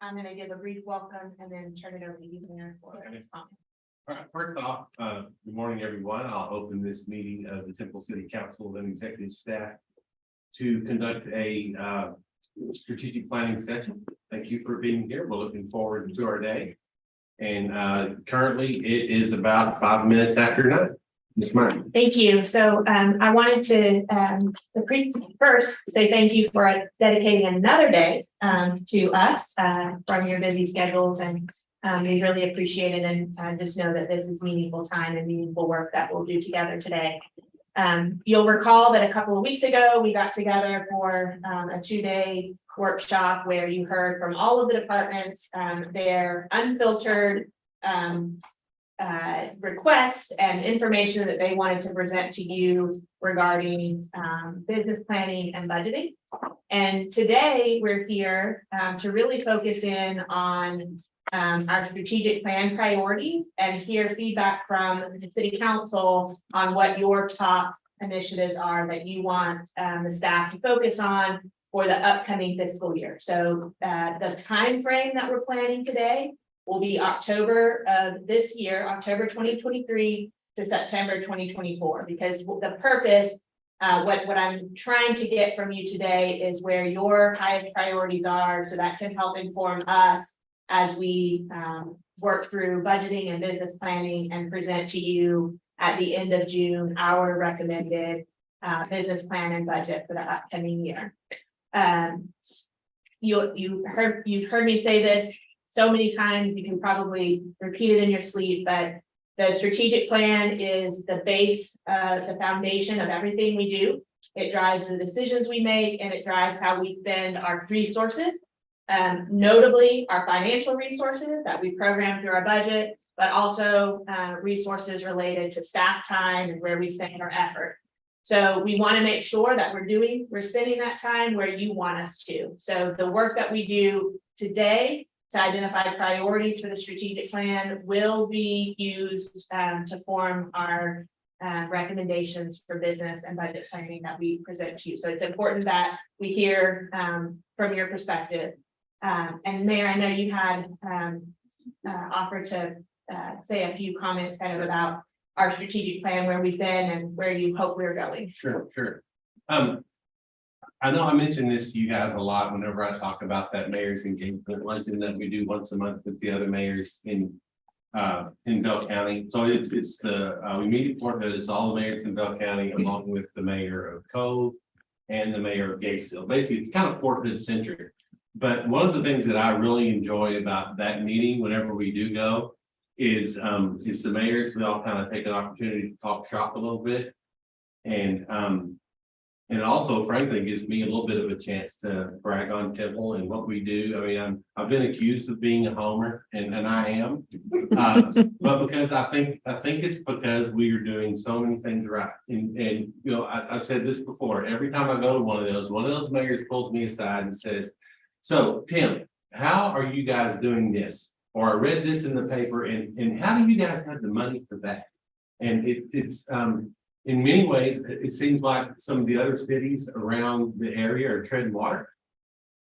I'm gonna give a brief welcome and then turn it over to you, Mayor, for Okay. comment. All right, first off, good morning, everyone. I'll open this meeting of the Temple City Council and executive staff to conduct a strategic planning session. Thank you for being here. We're looking forward to our day. And currently it is about 5 minutes after 9. Ms. Meyer. Thank you. So I wanted to first say thank you for dedicating another day to us from your busy schedules, and we really appreciate it, and just know that this is meaningful time and meaningful work that we'll do together today. You'll recall that a couple of weeks ago, we got together for a 2-day workshop where you heard from all of the departments, their unfiltered requests and information that they wanted to present to you regarding business planning and budgeting. And today we're here to really focus in on our strategic plan priorities and hear feedback from the city council on what your top initiatives are that you want the staff to focus on for the upcoming fiscal year. So the time frame that we're planning today will be October of this year, October 2023 to September 2024, because the purpose, what I'm trying to get from you today is where your highest priorities are, so that can help inform us as we work through budgeting and business planning and present to you at the end of June our recommended business plan and budget for the upcoming year. You've heard me say this so many times, you can probably repeat it in your sleep, but the strategic plan is the base, the foundation of everything we do. It drives the decisions we make, and it drives how we spend our resources, notably our financial resources that we program through our budget, but also resources related to staff time and where we spend our effort. So we want to make sure that we're spending that time where you want us to. So the work that we do today to identify priorities for the strategic plan will be used to form our recommendations for business and budget planning that we present to you. So it's important that we hear from your perspective. And Mayor, I know you had offered to say a few comments kind of about our strategic plan, where we've been and where you hope we're going. Sure. I know I mentioned this to you guys a lot whenever I talk about that mayor's engagement luncheon that we do once a month with the other mayors in Bell County. So it's the we meet at Fort Hood. It's all the mayors in Bell County, along with the mayor of Cove and the mayor of Gatesville. Basically, it's kind of Fort Hood centric. But one of the things that I really enjoy about that meeting, whenever we do go, is the mayors. We all kind of take an opportunity to talk shop a little bit, and also, frankly, gives me a little bit of a chance to brag on Temple and what we do. I mean, I've been accused of being a homer, and I am, but because I think it's because we are doing so many things right. And you know, I've said this before. Every time I go to one of those mayors pulls me aside and says, "So, Tim, how are you guys doing this? Or I read this in the paper, and how do you guys have the money for that?" And it's in many ways, it seems like some of the other cities around the area are treading water.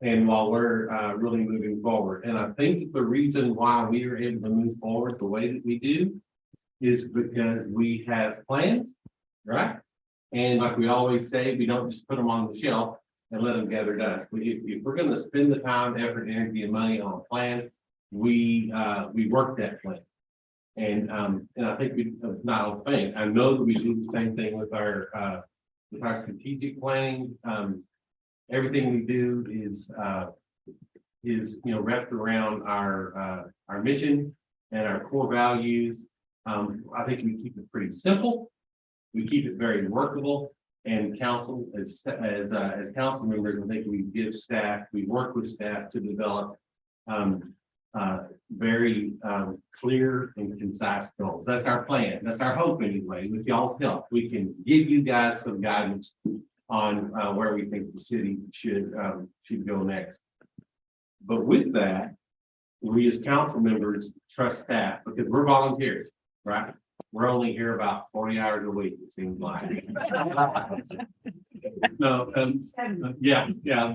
And while we're really moving forward, and I think the reason why we are able to move forward the way that we do is because we have plans, right? And like we always say, we don't just put them on the shelf and let them gather dust. If we're going to spend the time, effort, energy, and money on a plan, we work that plan. And I think I know that we do the same thing with our strategic planning. Everything we do is wrapped around our mission and our core values. I think we keep it pretty simple. We keep it very workable. And council, as council members, I think we work with staff to develop very clear and concise goals. That's our plan. That's our hope anyway. With y'all's help, we can give you guys some guidance on where we think the city should go next. But with that, we as council members trust staff because we're volunteers, right? We're only here about 40 hours a week, it seems like. No,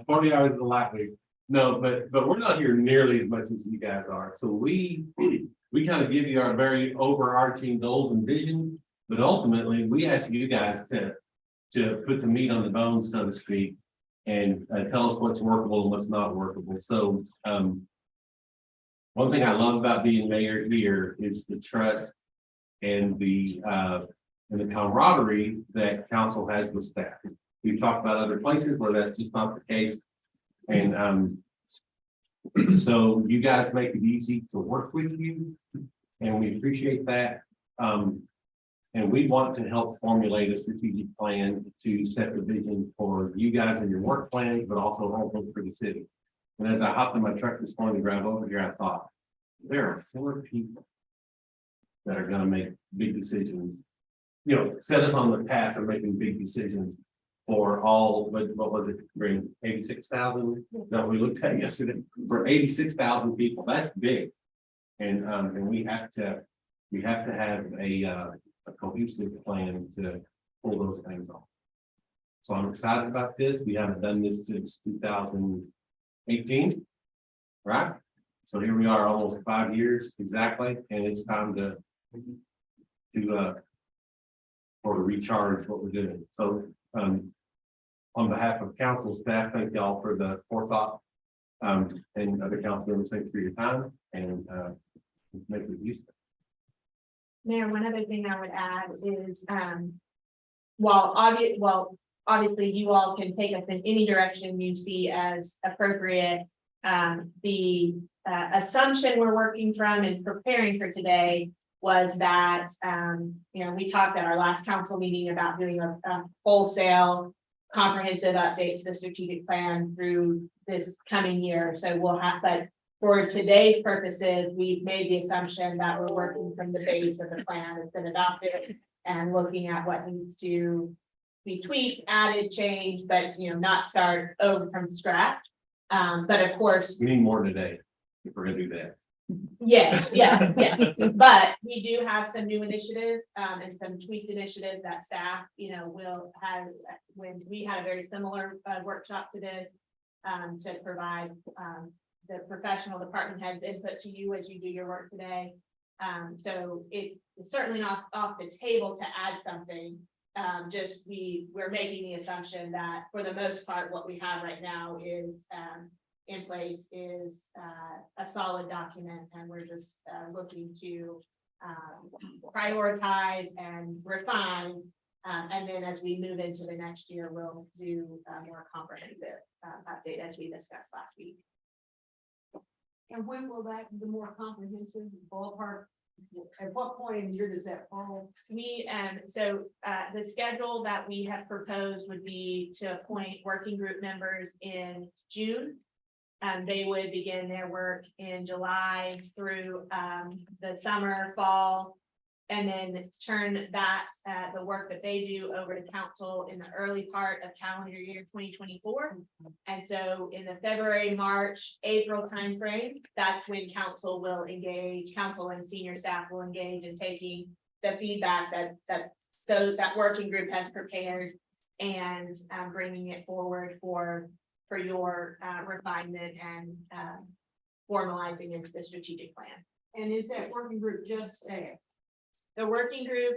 40 hours is a light week. No, but we're not here nearly as much as you guys are. So we kind of give you our very overarching goals and vision. But ultimately, we ask you guys to put the meat on the bone, so to speak, and tell us what's workable and what's not workable. So one thing I love about being mayor here is the trust and the camaraderie that council has with staff. We've talked about other places where that's just not the case. And so you guys make it easy to work with you, and we appreciate that. And we want to help formulate a strategic plan to set the vision for you guys and your work plans, but also for the city. And as I hopped in my truck this morning to drive over here, I thought, there are 4 people that are gonna make big decisions, you know, set us on the path of making big decisions for all, what was it, bring 86,000, that we looked at yesterday, for 86,000 people, that's big. And we have to have a cohesive plan to pull those things off. So I'm excited about this. We haven't done this since 2018, right? So here we are, almost 5 years exactly, and it's time to recharge what we're doing. So on behalf of council staff, thank y'all for the forethought, and other council members, thanks for your time, and let's make it useful. Mayor, one other thing I would add is, obviously you all can take us in any direction you see as appropriate. The assumption we're working from and preparing for today was that, we talked at our last council meeting about doing a wholesale comprehensive update to the strategic plan through this coming year. So we'll have, but for today's purposes, we've made the assumption that we're working from the base of the plan that's been adopted and looking at what needs to be tweaked, added, changed, but not start over from scratch. But of course, We need more today if we're gonna do that. yes, yeah. But we do have some new initiatives and some tweaked initiatives that staff, will have, when we had a very similar workshop to this, to provide the professional department heads input to you as you do your work today. So it's certainly not off the table to add something. Just we're making the assumption that for the most part, what we have right now is in place is a solid document, and we're just looking to prioritize and refine. And then as we move into the next year, we'll do a more comprehensive update as we discussed last week. And when will that, the more comprehensive ballpark, at what point in the year does that fall? The schedule that we have proposed would be to appoint working group members in June. They would begin their work in July through the summer, fall, and then turn that the work that they do over to council in the early part of calendar year 2024. And so in the February, March, April timeframe, that's when council will engage, council and senior staff will engage in taking the feedback that working group has prepared and bringing it forward for your refinement and formalizing into the strategic plan. And is that working group just staff? The working group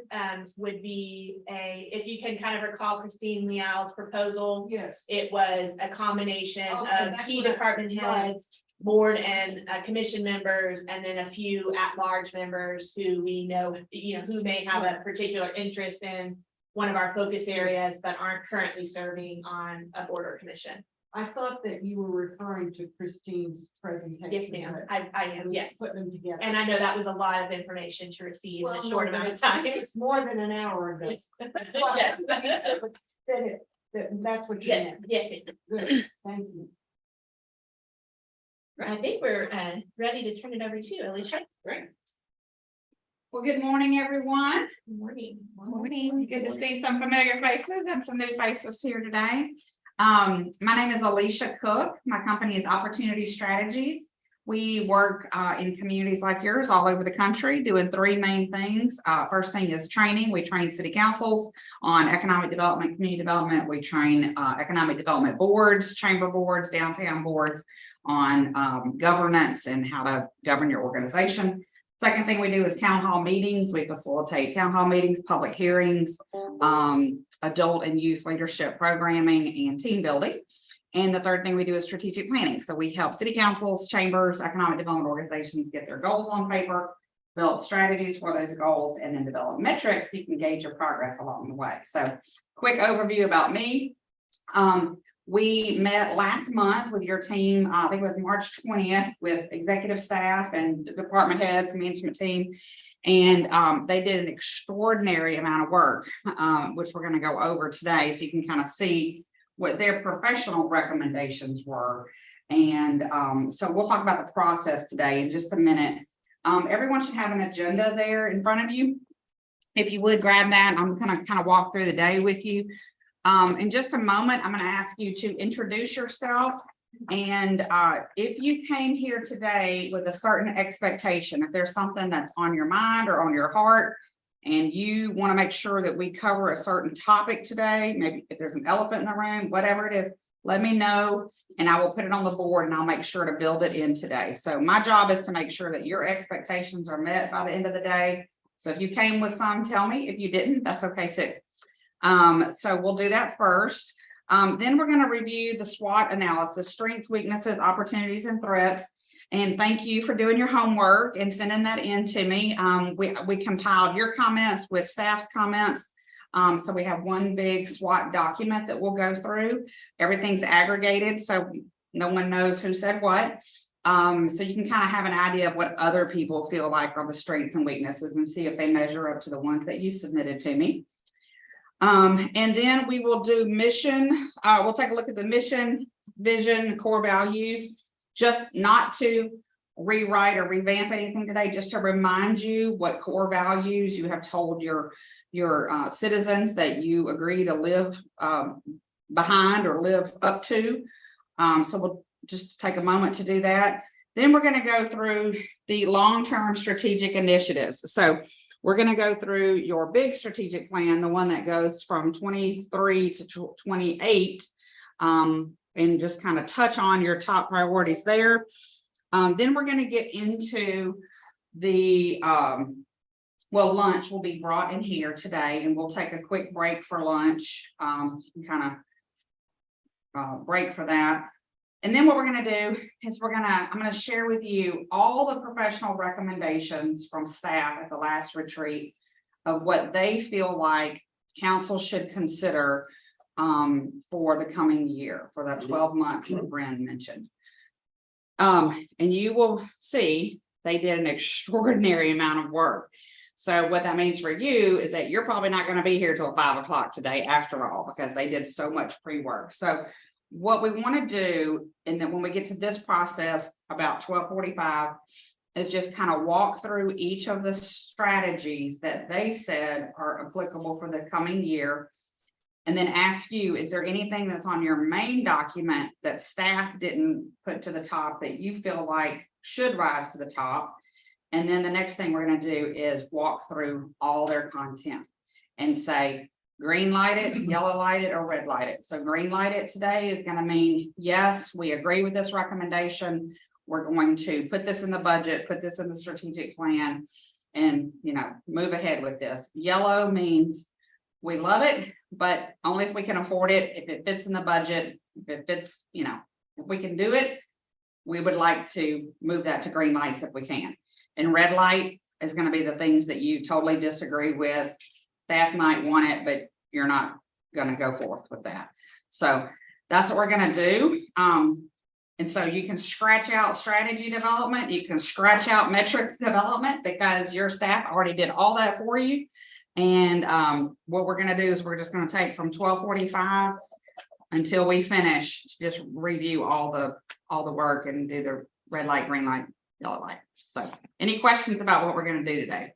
would be if you can kind of recall Christine Leal's proposal, Yes. it was a combination Okay, of that's key what I- department heads, board and commission members, and then a few at-large members who we know, who may have a particular interest in one of our focus areas, but aren't currently serving on a board or commission. I thought that you were referring to Christine's presentation. Yes, ma'am. I am, yes. Putting them together. And I know that was a lot of information to receive in Well, a short no, amount of but time. It's more than an hour ago. That's why Yes. That's what you Yes, meant. yes, ma'am. Good, thank you. I think we're ready to turn it over to you, Alicia. Great. Well, good morning, everyone. Good morning. Morning. Good to see some familiar faces and some new faces here today. My name is Alicia Cook. My company is Opportunity Strategies. We work in communities like yours all over the country doing 3 main things. First thing is training. We train city councils on economic development, community development. We train economic development boards, chamber boards, downtown boards on governance and how to govern your organization. Second thing we do is town hall meetings. We facilitate town hall meetings, public hearings, adult and youth leadership programming, and team building. And the third thing we do is strategic planning. So we help city councils, chambers, economic development organizations get their goals on paper, develop strategies for those goals, and then develop metrics so you can gauge your progress along the way. So quick overview about me. We met last month with your team, I think it was March 20th, with executive staff and department heads, management team. And they did an extraordinary amount of work, which we're going to go over today. So you can kind of see what their professional recommendations were. And so we'll talk about the process today in just a minute. Everyone should have an agenda there in front of you. If you would grab that, I'm going to kind of walk through the day with you. In just a moment, I'm going to ask you to introduce yourself. And if you came here today with a certain expectation, if there's something that's on your mind or on your heart, and you want to make sure that we cover a certain topic today, maybe if there's an elephant in the room, whatever it is, let me know and I will put it on the board and I'll make sure to build it in today. So my job is to make sure that your expectations are met by the end of the day. So if you came with some, tell me. If you didn't, that's okay too. So we'll do that first. Then we're going to review the SWOT analysis, strengths, weaknesses, opportunities, and threats. And thank you for doing your homework and sending that in to me. We compiled your comments with staff's comments. So we have one big SWOT document that we'll go through. Everything's aggregated, so no one knows who said what. So you can kind of have an idea of what other people feel like are the strengths and weaknesses and see if they measure up to the ones that you submitted to me. And then we will do mission. We'll take a look at the mission, vision, core values, just not to rewrite or revamp anything today, just to remind you what core values you have told your citizens that you agree to live behind or live up to. So we'll just take a moment to do that. Then we're going to go through the long-term strategic initiatives. So we're going to go through your big strategic plan, the one that goes from 23 to 28, and just kind of touch on your top priorities there. Then we're going to get into the, lunch will be brought in here today, and we'll take a quick break for lunch, kind of break for that. And then what we're going to do is I'm going to share with you all the professional recommendations from staff at the last retreat of what they feel like council should consider for the coming year, for that 12 months that Bren mentioned. And you will see they did an extraordinary amount of work. So what that means for you is that you're probably not going to be here till 5 o'clock today after all, because they did so much pre-work. So what we want to do, and then when we get to this process about 12:45, is just kind of walk through each of the strategies that they said are applicable for the coming year. And then ask you, is there anything that's on your main document that staff didn't put to the top that you feel like should rise to the top? And then the next thing we're going to do is walk through all their content and say, green light it, yellow light it, or red light it. So green light it today is going to mean, yes, we agree with this recommendation. We're going to put this in the budget, put this in the strategic plan, and, move ahead with this. Yellow means we love it, but only if we can afford it, if it fits in the budget, if it fits, if we can do it, we would like to move that to green lights if we can. And red light is going to be the things that you totally disagree with. Staff might want it, but you're not going to go forth with that. So that's what we're going to do. And so you can scratch out strategy development. You can scratch out metrics development because your staff already did all that for you. And what we're going to do is we're just going to take from 12:45 until we finish to just review all the work and do the red light, green light, yellow light. So any questions about what we're going to do today?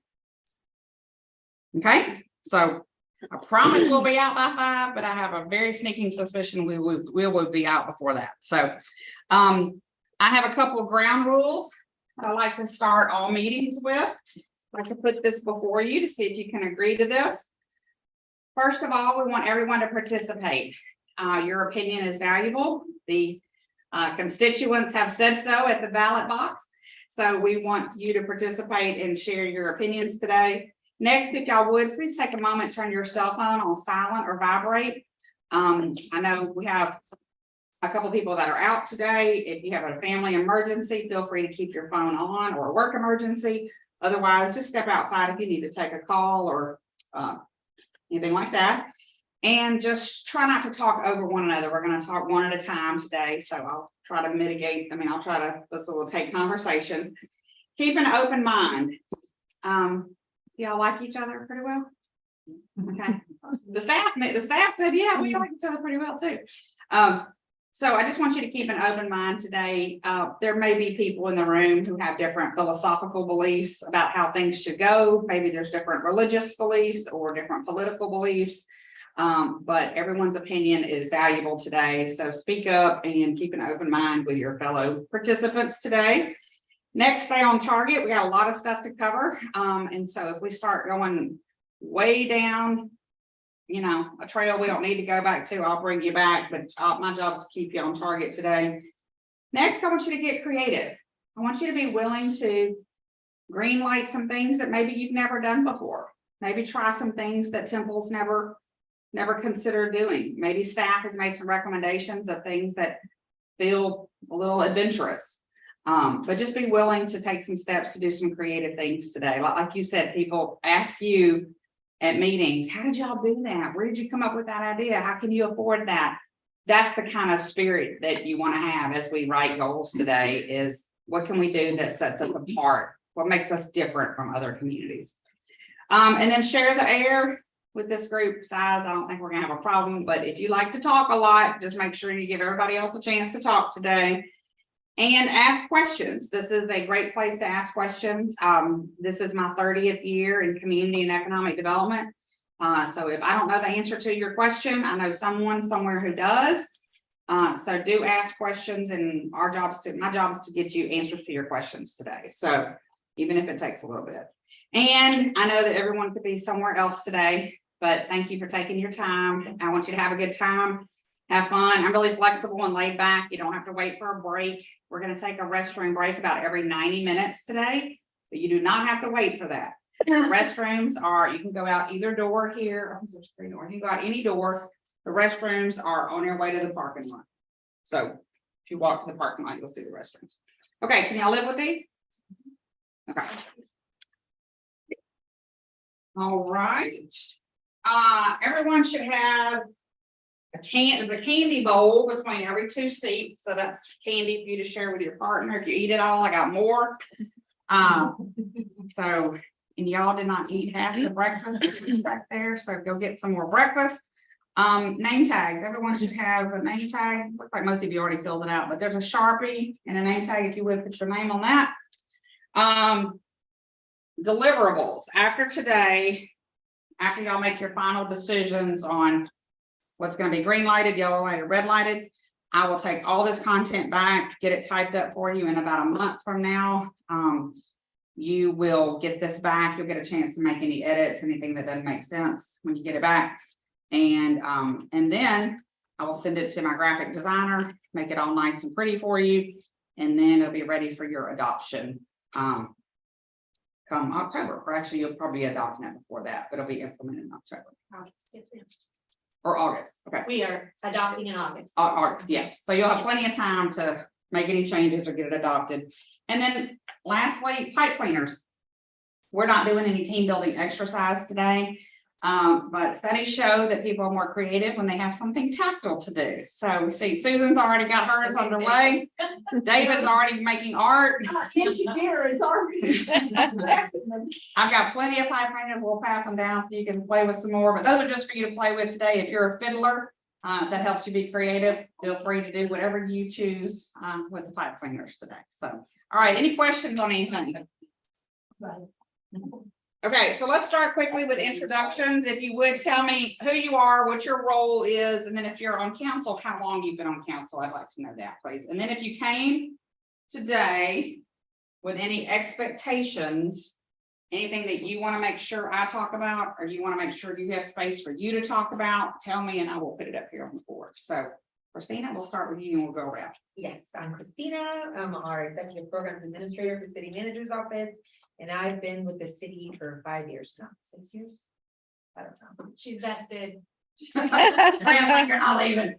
Okay, so I promise we'll be out by 5, but I have a very sneaking suspicion we will be out before that. So I have a couple of ground rules I like to start all meetings with. I'd like to put this before you to see if you can agree to this. First of all, we want everyone to participate. Your opinion is valuable. The Constituents have said so at the ballot box. So we want you to participate and share your opinions today. Next, if y'all would, please take a moment, turn your cell phone on silent or vibrate. I know we have a couple people that are out today. If you have a family emergency, feel free to keep your phone on, or a work emergency. Otherwise, just step outside if you need to take a call or anything like that. And just try not to talk over one another. We're going to talk one at a time today. So I'll try to mitigate. I'll try to facilitate conversation. Keep an open mind. Y'all like each other pretty well? Okay. The staff said, yeah, we like each other pretty well too. So I just want you to keep an open mind today. There may be people in the room who have different philosophical beliefs about how things should go. Maybe there's different religious beliefs or different political beliefs. But everyone's opinion is valuable today. So speak up and keep an open mind with your fellow participants today. Next, stay on target. We got a lot of stuff to cover. And so if we start going way down, a trail we don't need to go back to, I'll bring you back, but my job is to keep you on target today. Next, I want you to get creative. I want you to be willing to green light some things that maybe you've never done before. Maybe try some things that Temple's never considered doing. Maybe staff has made some recommendations of things that feel a little adventurous. But just be willing to take some steps to do some creative things today. Like you said, people ask you at meetings, how did y'all do that? Where did you come up with that idea? How can you afford that? That's the kind of spirit that you want to have as we write goals today, is what can we do that sets us apart? What makes us different from other communities? And then share the air with this group size. I don't think we're gonna have a problem, but if you like to talk a lot, just make sure you give everybody else a chance to talk today. And ask questions. This is a great place to ask questions. This is my 30th year in community and economic development. So if I don't know the answer to your question, I know someone somewhere who does. So do ask questions, and my job is to get you answers to your questions today. So even if it takes a little bit. And I know that everyone could be somewhere else today, but thank you for taking your time. I want you to have a good time. Have fun. I'm really flexible and laid back. You don't have to wait for a break. We're going to take a restroom break about every 90 minutes today, but you do not have to wait for that. Restrooms are, you can go out either door here. You can go out any door. The restrooms are on your way to the parking lot. So if you walk to the parking lot, you'll see the restrooms. Okay, can y'all live with these? Okay. All right. Everyone should have a candy bowl between every 2 seats. So that's candy for you to share with your partner. If you eat it all, I got more. So, and y'all did not eat half the breakfast back there. So go get some more breakfast. Name tags. Everyone should have a name tag. Looks like most of you already filled it out, but there's a Sharpie and a name tag. If you would put your name on that. Deliverables. After today, after y'all make your final decisions on what's going to be green lighted, yellow lighted, red lighted, I will take all this content back, get it typed up for you in about a month from now. You will get this back. You'll get a chance to make any edits, anything that doesn't make sense when you get it back. And then I will send it to my graphic designer, make it all nice and pretty for you. And then it'll be ready for your adoption come October. Or actually, you'll probably be adopting it before that, but it'll be implemented in October. Or August. Okay. We are adopting in August. August, yeah. So you'll have plenty of time to make any changes or get it adopted. And then lastly, pipe cleaners. We're not doing any team building exercise today. But studies show that people are more creative when they have something tactile to do. So we see Susan's already got hers underway. David's already making art. Engineer is already. I've got plenty of pipe cleaners. We'll pass them down so you can play with some more, but those are just for you to play with today. If you're a fiddler, that helps you be creative, feel free to do whatever you choose with the pipe cleaners today. So, all right, any questions on anything? Okay, so let's start quickly with introductions. If you would tell me who you are, what your role is, and then if you're on council, how long you've been on council, I'd like to know that, please. And then if you came today with any expectations, anything that you want to make sure I talk about, or you want to make sure you have space for you to talk about, tell me and I will put it up here on the board. So Christina, we'll start with you and we'll go around. Yes, I'm Christina. I'm our executive programs administrator for city manager's office. And I've been with the city for 5 years now, 6 years. I don't know. She's vested. Sounds like you're not leaving.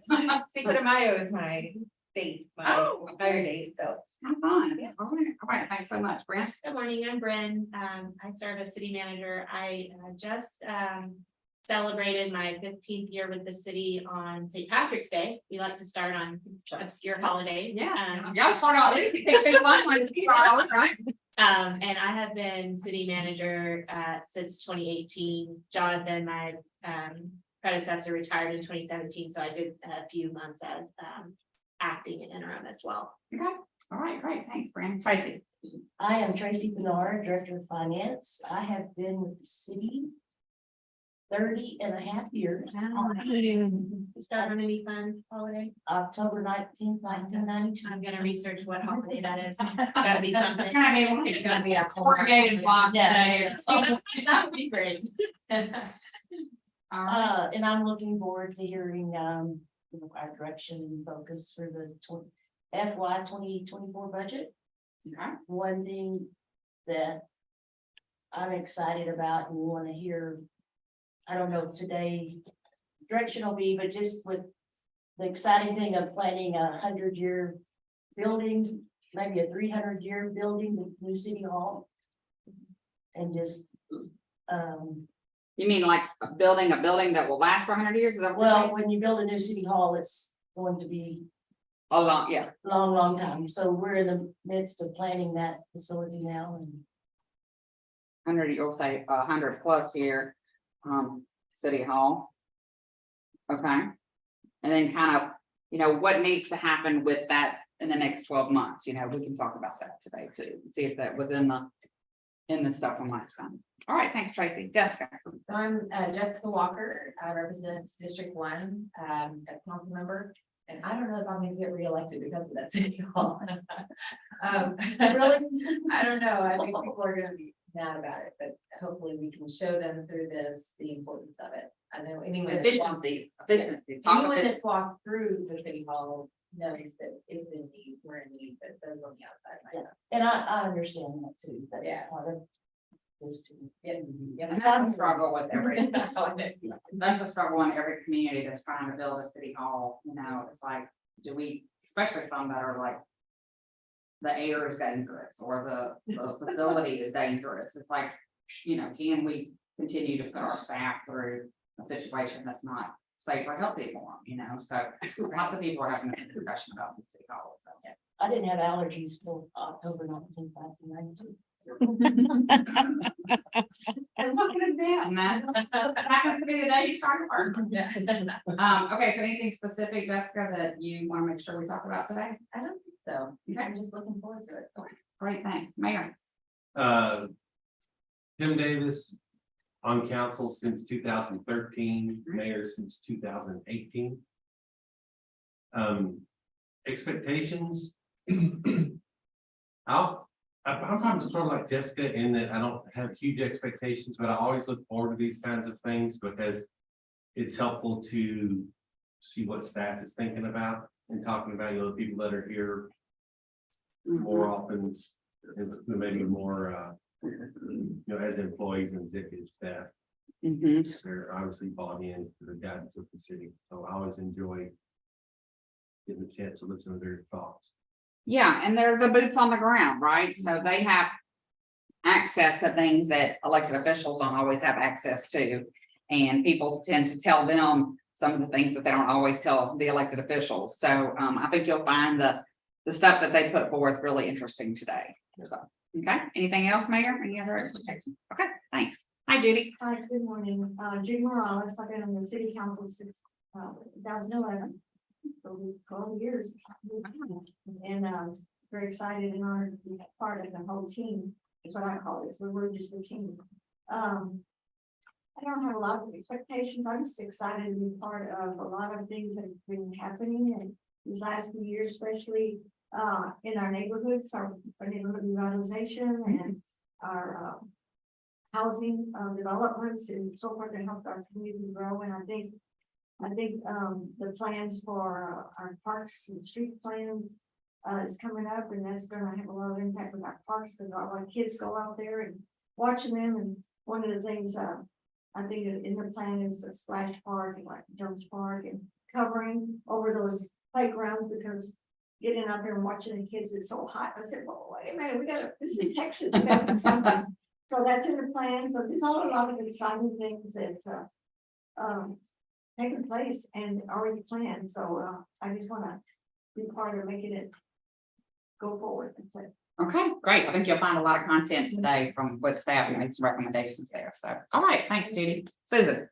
Cinco de Mayo is my date, my Oh. hire date, so. Have fun. All right, thanks so much, Brent. Good morning, I'm Bryn. I serve as city manager. I just celebrated my 15th year with the city on St. Patrick's Day. We like to start on obscure holidays. Y'all start out, you can take one, right? And I have been city manager since 2018. Jonathan, my predecessor, retired in 2017, so I did a few months as acting and interim as well. Okay, all right, great, thanks, Brent. Tracy. I am Tracy Bernard, Director of Finance. I have been with the city 30.5 years. You start on any fun holiday? October 19th, 1992. I'm gonna research what holiday that is. It's gotta be something. It's gonna be a coordinated block Yeah. day. That would be great. All right, And I'm looking forward to hearing, our direction and focus for the FY 2024 budget. okay. One thing that I'm excited about and want to hear, I don't know today, direction will be, but just with the exciting thing of planning 100-year building, maybe a 300-year building, the new city hall. And just, You mean like a building that will last for 100 years? Is that what you're well, saying? when you build a new city hall, it's going to be A long, yeah. a long, long time. So we're in the midst of planning that facility now and 100, you'll say 100+ year, city hall. Okay. And then kind of, what needs to happen with that in the next 12 months, we can talk about that today too. See if that was in the stuff from last time. All right, thanks, Tracy. Jessica. So I'm Jessica Walker. I represent District 1 as council member. And I don't know if I'm gonna get reelected because of that city hall. Really? I don't know. I think people are gonna be mad about it, but hopefully we can show them through this, the importance of it. I know anyone. that's walked- Efficiency. Talk Anyone efficiency. that's walked through the city hall knows that it's in need, we're in need, but those on the outside. might not. and I understand that too. That's Yeah. part of this too. Yeah. And that's a struggle with every, That's all I know. that's a struggle in every community that's trying to build a city hall, it's like, do we, especially some that are like. The air is dangerous or the facility is dangerous. It's like, can we continue to put our staff through a situation that's not safe or healthy for them, so lots of people are having a discussion about the city hall. So, yeah. I didn't have allergies till October 19th, 1992. And look at that, and that happens to be the day you started work. Okay, so anything specific, Jessica, that you want to make sure we talk about today? I don't think so. I'm just looking forward to it. Great, thanks, Mayor. Tim Davis, on council since 2013, mayor since 2018. Expectations. I'm kind of sort of like Jessica in that I don't have huge expectations, but I always look forward to these kinds of things because it's helpful to see what staff is thinking about and talking about, the people that are here more often, and maybe more, as employees and executive staff. Mhm. They're obviously bought in to the guidance of the city, so I always enjoy getting the chance to listen to their thoughts. Yeah, and they're the boots on the ground, right? So they have access to things that elected officials don't always have access to. And people tend to tell them some of the things that they don't always tell the elected officials. So I think you'll find the stuff that they put forth really interesting today. So, okay, anything else, Mayor? Any other expectations? Okay, thanks. Hi, Judy. Hi, good morning. Judy Morales. I've been on the city council since 2011. So 12 years. And very excited and honored to be part of the whole team. That's what I call it. So we're just a team. I don't have a lot of expectations. I'm just excited to be part of a lot of things that have been happening in these last few years, especially in our neighborhoods, our neighborhood revitalization and our housing developments and so forth that help our community grow. And I think I think, the plans for our parks and street plans. Is coming up, and that's gonna have a lot of impact with our parks, because a lot of kids go out there and watching them, and one of the things, I think in the plan is a splash park, and like Jones Park, and covering over those playgrounds, because getting out there and watching the kids is so hot. I said, well, wait a minute, this is Texas, we gotta do something. So that's in the plan, so there's a lot of exciting things that, taking place and already planned, so, I just wanna be part of making it go forward. That's it. Okay, great. I think you'll find a lot of content today from what staff made some recommendations there. So, all right, thanks, Judy. Susan.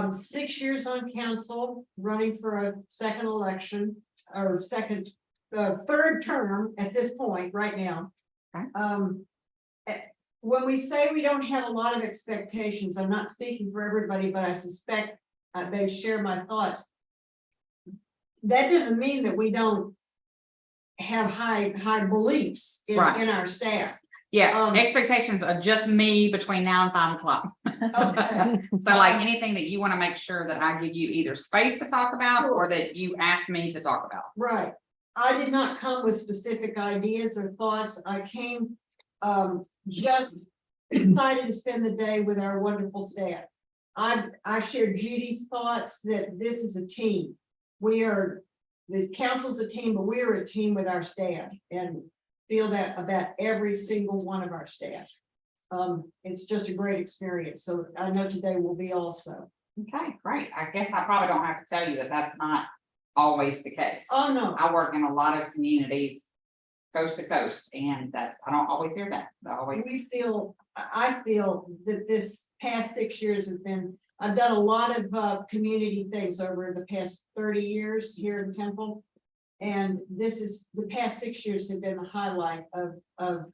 6 years on council, running for a second election, or third term at this point, right now. Okay. When we say we don't have a lot of expectations, I'm not speaking for everybody, but I suspect they share my thoughts. That doesn't mean that we don't have high beliefs in Right. our staff. Yeah, expectations are just me between now and 5 o'clock. Okay. So like anything that you want to make sure that I give you either space to talk about or that you ask me to talk about. Right. I did not come with specific ideas or thoughts. I came just excited to spend the day with our wonderful staff. I share Judy's thoughts that this is a team. The council's a team, but we are a team with our staff, and feel that about every single one of our staff. It's just a great experience. So I know today will be also. Okay, great. I guess I probably don't have to tell you that that's not always the case. Oh, no. I work in a lot of communities coast to coast, and I don't always hear that. I feel that this past 6 years have been, I've done a lot of community things over the past 30 years here in Temple. And the past 6 years have been the highlight of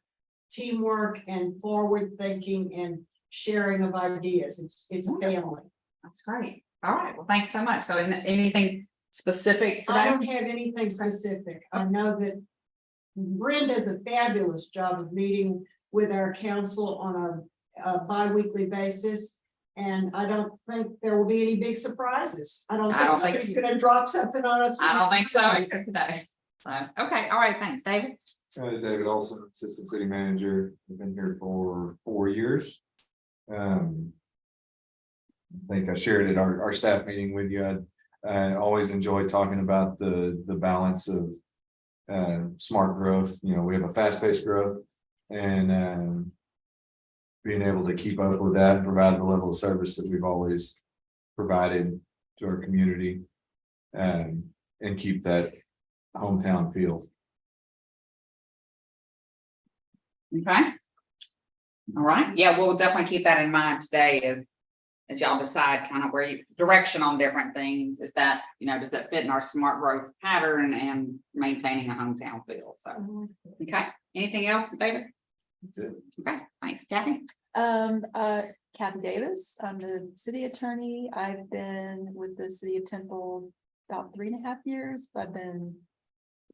teamwork and forward thinking and sharing of ideas. It's a family. That's great. All right, well, thanks so much. So anything specific I today? don't have anything specific. I know that Brenda does a fabulous job of meeting with our council on a bi-weekly basis. And I don't think there will be any big surprises. I don't think somebody's gonna drop something on us. I don't think so either today. So, okay, all right, thanks, David. David Olson, Assistant City Manager. I've been here for 4 years. I think I shared at our staff meeting with you. I always enjoy talking about the balance of smart growth. You know, we have a fast-paced growth, and being able to keep up with that and provide the level of service that we've always provided to our community, and keep that hometown feel. Okay. All right, yeah, we'll definitely keep that in mind today as y'all decide kind of where direction on different things. Is that, does that fit in our smart growth pattern and maintaining a hometown feel? So, okay, anything else, David? That's it. Okay, thanks, Kathy. Kathy Davis, I'm the city attorney. I've been with the city of Temple about 3.5 years, but I've been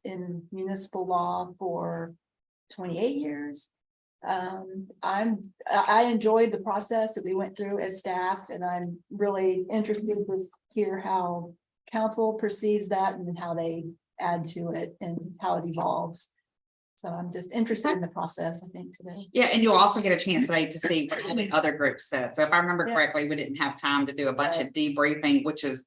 in municipal law for 28 years. I enjoyed the process that we went through as staff, and I'm really interested to hear how council perceives that and how they add to it and how it evolves. So I'm just interested in the process, I think, today. Yeah, and you'll also get a chance today to see what all the other groups said. So if I remember Yeah. correctly, we didn't have time to do a bunch of debriefing, which is,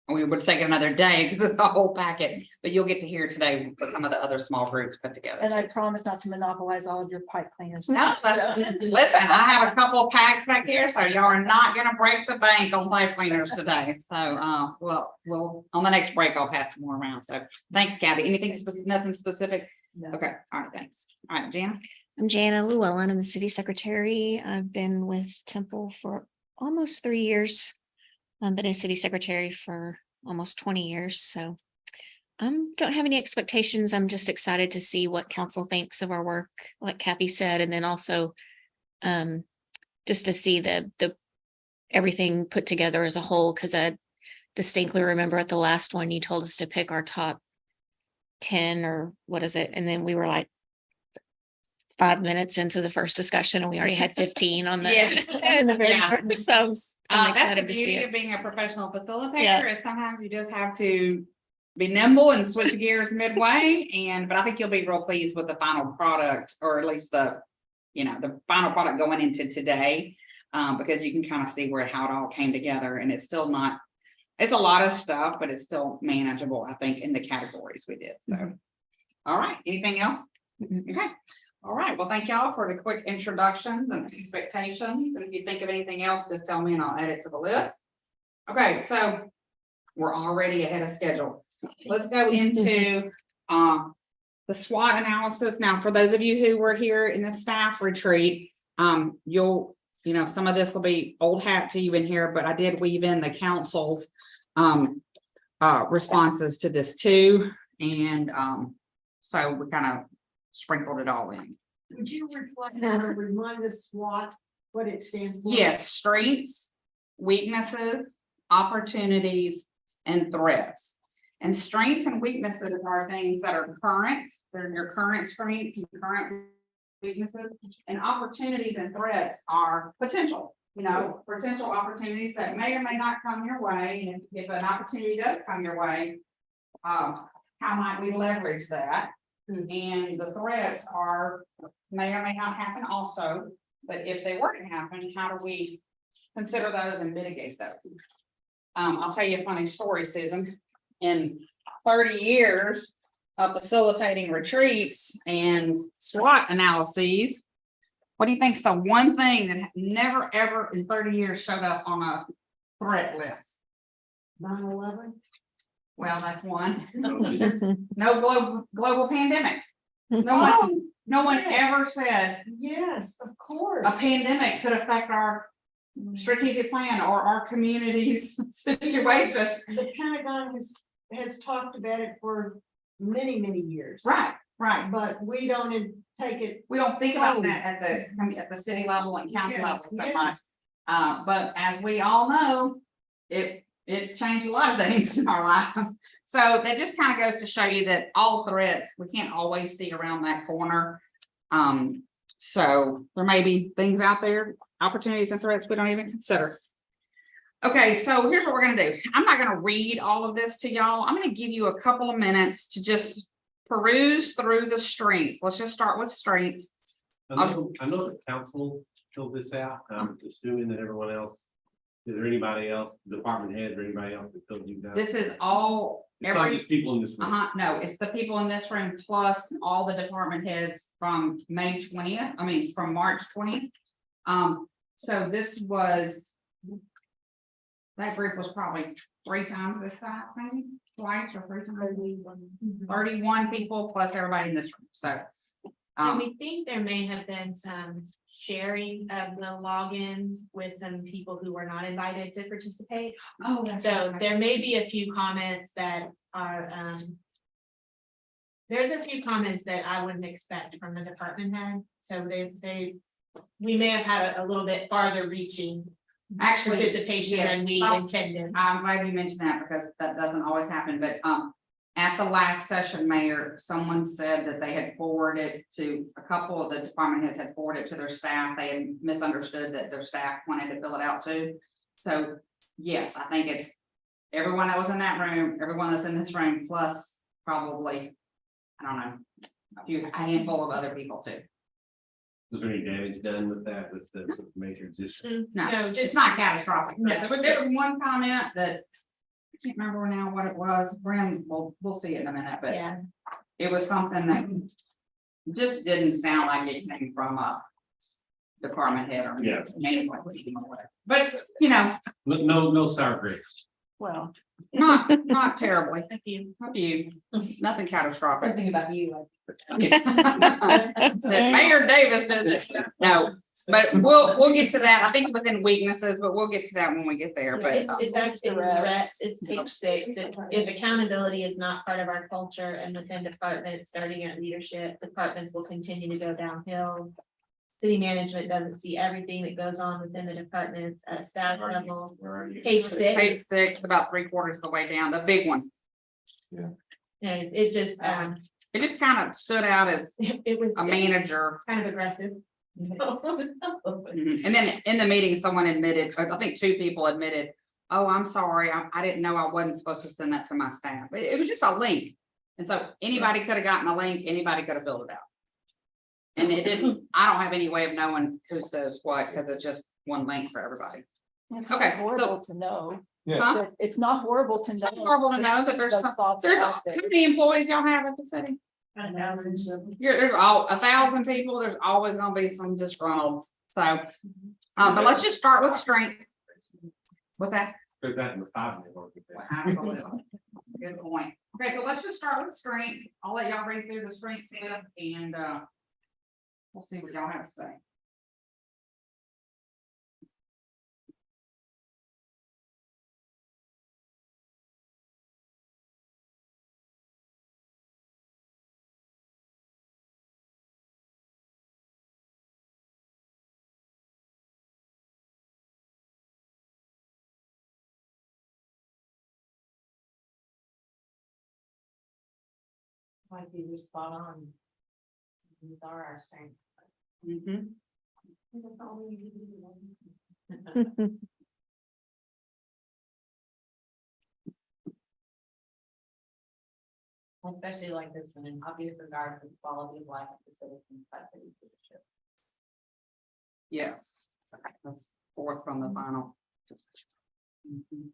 we would take another day because it's the whole packet, but you'll get to hear today what some of the other small groups put together. And I too. promise not to monopolize all of your pipe cleaners. No, listen, I have a couple of packs back here, so y'all are not gonna break the bank on pipe cleaners today. So, we'll, on the next break, I'll pass some more around. So thanks, Kathy. Anything, nothing specific? No. Okay, all right, thanks. All right, Jana? I'm Jana Llewellyn. I'm the city secretary. I've been with Temple for almost 3 years. I've been a city secretary for almost 20 years. So don't have any expectations. I'm just excited to see what council thinks of our work, like Kathy said, and then also just to see the everything put together as a whole, because I distinctly remember at the last one, you told us to pick our top 10 or what is it? And then we were like 5 minutes into the first discussion and we already had 15 on the, Yeah. in the very Yeah. first. So I'm That's the excited to see beauty it. of being a professional facilitator, Yeah. is sometimes you just have to be nimble and switch gears midway, but I think you'll be real pleased with the final product, or at least the final product going into today. Because you can kind of see how it all came together, and it's still not, it's a lot of stuff, but it's still manageable, I think, in the categories we did, so. All right, anything else? Okay, all right, well, thank y'all for the quick introductions and expectations, and if you think of anything else, just tell me and I'll add it to the list. Okay, so we're already ahead of schedule. Let's go into the SWOT analysis. Now, for those of you who were here in the staff retreat, some of this will be old hat to you in here, but I did weave in the council's responses to this too. And so we kind of sprinkled it all in. Would you reflect and remind us what it stands for? Yes, strengths, weaknesses, opportunities, and threats. And strengths and weaknesses are things that are current. They're your current strengths and current weaknesses, and opportunities and threats are potential, potential opportunities that may or may not come your way. And if an opportunity does come your way, how might we leverage that? And the threats may or may not happen also, but if they were to happen, how do we consider those and mitigate those? I'll tell you a funny story, Susan. In 30 years of facilitating retreats and SWOT analyses, what do you think's the one thing that never ever in 30 years showed up on a threat list? 9/11? Well, that's one. No global pandemic. No one ever said Yes, of course. a pandemic could affect our strategic plan or our community's situation. The Pentagon has talked about it for many, many years. Right. But we don't take it. We don't think about that at the city level and county level so much. But as we all know, it changed a lot of things in our lives. So that just kind of goes to show you that all threats, we can't always see around that corner. So there may be things out there, opportunities and threats we don't even consider. Okay, so here's what we're gonna do. I'm not gonna read all of this to y'all. I'm gonna give you a couple of minutes to just peruse through the strengths. Let's just start with strengths. I know the council filled this out. I'm assuming that everyone else, is there anybody else, department head or anybody else that filled you out? This is all, It's not just people in this room. no, it's the people in this room plus all the department heads from March 20th. So this was, that group was probably 3 times this size, maybe twice or 3 times. 31 people plus everybody in this room, so. And we think there may have been some sharing of the login with some people who were not invited to participate. Oh, that's So right. there may be a few comments that are, there's a few comments that I wouldn't expect from the department head. So we may have had a little bit farther reaching Actually, participation yes, than we some- intended. I'm glad you mentioned that because that doesn't always happen, but at the last session, Mayor, someone said that they had forwarded to a couple of the department heads had forwarded to their staff. They had misunderstood that their staff wanted to fill it out too. So yes, I think it's everyone that was in that room, everyone that's in this room, plus probably, I don't know, a handful of other people too. Was there any damage done with that, with the major, just? No, it's not catastrophic. No, there was one comment that I can't remember now what it was. Brandon, we'll see it in a minute, but Yeah. it was something that just didn't sound like it came from a department head or Yeah. management team or whatever. But No sour grapes. Well, not terribly. A few. A few, nothing catastrophic. Something about you. That Mayor Davis did this. No, but we'll get to that. I think within weaknesses, but we'll get to that when we get there, but. It's threats, it's page 6. If accountability is not part of our culture and within departments, starting at leadership, departments will continue to go downhill. City management doesn't see everything that goes on within the departments at staff level. Page 6, Page 6, about 3/4 of the way down, the big one. and it just, It just kind of stood out as it was a manager. kind of aggressive. Mhm. And then in the meeting, someone admitted, I think 2 people admitted, oh, I'm sorry, I didn't know I wasn't supposed to send that to my staff. It was just a link. And so anybody could have gotten a link, anybody could have filled it out. And it didn't, I don't have any way of knowing who says what, because it's just one link for everybody. It's Okay, not horrible to know. Yeah. Huh? That It's not horrible to It's know. not horrible to know that there's those some, thoughts there's, out how there. many employees y'all have at the city? There's all 1,000 people, there's always gonna be some disgruntled, so, but let's just start with strength. With that. Put that in the 5-minute. Absolutely. Good point. Okay, so let's just start with strength. I'll let y'all read through the strength list and we'll see what y'all have to say. Might be just spot on. With our strength. Mhm. That's all we need to do. Especially like this one, in obvious regard for the quality of life of the citizens by city leadership. Yes. Okay, that's 4th from the final. Mhm.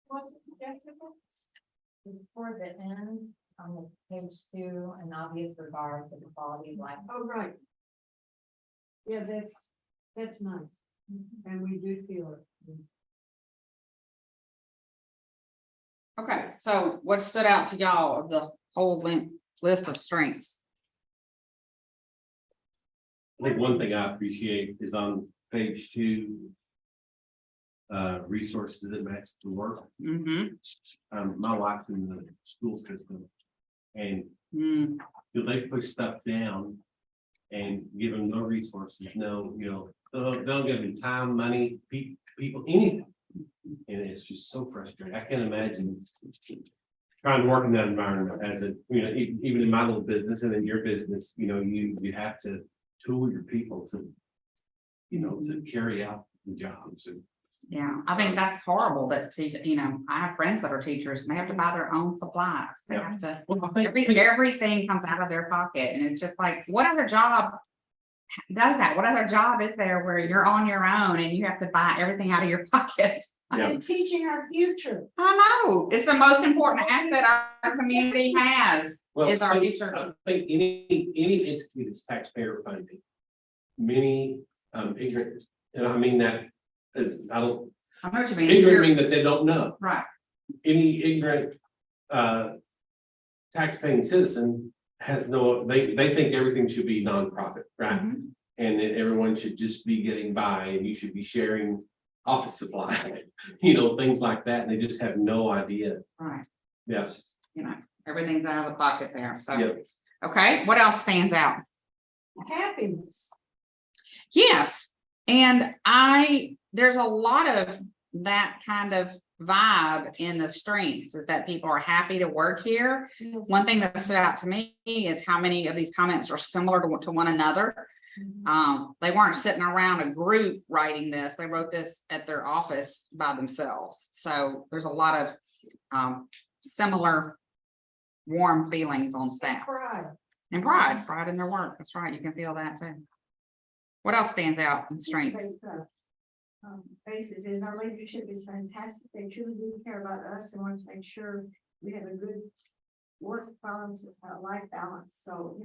What's the objective? For the end, on the page 2, an obvious regard for the quality of life. Oh, right. Yeah, that's nice. And we do feel it. Okay, so what stood out to y'all of the whole list of strengths? I think one thing I appreciate is on page 2. Resources that match the work. Mm-hmm. My wife's in the school system. And Mm, do they push stuff down and give them no resources, no, they'll give them time, money, people, anything. And it's just so frustrating. I can't imagine trying to work in that environment as a, even in my little business and in your business, you have to tool your people to, to carry out the jobs. And yeah, I think that's horrible that, I have friends that are teachers and they have to buy their own supplies. They Yeah. have to, well, I think, everything comes out of their pocket and it's just like, what other job does that? What other job is there where you're on your own and you have to buy everything out of your pocket? Yeah. And teaching our future. I know, it's the most important asset our community has, well, is our I future. think any entity that's taxpayer funded, many ignorant, and I mean that, I don't, I know what you mean. ignorant mean that they don't know. Right, Any ignorant tax-paying citizen has they think everything should be nonprofit, right? Mhm. And that everyone should just be getting by and you should be sharing office supplies, things like that. And they just have no idea. right, Yeah. everything's out of the pocket there, so. Yep. Okay, what else stands out? Happiness. Yes, and there's a lot of that kind of vibe in the strengths, is that people are happy to work here. One thing that stood out to me is how many of these comments are similar to one another. They weren't sitting around a group writing this, they wrote this at their office by themselves. So there's a lot of similar warm feelings on staff. Pride. And pride in their work. That's right. You can feel that too. What else stands out in strengths? Basis is our leadership is fantastic. They truly do care about us and want to make sure we have a good work balance, life balance. So,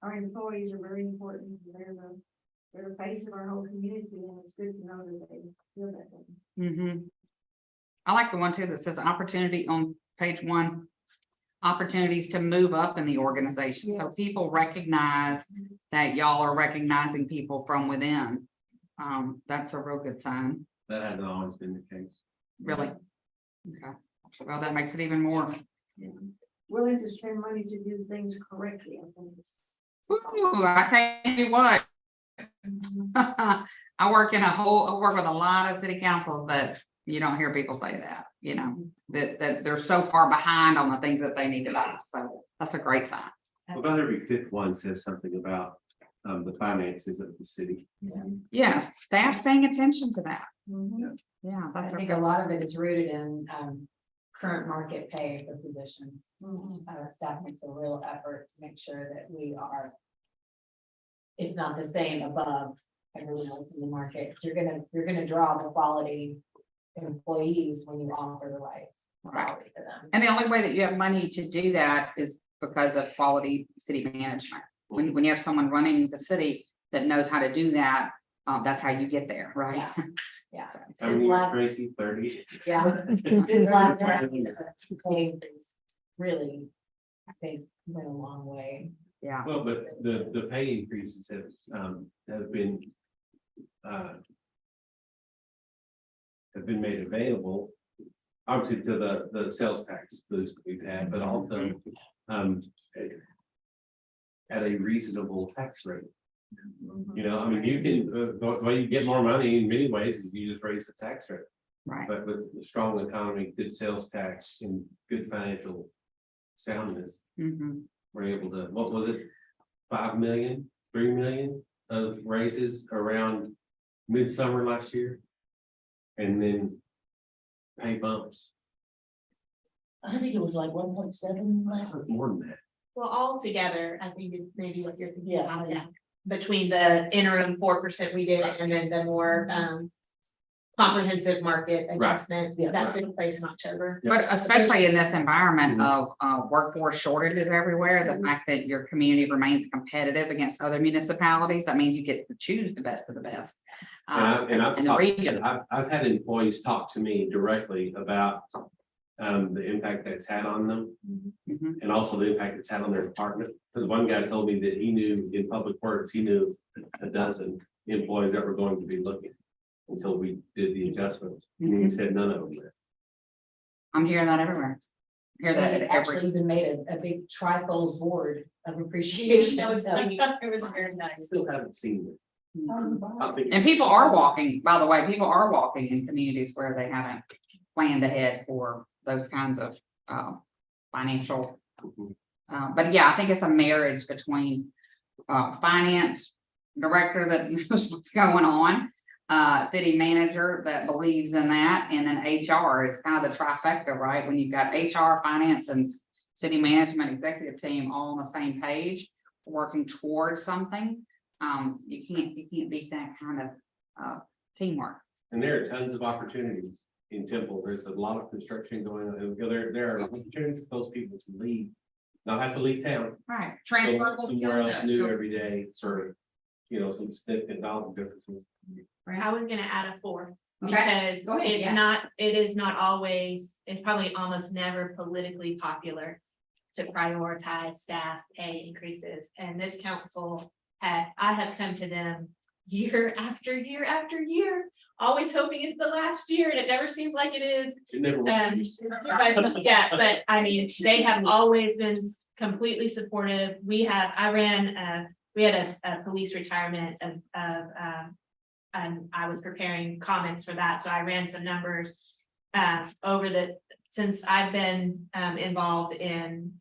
our employees are very important. They're the face of our whole community, and it's good to know that they feel that way. I like the one too that says opportunity on page 1. Opportunities to move up in the organization, so Yes. people recognize that y'all are recognizing people from within. That's a real good sign, That hasn't always been the case. really. Okay, well, that makes it even more. Willing to spend money to do things correctly, I think it's. Ooh, I tell you what. I work with a lot of city councils, but you don't hear people say that, you know, that they're so far behind on the things that they need to do. So that's a great sign. About every fifth one says something about the finances of the city. Yeah, staff's paying attention to that. Mhm. Yeah, I that's think a lot of it is rooted in, current market pay for positions. Staff makes a real effort to make sure that we are, if not the same, above everyone else in the market. You're gonna draw the quality employees when you offer the right salary to them. And the only way that you have money to do that is because of quality city management. When you have someone running the city that knows how to do that, that's how you get there, right? Yeah. Yeah. How many years, Tracy? 30? Yeah. This last round, pay is really, I think, went a long way. Yeah, Well, but the pay increases have been made available. Obviously to the sales tax boost that we've had, but also at a reasonable tax rate. You know, I mean, you can, the way you get more money in many ways is you just raise the tax rate. right. But with a strong economy, good sales tax and good financial soundness, Mhm. we're able to, what was it? 5 million, 3 million of raises around midsummer last year. And then pay bumps, I think it was like 1.7 last. more than that. Well, altogether, I think is maybe what you're thinking Yeah. about, yeah. Between the interim 4% we did and then the more comprehensive market adjustment Yeah. that took place in October. Yeah. But especially in this environment of workforce shortages everywhere, the fact that your community remains competitive against other municipalities, that means you get to choose the best of the best. And I've in the talked, region. I've had employees talk to me directly about the impact that's had on them. Mhm. And also the impact it's had on their department. Because one guy told me that he knew in public works, he knew a dozen employees that were going to be looking until we did the adjustment. And he said none of them were. I'm hearing that everywhere. Hear that They at every, actually even made a big trifold board of appreciation. It was very I nice. still haven't seen it. I think and people are walking, by the way, people are walking in communities where they haven't planned ahead for those kinds of financial. But yeah, I think it's a marriage between finance director that knows what's going on, city manager that believes in that, and then HR is kind of the trifecta, right? When you've got HR, finance, and city management executive team all on the same page, working towards something, you can't beat that kind of teamwork. And there are tons of opportunities in Temple. There's a lot of construction going on. And there are opportunities for those people to leave, not have to leave town. Right. Go Transferable somewhere else skills. new every day, sort of, you know, some significant dollar differences. I was gonna add a fourth. Okay, Because go ahead, yeah. it is not always, it's probably almost never politically popular to prioritize staff pay increases. And this council I have come to them year after year after year, always hoping it's the last year, and it never seems like it is. It never was. But yeah, but I mean, they have always been completely supportive. We had a police retirement and I was preparing comments for that, so I ran some numbers. Since I've been involved in,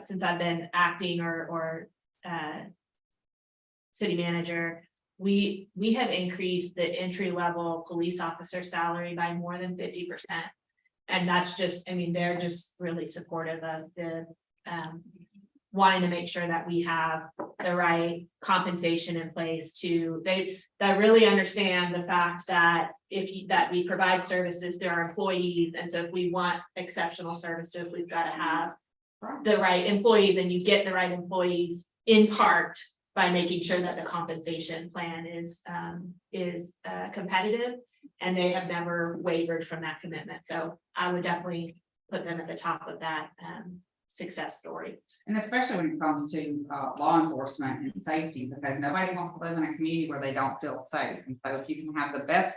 since I've been acting or city manager, we have increased the entry level police officer salary by more than 50%. And that's just, I mean, they're just really supportive of the wanting to make sure that we have the right compensation in place that really understand the fact that that we provide services to our employees. And so if we want exceptional services, we've got to have the right employees, and you get the right employees in part by making sure that the compensation plan is competitive, and they have never wavered from that commitment. So I would definitely put them at the top of that success story. And especially when it comes to law enforcement and safety, because nobody wants to live in a community where they don't feel safe. And so if you can have the best,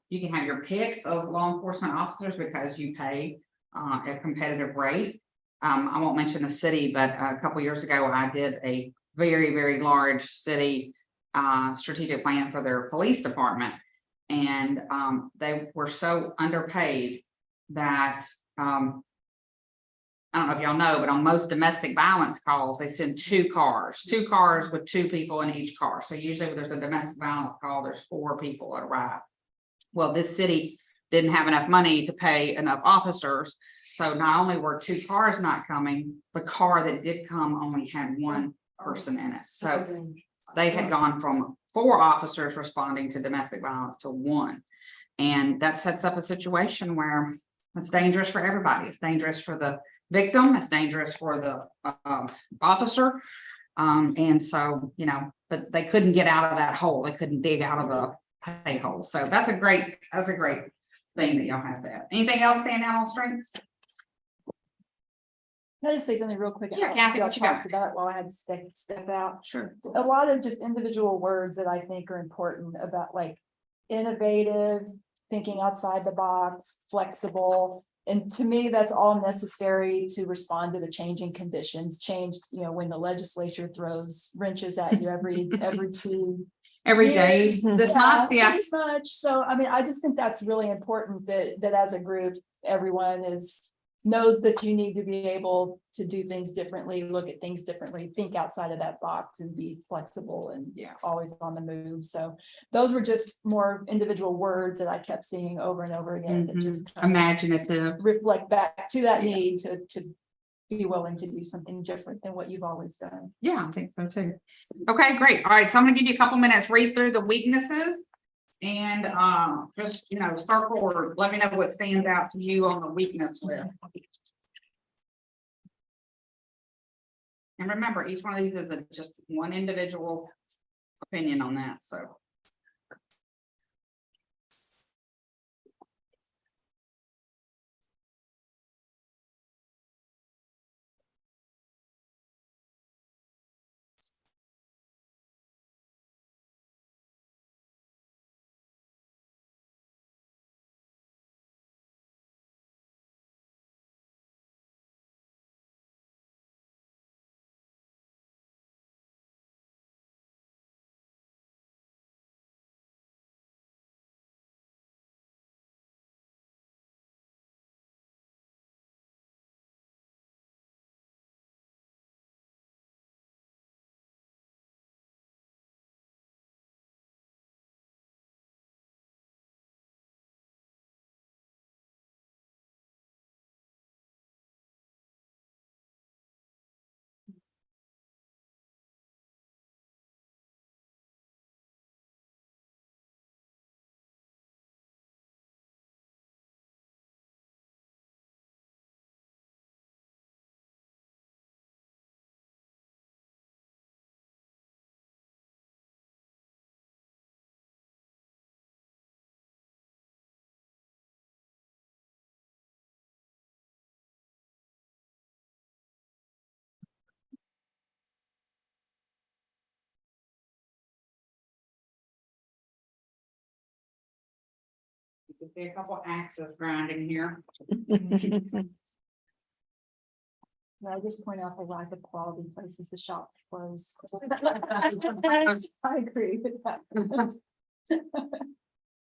you can have your pick of law enforcement officers because you pay a competitive rate. I won't mention the city, but a couple years ago, I did a very, very large city strategic plan for their police department. And they were so underpaid that I don't know if y'all know, but on most domestic violence calls, they send two cars with two people in each car. So usually when there's a domestic violence call, there's 4 people that arrive. Well, this city didn't have enough money to pay enough officers. So not only were 2 cars not coming, the car that did come only had 1 person in it. So they had gone from 4 officers responding to domestic violence to 1. And that sets up a situation where it's dangerous for everybody. It's dangerous for the victim, it's dangerous for the officer. And so, you know, but they couldn't get out of that hole. They couldn't dig out of the pay hole. So that's a great thing that y'all have that. Anything else stand out on strengths? Can I just say something real quick? Yeah, Kathy, Y'all what you got? talked about while I had to step out. Sure. A lot of just individual words that I think are important about, like innovative, thinking outside the box, flexible. And to me, that's all necessary to respond to the changing conditions. Changed, you know, when the legislature throws wrenches at you every 2 Every day years. this Yeah, month, yes. pretty much. So, I mean, I just think that's really important that as a group, everyone knows that you need to be able to do things differently, look at things differently, think outside of that box and be flexible and always on the move. So those were just more individual words that I kept seeing over and over again that just kind of Imaginative. reflect back to that Yeah. need to be willing to do something different than what you've always done. Yeah, I think so too. Okay, great. All right, so I'm gonna give you a couple minutes, read through the weaknesses. And just, you know, circle or let me know what stands out to you on the weakness list. And remember, each one of these is just one individual opinion on that, so. You can see a couple axes grinding here. I just point out the lack of quality places the shop close. I agree with that. That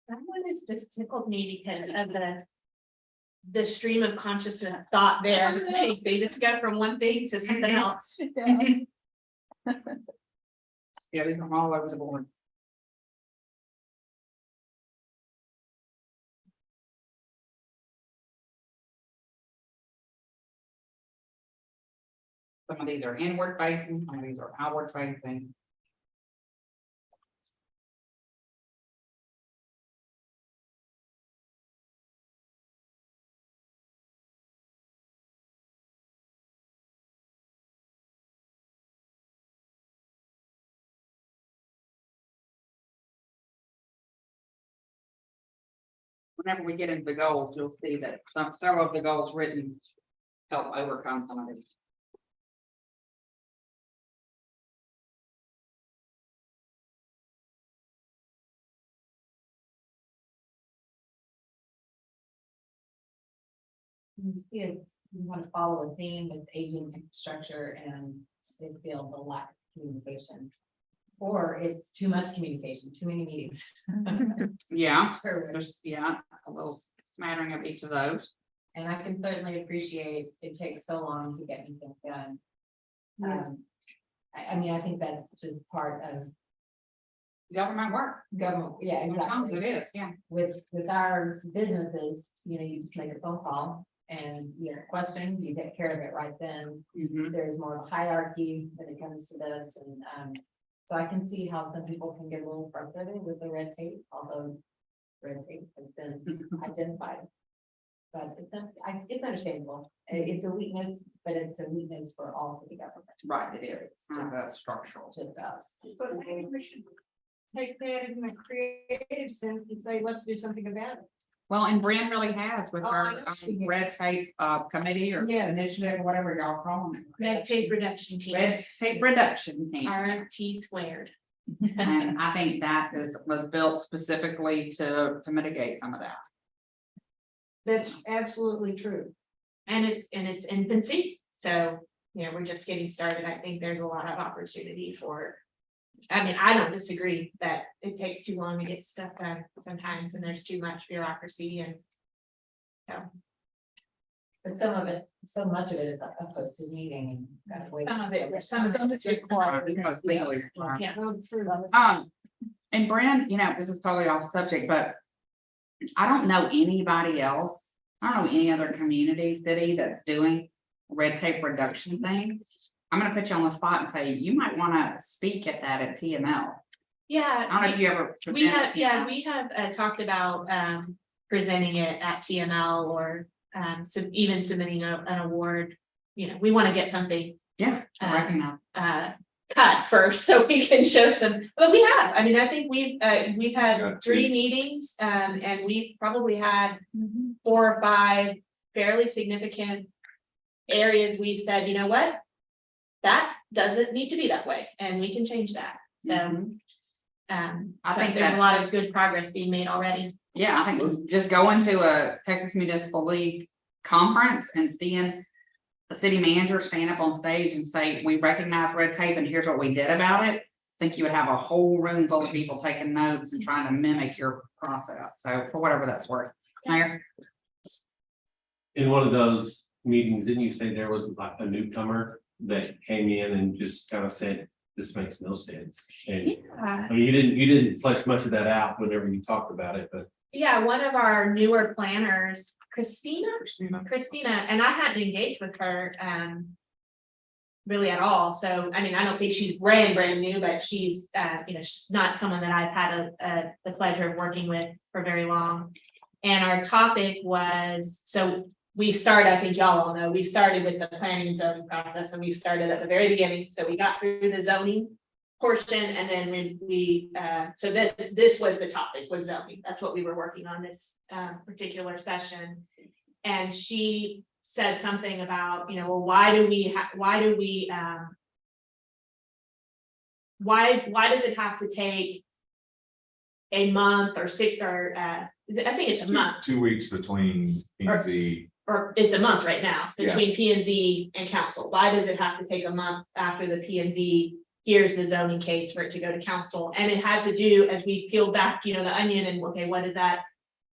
one has just tickled me because of the stream of consciousness thought there. They just go from one thing to something else. Yeah, these are all over the board. Some of these are inward facing, some of these are outward facing. whenever we get into the goals, you'll see that several of the goals written help overcome some of it. You want to follow a theme with aging infrastructure and they feel the lack of communication. Or it's too much communication, too many meetings. Yeah, there's, a little smattering of each of those. And I can certainly appreciate it takes so long to get anything done. I mean, I think that's just part of Government work. government, yeah, Sometimes exactly. it is, yeah. With our businesses, you just make a phone call and you're questioning, you take care of it right then. Mhm. There's more of a hierarchy when it comes to this and, so I can see how some people can get a little frustrated with the red tape, although red tape has been identified. But it's understandable. It's a weakness, but it's a weakness for all city government. Right, it is. It's kind of structural. Just us. But maybe we should take that in a creative sense and say, let's do something about it. Well, and Brand really has with Oh, our I know she has. red tape committee or Yeah. initiative, whatever y'all calling it. Red tape reduction team, Red tape reduction team. RT squared. And I think that was built specifically to mitigate some of that. That's absolutely true. And it's in its infancy, so, we're just getting started. I think there's a lot of opportunity for. I mean, I don't disagree that it takes too long to get stuff done sometimes, and there's too much bureaucracy and. But some of it, so much of it is a posted meeting and gotta wait. Some of it's required. Because legally required. Yeah, Oh, true. And Brand, this is totally off subject, but I don't know anybody else. I don't know any other community city that's doing red tape reduction thing. I'm gonna put you on the spot and say, you might wanna speak at that at TML. yeah. I don't know if you ever. We have, presented yeah, TML. we have talked about presenting it at TML or so even submitting an award. We want to get something Yeah, I recognize. cut first so we can show some, but we have, I mean, I think we've had Got 3 two. meetings and we've probably had 4 or 5 fairly significant areas we've said, you know what? That doesn't need to be that way and we can change that. So Mhm. I so think there's a that- lot of good progress being made already. Yeah, I think just going to a Texas Municipal League conference and seeing the city manager stand up on stage and say, we recognize red tape and here's what we did about it. I think you would have a whole room full of people taking notes and trying to mimic your process. So for whatever that's worth. Mayor? In one of those meetings, didn't you say there was like a newcomer that came in and just kind of said, this makes no sense? And Yeah. I mean, you didn't flesh much of that out whenever you talked about it, but. Yeah, one of our newer planners, Christina, and I hadn't engaged with her, really at all. So, I mean, I don't think she's brand new, but she's, she's not someone that I've had the pleasure of working with for very long. And our topic was, so we started, I think y'all all know, we started with the planning and zoning process and we started at the very beginning. So we got through the zoning portion and then so this was the topic, was zoning. That's what we were working on this particular session. And she said something about, well, why does it have to take a month or 6 or I think it's a month, 2 weeks between P and Z. or it's a month right now Yeah. between P and Z and council. Why does it have to take a month after the P and Z? Here's the zoning case for it to go to council, and it had to do, as we peeled back, the onion and, okay, what is that?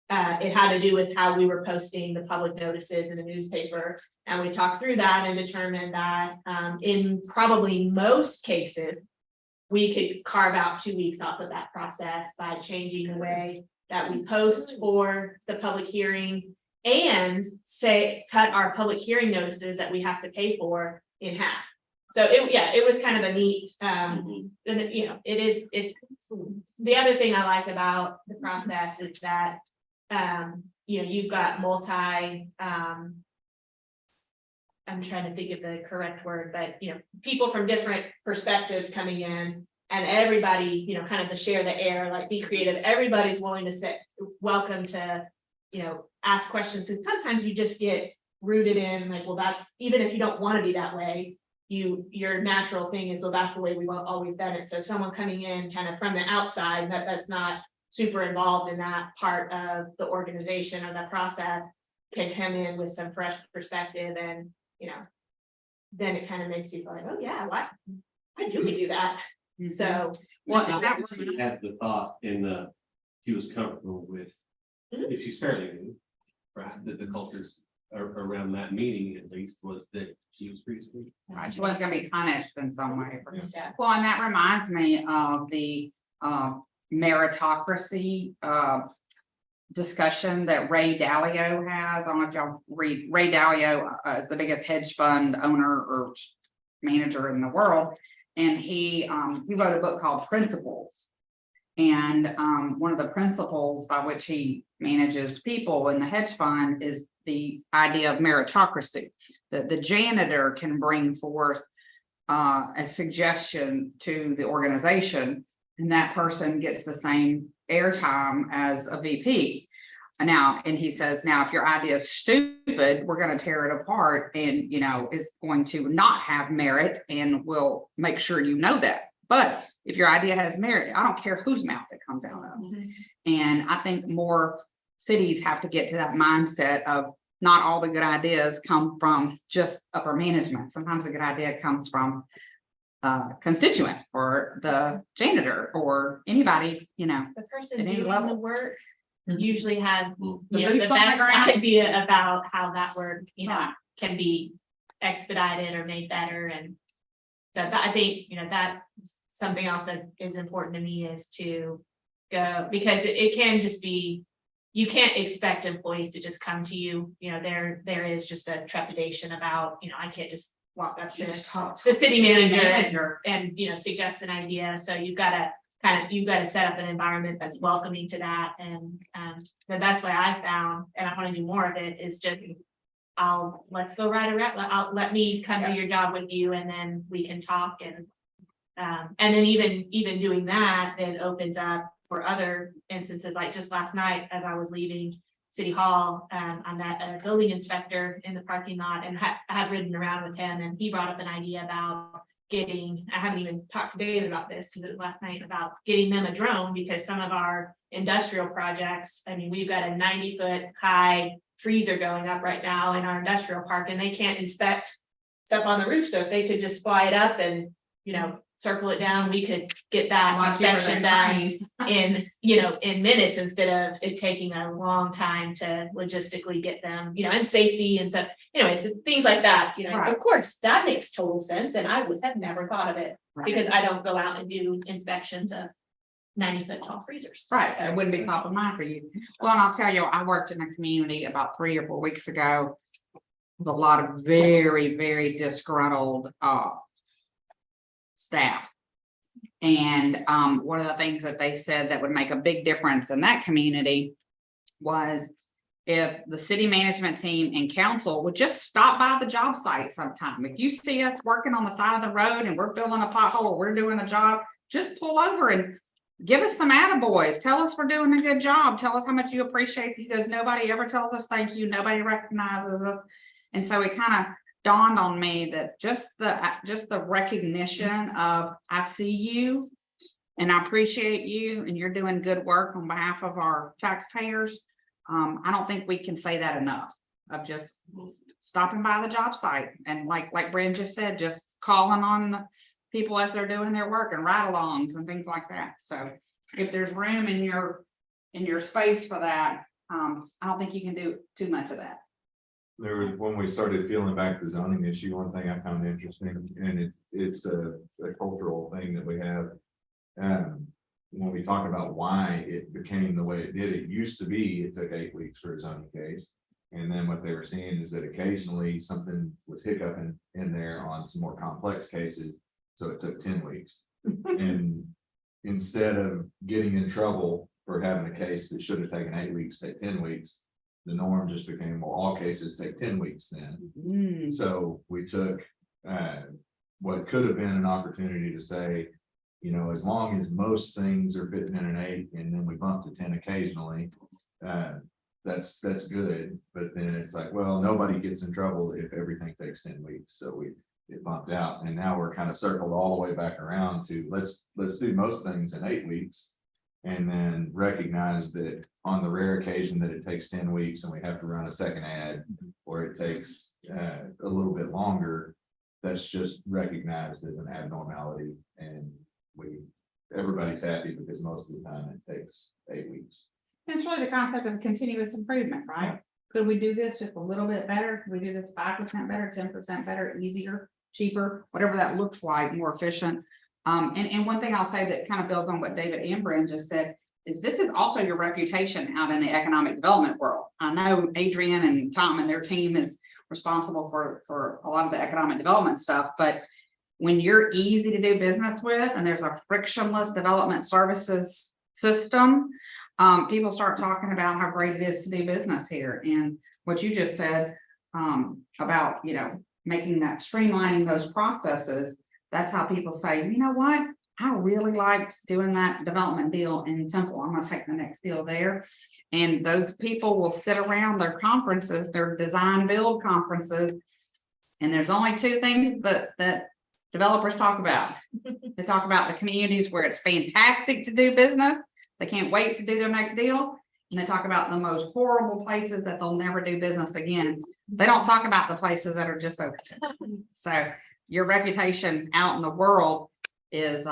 It had to do with how we were posting the public notices in the newspaper. And we talked through that and determined that in probably most cases, we could carve out 2 weeks off of that process by changing the way that we post for the public hearing and cut our public hearing notices that we have to pay for in half. So it was kind of a neat, and it's, the other thing I like about the process is that, you've got I'm trying to think of the correct word, but, people from different perspectives coming in and everybody, kind of to share the air, like be creative. Everybody's willing to welcome to ask questions, and sometimes you just get rooted in like, well, that's, even if you don't want to be that way. Your natural thing is, well, that's the way we've always done it. So someone coming in kind of from the outside, that's not super involved in that part of the organization or the process. Can come in with some fresh perspective and, then it kind of makes you feel like, oh yeah, why do we do that? So. Well, So that was- he had the thought in he was comfortable with, Mhm. if you started, right, that the cultures around that meeting at least was that she was free to speak. Right, she was gonna be punished in some way. Yeah. Well, and that reminds me of the meritocracy discussion that Ray Dalio has. I don't know if y'all read, Ray Dalio is the biggest hedge fund owner or manager in the world. And he wrote a book called Principles. And one of the principles by which he manages people in the hedge fund is the idea of meritocracy. That the janitor can bring forth a suggestion to the organization, and that person gets the same airtime as a VP. Now, and he says, now, if your idea is stupid, we're going to tear it apart and, it's going to not have merit, and we'll make sure you know that. But if your idea has merit, I don't care whose mouth it comes out of. And I think more cities have to get to that mindset of not all the good ideas come from just upper management. Sometimes a good idea comes from constituent or the janitor or anybody, The person At any doing level. the work usually has, The the boots on the best ground. idea about how that work, Right. can be expedited or made better. And so that, I think, that something else that is important to me is to go, because it can just be, you can't expect employees to just come to you, there is just a trepidation about, I can't just walk up to the city manager and, suggest an idea. So you've got to set up an environment that's welcoming to that. And that's why I found, and I want to do more of it, is just, let's go right around, let me come to your job with you, and then we can talk. And then even doing that, then opens up for other instances, like just last night, as I was leaving City Hall, I met a building inspector in the parking lot, and I have ridden around with him, and he brought up an idea about I haven't even talked to David about this because it was last night, about getting them a drone, because some of our industrial projects, we've got a 90-foot high freezer going up right now in our industrial park, and they can't inspect stuff on the roof. So if they could just fly it up and, circle it down, we could get that inspection done in minutes, instead of it taking a long time to logistically get them, and safety. And so anyways, things like that, Right. of course, that makes total sense. And I would have never thought of it because I don't go out and do inspections of 90-foot tall freezers. Right, so it wouldn't be top of mind for you. Well, and I'll tell you, I worked in a community about 3 or 4 weeks ago with a lot of very, very disgruntled staff. And one of the things that they said that would make a big difference in that community was if the city management team and council would just stop by the job site sometime. If you see us working on the side of the road and we're filling a pothole, or we're doing a job, just pull over and give us some attaboys. Tell us we're doing a good job. Tell us how much you appreciate it, because nobody ever tells us thank you. Nobody recognizes us. And so it kind of dawned on me that just the recognition of, I see you and I appreciate you, and you're doing good work on behalf of our taxpayers. I don't think we can say that enough, of just stopping by the job site. And like Brandon just said, just calling on the people as they're doing their work, and ride-alongs and things like that. So if there's room in your space for that, I don't think you can do too much of that. There was, when we started peeling back the zoning issue, one thing I found interesting, and it's a cultural thing that we have. When we talk about why it became the way it did, it used to be, it took 8 weeks for a zoning case. And then what they were seeing is that occasionally something was hiccuping in there on some more complex cases. So it took 10 weeks. And instead of getting in trouble for having a case that should have taken 8 weeks, take 10 weeks, the norm just became, well, all cases take 10 weeks then. So we took what could have been an opportunity to say, as long as most things are fitting in an 8, and then we bump to 10 occasionally, that's good, but then it's like, well, nobody gets in trouble if everything takes 10 weeks, so it bumped out, and now we're kind of circled all the way back around to let's do most things in 8 weeks. And then recognize that on the rare occasion that it takes 10 weeks and we have to run a second ad, or it takes a little bit longer, that's just recognized as an abnormality, and everybody's happy because most of the time it takes 8 weeks. It's really the concept of continuous improvement, right? Could we do this just a little bit better? Could we do this 5% better, 10% better, easier, cheaper, whatever that looks like, more efficient? And one thing I'll say that kind of builds on what David and Brand just said is this is also your reputation out in the economic development world. I know Adrian and Tom and their team is responsible for a lot of the economic development stuff, but when you're easy to do business with and there's a frictionless development services system, people start talking about how great it is to do business here. And what you just said about, you know, making that, streamlining those processes, that's how people say, you know what, I really liked doing that development deal in Temple. I'm gonna take the next deal there. And those people will sit around their conferences, their design build conferences. And there's only two things that developers talk about. They talk about the communities where it's fantastic to do business. They can't wait to do their next deal. And they talk about the most horrible places that they'll never do business again. They don't talk about the places that are just okay. So your reputation out in the world is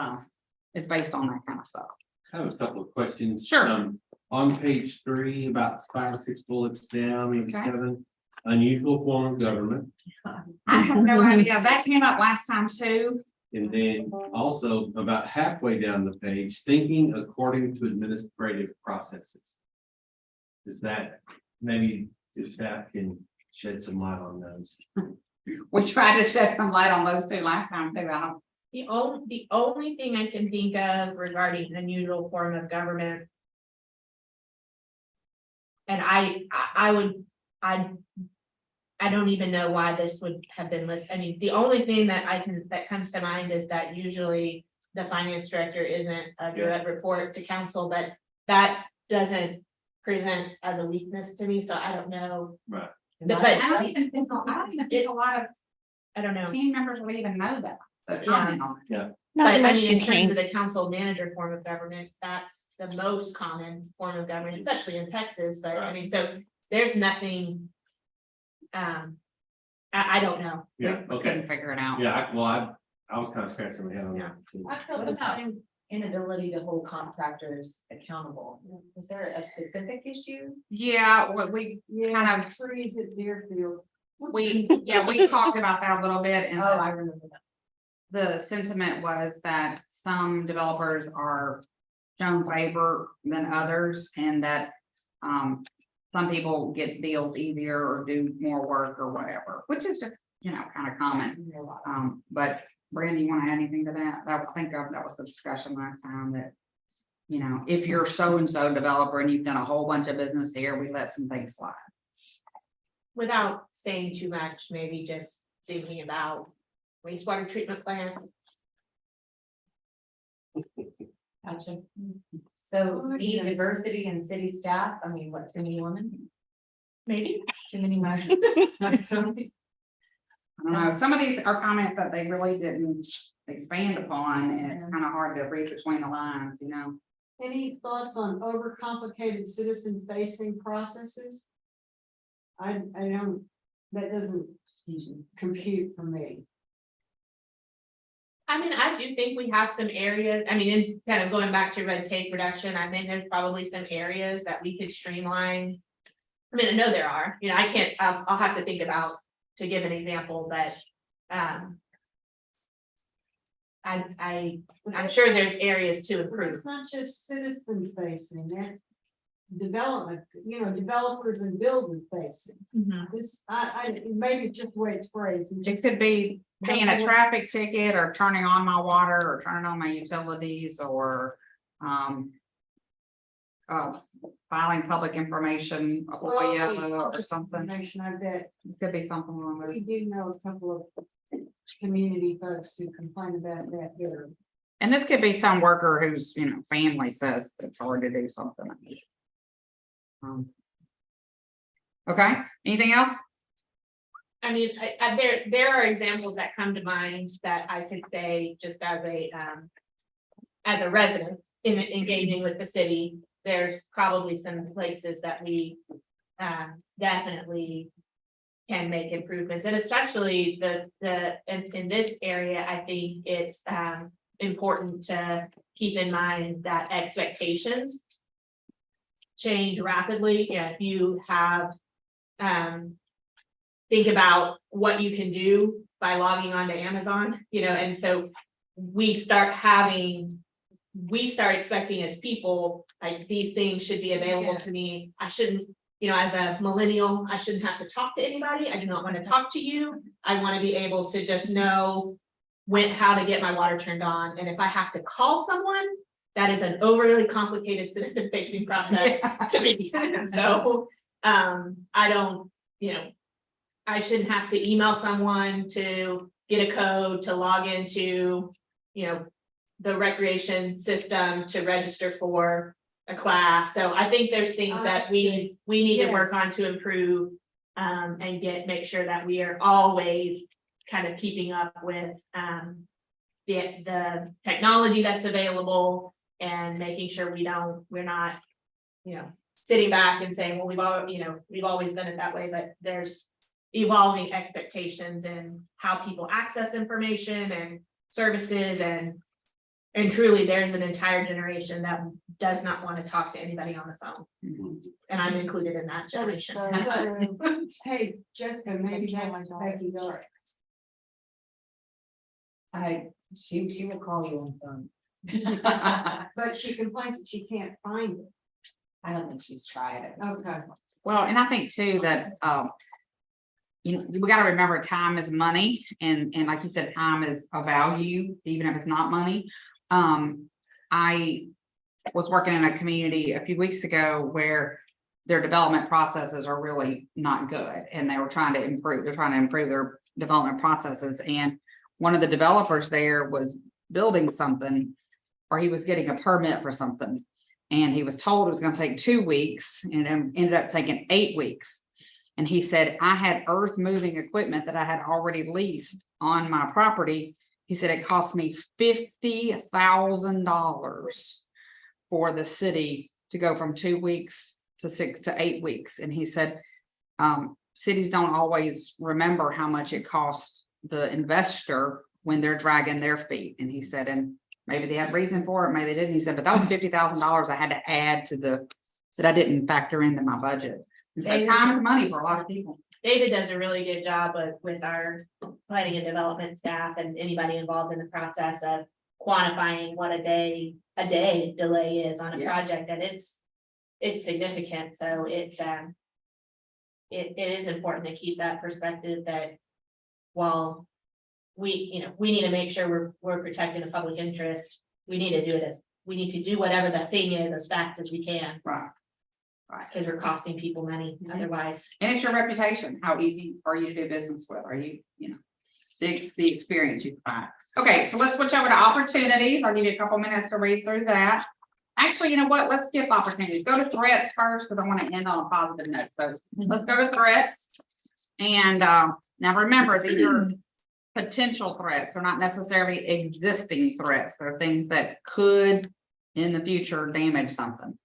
based on that kind of stuff. I have a couple of questions. Sure. On page 3, about 5 or 6 bullets down, maybe Okay. 7, unusual form of government. I have no idea. That came up last time too. And then also about halfway down the page, thinking according to administrative processes. Is that maybe if staff can shed some light on those? We tried to shed some light on those two last time too. I don't. The only thing I can think of regarding unusual form of government. And I don't even know why this would have been listed. I mean, the only thing that comes to mind is that usually the finance director isn't a direct report to council, but that doesn't present as a weakness to me, so I don't know. Right. But I don't even think a lot of I don't know. team members will even know that. So Yeah. comment on it. Not But, I unless mean, you in terms can. of the council manager form of government, that's the most common form of government, especially in Texas, but I mean, so there's nothing. I don't know. Yeah, We okay. couldn't figure it out. Yeah, I was kind of scratching my head on that. too. I feel about inability to hold contractors accountable. Is there a specific issue? Yeah, what we kind of, Trees at Deerfield. we talked about that a little bit and I remember that. the sentiment was that some developers are shown favor than others and that some people get deals easier or do more work or whatever, which is just, you know, kind of common. But Brandy, you want to add anything to that? I think that was the discussion last time that, you know, if you're so-and-so developer and you've done a whole bunch of business here, we let some things slide. Without saying too much, maybe just thinking about wastewater treatment plant. Gotcha. So need diversity in city staff, I mean, what, too many women? Maybe. Too many men? I don't know, some of these are comments that they really didn't expand upon, and it's kind of hard to read between the lines, you know? Any thoughts on overcomplicated citizen facing processes? I don't, that doesn't compute for me. I mean, I do think we have some areas, I mean, in kind of going back to red tape reduction, I think there's probably some areas that we could streamline. I mean, I know there are, you know, I can't, I'll have to think about, to give an example, but, I'm sure there's areas to improve. It's not just citizen facing, that's development, you know, developers and builders facing. This, maybe it's just the way it's phrased. It could be paying a traffic ticket or turning on my water or turning on my utilities or filing public information, a FOIA or something. Information, I bet. It could be something along those. We do know a couple of community folks who complain about that here. And this could be some worker whose, you know, family says it's hard to do something. Okay, anything else? I mean, there are examples that come to mind that I could say just as a resident in engaging with the city, there's probably some places that we definitely can make improvements, and especially in this area, I think it's important to keep in mind that expectations change rapidly. If you have think about what you can do by logging on to Amazon, and so we start expecting as people, like, these things should be available to me. I shouldn't, as a millennial, I shouldn't have to talk to anybody. I do not want to talk to you. I want to be able to just know how to get my water turned on. And if I have to call someone, that is an overly complicated citizen facing process to me. So, I don't, I shouldn't have to email someone to get a code to log into, the recreation system to register for a class. So I think there's things that we need to work on to improve and make sure that we are always kind of keeping up with the technology that's available and making sure we're not, sitting back and saying, well, we've always done it that way, but there's evolving expectations and how people access information and services, and truly there's an entire generation that does not want to talk to anybody on the phone. And I'm included in that That is generation. so true. Hey, Jessica, maybe that's Becky Dart. She will call you on the phone. But she complains that she can't find it. I don't think she's tried it. Okay. Well, and I think too that, we gotta remember time is money, and like you said, time is a value, even if it's not money. I was working in a community a few weeks ago where their development processes are really not good, and they're trying to improve their development processes. And one of the developers there was building something, or he was getting a permit for something, and he was told it was gonna take 2 weeks, and it ended up taking 8 weeks. And he said, I had earth moving equipment that I had already leased on my property. He said it cost me $50,000 for the city to go from 2 weeks to 6 to 8 weeks. And he said, cities don't always remember how much it costs the investor when they're dragging their feet. And he said, and maybe they had reason for it, maybe they didn't. He said, but that was $50,000 I had to add to that I didn't factor into my budget. So time is money for a lot of people. David does a really good job with our planning and development staff and anybody involved in the process of quantifying what a day delay is on a project, and it's significant. So it is important to keep that perspective that while we need to make sure we're protecting the public interest, we need to do whatever the thing is as fast as we can. Right. Because we're costing people money otherwise. And it's your reputation. How easy are you to do business with? Are you, the experience you provide. Okay, so let's switch over to opportunities. I'll give you a couple minutes to read through that. Actually, you know what? Let's skip opportunities. Go to threats first, because I want to end on a positive note. So let's go to threats. And now remember, these are potential threats. They're not necessarily existing threats. They're things that could in the future damage something.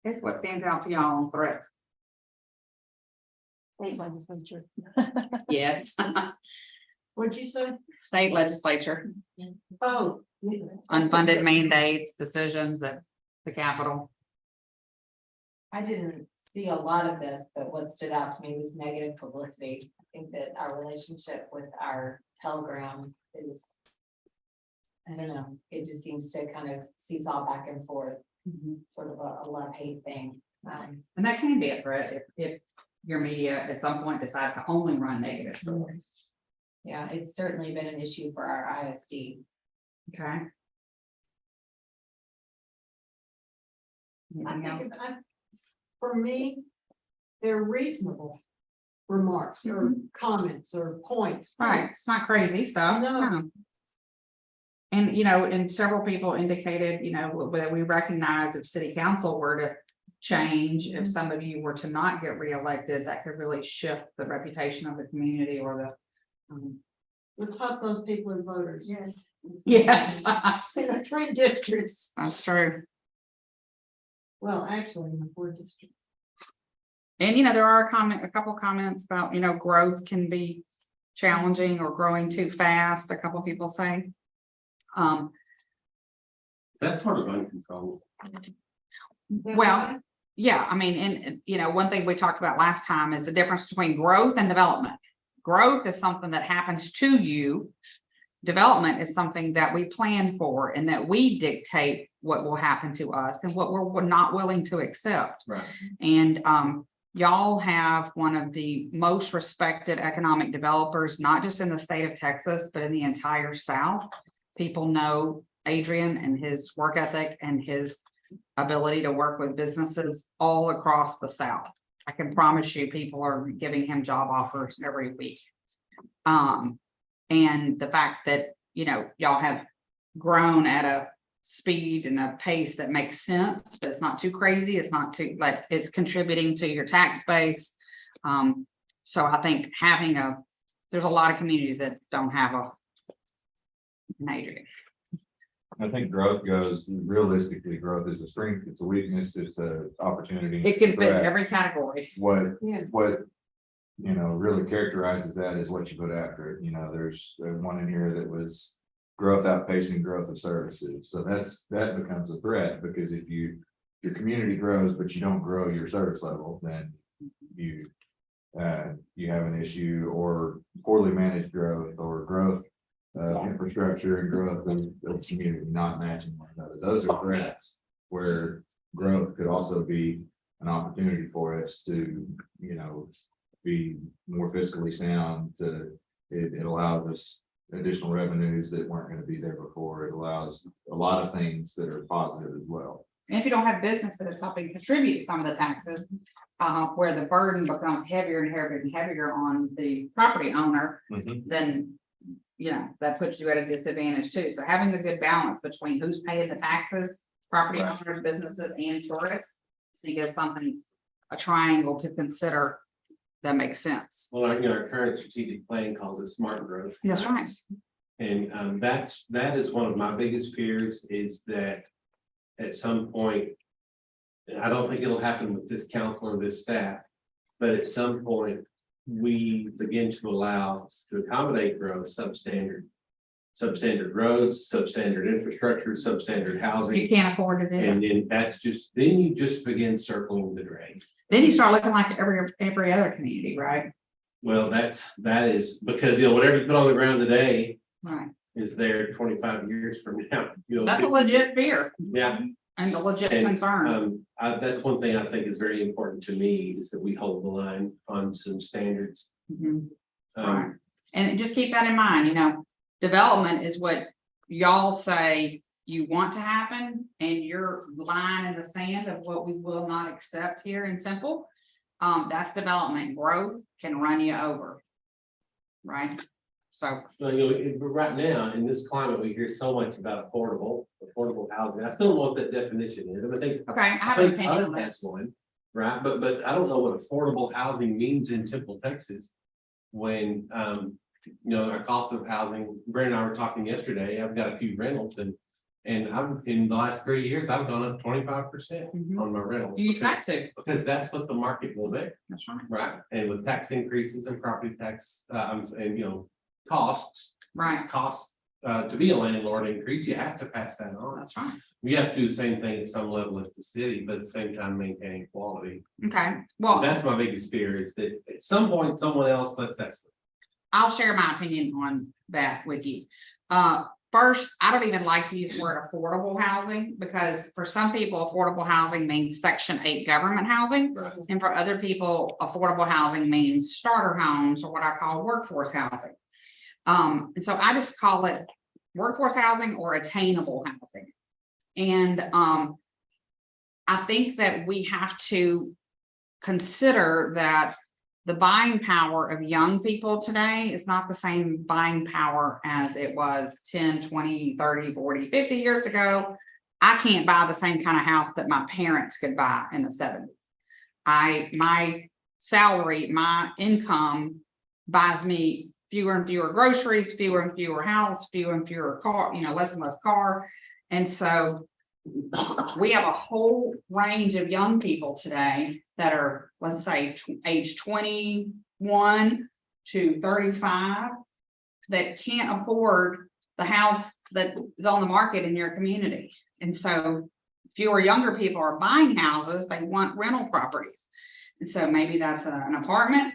Here's what stands out to y'all on threats. State legislature. Yes, What'd you say? state legislature, Oh. unfunded mandates, decisions at the Capitol. I didn't see a lot of this, but what stood out to me was negative publicity. I think that our relationship with our Telegram is. I don't know, it just seems to kind of seesaw back and forth, sort of a love-hate thing. And that can be a threat if your media at some point decide to only run negative stories. Yeah, it's certainly been an issue for our ISD. Okay. I Anything else? think for me, they're reasonable remarks or comments or points. Right, it's not crazy stuff. No. And, and several people indicated, that we recognize if city council were to change, if some of you were to not get reelected, that could really shift the reputation of the community or the. Let's hope those people are voters. Yes. Yes, In the 3 districts, that's true. well, actually, in the 4 districts. And, there are a couple comments about, growth can be challenging or growing too fast, a couple people say. That's sort of uncontrollable. Well, yeah, I mean, and one thing we talked about last time is the difference between growth and development. Growth is something that happens to you. Development is something that we plan for and that we dictate what will happen to us and what we're not willing to accept. Right. And y'all have one of the most respected economic developers, not just in the state of Texas, but in the entire South. People know Adrian and his work ethic and his ability to work with businesses all across the South. I can promise you people are giving him job offers every week. And the fact that, y'all have grown at a speed and a pace that makes sense, but it's not too crazy. It's not too, like, it's contributing to your tax base. So I think there's a lot of communities that don't have an Adrian. I think growth goes, realistically, growth is a strength, it's a weakness, it's a opportunity. It can fit threat. every category. What Yeah. really characterizes that is what you put after it. There's one in here that was growth outpacing growth of services. So that becomes a threat, because if your community grows, but you don't grow your service level, then you have an issue, or poorly managed growth, or growth infrastructure and growth of community not matching one another. Those are threats where growth could also be an opportunity for us to, be more fiscally sound. It allows us additional revenues that weren't going to be there before. It allows a lot of things that are positive as well. And if you don't have businesses helping contribute some of the taxes, where the burden becomes heavier and heavier and heavier on the property owner, then, that puts you at a disadvantage too. So having a good balance between who's paying the taxes, property owners, businesses, and tourists. So you get a triangle to consider that makes sense. Well, our current strategic plan calls it smart growth. That's right. And that is one of my biggest fears, is that at some point, and I don't think it'll happen with this council or this staff, but at some point, we begin to allow to accommodate growth, substandard roads, substandard infrastructure, substandard You housing. can't afford to do that. And then you just begin circling the drain. Then you start looking like every other community, right? Well, that is because, whatever you put on the ground today Right. is there 25 years from now. That's a legit fear Yeah. and a legit And, concern. That's one thing I think is very important to me, is that we hold the line on some standards. Mhm. Um, Right. And just keep that in mind, development is what y'all say you want to happen, and your line in the sand of what we will not accept here in Temple. That's development. Growth can run you over. Right? So, Well, but right now, in this climate, we hear so much about affordable housing. I still don't know what that definition is. I think, okay, I I have an think opinion on HUD that. has one, right? But I don't know what affordable housing means in Temple, Texas. When, our cost of housing, Brent and I were talking yesterday, I've got a few rentals, and And I'm, in the last 3 years, I've gone up 25% Mhm. on my rental. You have to, Because that's what the market will be, that's right, right? And with tax increases and property tax, I'm saying, costs. right, Costs, to be a landlord increase, you have to pass that on. that's right. We have to do the same thing at some level at the city, but at the same time maintaining quality. Okay, well, That's my biggest fear is that at some point, someone else lets that. slip. I'll share my opinion on that with you. First, I don't even like to use the word affordable housing because for some people, affordable housing means Section 8 government housing. Right. And for other people, affordable housing means starter homes or what I call workforce housing. And so I just call it workforce housing or attainable housing. And I think that we have to consider that the buying power of young people today is not the same buying power as it was 10, 20, 30, 40, 50 years ago. I can't buy the same kind of house that my parents could buy in the 70s. My salary, my income buys me fewer and fewer groceries, fewer and fewer houses, fewer and fewer car, less and less car. And so we have a whole range of young people today that are, let's say, age 21 to 35 that can't afford the house that is on the market in your community. And so fewer younger people are buying houses, they want rental properties. And so maybe that's an apartment,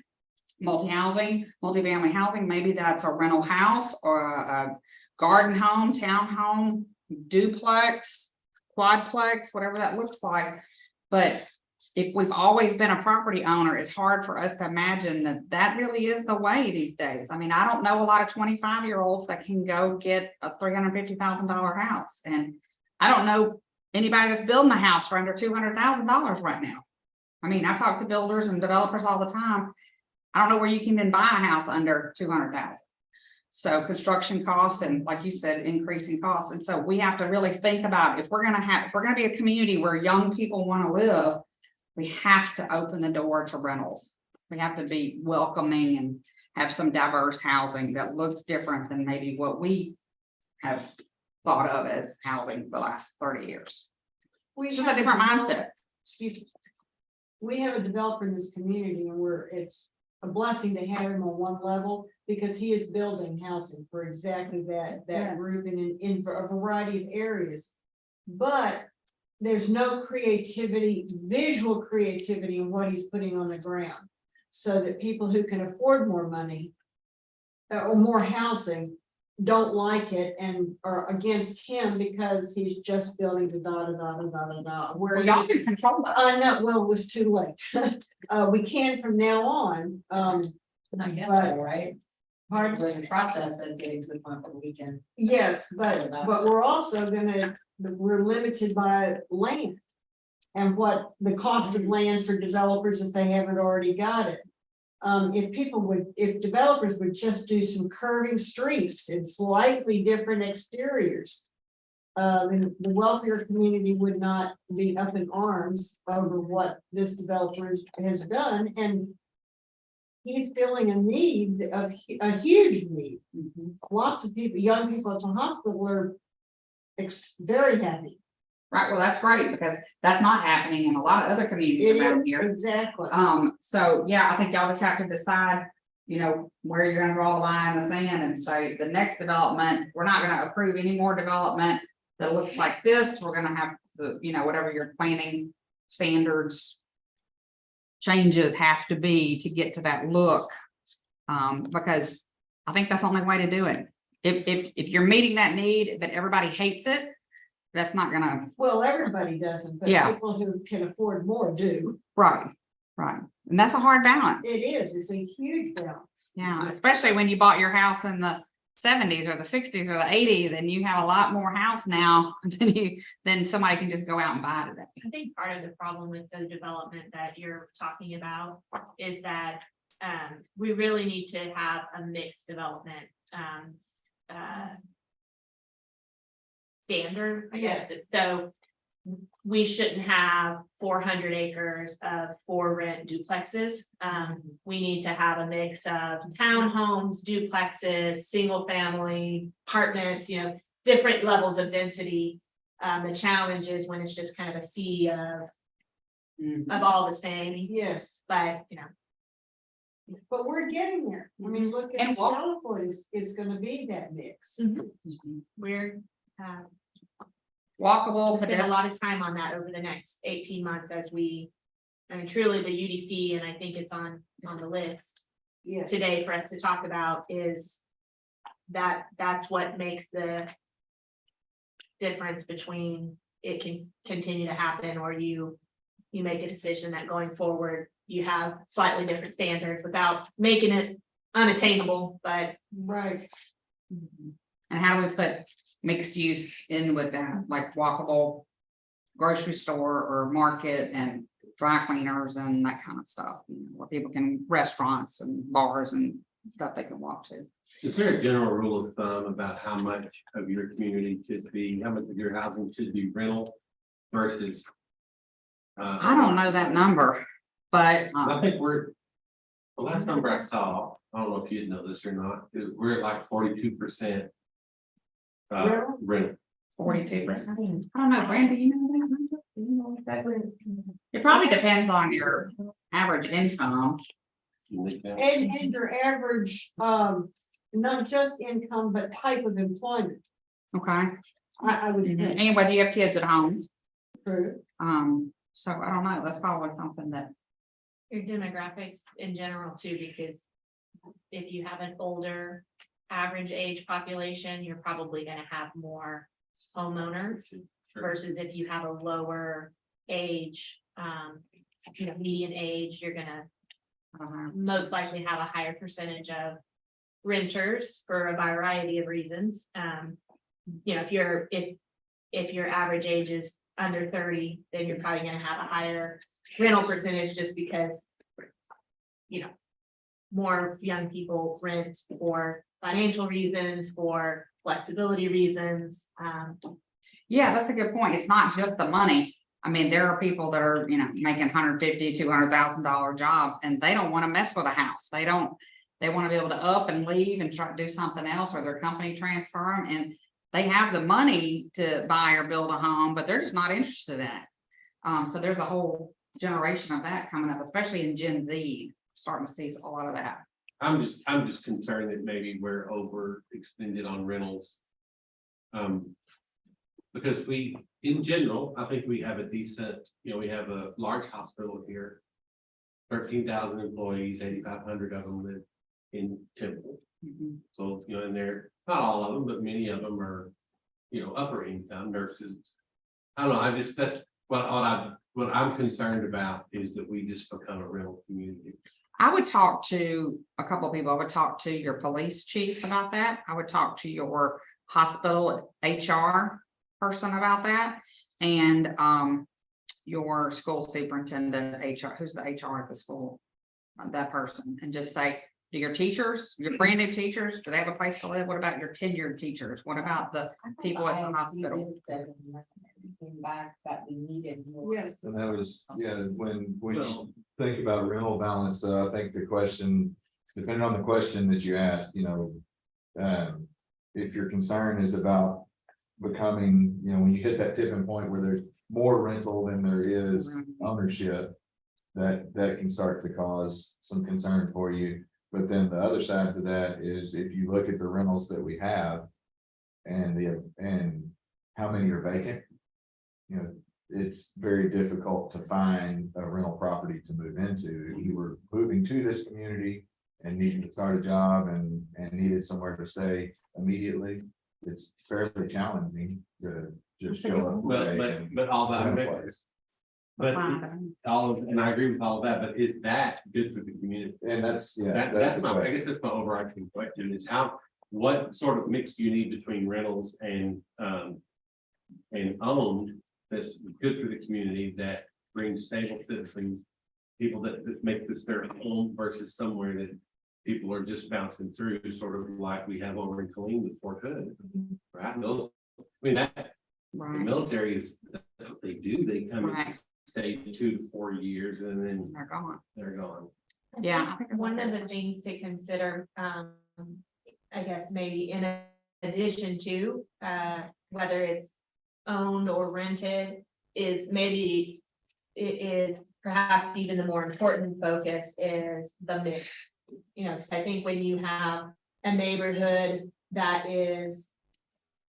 multi-housing, multi-family housing, maybe that's a rental house or a garden home, townhome, duplex, quadplex, whatever that looks like. But if we've always been a property owner, it's hard for us to imagine that that really is the way these days. I mean, I don't know a lot of 25-year-olds that can go get a $350,000 house. And I don't know anybody that's building a house for under $200,000 right now. I mean, I talk to builders and developers all the time. I don't know where you can even buy a house under 200,000. So construction costs and, like you said, increasing costs. And so we have to really think about if we're going to be a community where young people want to live, we have to open the door to rentals. We have to be welcoming and have some diverse housing that looks different than maybe what we have thought of as housing the last 30 years. It's just a different mindset. Excuse me. We have a developer in this community and it's a blessing to have him on one level because he is building housing for exactly that group and in a variety of areas. But there's no creativity, visual creativity in what he's putting on the ground. So that people who can afford more money or more housing don't like it and are against him because he's just building the da. Well, y'all can control that. I know, well, it was too late. We can from now on, Not yet, But- though, right? pardon? We're in the process of getting to the point where we can. Yes, but we're also we're limited by land. And what the cost of land for developers if they haven't already got it. If developers would just do some curving streets and slightly different exteriors. Then the wealthier community would not be up in arms over what this developer has done and. He's filling a need of a huge need. Lots of people, young people at the hospital are very happy. Right, well, that's great because that's not happening in a lot of other communities It around is, here. exactly. So yeah, I think y'all just have to decide, where you're gonna draw the line in the sand and say the next development, we're not gonna approve any more development that looks like this. We're gonna have to, whatever your planning standards changes have to be to get to that look. Because I think that's the only way to do it. If you're meeting that need, but everybody hates it, that's not gonna, Well, everybody doesn't, but Yeah. people who can afford more do. right. And that's a hard balance. It is, it's a huge balance. Yeah, especially when you bought your house in the 70s or the 60s or the 80s, and you have a lot more house now than somebody can just go out and buy today. I think part of the problem with the development that you're talking about is that we really need to have a mixed development standard, I guess. So we shouldn't have 400 acres of for rent duplexes. We need to have a mix of townhomes, duplexes, single family apartments, different levels of density. The challenge is when it's just kind of a sea of all the same, Yes, but, but we're getting there. I mean, look And at what- Shelford is gonna be that mix. we're, Walkable, spend a pedestrian. lot of time on that over the next 18 months as we. I mean, truly the UDC, and I think it's on the list Yes. today for us to talk about is. That's what makes the. Difference between it can continue to happen or you make a decision that going forward, you have slightly different standards without making it unattainable, but. Right. And how do we put mixed use in with that, like walkable grocery store or market and dry cleaners and that kind of stuff, where people can, restaurants and bars and stuff they can walk to. Is there a general rule of thumb about how much of your community should be, how much of your housing should be rental versus? I don't know that number, but I think the last number I saw, I don't know if you'd know this or not, is we're at like 42%. Rental? Rental. 42%. I don't know, Brandy, you know that number? Do you know that? It probably depends on your average income. And your average, not just income, but type of employment. Okay. I would think. And whether you have kids at home. True. So I don't know, that's probably something that, Your demographics in general too, because. If you have an older average age population, you're probably gonna have more homeowners. Versus if you have a lower age, median age, you're gonna I don't know. most likely have a higher percentage of renters for a variety of reasons. If your average age is under 30, then you're probably gonna have a higher rental percentage just because more young people rent for financial reasons, for flexibility reasons. Yeah, that's a good point. It's not just the money. I mean, there are people that are, making $150,000, $200,000 jobs and they don't want to mess with a house. They want to be able to up and leave and try to do something else or their company transfer them and they have the money to buy or build a home, but they're just not interested in it. So there's a whole generation of that coming up, especially in Gen Z, starting to see a lot of that. I'm just concerned that maybe we're overextended on rentals. Because in general, I think we have a decent, we have a large hospital here. 13,000 employees, 8,500 of them live in Temple. So, and they're, not all of them, but many of them are, upper income nurses. I don't know, that's what I'm concerned about is that we just become a rental community. I would talk to a couple of people. I would talk to your police chief about that. I would talk to your hospital HR person about that. And your school superintendent HR, who's the HR at the school, that person, and just say, do your teachers, your brand new teachers, do they have a place to live? What about your tenured teachers? What about the people at the hospital? Back that we needed. Yes. And that was, when Well- you think about rental balance, I think the question, depending on the question that you ask, if your concern is about becoming, when you hit that tipping point where there's more rental than there is ownership, that can start to cause some concern for you. But then the other side to that is if you look at the rentals that we have and how many are vacant, it's very difficult to find a rental property to move into. If you were moving to this community and needing to start a job and needed somewhere to stay immediately, it's fairly challenging to just show up. one day and But all find a that, place. but and I agree with all of that, but is that good for the community? And that's, That's the my, I question. guess that's my overarching question is what sort of mix do you need between rentals and owned? That's good for the community that brings stable citizens, people that make this their home versus somewhere that people are just bouncing through, sort of like we have over in Killeen with Fort Hood. Right? The military that's what they do. They come and Right. stay 2 to 4 years and then They're gone. they're gone. Yeah. One of the things to consider, I guess maybe in addition to, whether it's owned or rented, is maybe it is perhaps even the more important focus is the mix. You know, because I think when you have a neighborhood that is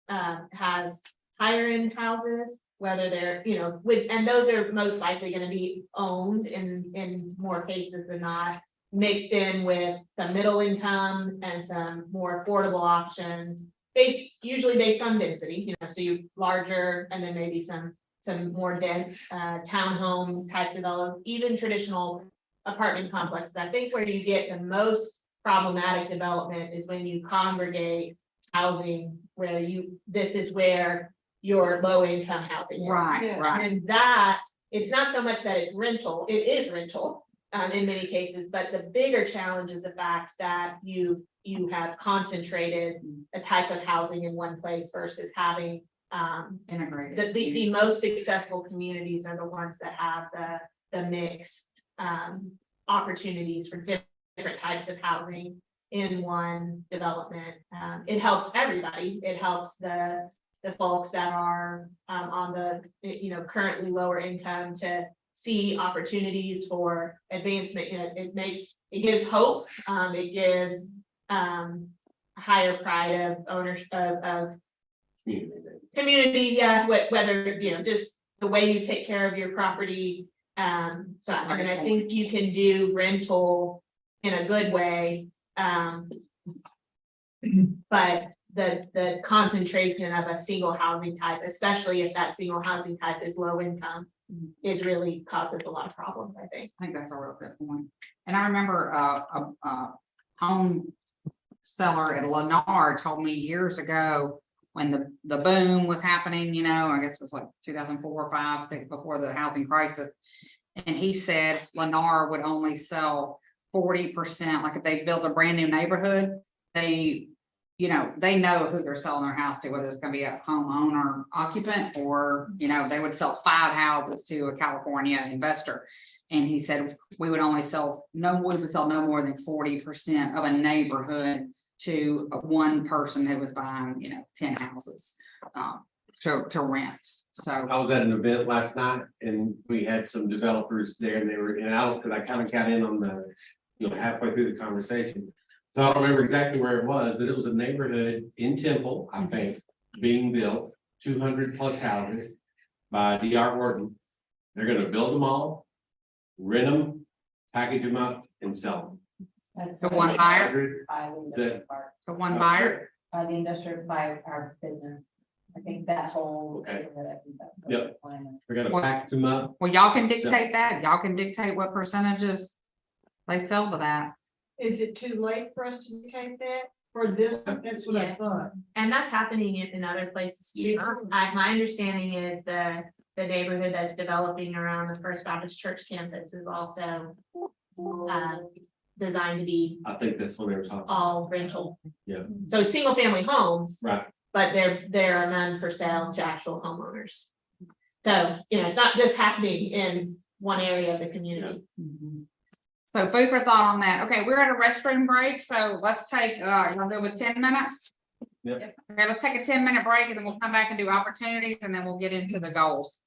has higher end houses, whether they're, you know, with, and those are most likely gonna be owned in more cases than not, mixed in with some middle income and some more affordable options, usually based on density, you know, so you larger and then maybe some more dense townhome type development, even traditional apartment complexes. I think where you get the most problematic development is when you congregate housing where this is where your low income housing is. Right, right. And that, it's not so much that it's rental, it is rental in many cases, but the bigger challenge is the fact that you have concentrated a type of housing in one place versus having Integrated. the most successful communities are the ones that have the mixed opportunities for different types of housing in one development. It helps everybody. It helps the folks that are on the, you know, currently lower income to see opportunities for advancement. You know, it gives hope. It gives higher pride of ownership of community, yeah, whether, you know, just the way you take care of your property. So I mean, I think you can do rental in a good way. But the concentration of a single housing type, especially if that single housing type is low income, is really causes a lot of problems, I think. I think that's a real good point. And I remember a home seller at Lennar told me years ago when the boom was happening, you know, I guess it was like 2004, 5, 6, before the housing crisis. And he said Lennar would only sell 40%, like if they built a brand new neighborhood, they know who they're selling their house to, whether it's gonna be a homeowner occupant or, you know, they would sell 5 houses to a California investor. And he said, we would sell no more than 40% of a neighborhood to one person who was buying, you know, 10 houses to rent. So I was at an event last night and we had some developers there and they were, and I kind of got in on the, you know, halfway through the conversation. So I don't remember exactly where it was, but it was a neighborhood in Temple, I think, being built, 200 plus houses by D.R. Horton. They're gonna build them all, rent them, package them up and sell That's the one buyer, by the industrial park, the one buyer. by the industrial, by our business. I think that whole. Okay. I think that's what Yep. the plan is. them. They're gonna package them up. Well, y'all can dictate that. Y'all can dictate what percentages they sell to that. Is it too late for us to take that for this? That's what I Yeah. thought. And that's happening in other places too. My understanding is the neighborhood that's developing around the First Baptist Church campus is also designed to be I think that's what they were talking. all rental. Yeah. So single family homes, Right. but there are none for sale to actual homeowners. So, you know, it's not just happening in one area of the community. So food for thought on that. Okay, we're at a restroom break, so let's take, you'll do with 10 minutes? Yep. Okay, let's take a 10-minute break and then we'll come back and do opportunities and then we'll get into the goals.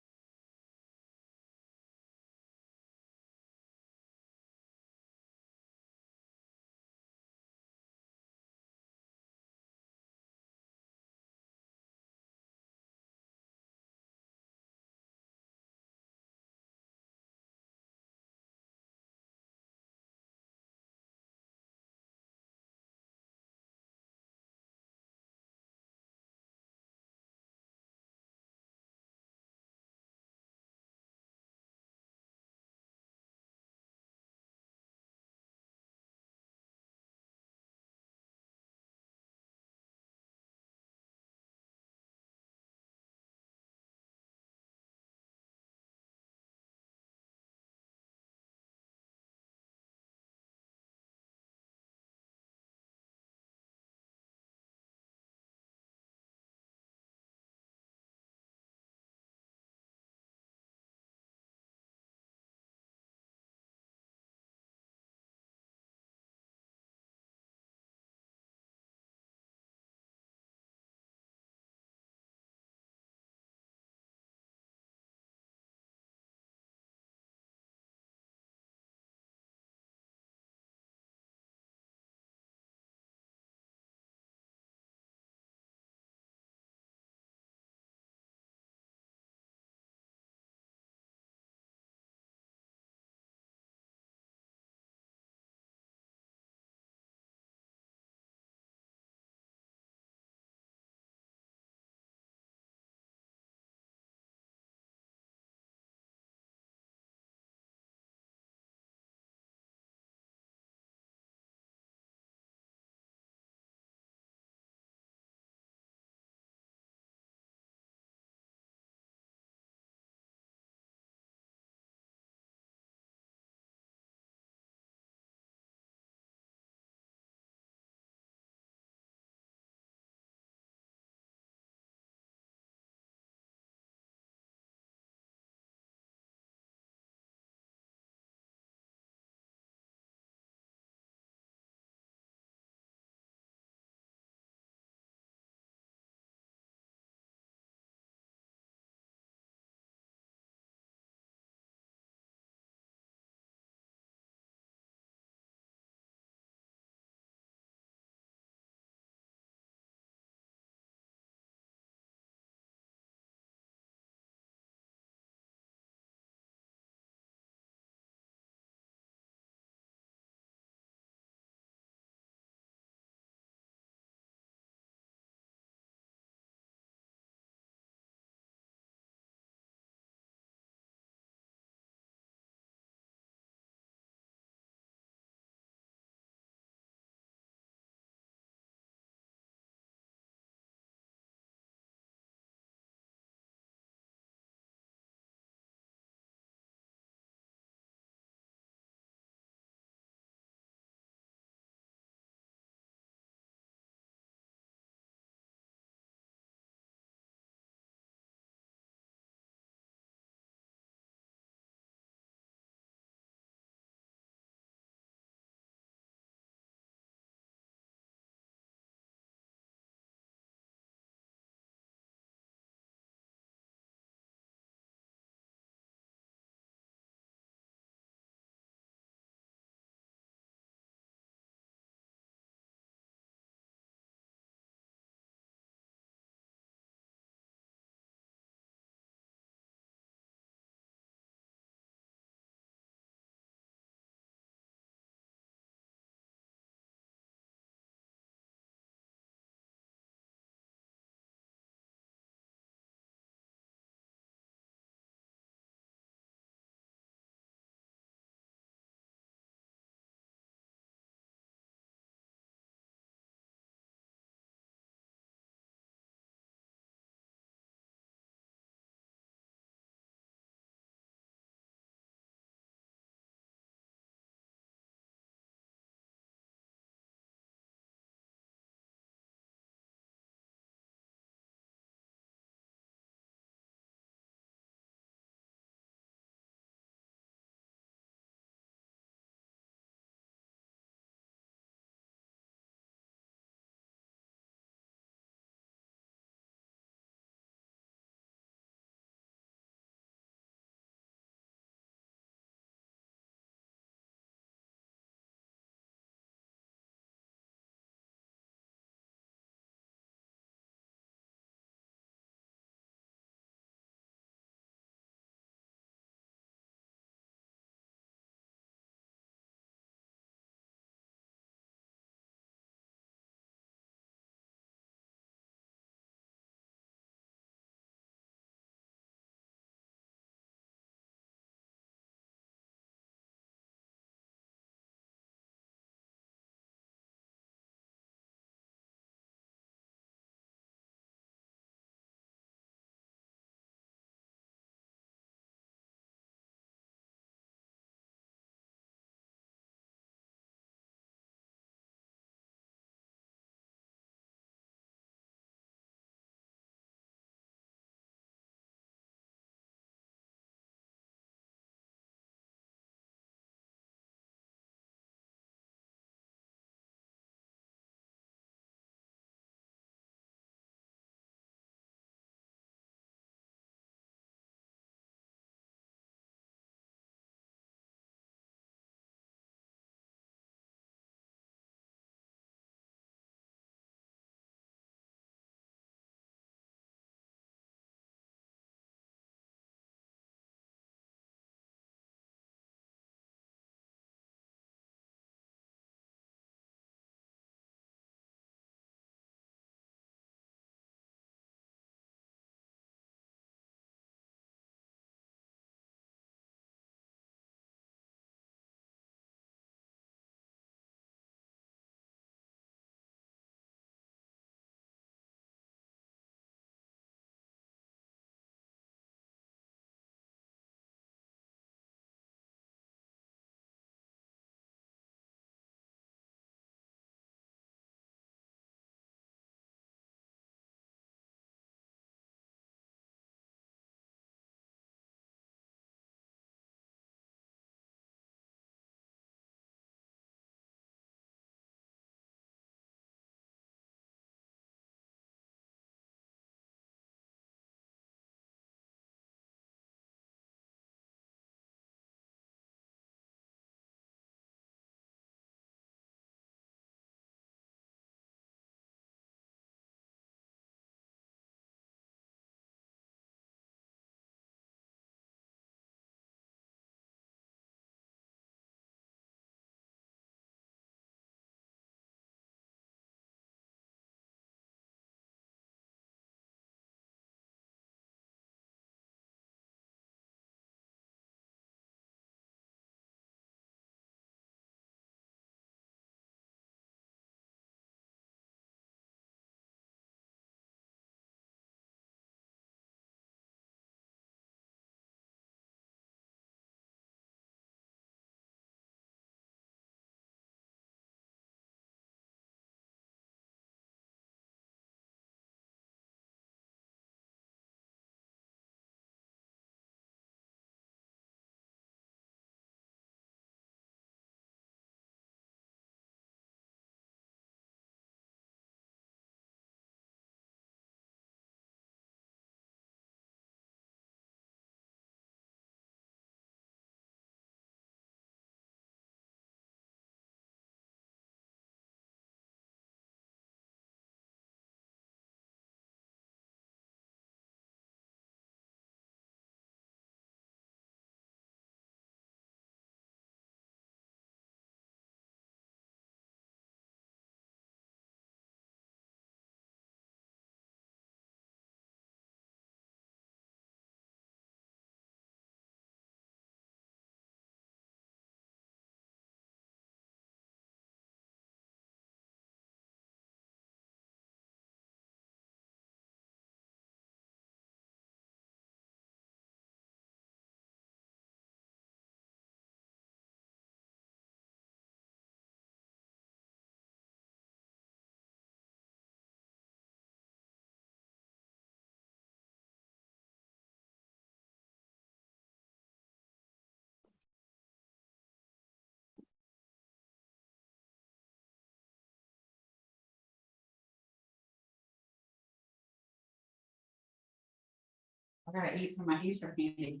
I gotta eat some of my Easter candy.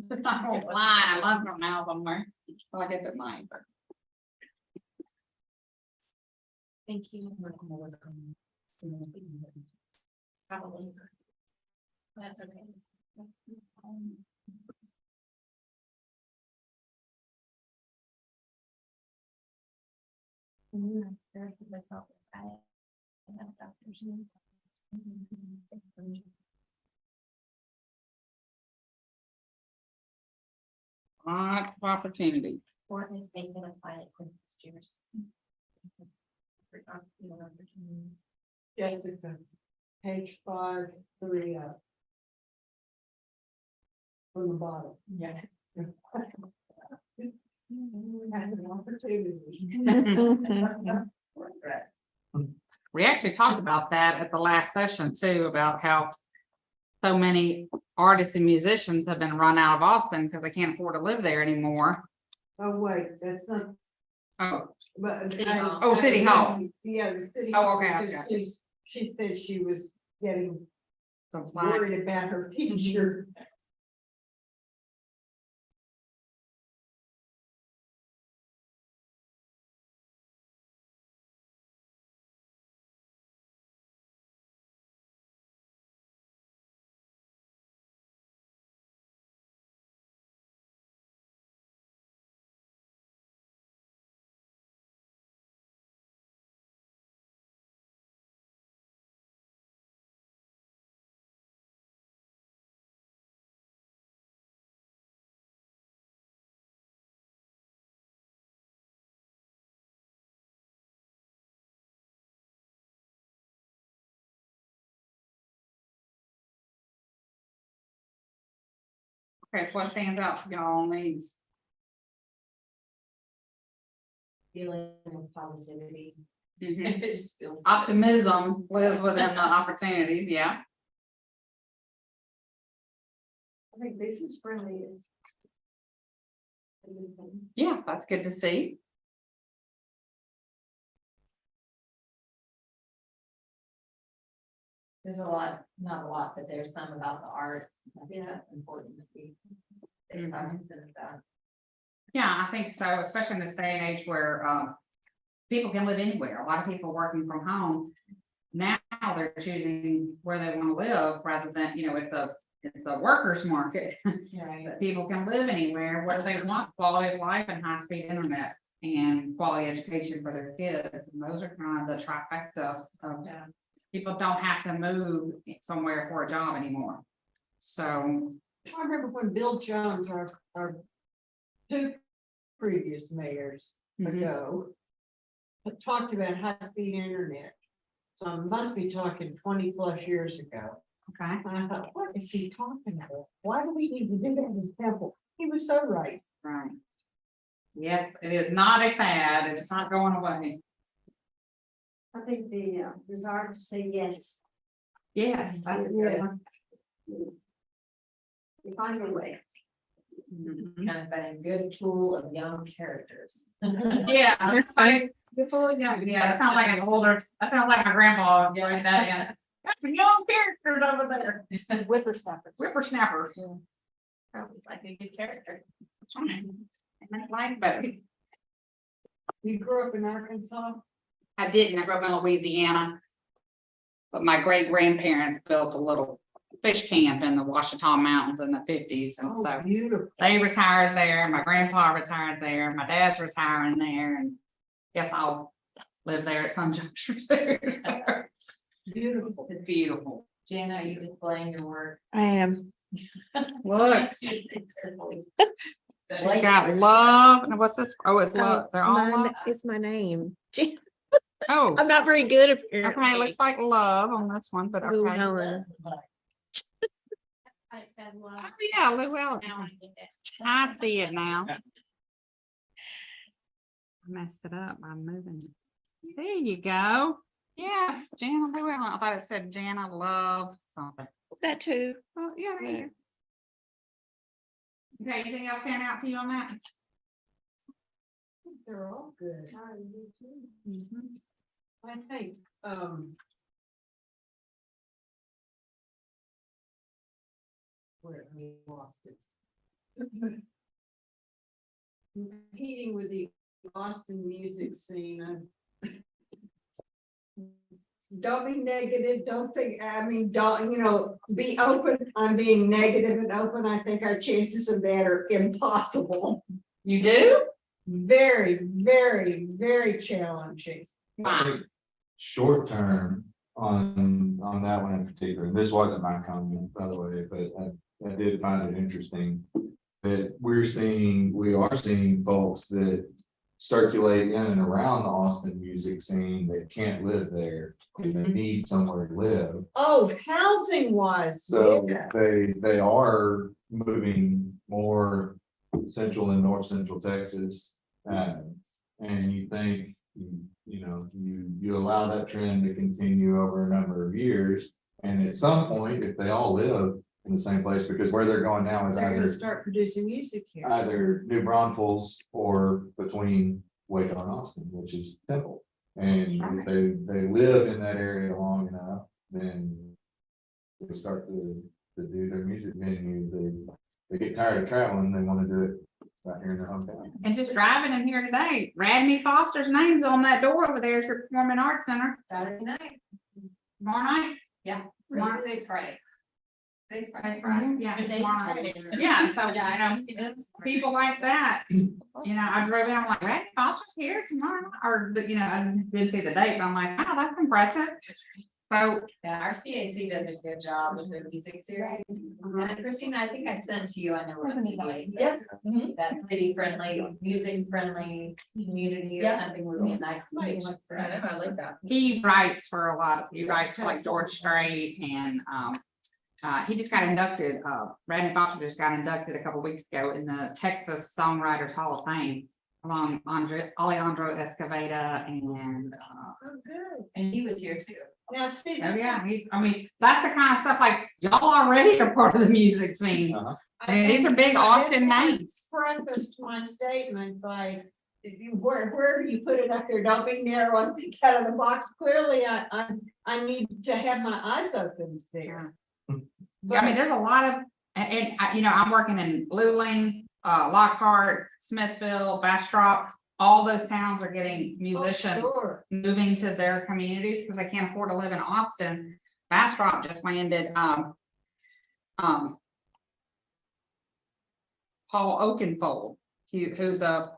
Just not gonna lie, I love them now somewhere. Well, I guess it might, but. Thank you. Probably. That's okay. Lots of opportunity. Jessica, page 5, 3 up. From the bottom. Yeah. Has an opportunity. We actually talked about that at the last session too, about how so many artists and musicians have been run out of Austin because they can't afford to live there anymore. Oh, wait, that's not, Oh, but. City Hall. Oh, City Hall. Yeah, the city. Oh, Hall, okay, I because got you. She said she was getting some flack. worried about her future. Okay, so what stands out to y'all on these? Feeling of positivity. Mhm. It just feels. Optimism lives within the opportunities, yeah. I think business friendly is. Yeah, that's good to see. There's a lot, not a lot, but there's some about the arts. I think Yeah. that's important that we. think about consider that. Yeah, I think so, especially in this day and age where people can live anywhere. A lot of people working from home. Now they're choosing where they want to live rather than, you know, it's a workers market. Right. That people can live anywhere where they want quality of life and high-speed internet and quality education for their kids. And those are kind of the trifecta of Yeah. people don't have to move somewhere for a job anymore. So, I remember when Bill Jones, our 2 previous mayors mhm, ago, had talked about high-speed internet. So I must be talking 20+ years ago. okay, And I thought, what is he talking about? Why do we need to do that in Temple? He was so right. right. Yes, it is not a fad. It's not going away. I think the desire to say yes. Yes, that's good. You find your way. Mhm. Kind of been a good pool of young characters. Yeah, that's fine. Yeah, that sounds like an older, that sounds like my grandpa doing that, yeah. That's a young characters over there. Whippersnappers. Whippersnappers. Sounds like a good character. That's right. I meant like both. You grew up in Arkansas? I didn't, I grew up in Louisiana. But my great grandparents built a little fish camp in the Ouachita Mountains in the 50s, and Oh, so beautiful. they retired there, my grandpa retired there, my dad's retiring there, and guess I'll live there at some juncture soon. Beautiful. It's beautiful. Jana, are you displaying your work? I am. Look, she's got love, and what's this? Oh, it's love, they're all love. It's my name. Oh, I'm not very good at. okay, looks like love on this one, but Lou okay. Helen. I said, well, Oh, yeah, Lou Helen. now I get it. I see it now. I messed it up by moving. There you go. Yes, Jana Lou Helen. I thought it said Jana Love something. That too. Oh, yeah, there you go. Okay, anything else stand out to you on that? They're all good. Mhm. I think, where I lost it. Competing with the Austin music scene, don't be negative, don't think, I mean, don't, be open. I'm being negative and open. I think our chances of that are impossible. You do? Very, very, very challenging. Wow. Short term on that one in particular, and this wasn't my comment, by the way, but I did find it interesting. That we are seeing folks that circulate in and around the Austin music scene that can't live there. And they need somewhere to live. Oh, housing wise. So yeah. they are moving more central and north central Texas. And you think, you allow that trend to continue over a number of years. And at some point, if they all live in the same place, because where they're going now is They're gonna either start producing music here. New Braunfels or between Waco and Austin, which is Temple. And if they live in that area long enough, then they start to do their music venue. They get tired of traveling, they want to do it right here in their hometown. And just driving in here today, Radney Foster's name's on that door over there at your Performing Arts Center. Saturday night, Tomorrow night. really, today's Friday. Today's Friday. Yeah. Today's tomorrow night. Friday. Yeah, so, Yeah, I know. It is. people like that, I drove in, I'm like, Radney Foster's here tomorrow, or, I didn't see the date, but I'm like, wow, that's impressive. So, Yeah, our CAC does a good job with their music series. And Christina, I think I sent to you, I know. Yes. That city friendly, music friendly community or something would be a nice. I like that. he writes for like George Strait and, he just got inducted, Radney Foster just got inducted a couple weeks ago in the Texas Songwriters Hall of Fame. Along Alejandro Escaveda and, And he was here too. Now, see. oh yeah, that's the kind of stuff like y'all already are part of the music scene. And these are big Austin names. Prefaced my statement by, where do you put it up there? Don't be narrow and think out of the box. Clearly, I need to have my eyes open there. There's a lot of, and I'm working in Luling, Lockhart, Smithville, Bastrop. All those towns are getting musicians Sure. moving to their communities because they can't afford to live in Austin. Bastrop just landed, Paul Oakenfold, who's a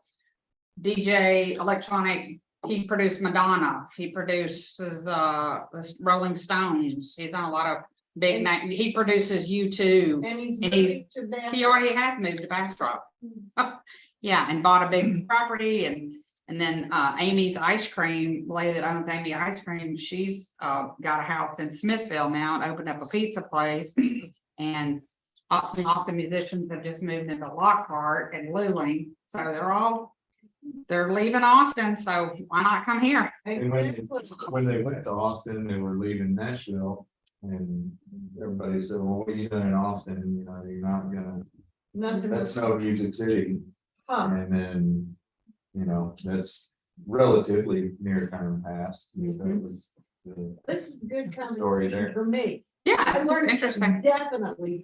DJ electronic. He produced Madonna. He produces this Rolling Stones. He's done a lot of big name. He produces U2. And he's And he- moving to Bastrop. He already has moved to Bastrop. Yeah, and bought a big property and then Amy's Ice Cream, the lady that owns Amy Ice Cream, she's got a house in Smithville now and opened up a pizza place. And Austin musicians have just moved into Lockhart and Luling, so they're leaving Austin, so why not come here? And when they went to Austin, they were leaving Nashville. And everybody said, well, what are you doing in Austin? You're not gonna, Nothing. that's no music city. Huh. And then, that's relatively near term past. That was the This is a good story conversation there. for me. Yeah, I it's learned, interesting. definitely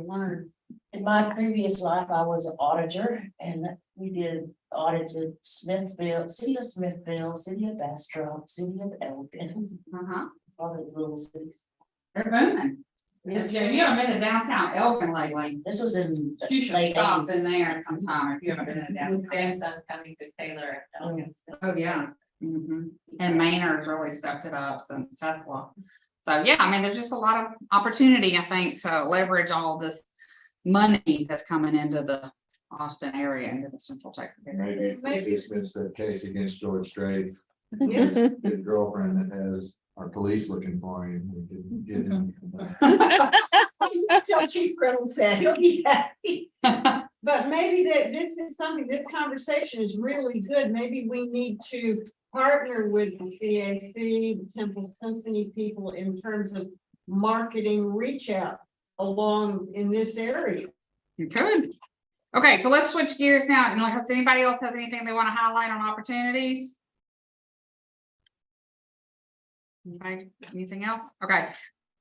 learned. In my previous life, I was an auditor and we audited Smithville, city of Smithville, city of Bastrop, city of Elgin, Uh-huh. all the little cities. They're booming. If you haven't been to downtown Elgin lately, This was in. the you should late stop 80s. in there sometime if you haven't been to downtown. With Samsung coming to Taylor. Oh, yeah. Mhm. And Maynard's really stepped it up since Tesla. So, yeah, there's just a lot of opportunity, I think, to leverage all this money that's coming into the Austin area, into the Central Texas area. Maybe dismiss that case against George Strait. Yeah. His girlfriend that has our police looking for him. We could get him. Tell Chief Reynolds that, he'll be happy. But maybe this is something, this conversation is really good. Maybe we need to partner with the CAC, the Temple Symphony people in terms of marketing reach out along in this area. You could. Okay, so let's switch gears now. Does anybody else have anything they want to highlight on opportunities? Okay, anything else? Okay,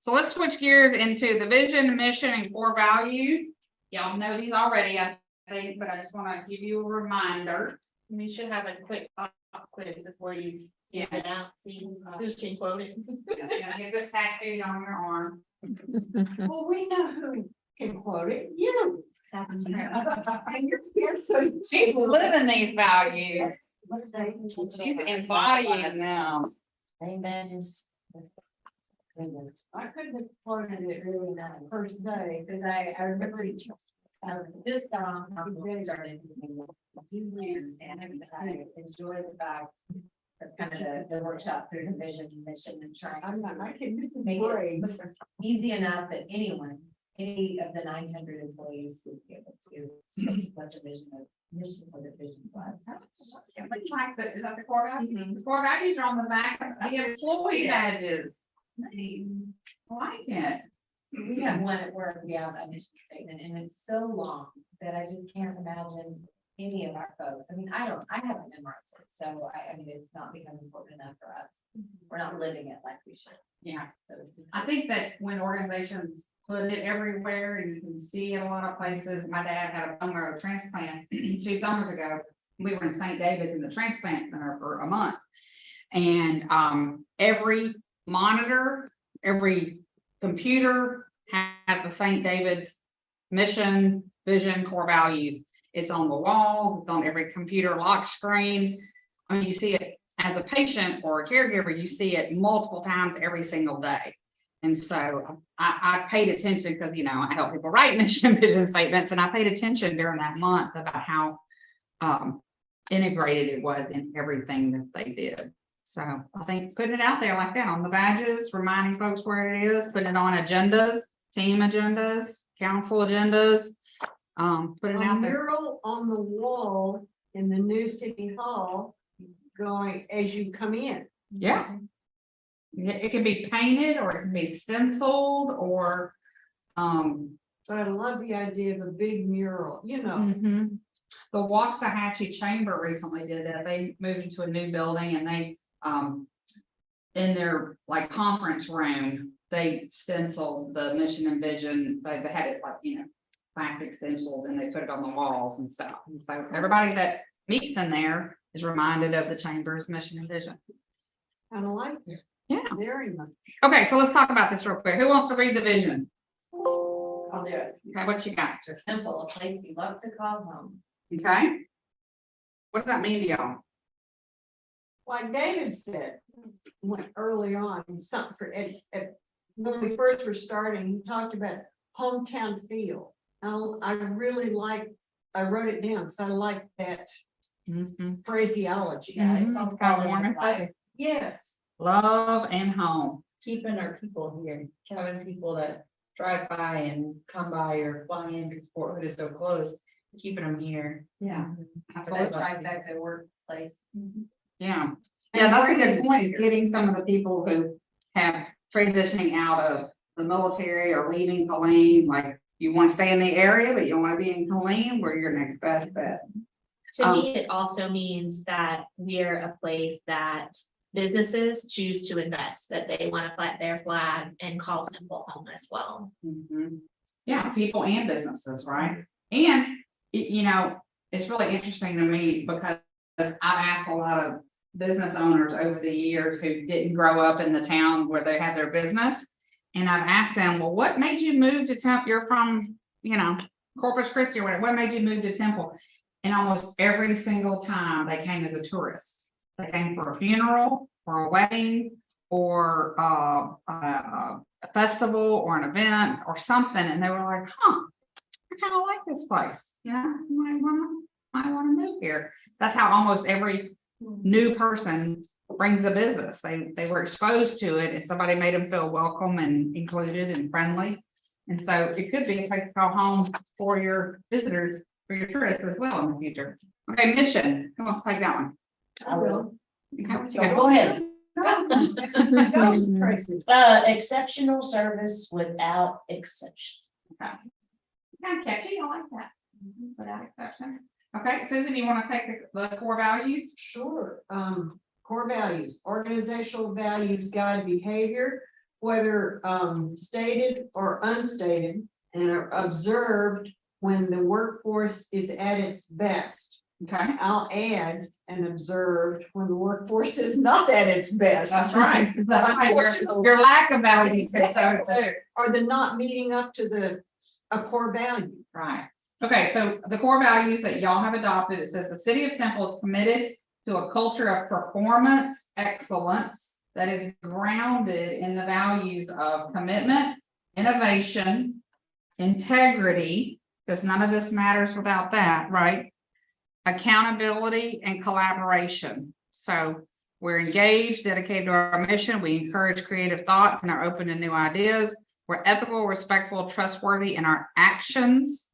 So let's switch gears into the vision, mission, and core values. Y'all know these already, I think, but I just want to give you a reminder. We should have a quick pop quiz before you get it out, see who can quote it. Yeah, get this tattooed on your arm. Well, we know who can quote it, you. She's living these values. What day? She's embodying them. Name badges. I couldn't have quoted it really that first day, because I remember it, this We started a few years, and I enjoy the fact of kind of the workshop through the vision, mission, and trying. I'm not, I can Make grades. it easy enough that anyone, any of the 900 employees would be able to see what the vision of mission for the vision was. Yeah, but you like the, is that the core values? The core values are on the back of the employee badges. Nice. I like it. We have one at work, we have a mission statement, and it's so long that I just can't imagine any of our folks. I mean, I haven't memorized it, so I mean, it's not become important enough for us. We're not living it like we should. Yeah, So, I think that when organizations put it everywhere and you can see it a lot of places, my dad had a bone marrow transplant 2 summers ago. We were in St. David's in the transplant center for a month. And every monitor, every computer has the St. David's mission, vision, core values. It's on the wall, it's on every computer lock screen. I mean, you see it as a patient or a caregiver, you see it multiple times every single day. And so I paid attention because, you know, I help people write mission vision statements, and I paid attention during that month about how integrated it was in everything that they did. So I think putting it out there like that on the badges, reminding folks where it is, putting it on agendas, team agendas, council agendas, put it A out there. mural on the wall in the new city hall going as you come in. Yeah. It can be painted or it can be stenciled or, But I love the idea of a big mural, you know. mhm. The Waxahachie Chamber recently did that. They moved into a new building and they, in their like conference room, they stenciled the mission and vision. They had it like, you know, plastic stenciled, and they put it on the walls and stuff. And so everybody that meets in there is reminded of the chamber's mission and vision. Kind of like it. Yeah. Very much. Okay, so let's talk about this real quick. Who wants to read the vision? I'll do it. Okay, what you got? A temple, a place you love to call home. Okay. What does that mean to y'all? Like David said, went early on, something for, when we first were starting, he talked about hometown feel. I really like, I wrote it down, because I like that Mhm. phraseology. Mhm, it's got warm and fuzzy. Yes. Love and home. Keeping our people here, having people that drive by and come by or fly in because Fort Hood is so close, keeping them here. Yeah. For that trifecta workplace. Yeah, yeah, that's a good point, is getting some of the people who have transitioning out of the military or leaving Helene, like you want to stay in the area, but you don't want to be in Helene, we're your next best bet. To me, it also means that we're a place that businesses choose to invest, that they want to plant their flag and call Temple home as well. Mhm. Yeah, people and businesses, right? And, you know, it's really interesting to me because I've asked a lot of business owners over the years who didn't grow up in the town where they had their business. And I've asked them, well, what made you move to Temple? You're from, you know, Corpus Christi or whatever. What made you move to Temple? And almost every single time they came as a tourist. They came for a funeral, or a wedding, or a festival, or an event, or something. And they were like, huh, I kind of like this place. You know, I want to move here. That's how almost every new person brings a business. They were exposed to it and somebody made them feel welcome and included and friendly. And so it could be a place to call home for your visitors, for your tourists as well in the future. Okay, mission. Who wants to take that one? I will. Okay, what you So got? go ahead. Tracy. Exceptional service without exception. Kind of catchy, I like that. Without exception. Okay, Susan, you want to take the core values? Sure. Core values, organizational values guide behavior, whether stated or unstated, and are observed when the workforce is at its best. Okay, I'll add and observed when the workforce is not at its best. that's right. That's right. Your lack of values is so too. Or the not meeting up to a core value. Right. Okay, so the core values that y'all have adopted, it says the city of Temple is committed to a culture of performance excellence that is grounded in the values of commitment, innovation, integrity, because none of this matters without that, right? Accountability and collaboration. So we're engaged, dedicated to our mission. We encourage creative thoughts and are open to new ideas. We're ethical, respectful, trustworthy in our actions.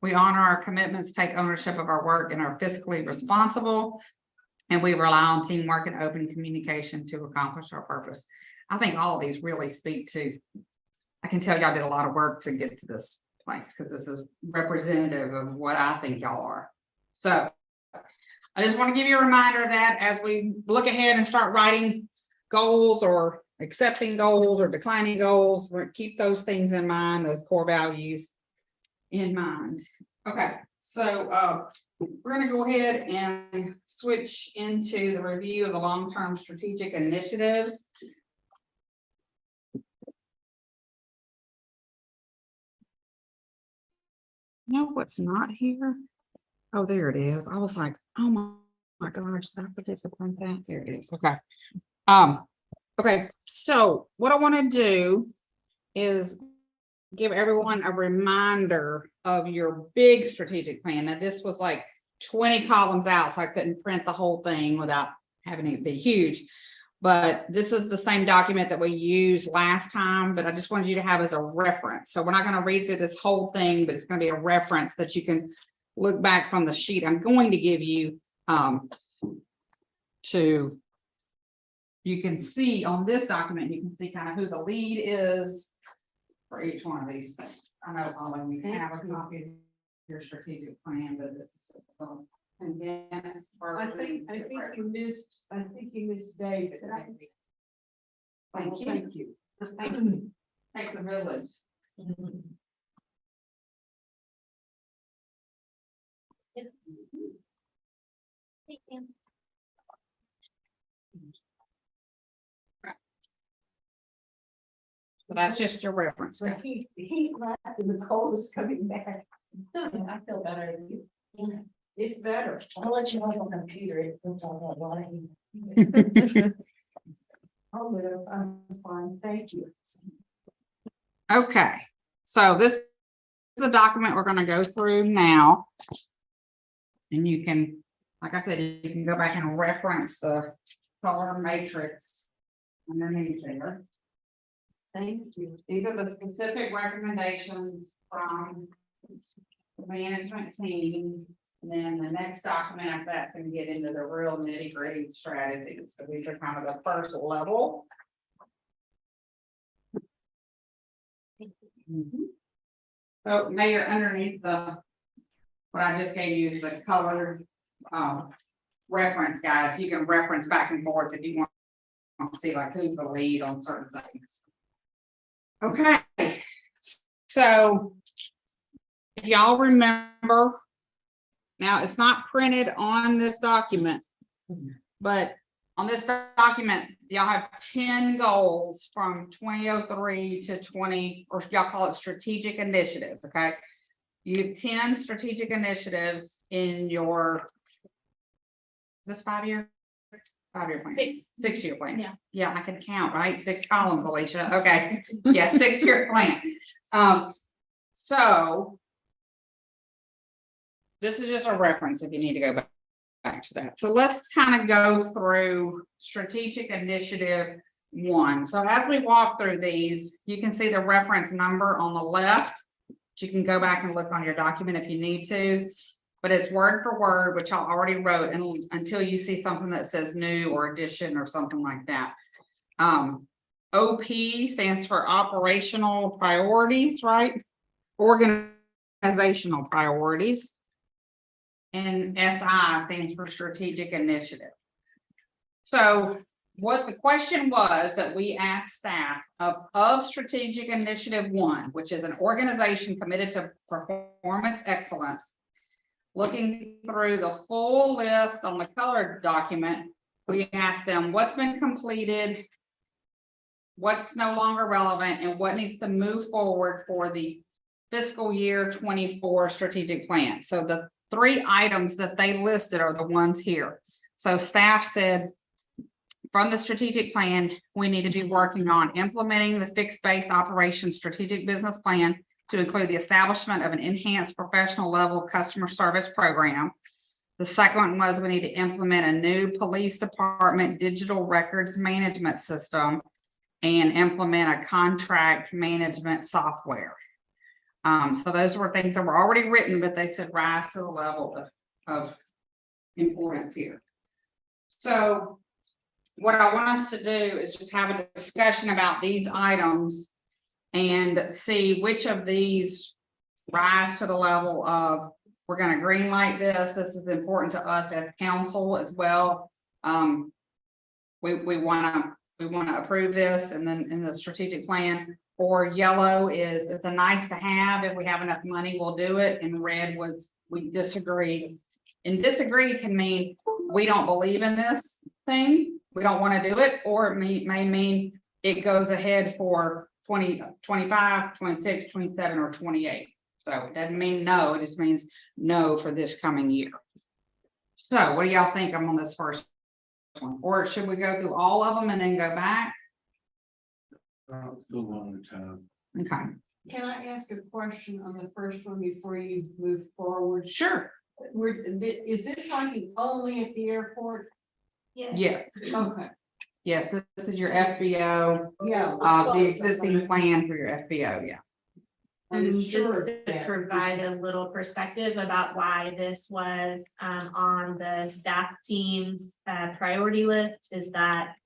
We honor our commitments, take ownership of our work, and are fiscally responsible. And we rely on teamwork and open communication to accomplish our purpose. I think all of these really speak to, I can tell y'all did a lot of work to get to this place, because this is representative of what I think y'all are. So I just want to give you a reminder of that as we look ahead and start writing goals or accepting goals or declining goals. We're keep those things in mind, those core values in mind. Okay, so we're gonna go ahead and switch into the review of the long-term strategic initiatives. No, what's not here? Oh, there it is. I was like, oh my gosh, did I forget to print that? There it is. Okay. Okay, so what I want to do is give everyone a reminder of your big strategic plan. Now, this was like 20 columns out, so I couldn't print the whole thing without having it be huge. But this is the same document that we used last time, but I just wanted you to have as a reference. So we're not going to read through this whole thing, but it's going to be a reference that you can look back from the sheet I'm going to give you you can see on this document, you can see kind of who the lead is for each one of these things. I know all you have a copy of your strategic plan, but this is condensed. I think you missed David. Thank you. Thank you. Take the village. So that's just your reference. So he left and the cold is coming back. I feel better. It's better. I'll let you know on the computer, it puts all that line. Oh, I'm fine, thank you. Okay, so this is the document we're gonna go through now. And you can, like I said, you can go back and reference the color matrix underneath there. Thank you. These are the specific recommendations from the management team. And then the next document after that can get into the real nitty gritty strategies. So these are kind of the first level. So Mayor, underneath what I just gave you is the colored reference guides. You can reference back and forth if you want to see like who's the lead on certain things. Okay, so if y'all remember, now it's not printed on this document, but on this document, y'all have 10 goals from 2003 to 20, or y'all call it strategic initiatives, okay? You have 10 strategic initiatives in your, is this 5-year? 5-year plan. 6-year plan. Yeah. Yeah, I can count, right? 6 columns, Alicia. Okay. Yeah, 6-year plan. So this is just a reference if you need to go back to that. So let's kind of go through strategic initiative 1. So as we walk through these, you can see the reference number on the left. You can go back and look on your document if you need to. But it's word for word, which I already wrote, and until you see something that says new or addition or something like that. OP stands for operational priorities, right? Organizational priorities. And SI stands for strategic initiative. So what the question was that we asked staff of strategic initiative 1, which is an organization committed to performance excellence. Looking through the full list on the colored document, we asked them what's been completed, what's no longer relevant, and what needs to move forward for the fiscal year 24 strategic plan. So the 3 items that they listed are the ones here. So staff said, from the strategic plan, we need to be working on implementing the fixed base operations strategic business plan to include the establishment of an enhanced professional level customer service program. The second one was we need to implement a new police department digital records management system and implement a contract management software. So those were things that were already written, but they said rise to the level of importance here. So what I want us to do is just have a discussion about these items and see which of these rise to the level of, we're gonna green light this. This is important to us as council as well. We wanna approve this, and then in the strategic plan. Or yellow is, it's a nice to have. If we have enough money, we'll do it. And red was, we disagree. And disagree can mean we don't believe in this thing, we don't want to do it, or it may mean it goes ahead for 20, 25, 26, 27, or 28. So it doesn't mean no, it just means no for this coming year. So what do y'all think I'm on this first one? Or should we go through all of them and then go back? Let's go one at a time. Okay, Can I ask a question on the first one before you move forward? sure. Is this talking only at the airport? Yes, Okay, yes, this is your FBO, yeah. the existing plan for your FBO, yeah. I'm And sure just it's to there. provide a little perspective about why this was on the staff team's priority list is that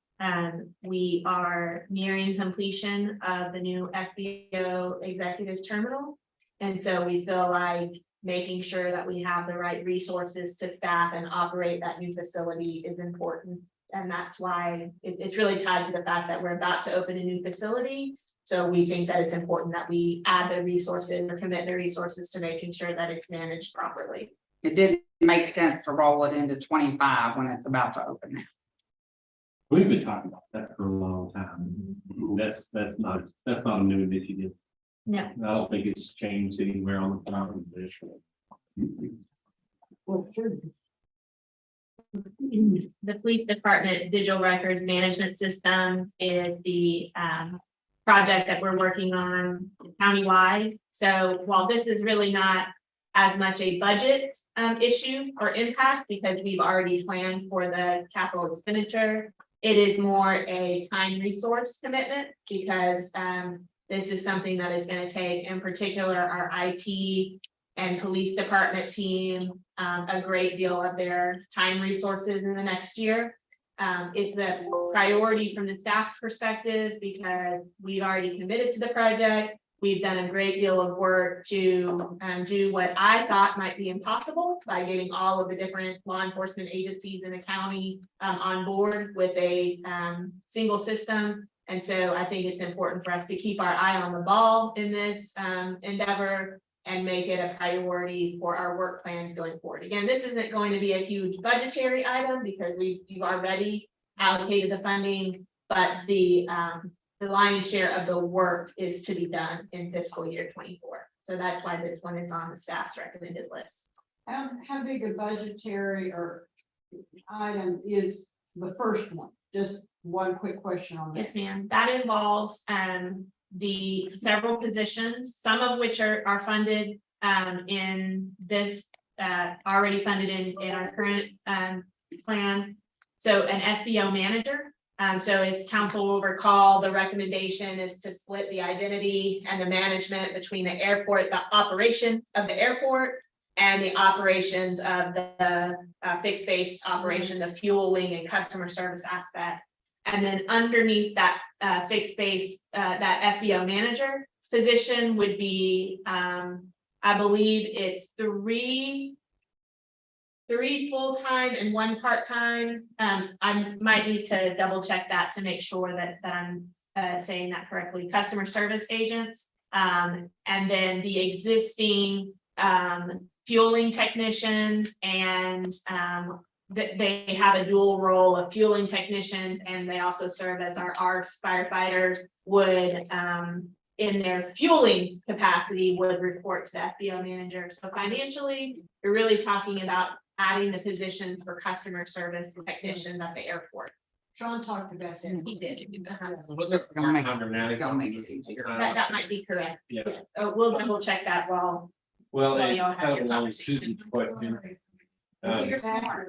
we are nearing completion of the new FBO executive terminal. And so we feel like making sure that we have the right resources to staff and operate that new facility is important. And that's why it's really tied to the fact that we're about to open a new facility. So we think that it's important that we add the resources or commit the resources to making sure that it's managed properly. It didn't make sense to roll it into 25 when it's about to open now. We've been talking about that for a long time. That's not a new initiative. No. I don't think it's changed anywhere on the property list. Well, sure. The police department digital records management system is the project that we're working on countywide. So while this is really not as much a budget issue or impact, because we've already planned for the capital expenditure, it is more a time resource commitment because this is something that is going to take, in particular, our IT and police department team a great deal of their time resources in the next year. It's a priority from the staff's perspective because we've already committed to the project. We've done a great deal of work to do what I thought might be impossible by getting all of the different law enforcement agencies in the county on board with a single system. And so I think it's important for us to keep our eye on the ball in this endeavor and make it a priority for our work plans going forward. Again, this isn't going to be a huge budgetary item because you've already allocated the funding, but the lion's share of the work is to be done in fiscal year 24. So that's why this one is on the staff's recommended list. How big a budgetary or item is the first one? Just one quick question on that. Yes, ma'am. That involves the several positions, some of which are funded in this already funded in our current plan. So an FBO manager. So as council will recall, the recommendation is to split the identity and the management between the airport, the operation of the airport and the operations of the fixed base operation, the fueling and customer service aspect. And then underneath that fixed base, that FBO manager position would be, I believe it's 3 3 full-time and 1 part-time. I might need to double check that to make sure that I'm saying that correctly. Customer service agents. And then the existing fueling technicians and they have a dual role of fueling technicians, and they also serve as our firefighters would in their fueling capacity would report to the FBO manager. So financially, you're really talking about adding the position for customer service technicians at the airport. Sean talked about that. He did. Gonna make it easier. That might be correct. Yeah. Yes. We'll double check that while. Well, Well, and y'all have kind your of along conversation. Susan's question, You're smart.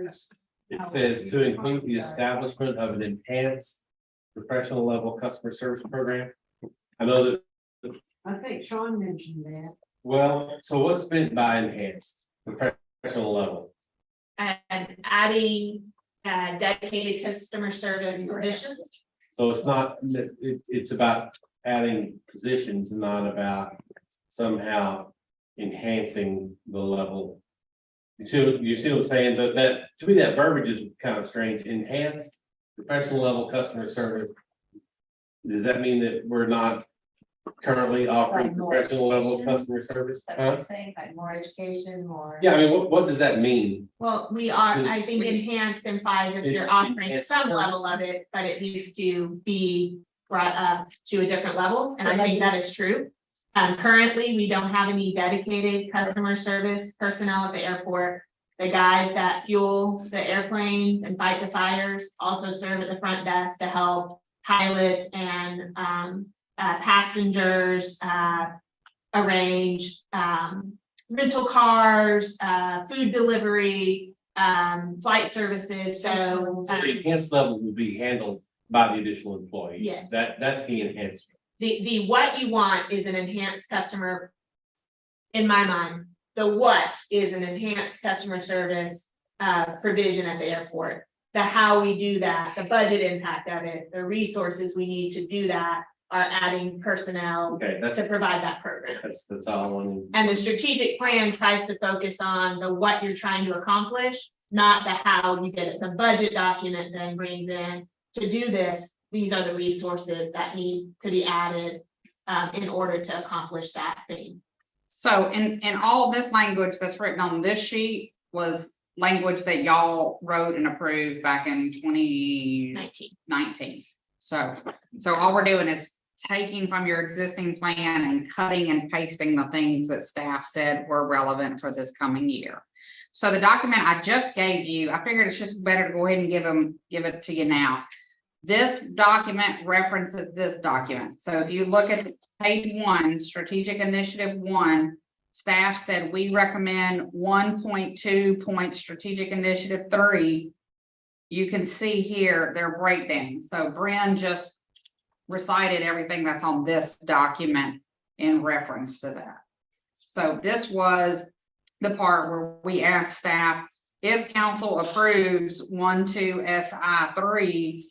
it says to include the establishment of an enhanced professional level customer service program. I know that, I think Sean mentioned that. well, so what's meant by enhanced professional level? And adding dedicated customer service positions. So it's not, it's about adding positions, not about somehow enhancing the level. You see what I'm saying? That, to me, that verbiage is kind of strange. Enhanced professional level customer service. Does that mean that we're not currently offering Like more professional level education? customer service? That's what I'm saying, like more education, more. Yeah, I mean, what does that mean? Well, we are, I think enhanced implies that you're offering some level of it, but it needs to be brought up to a different level, and I think that is true. Currently, we don't have any dedicated customer service personnel at the airport. The guys that fuel the airplanes and fight the fires also serve at the front desk to help pilots and passengers arrange rental cars, food delivery, flight services, so. The enhanced level will be handled by the additional employees. Yes. That's the enhancement. The what you want is an enhanced customer. In my mind, the what is an enhanced customer service provision at the airport. The how we do that, the budget impact of it, the resources we need to do that are adding personnel Okay, to provide that program. that's all I wanted. And the strategic plan tries to focus on the what you're trying to accomplish, not the how you get it. The budget document then brings in to do this. These are the resources that need to be added in order to accomplish that thing. So in all this language that's written on this sheet was language that y'all wrote and approved back in 2019. 19. So all we're doing is taking from your existing plan and cutting and pasting the things that staff said were relevant for this coming year. So the document I just gave you, I figured it's just better to go ahead and give it to you now. This document references this document. So if you look at page 1, strategic initiative 1, staff said we recommend 1.2 point strategic initiative 3. You can see here their breakdown. So Bren just recited everything that's on this document in reference to that. So this was the part where we asked staff, if council approves 1.2 SI 3,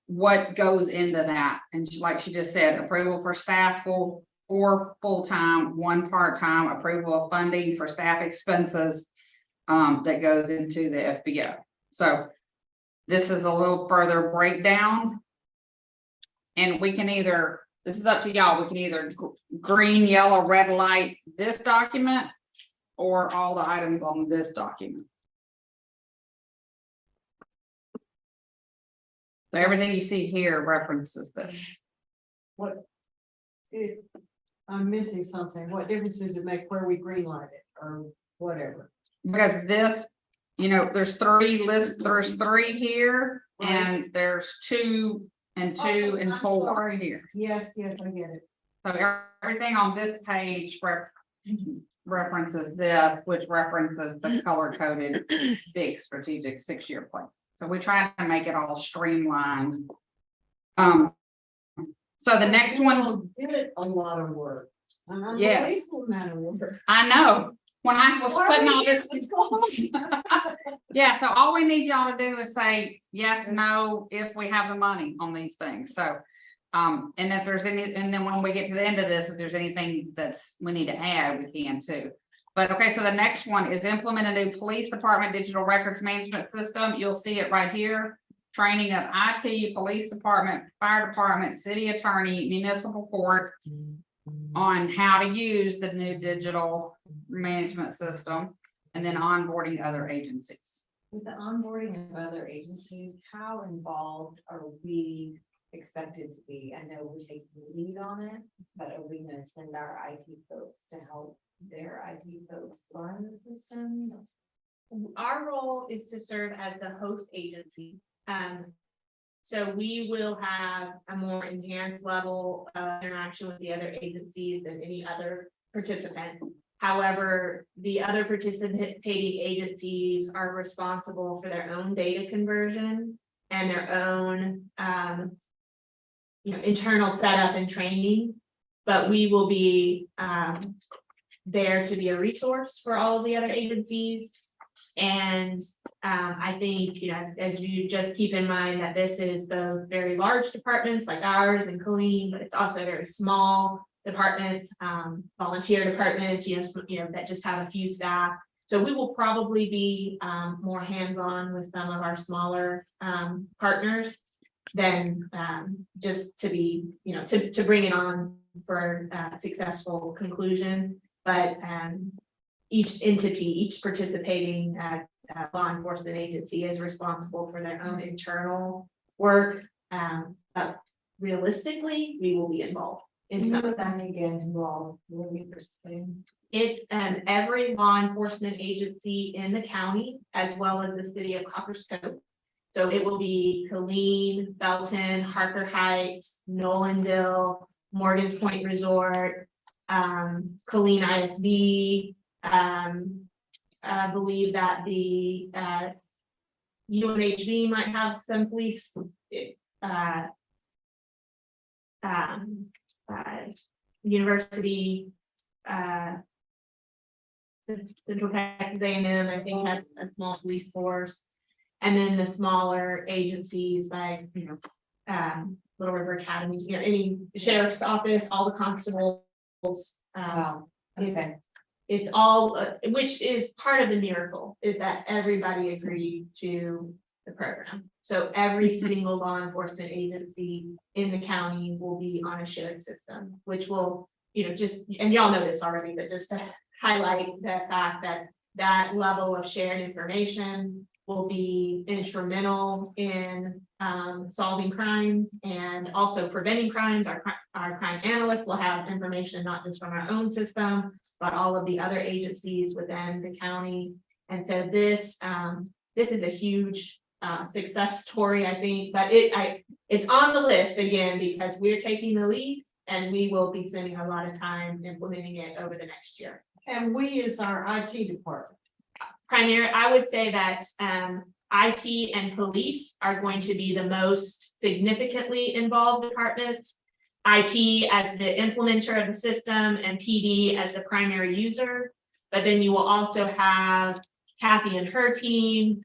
what goes into that? And like she just said, approval for staff for full-time, 1 part-time, approval of funding for staff expenses that goes into the FBO. So this is a little further breakdown. And we can either, this is up to y'all, we can either green, yellow, red light this document or all the items on this document. So everything you see here references this. I'm missing something. What difference does it make where we green light it or whatever? Because this, you know, there's 3 lists, there's 3 here, and there's 2 and 2 and 4 here. Yes, I get it. So everything on this page references this, which references the color coded big strategic 6-year plan. So we try to make it all streamlined. So the next one, Did it a lot of work. An Yes. unbelievable amount of work. I know, when I was putting all this. Yeah, so all we need y'all to do is say yes, no, if we have the money on these things, so. And if there's any, and then when we get to the end of this, if there's anything we need to add, we can too. But okay, so the next one is implement a new police department digital records management system. You'll see it right here. Training of IT, police department, fire department, city attorney, municipal court on how to use the new digital management system, and then onboarding other agencies. With the onboarding of other agencies, how involved are we expected to be? I know we take the lead on it, but are we gonna send our IT folks to help their IT folks learn the system? Our role is to serve as the host agency. So we will have a more enhanced level of interaction with the other agencies than any other participant. However, the other participating agencies are responsible for their own data conversion and their own, internal setup and training. But we will be, there to be a resource for all of the other agencies. And I think, as you just keep in mind that this is both very large departments like ours and Colleen, but it's also very small departments, volunteer departments, that just have a few staff. So we will probably be more hands-on with some of our smaller partners than just to be, to bring it on for a successful conclusion. But each entity, each participating law enforcement agency is responsible for their own internal work. But realistically, we will be involved in some of that. Again, involved, will we participate? It's every law enforcement agency in the county as well as the city of Copperscope. So it will be Colleen, Belton, Harker Heights, Nolandale, Morgan's Point Resort, Colleen ISD. I believe that the UNHV might have some police. University. Central Texas A&M, I think has a small police force. And then the smaller agencies like, Little River Academy, any sheriff's office, all the constables. Wow, okay. It's all, which is part of the miracle, is that everybody agreed to the program. So every single law enforcement agency in the county will be on a shared system, which will, and y'all know this already, but just to highlight the fact that that level of shared information will be instrumental in solving crimes and also preventing crimes. Our crime analysts will have information not just from our own system, but all of the other agencies within the county. And so this is a huge success story, I think, but it's on the list again because we're taking the lead and we will be spending a lot of time implementing it over the next year. And we is our IT department. I would say that IT and police are going to be the most significantly involved departments. IT as the implementer of the system and PD as the primary user. But then you will also have Kathy and her team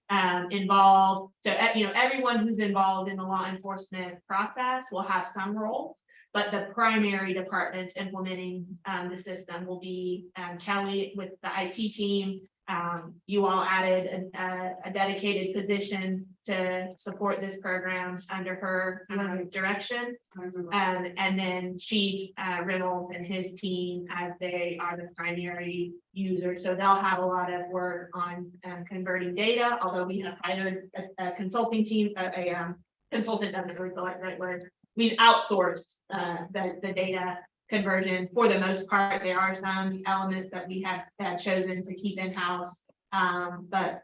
involved. So, everyone who's involved in the law enforcement process will have some role. But the primary departments implementing the system will be Kelly with the IT team. You all added a dedicated position to support this program under her direction. And then Chief Reynolds and his team as they are the primary user. So they'll have a lot of work on converting data, although we have hired a consulting team, a consultant doesn't really feel like the right word. We've outsourced the data conversion for the most part. There are some elements that we have chosen to keep in-house, but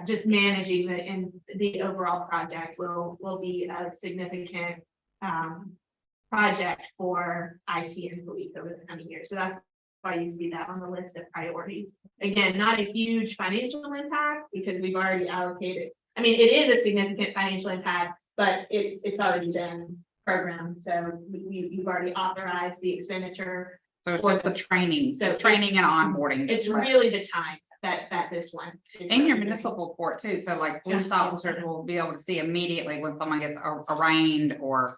just managing the overall project will be a significant project for IT and police over the coming years. So that's why you see that on the list of priorities. Again, not a huge financial impact because we've already allocated. I mean, it is a significant financial impact, but it's already been programmed. So you've already authorized the expenditure. So for the training, so training and onboarding. It's really the time that this one. is And your going to be. municipal court too, so like police officers will be able to see immediately when someone gets arraigned or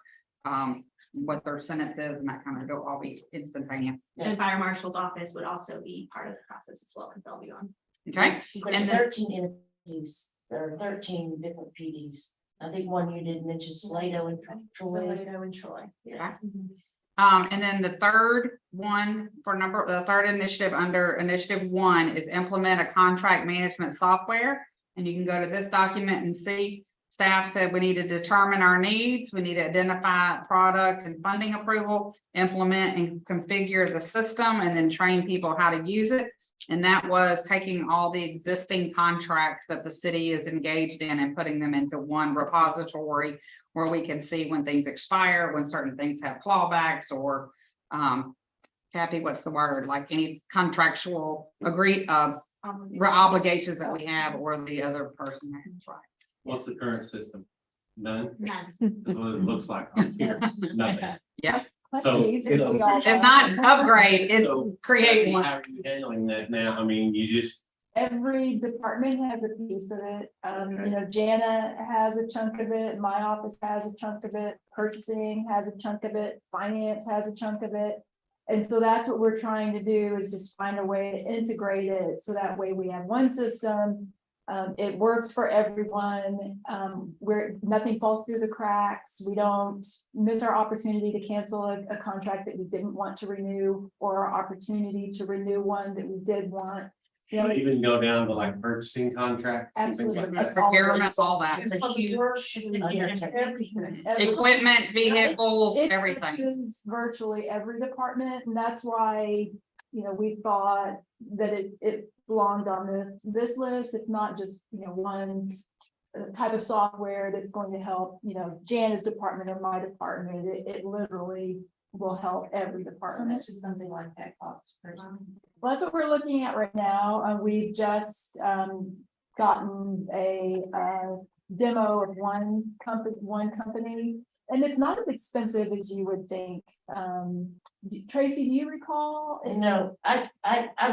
what their sentence is and that kind of, it'll all be instantaneous. And fire marshal's office would also be part of the process as well, because they'll be on. Okay, There's And then- 13 entities, there are 13 different PDs. I think one you did mention Salado and Troy. Toledo and Troy. Yes. and then the third one the third initiative under initiative 1 is implement a contract management software. And you can go to this document and see, staff said we need to determine our needs, we need to identify product and funding approval, implement and configure the system, and then train people how to use it. And that was taking all the existing contracts that the city is engaged in and putting them into one repository where we can see when things expire, when certain things have clawbacks, or Kathy, what's the word, like any contractual obligations that we have or the other person has, right? What's the current system? None? None. That's what it looks like on here. Nothing. Yes, So- it's not upgrade, it's So, create one. How are you handling that now? I mean, you just, Every department has a piece of it. Jana has a chunk of it, my office has a chunk of it, purchasing has a chunk of it, finance has a chunk of it. And so that's what we're trying to do, is just find a way to integrate it, so that way we have one system. It works for everyone, where nothing falls through the cracks. We don't miss our opportunity to cancel a contract that we didn't want to renew, or our opportunity to renew one that we did want. even go down to like purchasing contracts and things like Absolutely. that. Procurement, all that. It's a huge Everything. Equipment, vehicles, It everything. touches virtually every department, and that's why, we thought that it belonged on this list. It's not just, one type of software that's going to help, Jana's department or my department. It literally will help every How department. much does something like that cost per month? Well, that's what we're looking at right now. We've just gotten a demo of one company, and it's not as expensive as you would think. Tracy, do you recall? I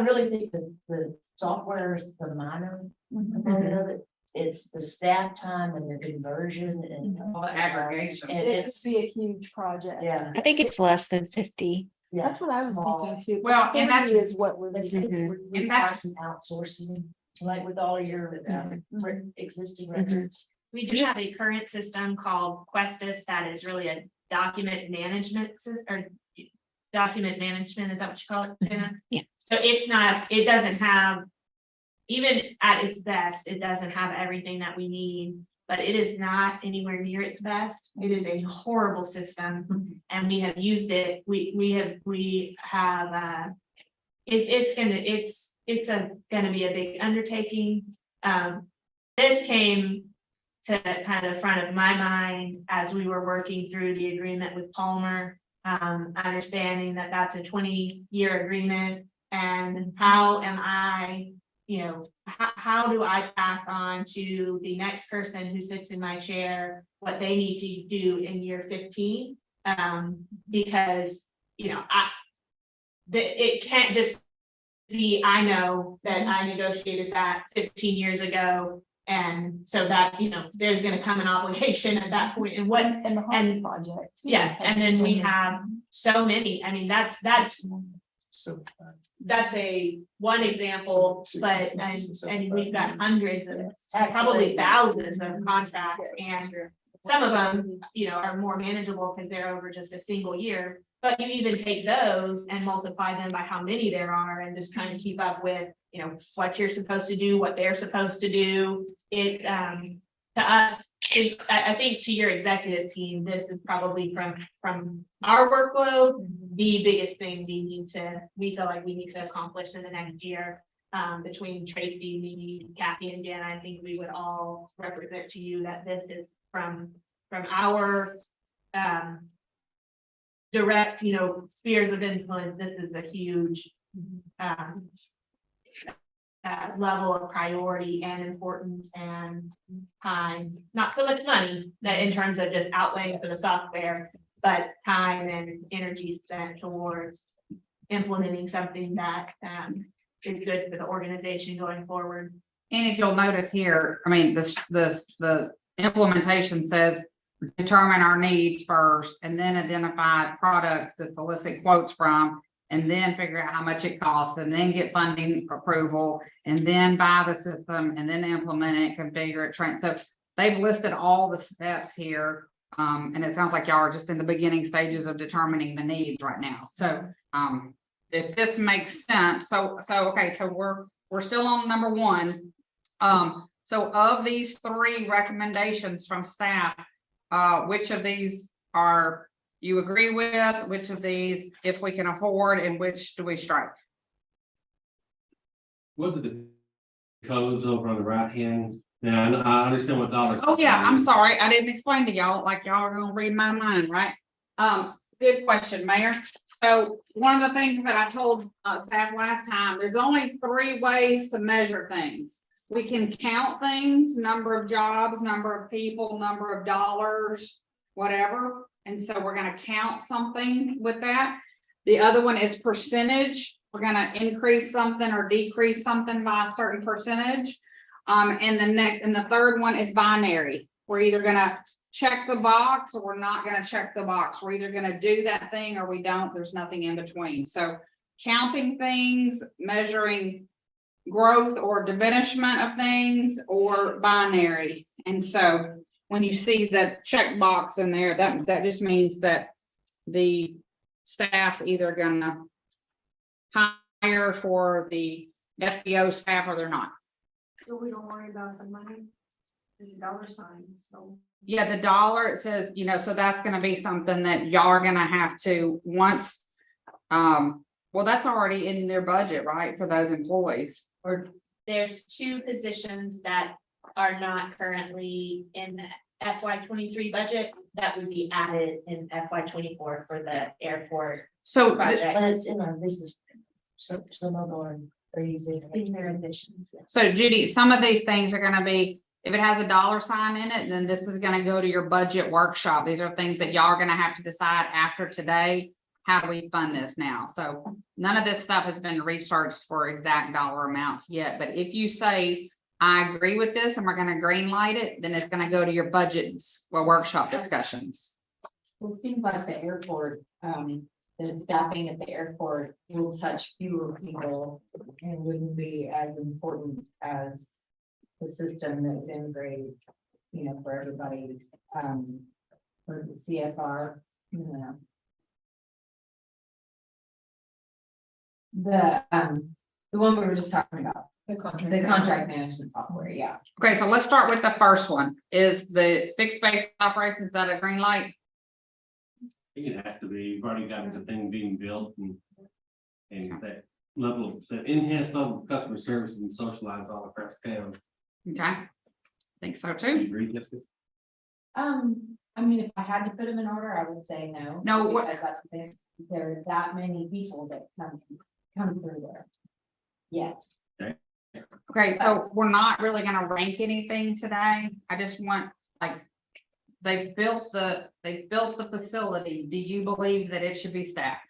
really think the software is the minor component of it. It's the staff time and the conversion and. All the aggregation. And It could it's, be a huge project. yeah. I think it's less than 50. yeah, That's what I was small. thinking too. Well, and that's- 40 is what But was. it Mhm. would And require that's- some outsourcing, like with all your existing Mhm. records. We do have a current system called Questus that is really a document management system, or document management, is that what you call it, Jenna? Yeah. So it doesn't have, even at its best, it doesn't have everything that we need, but it is not anywhere near its best. It is a horrible system, and we have used it, we have, it's gonna be a big undertaking. This came to kind of front of my mind as we were working through the agreement with Palmer. Understanding that that's a 20-year agreement, and how am I, how do I pass on to the next person who sits in my chair what they need to do in year 15? Because, it can't just be, I know that I negotiated that 15 years ago. And so that, there's gonna come an obligation at that point, and what, And the home and- project. too. yeah, and then we have so many, I mean, that's So. a one example, but, and we've got hundreds of, probably thousands of contracts, and some of them, are more manageable because they're over just a single year. But you even take those and multiply them by how many there are, and just kind of keep up with, what you're supposed to do, what they're supposed to do. To us, I think to your executive team, this is probably from our workload, the biggest thing we feel like we need to accomplish in the next year. Between Tracy, me, Kathy, and Jen, I think we would all represent to you that this is from our direct, spheres of influence. This is a huge level of priority and importance and time, not so much money that in terms of just outlaying for the software, but time and energy spent towards implementing something that is good for the organization going forward. And if you'll notice here, I mean, the implementation says determine our needs first, and then identify products to solicit quotes from, and then figure out how much it costs, and then get funding approval, and then buy the system, and then implement it, configure it, train. So they've listed all the steps here. And it sounds like y'all are just in the beginning stages of determining the needs right now. So, if this makes sense, okay, so we're still on number one. So of these three recommendations from staff, which of these are you agree with? Which of these, if we can afford, and which do we strike? What are the codes over on the right hand? Now, I understand what dollars. Oh, yeah, I'm sorry. I didn't explain to y'all, like y'all are gonna read my mind, right? Good question, Mayor. So one of the things that I told staff last time, there's only 3 ways to measure things. We can count things, number of jobs, number of people, number of dollars, whatever. And so we're gonna count something with that. The other one is percentage. We're gonna increase something or decrease something by a certain percentage. And the third one is binary. We're either gonna check the box or we're not gonna check the box. We're either gonna do that thing or we don't. There's nothing in between. So counting things, measuring growth or diminishment of things, or binary. And so when you see the check box in there, that just means that the staff's either gonna hire for the FBO staff or they're not. So we don't worry about the money, the dollar signs, so. Yeah, the dollar, it says, so that's gonna be something that y'all are gonna have to once. Well, that's already in their budget, right, for those employees? Or there's 2 positions that are not currently in the FY 23 budget that would be added in FY 24 for the airport So project. But it's in our business. So no more are using. In their additions, yeah. So Judy, some of these things are gonna be, if it has a dollar sign in it, then this is gonna go to your budget workshop. These are things that y'all are gonna have to decide after today. How do we fund this now? So none of this stuff has been researched for exact dollar amounts yet, but if you say, I agree with this and we're gonna green light it, then it's gonna go to your budgets or workshop discussions. Well, it seems like the airport, the staffing at the airport will touch fewer people and wouldn't be as important as the system that would integrate, for everybody, for the CSR, The one we were just talking about, the contract management software, yeah. Okay, so let's start with the first one. Is the fixed base operations that a green light? I think it has to be, you've already got the thing being built and that level, the enhanced level of customer service and socialized all across town. Okay, think so Do you too. agree, Jessica? I mean, if I had to put them in order, I would say no. No, what- Because there are that many people that come through there. Yet. Okay, so we're not really gonna rank anything today. I just want, they built the facility. Do you believe that it should be staffed?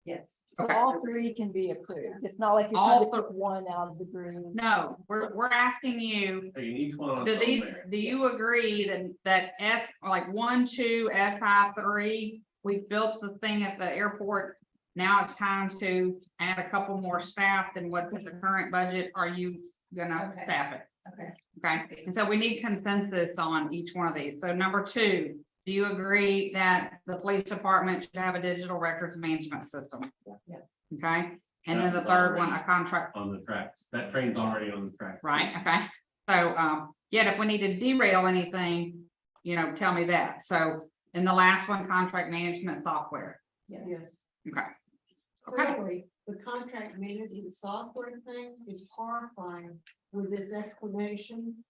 Yes. So Okay. all 3 can be approved. It's not like you All had to pick one out of the group. No, we're asking you, Taking each one on do its own these, merit. do you agree that F, like 1, 2, F5, 3, we built the thing at the airport. Now it's time to add a couple more staff than what's in the current budget. Are you gonna Okay. staff it? Okay. Okay, and so we need consensus on each one of these. So number 2, do you agree that the police department should have a digital records management system? Yeah. Okay, and then the third one, a contract, On the tracks, that train's already on the tracks. right? Okay, so, yet if we need to derail anything, tell me that. So, and the last one, contract management software. Yes. Okay. Clearly, the contract management software thing is horrifying with this explanation.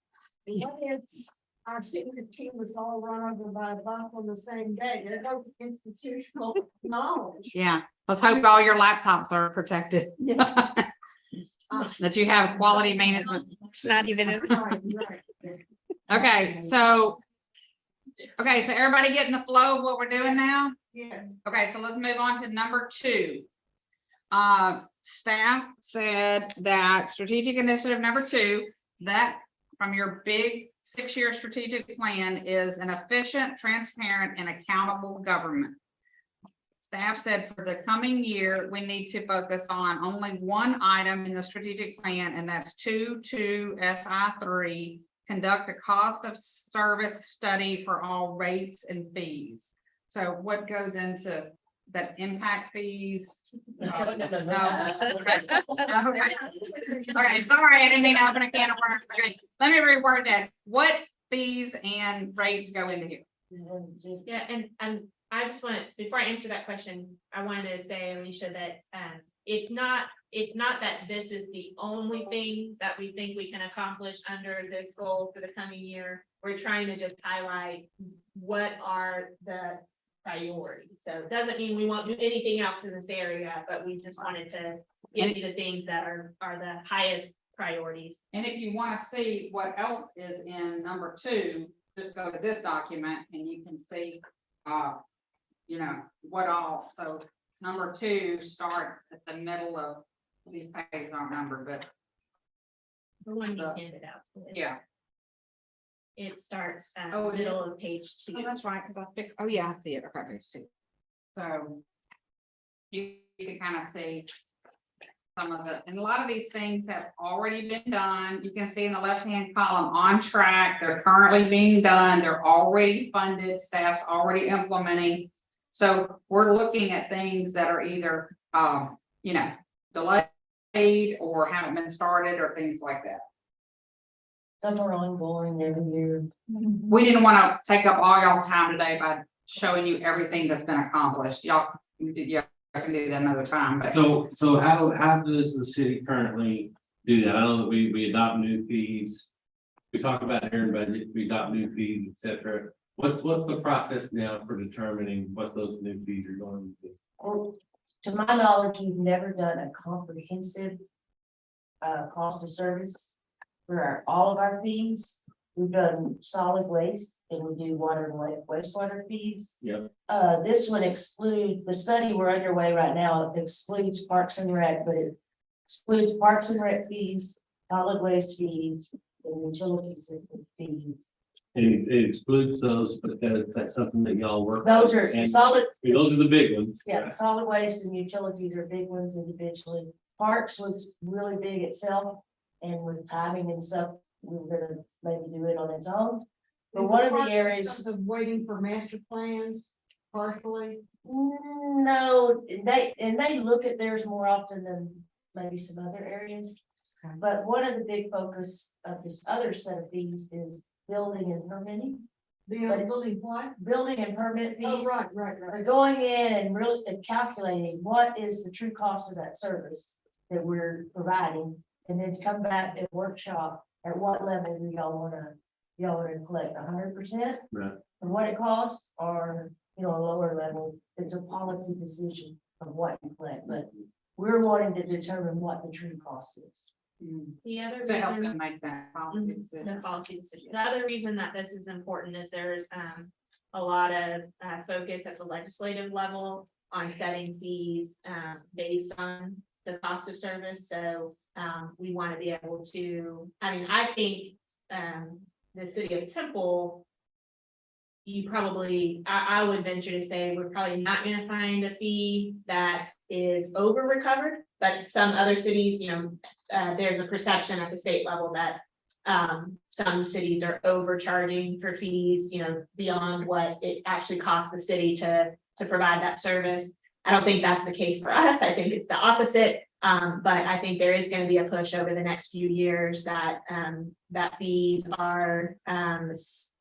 What if our senior team was all run over by a bus on the same day? There's no institutional knowledge. Yeah, let's hope all your laptops are protected. That you have quality management. It's not even, Right. Okay, so everybody getting the flow of what we're doing now? Yeah. Okay, so let's move on to number 2. Staff said that strategic initiative number 2, that from your big 6-year strategic plan is an efficient, transparent, and accountable government. Staff said for the coming year, we need to focus on only one item in the strategic plan, and that's 2.2 SI3. Conduct a cost of service study for all rates and fees. So what goes into that impact fees? Okay, sorry, I didn't mean to open a can of worms. Okay, let me reword that. What fees and rates go into here? Yeah, and I just want, before I answer that question, I wanted to say, Alicia, that it's not that this is the only thing that we think we can accomplish under this goal for the coming year. We're trying to just highlight what are the priorities. So it doesn't mean we won't do anything else in this area, but we just wanted to give you the things that are the highest priorities. And if you want to see what else is in number 2, just go to this document and you can see, you know, what all. So number 2 starts at the middle of these pages aren't numbered, but The one you handed out. yeah. It starts at Oh, the is it? middle of page 2. Oh, that's right, because I picked, oh yeah, I see it, okay, page 2. So you can kind of see some of it, and a lot of these things have already been done. You can see in the left-hand column, on track, they're currently being done, they're already funded, staff's already implementing. So we're looking at things that are either, you know, delayed or haven't been started or things like that. Some are ongoing every year. We didn't want to take up all y'all's time today by showing you everything that's been accomplished. Y'all, I can do that another time, but So how does the city currently do that? I know that we adopt new fees. We talk about it here in budget, we adopt new fees, et cetera. What's the process now for determining what those new fees are going to be? Well, to my knowledge, we've never done a comprehensive cost of service for all of our fees. We've done solid waste and we do water and wastewater fees. Yep. This one excludes, the study we're underway right now excludes Parks and Rec, but it excludes Parks and Rec fees, solid waste fees, and utilities fees. And it excludes those, but that's something that y'all work. Those on. are And solid, those are the big ones. yeah, solid waste and utilities are big ones individually. Parks was really big itself, and with timing and stuff, we were gonna maybe do it on its own. But Is one it of the part areas, Of waiting for master plans partially. no, they look at theirs more often than maybe some other areas. But one of the big focus of this other set of fees is building and permitting, The ability what? building and permit Oh, fees. right. We're going in and really calculating what is the true cost of that service that we're providing. And then come back and workshop at what level do y'all wanna collect 100%? Right. Of what it costs, or, you know, a lower level, it's a policy decision of what you collect, but we're wanting to determine what the true cost is. The other to help reason, them make that. the policy decision, the other reason that this is important is there's a lot of focus at the legislative level on setting fees based on the cost of service. So we want to be able to, I mean, I think the city of Temple, you probably, I would venture to say, we're probably not gonna find a fee that is over recovered. But some other cities, you know, there's a perception at the state level that some cities are overcharging for fees, you know, beyond what it actually costs the city to provide that service. I don't think that's the case for us. I think it's the opposite. But I think there is going to be a push over the next few years that that fees are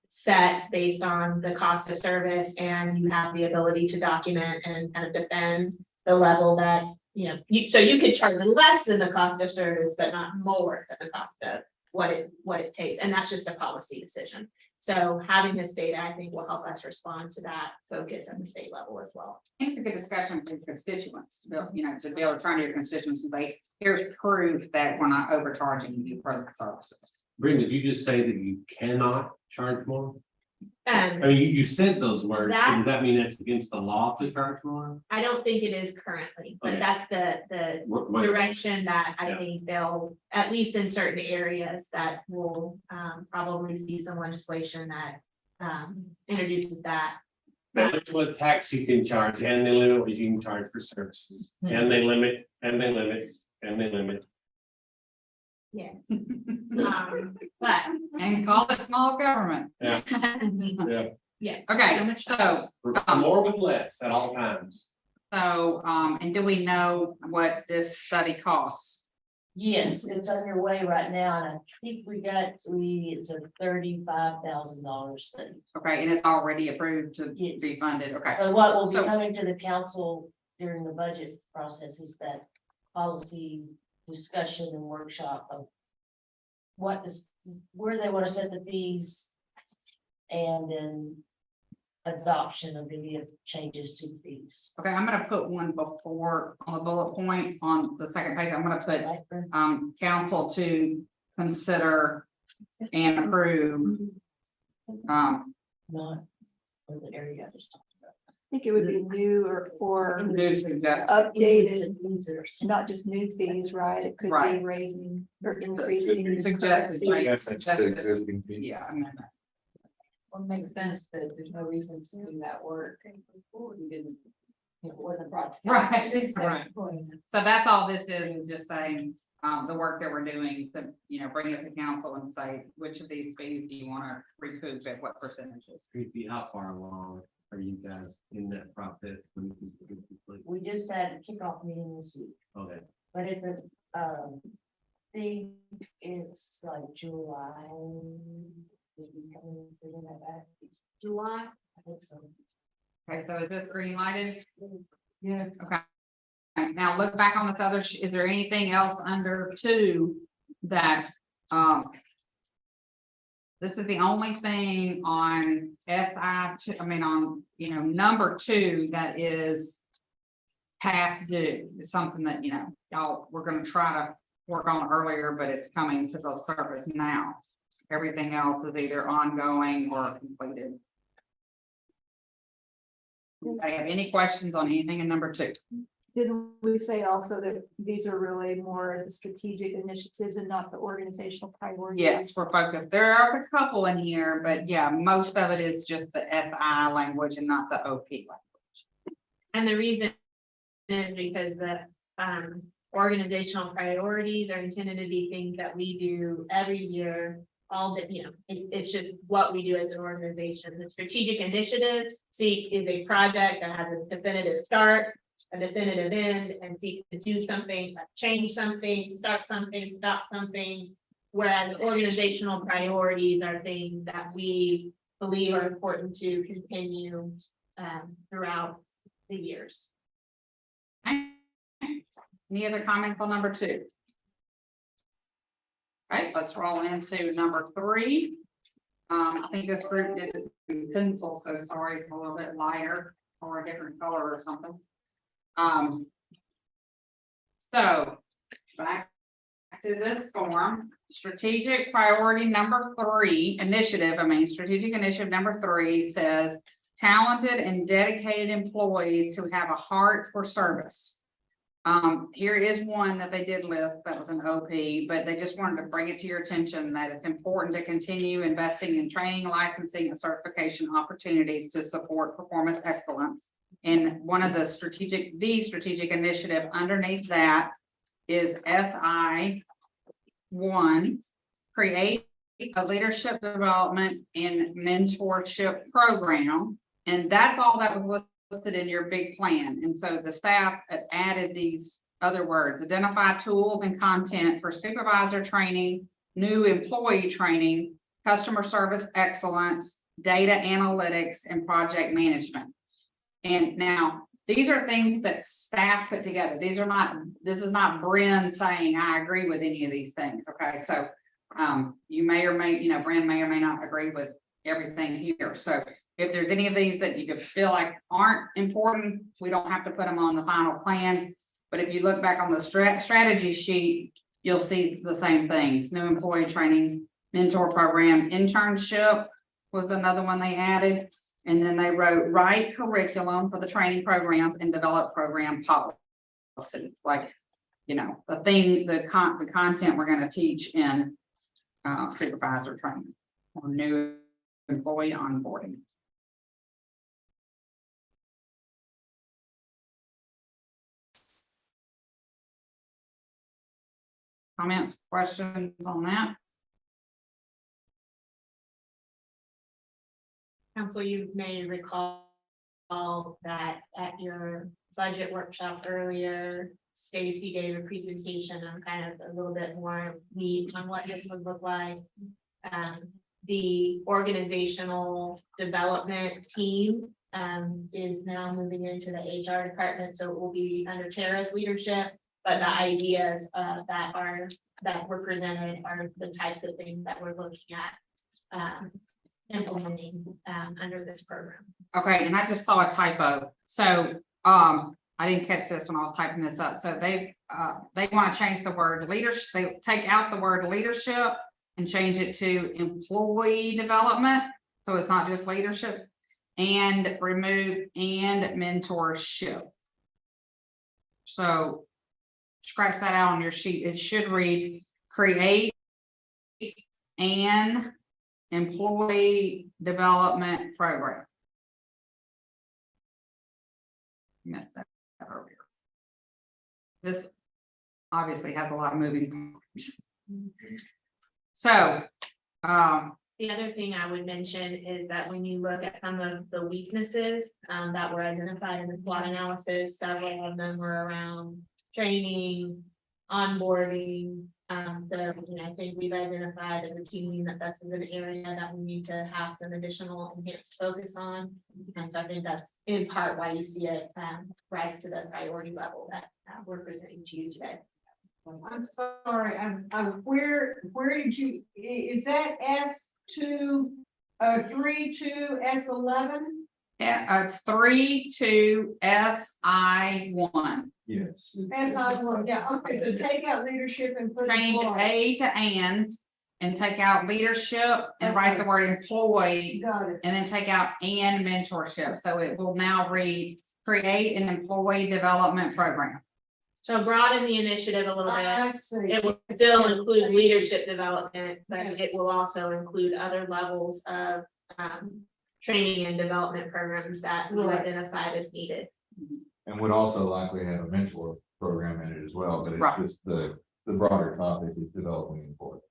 set based on the cost of service, and you have the ability to document and kind of defend the level that, you know, so you could charge less than the cost of service, but not more than the cost of what it takes. And that's just a policy decision. So having this data, I think, will help us respond to that focus at the state level as well. I think it's a good discussion for your constituents, to build, you know, to be able to turn to your constituents and say, here's proof that we're not overcharging you for the services. Brenda, did you just say that you cannot charge more? I mean, you said those words, but That- does that mean it's against the law to charge more? I don't think it is currently, but Okay. that's the What- direction that I Yeah. think they'll, at least in certain areas, that will probably see some legislation that introduces that. They limit what tax you can charge, and they limit what you can charge for services, and they limit, and they limit, and they limit. Yes. But. And call it small government. Yeah. Yeah. Okay, so much- so, For more with less at all times. and do we know what this study costs? Yes, it's underway right now, and I think it's a $35,000 study. Okay, and it's already approved to Yes. be funded, okay. But what will be So- coming to the council during the budget process is that policy discussion and workshop of where they want to set the fees, and then adoption of any of changes to fees. Okay, I'm gonna put one before on the bullet point on the second page. I'm gonna put Right, Brent? council to consider and approve. Not for the area I just talked about. I think it would be new or New suggestion. updated, Fees that are set. not just new fees, right? It could be Right. raising or increasing. the Suggested current rates. fees. That's the existing fee. Yeah, I mean, Well, it makes sense, but there's no reason to do that work. We didn't. It wasn't brought to. Right, council. right. So that's all this is just saying, the work that we're doing to, bring it to council and say, which of these fees do you wanna recoup at what percentages? Creepy, how far along are you guys in that process? We just had a kickoff meeting this week, Okay, but it's think it's like July. Maybe coming, bringing that back. It's July, I think so. Okay, so is this green lighted? Yeah. Okay, now look back on this other, is there anything else under 2 that, this is the only thing on on, number 2 that is past due, is something that, y'all, we're gonna try to work on earlier, but it's coming to the surface now. Everything else is either ongoing or completed. I have any questions on anything in number 2? Didn't we say also that these are really more the strategic initiatives and not the organizational priorities? Yes, we're focused. There are a couple in here, but yeah, most of it is just the FI language and not the OP language. And the reason is because the organizational priorities are intended to be things that we do every year. All that, it's just what we do as an organization. The strategic initiative SEEK is a project that has a definitive start, a definitive end, and seek to do something, change something, start something, stop something. Whereas organizational priorities are things that we believe are important to continue throughout the years. Any other comments on number 2? All right, let's roll into number 3. I think this group did this in pencil, so sorry, it's a little bit lighter or a different color or something. So back to this form, strategic priority number 3 strategic initiative number 3 says talented and dedicated employees who have a heart for service. Here is one that they did list that was an OP, but they just wanted to bring it to your attention that it's important to continue investing in training, licensing, and certification opportunities to support performance excellence. And one of the strategic initiative underneath that is FI 1, create a leadership development and mentorship program. And that's all that was listed in your big plan. And so the staff added these other words: identify tools and content for supervisor training, new employee training, customer service excellence, data analytics, and project management. And now these are things that staff put together. This is not Bryn saying I agree with any of these things. Okay, so you may or may, Bryn may or may not agree with everything here. So if there's any of these that you feel like aren't important, we don't have to put them on the final plan. But if you look back on the strategy sheet, you'll see the same things: new employee training, mentor program, internship was another one they added. And then they wrote write curriculum for the training programs and develop program policies, like, you know, the thing, the content we're gonna teach in supervisor training or new employee onboarding. Comments, questions on that? Council, you may recall that at your budget workshop earlier, Stacy gave a presentation on kind of a little bit more meat on what this would look like. The organizational development team is now moving into the HR department, so it will be under Tara's leadership. But the ideas that were presented are the types of things that we're looking at implementing under this program. Okay, and I just saw a typo. So, I didn't catch this when I was typing this up. So they want to change the word leadership. They take out the word leadership and change it to employee development. So it's not just leadership, and remove and mentorship. So scratch that out on your sheet. It should read create an employee development program. Missed that earlier. This obviously has a lot of moving parts. So, The other thing I would mention is that when you look at some of the weaknesses that were identified in the SWOT analysis, several of them were around training, onboarding. So, I think we've identified as a team that that's an area that we need to have some additional enhanced focus on. And so I think that's in part why you see it rise to the priority level that we're presenting to you today. I'm sorry, where did you, is that S2, 3-2, S11? yeah, it's 3-2 SI1. Yes. SI1, yeah, okay, so take out leadership and put. Change employee. A to and take out leadership and write the word employee, Got it. and then take out and mentorship. So it will now read create an employee development program. So broaden the initiative a little bit. I see. It will still include leadership development, but it will also include other levels of training and development programs that we Right. identified as needed. And would also likely have a mentor program in it as well, but Right. it's just the broader topic is developing employees.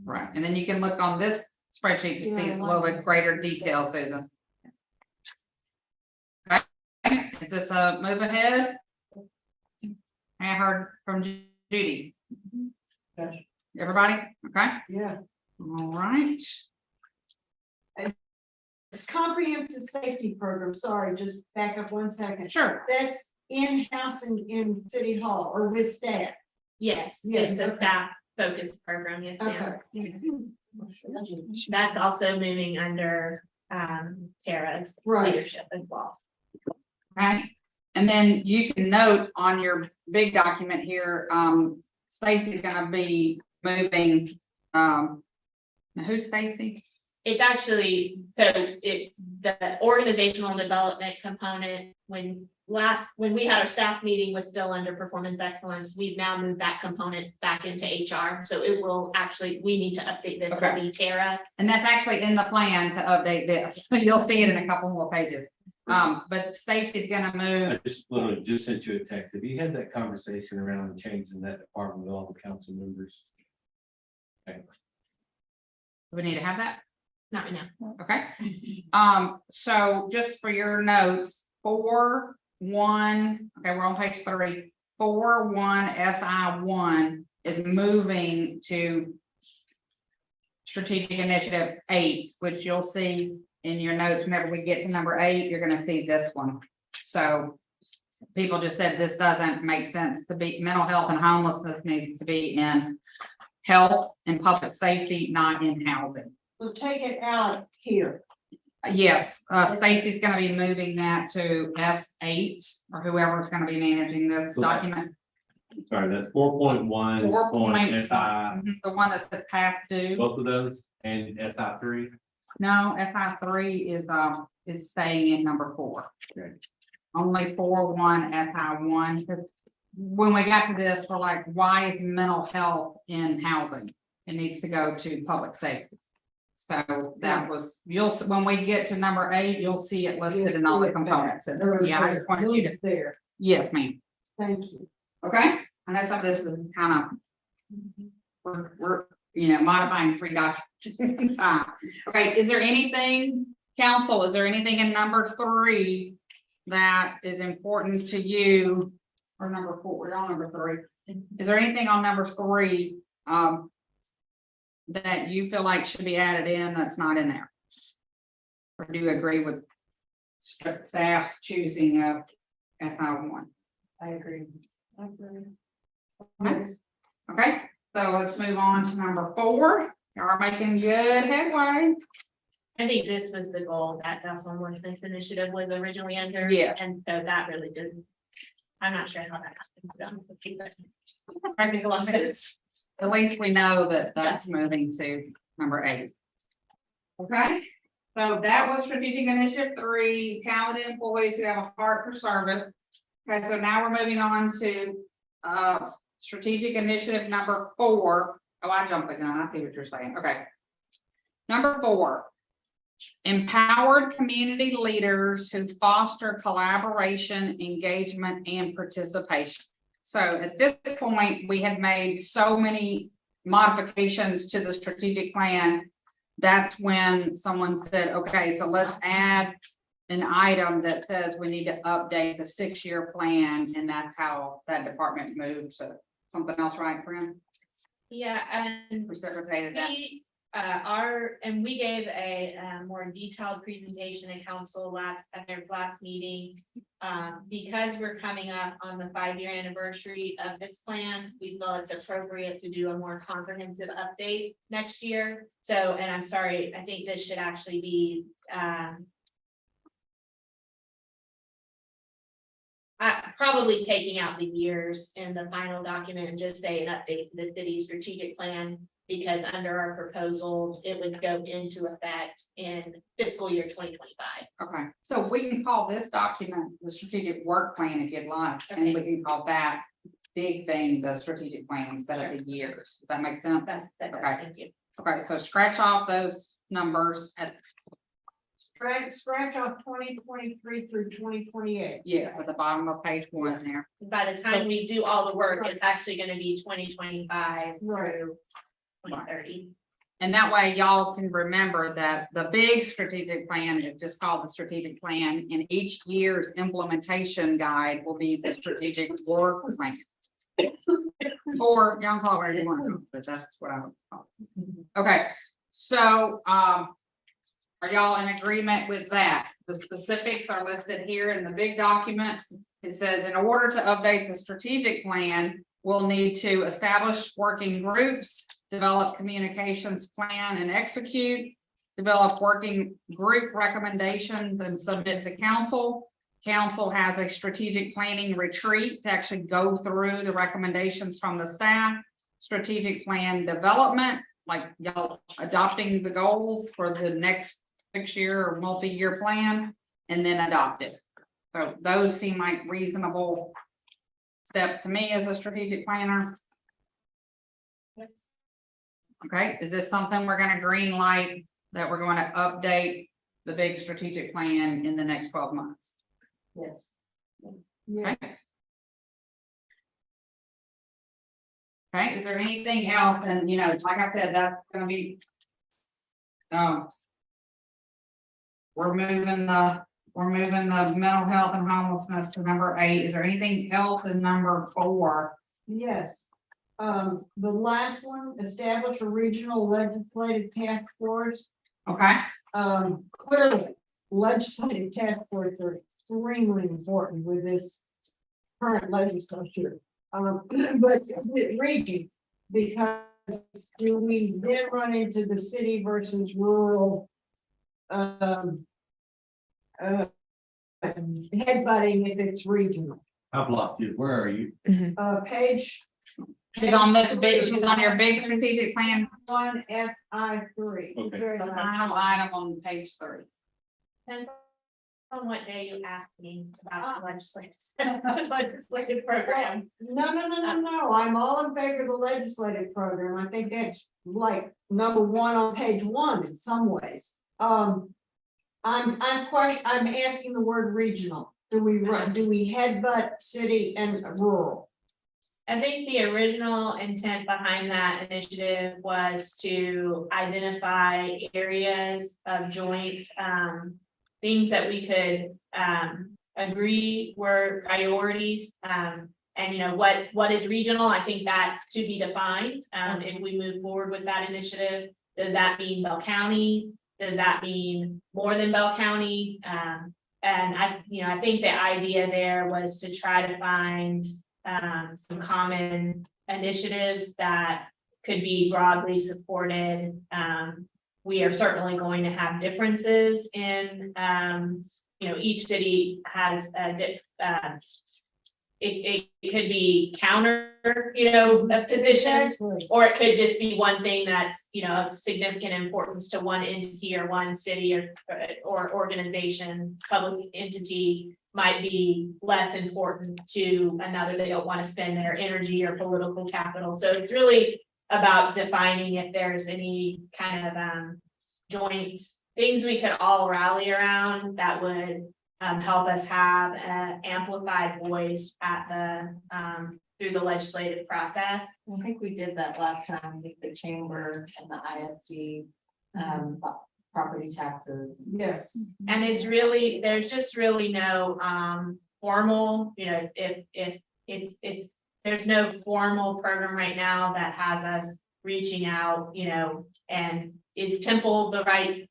Right, and then you can look on this spreadsheet to see a little bit greater detail, Susan. Okay, is this a move ahead? I heard from Judy. Okay. Everybody, okay, Yeah, all right. it's comprehensive safety program, sorry, just back up 1 second. Sure. That's in-house in City Hall or with staff. Yes, Yes, it's a okay. staff focused program, yes, ma'am. Okay. That's also moving under Tara's Right. leadership as well. Right, and then you can note on your big document here, Stacy's gonna be moving, who's Stacy? It's actually, the organizational development component, when we had our staff meeting was still under performance excellence. We've now moved that component back into HR, so it will actually, we need to update this, it'll be Tara. And that's actually in the plan to update this, so you'll see it in a couple more pages. But Stacy's gonna move, I just literally just sent you a text. Have you had that conversation around changing that department with all the council members? we need to have that. Not right now. Okay, so just for your notes, 4-1, okay, we're on page 3, 4-1 SI1 is moving to strategic initiative 8, which you'll see in your notes. Whenever we get to number 8, you're gonna see this one. So people just said this doesn't make sense to be, mental health and homelessness needs to be in health and public safety, not in housing. So take it out here. Yes, Stacy's gonna be moving that to F8 or whoever's gonna be managing this document. Sorry, that's 4.1 4.1, SI, the one that says past due. both of those, and SI3. No, FI3 is staying in number 4. Okay. Only 4.1 FI1. 'Cause when we got to this, we're like, why is mental health in housing? It needs to go to public safety. So that was, when we get to number 8, you'll see it listed in all the components. And yeah, I just wanted you to, There, yes, ma'am. thank you. Okay, I know some of this is kind of, we're, modifying 3 documents at a time. Okay, is there anything, council, is there anything in number 3 that is important to you? Or number 4, we're on number 3. Is there anything on number 3, that you feel like should be added in that's not in there? Or do you agree with staff's choosing of FI1? I agree. Yes. Okay, so let's move on to number 4. Y'all are making good headway. I think this was the goal that the homelessness initiative was originally under. Yeah. And so that really didn't. I'm not sure how that happened. I think a lot of sense. At least we know that that's moving to number 8. Okay, so that was strategic initiative 3, talented employees who have a heart for service. Okay, so now we're moving on to strategic initiative number 4. Oh, I jumped the gun. I see what you're saying. Okay. Number 4. Empowered community leaders who foster collaboration, engagement, and participation. So at this point, we had made so many modifications to the strategic plan. That's when someone said, okay, so let's add an item that says we need to update the 6-year plan, and that's how that department moves. So something else, right, friend? Yeah, and Precipitated that. we gave a more detailed presentation to council at their last meeting. Because we're coming up on the 5-year anniversary of this plan, we feel it's appropriate to do a more comprehensive update next year. So, and I'm sorry, I think this should actually be probably taking out the years in the final document and just say an update to the city strategic plan. Because under our proposal, it would go into effect in fiscal year 2025. Okay, so we can call this document the strategic work plan if you'd like, and we can call that big thing the strategic plan instead of the years. Does that make sense? That does, Okay. thank you. Okay, so scratch off those numbers at, Scratch off 2023 through 2028. at the bottom of page 1 there. By the time we do all the work, it's actually gonna be 2025 Right. through 2030. And that way y'all can remember that the big strategic plan is just called the strategic plan, and each year's implementation guide will be the strategic work plan. Or y'all call it whatever you want, but that's what I would call it. Okay, so, are y'all in agreement with that? The specifics are listed here in the big document. It says, in order to update the strategic plan, we'll need to establish working groups, develop communications plan and execute, develop working group recommendations and submit to council. Council has a strategic planning retreat to actually go through the recommendations from the staff, strategic plan development, like y'all adopting the goals for the next 6-year or multi-year plan, and then adopt it. So those seem like reasonable steps to me as a strategic planner. Okay, is this something we're gonna green light, that we're going to update the big strategic plan in the next 12 months? Yes. Yeah. Okay. Okay, is there anything else? And like I said, that's gonna be. We're moving the mental health and homelessness to number 8. Is there anything else in number 4? Yes. The last one, establish a regional legislative task force. Okay, Clearly, legislative task force are extremely important with this current legislature. But with region, because we then run into the city versus rural headbutting if it's regional. I've lost you. Where are you? Page She's on this big, she's on your big strategic plan, One SI 3. Okay. Very the last final one. item on page 3. Depends on what day you ask me about the legislative program. No, I'm all in favor of the legislative program. I think that's like number one on page one in some ways. I'm asking the word regional. Do we headbutt city and rural? I think the original intent behind that initiative was to identify areas of joint, things that we could, agree were priorities. And you know, what is regional? I think that's to be defined. If we move forward with that initiative, does that mean Bell County? Does that mean more than Bell County? And I think the idea there was to try to find some common initiatives that could be broadly supported. We are certainly going to have differences in, each city has it could be counter, a position, or it could just be one thing that's, of significant importance to one entity or one city or organization. Public entity might be less important to another. They don't want to spend their energy or political capital. So it's really about defining if there's any kind of joint things we could all rally around that would help us have an amplified voice at the through the legislative process. I think we did that last time with the chamber and the ISD, property taxes. Yes. And it's really, there's just really no formal, if it's, there's no formal program right now that has us reaching out, and is Temple the right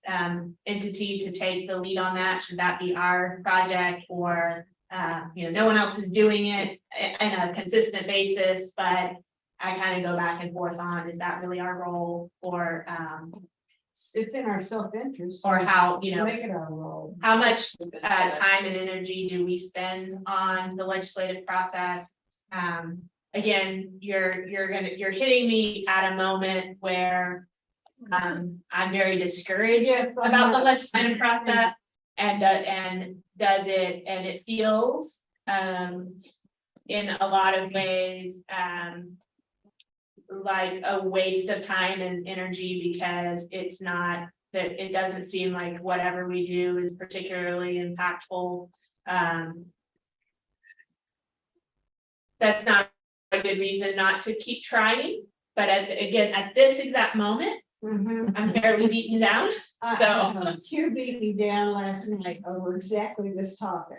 entity to take the lead on that? Should that be our project, or no one else is doing it in a consistent basis, but I kind of go back and forth on, is that really our role, or It's in our self-interest. or how, to Make it our role. how much time and energy do we spend on the legislative process? Again, you're hitting me at a moment where I'm very discouraged about the legislative process, and it feels in a lot of ways like a waste of time and energy, because it's not that, it doesn't seem like whatever we do is particularly impactful. That's not a good reason not to keep trying, but at this exact moment, I'm barely beaten down. So Q beat me down last night over exactly this topic.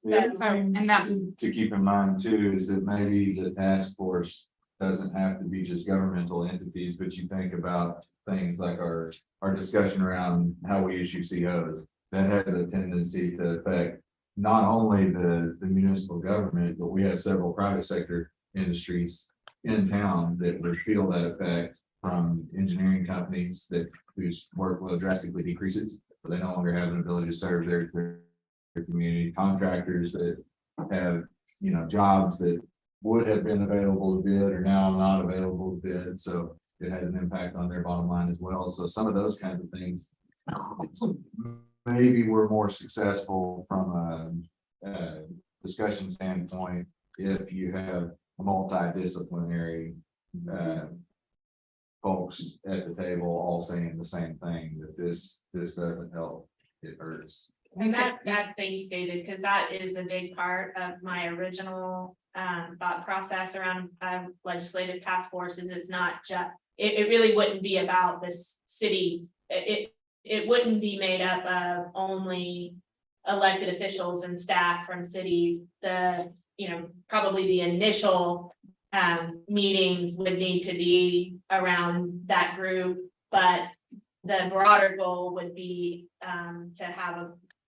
And that, To keep in mind too, is that maybe the task force doesn't have to be just governmental entities, but you think about things like our discussion around how we issue COs. That has a tendency to affect not only the municipal government, but we have several private sector industries in town that would feel that effect, from engineering companies whose workload drastically decreases. So they no longer have an ability to serve their community, contractors that have, jobs that would have been available to bid are now not available to bid. So it has an impact on their bottom line as well. So some of those kinds of things, maybe we're more successful from a discussion standpoint if you have multidisciplinary folks at the table all saying the same thing, that this doesn't help, it hurts. and that thing stated, because that is a big part of my original thought process around legislative task forces. It's not just, it really wouldn't be about this city's, it wouldn't be made up of only elected officials and staff from cities. Probably the initial meetings would need to be around that group, but the broader goal would be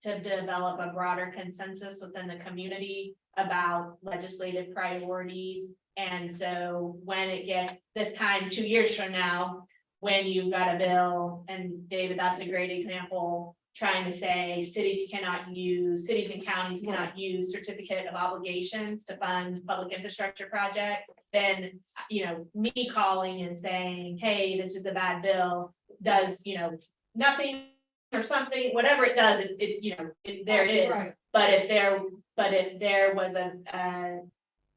to develop a broader consensus within the community about legislative priorities. And so when it gets this time 2 years from now, when you've got a bill, and David, that's a great example, trying to say cities and counties cannot use certificate of obligations to fund public infrastructure projects, then, you know, me calling and saying, hey, this is a bad bill, does, you know, nothing or something, whatever it does, there it is. Right. But if there was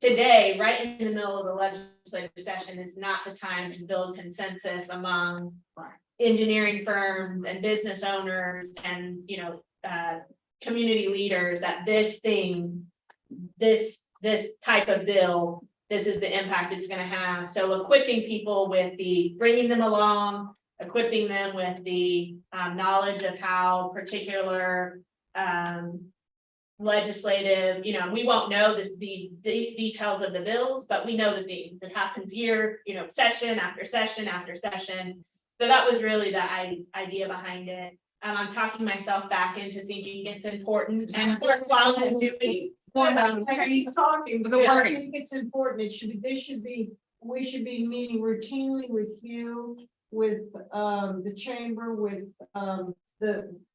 today, right in the middle of the legislative session is not the time to build consensus among engineering firms and business owners and, you know, community leaders that this type of bill, this is the impact it's gonna have. So equipping people with bringing them along, equipping them with the knowledge of how particular legislative, you know, we won't know the details of the bills, but we know the things that happens year, you know, session after session after session. So that was really the idea behind it. I'm talking myself back into thinking it's important and worthwhile to do. Talking, The because I wording. think it's important, we should be meeting routinely with you, with the chamber, with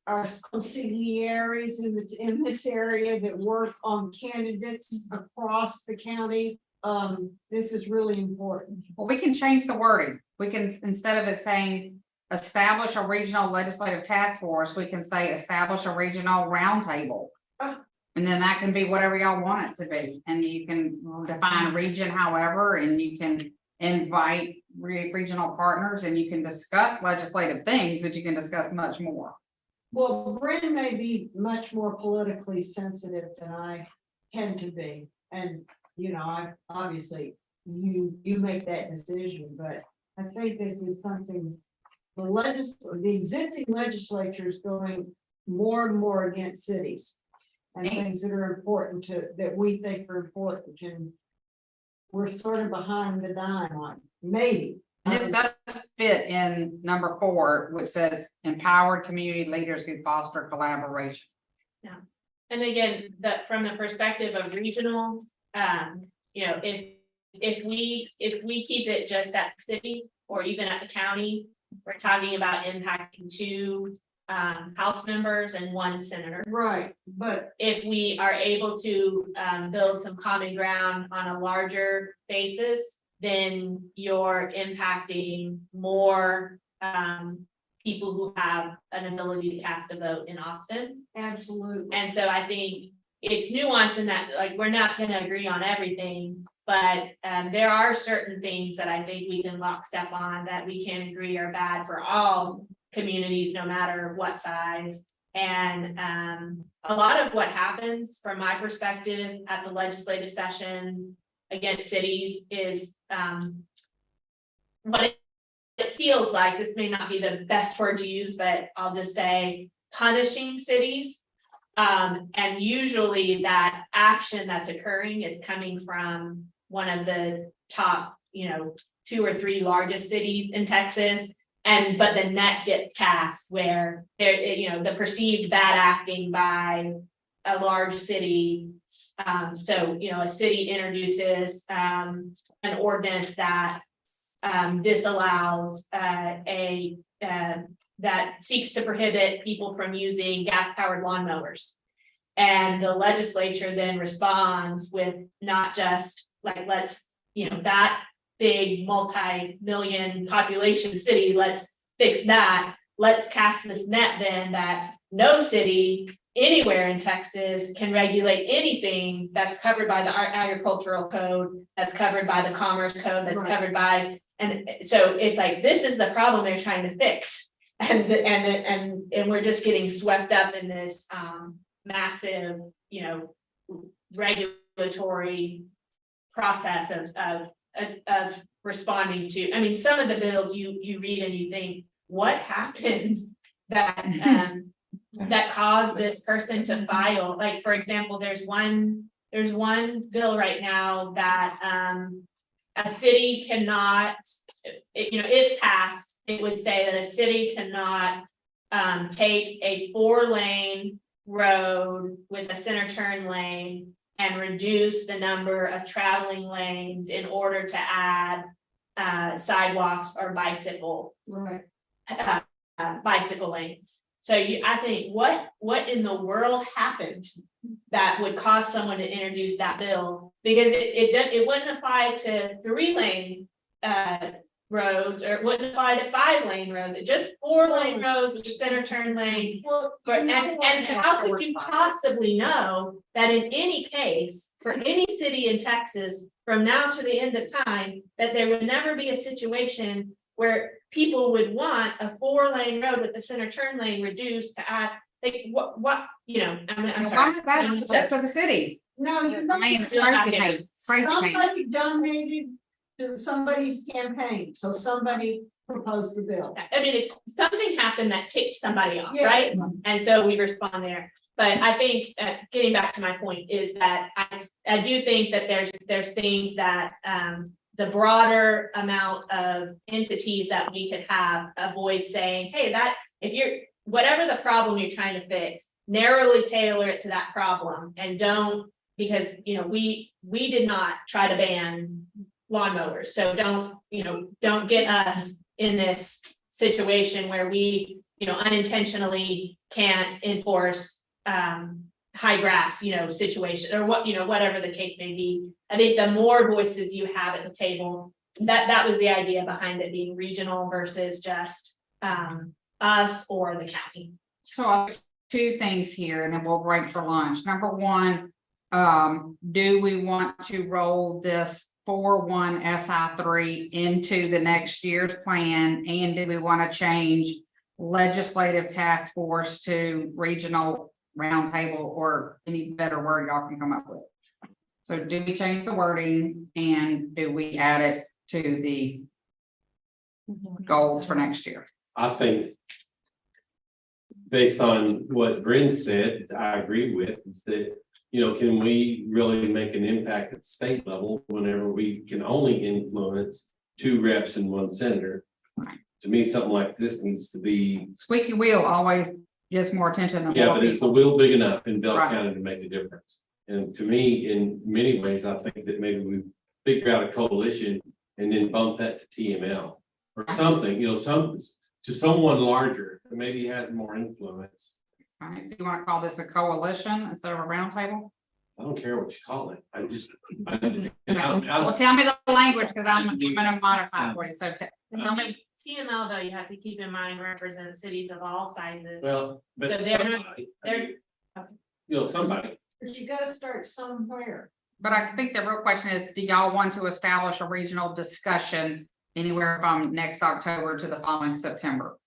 our consiglieres in this area that work on candidates across the county. This is really important. Well, we can change the wording. We can, instead of it saying establish a regional legislative task force, we can say establish a regional roundtable. And then that can be whatever y'all want it to be. And you can define a region however, and you can invite regional partners and you can discuss legislative things, but you can discuss much more. Well, Bryn may be much more politically sensitive than I tend to be, and, you know, I obviously, you make that decision, but I think this is something. The existing legislature is going more and more against cities. And things that are important that we think are important, and we're sort of behind the dime on, maybe. And this does fit in number 4, which says empowered community leaders who foster collaboration. And again, from the perspective of regional, you know, if we keep it just at the city or even at the county, we're talking about impacting 2 House members and 1 senator. Right, but If we are able to build some common ground on a larger basis, then you're impacting more people who have an ability to cast a vote in Austin. absolutely. And so I think it's nuanced in that, like, we're not gonna agree on everything, but there are certain things that I think we can lockstep on that we can agree are bad for all communities, no matter what size. And a lot of what happens from my perspective at the legislative session against cities is what it feels like. This may not be the best word to use, but I'll just say punishing cities. And usually that action that's occurring is coming from one of the top, you know, 2 or 3 largest cities in Texas. But the net gets cast where there, you know, the perceived bad acting by a large city. So, you know, a city introduces an ordinance that disallows that seeks to prohibit people from using gas-powered lawnmowers. And the legislature then responds with not just like, let's, you know, that big multi-million population city, let's fix that. Let's cast this net then that no city anywhere in Texas can regulate anything that's covered by the agricultural code, that's covered by the commerce code, that's covered by, and so it's like, this is the problem they're trying to fix. And we're just getting swept up in this massive, you know, regulatory process of responding to. I mean, some of the bills you read and you think, what happened that that caused this person to file? Like, for example, there's one bill right now that a city cannot, you know, if passed, it would say that a city cannot take a 4-lane road with a center turn lane and reduce the number of traveling lanes in order to add sidewalks or bicycle lanes. So I think what in the world happened that would cause someone to introduce that bill? Because it wouldn't apply to 3-lane roads, or it wouldn't apply to 5-lane roads, it's just 4-lane roads with a center turn lane. And how could you possibly know that in any case, for any city in Texas, from now to the end of time, that there would never be a situation where people would want a 4-lane road with the center turn lane reduced to add, like, what, you know, I'm Why sorry. is that up to the city? No, you I mean, it's Still not crazy, there. Kate. Crazy, Kate. somebody donated to somebody's campaign, so somebody proposed the bill. I mean, it's, something happened that ticked somebody off, Yes. right? And so we respond there. But I think, getting back to my point, is that I do think that there's things that, the broader amount of entities that we could have a voice saying, hey, that, if you're, whatever the problem you're trying to fix, narrowly tailor it to that problem, and don't, because, you know, we did not try to ban lawnmowers, so don't get us in this situation where we, unintentionally can't enforce high grass, situation, or whatever the case may be. I think the more voices you have at the table, that was the idea behind it being regional versus just us or the county. So two things here, and then we'll break for lunch. Number one, do we want to roll this 4-1 SI3 into the next year's plan? And do we want to change legislative task force to regional roundtable, or any better word y'all can come up with? So do we change the wording, and do we add it to the goals for next year? I think. Based on what Bryn said, I agree with, is that, can we really make an impact at the state level whenever we can only influence 2 reps and 1 senator? To me, something like this needs to be, Squeaky wheel always gets more attention than yeah, more but is the people. wheel big enough in Bell Right. County to make a difference? And to me, in many ways, I think that maybe we've figured out a coalition and then bump that to TML or something, to someone larger that maybe has more influence. All right, so you want to call this a coalition instead of a roundtable? I don't care what you call it. I just. Well, tell me the language, because I'm gonna modify it for you, so tell me. TML, though, you have to keep in mind, represents cities of all sizes. Well, but So they're not- somebody, they're- somebody, But you gotta start somewhere. But I think the real question is, do y'all want to establish a regional discussion anywhere from next October to the following September?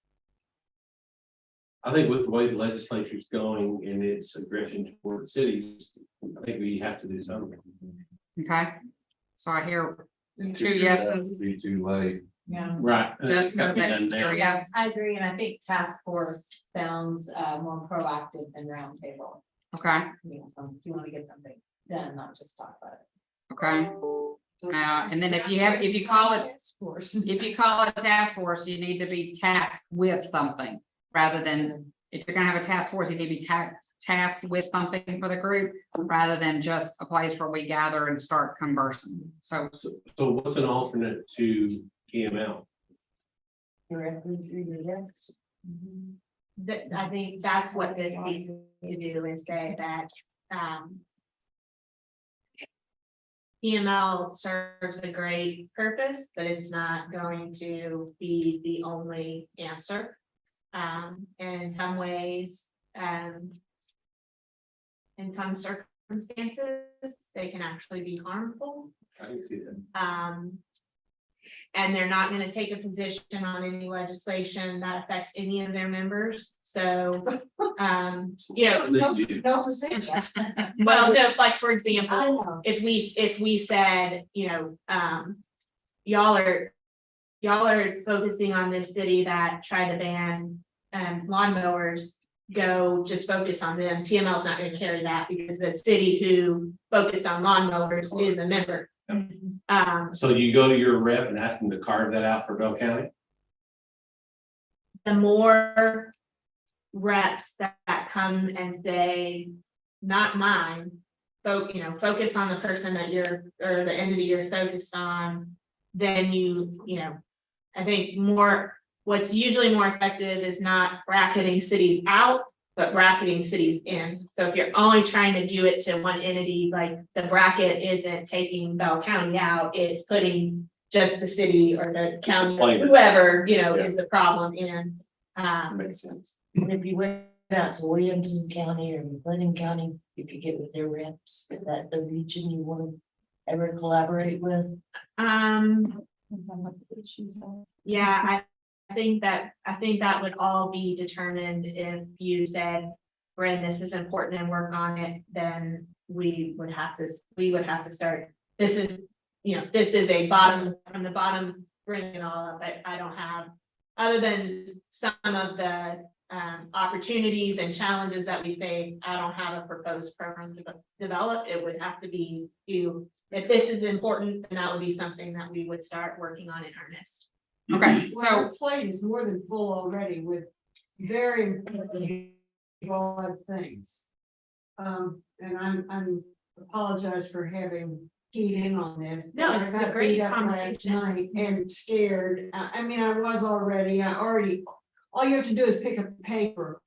I think with the way the legislature's going and its aggression toward cities, I think we have to do something. Okay, so I hear And two to do that would yeses. Be too late. Yeah. Right. Just gonna make your yes. I agree, and I think task force sounds more proactive than roundtable. Okay, I mean, if you want to get something done, not just talk about it. okay. And then if you call it, if you call it a task force, you need to be tasked with something. Rather than, if you're gonna have a task force, you need to be tasked with something for the group, rather than just a place where we gather and start conversing. So So what's an alternate to TML? Directly through the reps. I think that's what this needs to do, is say that, EML serves a great purpose, but it's not going to be the only answer. And in some ways, in some circumstances, they can actually be harmful. I can see that. And they're not gonna take a position on any legislation that affects any of their members, so, No position. well, no, like, for example, I know. if we said, y'all are focusing on this city that tried to ban lawnmowers, go just focus on them. TML is not gonna carry that, because the city who focused on lawnmowers is a member. So you go to your rep and ask them to carve that out for Bell County? The more reps that come and say, not mine, focus on the person that you're, or the entity you're focused on, then I think more what's usually more effective is not bracketing cities out, but bracketing cities in. So if you're only trying to do it to one entity, like the bracket isn't taking Bell County out, it's putting just the city or the county, Flavor. whoever, you know, is the problem in. Makes sense. And if you went out to Williamson County or Glennon County, you could get with their reps, is that the region you want to ever collaborate with? Yeah, I think that would all be determined if you said, Bryn, this is important and work on it, then we would have to start. This is, you know, this is a bottom, from the bottom, bring it all up. I don't have, other than some of the opportunities and challenges that we face, I don't have a proposed program to develop. It would have to be you. If this is important, then that would be something that we would start working on in earnest. Okay, Well, so our plate is more than full already with very important broad things. And I'm apologize for having keyed in on this. but No, I it's got a great beat up last conversation. night and scared. I mean, I already, all you have to do is pick up a paper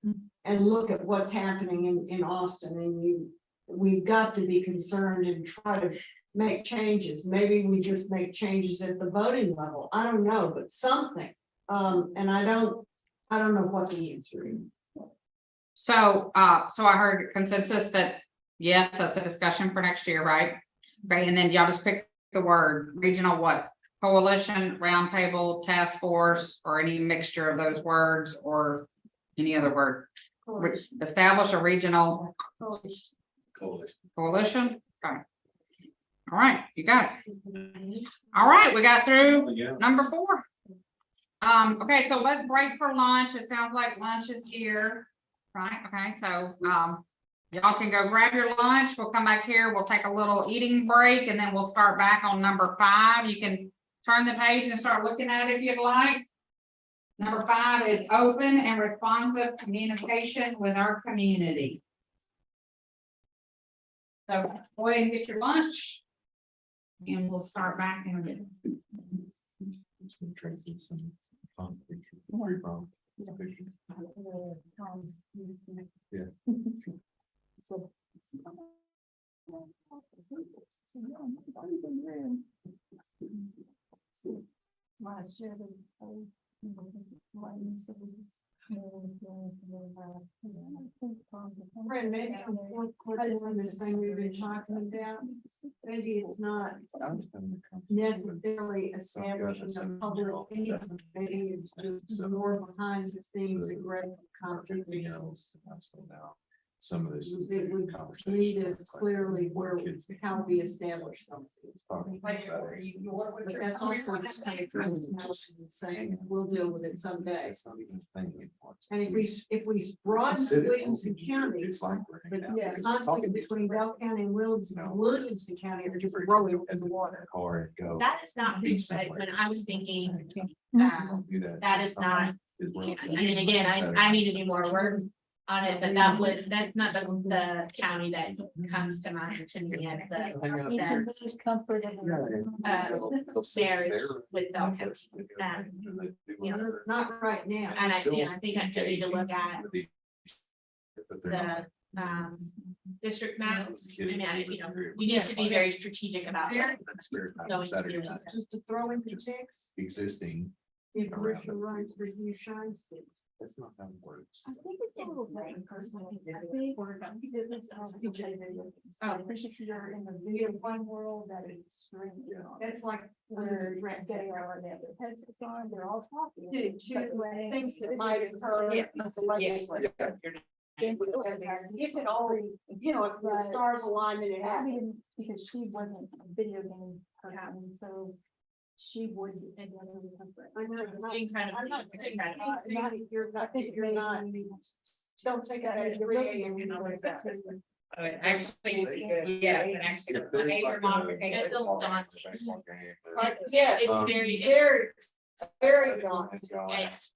and look at what's happening in Austin, and we've got to be concerned and try to make changes. Maybe we just make changes at the voting level. I don't know, but something. And I don't know what the answer is. So I heard consensus that, yes, that's a discussion for next year, right? Okay, and then y'all just pick the word, regional what? Coalition, roundtable, task force, or any mixture of those words, or any other word? Establish a regional coalition, okay. All right, you got it. All right, we got through number 4. Okay, so let's break for lunch. It sounds like lunch is here. Right, okay, so, y'all can go grab your lunch. We'll come back here. We'll take a little eating break and then we'll start back on number 5. You can turn the page and start looking at it if you'd like. Number 5 is open and responsive communication with our community. So go ahead and get your lunch. And we'll start back in a minute. Brent, maybe on this thing we've been talking about, maybe it's not necessarily establishing a public opinion, maybe it's just more behind the scenes aggressive conversation. Some of this. That would lead us clearly where, how we establish something. But that's also just kind of saying, we'll deal with it someday. And if we broaden Williamson County, It's like. but yeah, conflict between Bell County and Williamson County are just rolling in the water. Car and go. That is not, when I was thinking, That is not- I mean, again, I need to do more work on it, but that's not the county that comes to mind to me as the Comfort of. marriage with Bell County. You know, Not right now. And I think I need to look at the district maps. I mean, you need to be very strategic about it. Just to throw in the mix, Existing. if Richard runs for you shine states. That's not how it works. I think it's a little vague personally. I think we're gonna do this as a you're in the video one world that it's. That's like Where they are, they have their headsets on, they're all talking. two things that might occur. Yeah. If it already, you know, if the stars align and it I happens. mean, because she wasn't a video game person, so she would. I'm not, Being kind of- I'm not saying that, you're not, you're not. Don't take that as your Actually, yeah, and actually. Yeah, major modification. It's a little daunting. Yes, It's very daunting.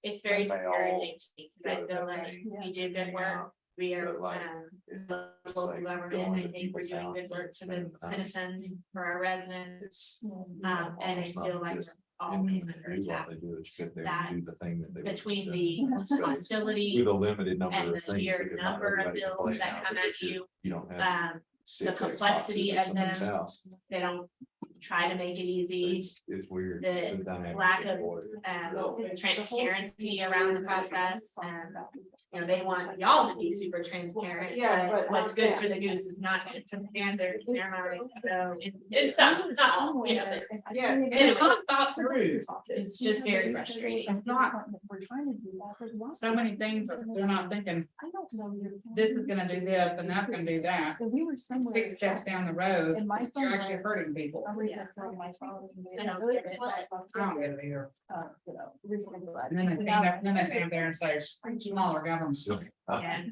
It's very discouraging to me, because I feel like we do good work. We are, local government, I think we're doing good work for the citizens, for our residents. And I feel like all And visitors all have they do is sit there and do the thing that they. between want the to do. hostility With a limited number and of the things. sheer because not number of everybody can bills play that now come because at you, You don't have. um, six complexity Xboxes at of somebody's them. house. they don't try to make it easy. It's weird. The dynamic lack of, boy. transparency around the process, they want y'all to be super transparent. Yeah, but what's good for the goose is not good for the gander, in their mind, so it's not all, but Yeah. and it was thought through, it's just very frustrating. It's not, We're trying to do that. There's lots so many things, they're not thinking, I don't know. this is gonna do this and that's gonna do that. And we were somewhere. 6 steps down the road, And my phone. you're actually hurting people. Somebody just threw my phone. I don't get it, but- I don't get it either. Reasonable. And then they stand there and say, smaller government. Yeah.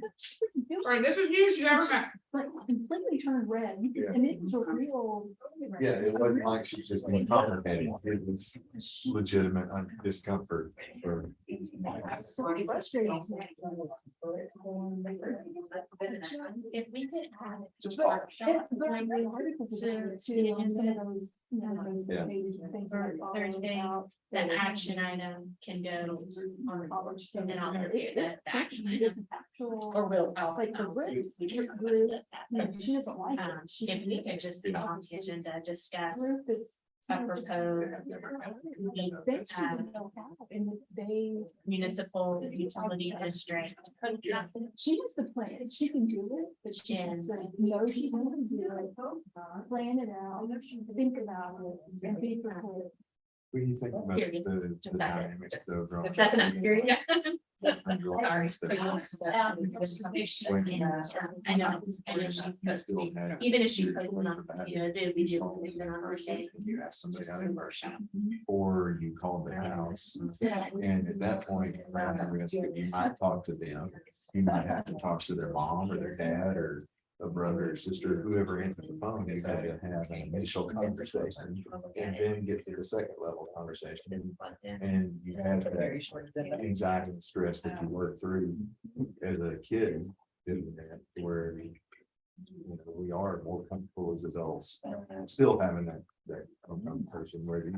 Or this is huge government. But completely turned red, and it was a real. Yeah, it wasn't like she just being complicated. It was legitimate discomfort for. So frustrating. If we could have. But the articles and some of those, those Yeah. pages and things. For that Thursday, follow the about- action item can go on the college, and then I'll prepare It's the action item. It's actual. Or will. Like the Brits, We the can group, put that. no, she doesn't like Um, it. She if we can could just be on the agenda, discuss group that's. a proposed They should know how, and they. municipal utility district. She has the plan, she can do it, but she has to know she can do it, plan it out, think about it, and be prepared. When you think about Period. the Just that. dynamics of. If that's enough, period. Sorry. I know, even if she posted on, do we do it on our state? You ask somebody out in person, or you call the house, and at that point, you run the risk that you might talk to them. You might have to talk to their mom or their dad or a brother or sister, whoever answers the phone, you got to have an initial conversation. And then get to the second level conversation, and you have that anxiety and stress that you work through as a kid. Doing that, where we are more comfortable as adults, still having that conversation where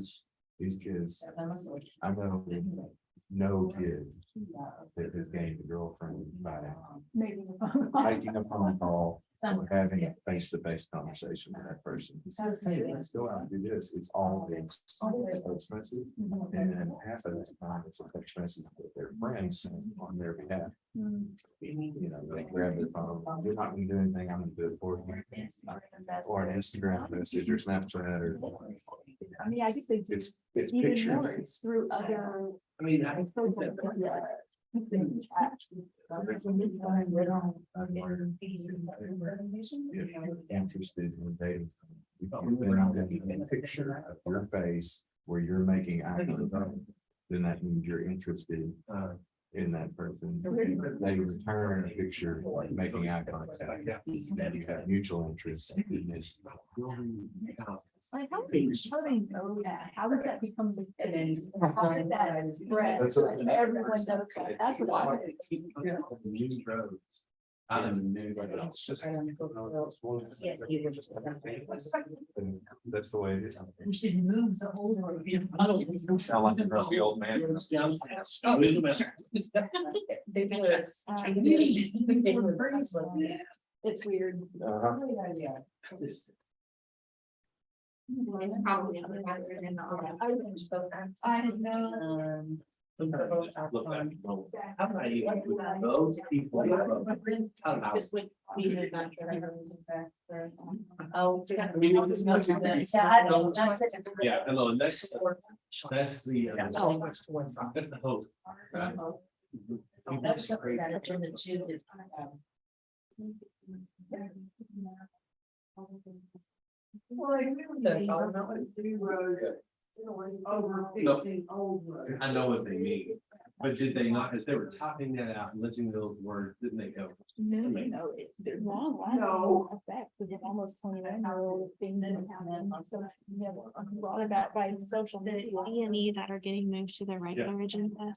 these kids, I know no kid that has gained a girlfriend by Making making a phone call or having a face-to-face conversation with that person. Hey, let's go out and do this. It's all things expensive. And then half of the time, it's a text message with their friends on their behalf. You know, they grab their phone, you're not gonna do anything, I'm gonna do it for you. Or an Instagram message or Snapchat or. I mean, I guess they do. It's Even picture. more, it's through other. I mean, I think social that. media. If you're interested in dating, you can a picture of your face where you're making eye contact, then that means you're interested in that person. They return a picture making eye contact, that you have mutual interest in this. Like, how do they know that? How does that become the thing? How did that spread? That's a- Everyone knows that. That's what I think. New roads. I don't know. It's just. That's the way it is. We should move the whole. Sound like a grumpy old man. It's weird. Uh-huh. Probably other guys are in the- I don't know. Look back, well, how about you, with those people? Just with. we moved on to the- Oh. I mean, it's just not- Yeah, hello, and that's the. That's the hope. Right? That's the between the two is, I know what they mean, but did they not, as they were typing that out and listening to those words, didn't they go? No, it's long, no effects of almost 21-year-old thing that happened. So, brought about by social The media. EME that are getting moved to the regular agenda.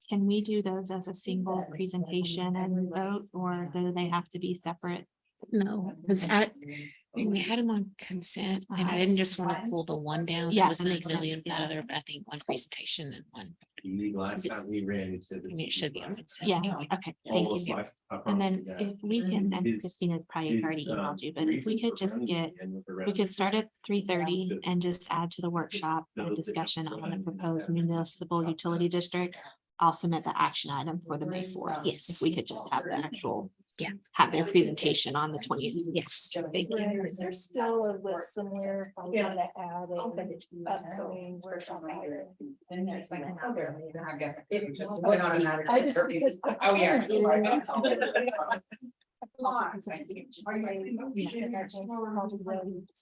Can we do those as a single presentation and vote, or do they have to be separate? No, because And we had them on consent and I didn't just want to pull the one down. Yeah, It was that an makes million sense, that yeah. other, but I think one presentation and one, Last time we ran, he said. I mean, it should be on consent. Yeah, anyway. okay, thank Almost you. like. I And promise then you that. if we can, and His- Christina's probably already his, emailed you, but if we reason could for just running get, again was we around- could start at 3:30 and just add to the workshop a discussion on the proposed municipal utility district. I'll submit the action item for the May 4th. Yes. If we could just have the actual. Yeah. Have their presentation on the 20th. Yes. Thank you. Is there still a list somewhere? If I want to add a upcoming workshop item? I just because. Oh, yeah.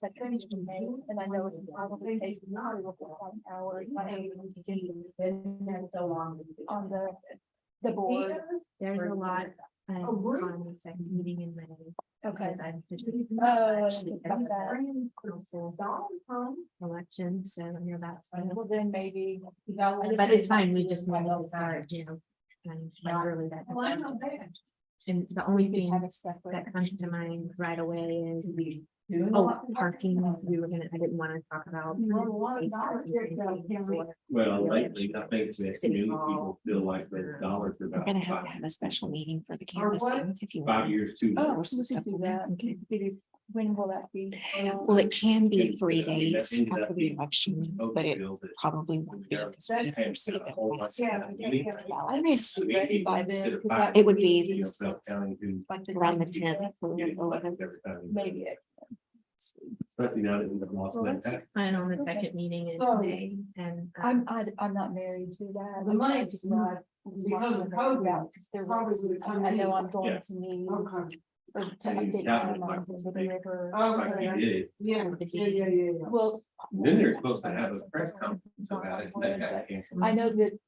And I know it's probably takes not an hour. On the board. There's a lot. really? On the second meeting in May. Okay. Because I'm just. About that. Election, so I know that's. Well, then maybe. But it's fine, we just need to start, you know. And like really that. And the only thing Have a separate. that comes to mind right away is. Oh, parking, we were gonna, I didn't wanna talk about. Well, lately, I think that community people feel like their dollars are We're about gonna have to have a special meeting for the Or what? canvassing if you. 5 want. years too. Oh, late. we could do that. Okay. When will that be? Well, it can be Yeah, 3 I mean, that days ended up after the being election, Open but it field that- probably won't be. because we have to And see a the whole bunch ballots. of meetings. I may be ready by then. because that It would be You know, Bell County who Like the. around the 10th or get elected 11th. every time. Maybe. it- Especially now that we've lost that. Plan on the second meeting in Oh. May and. I'm not married to that. The money- I just not. Because of COVID, Because there probably was, would've come I know in. I'm going Yeah. to need, Okay. or to And he's update counting my like mind this for the big. river. Like you Okay. did. Yeah. Well. Then they're supposed to have a press conference about it. and that got canceled. I know that,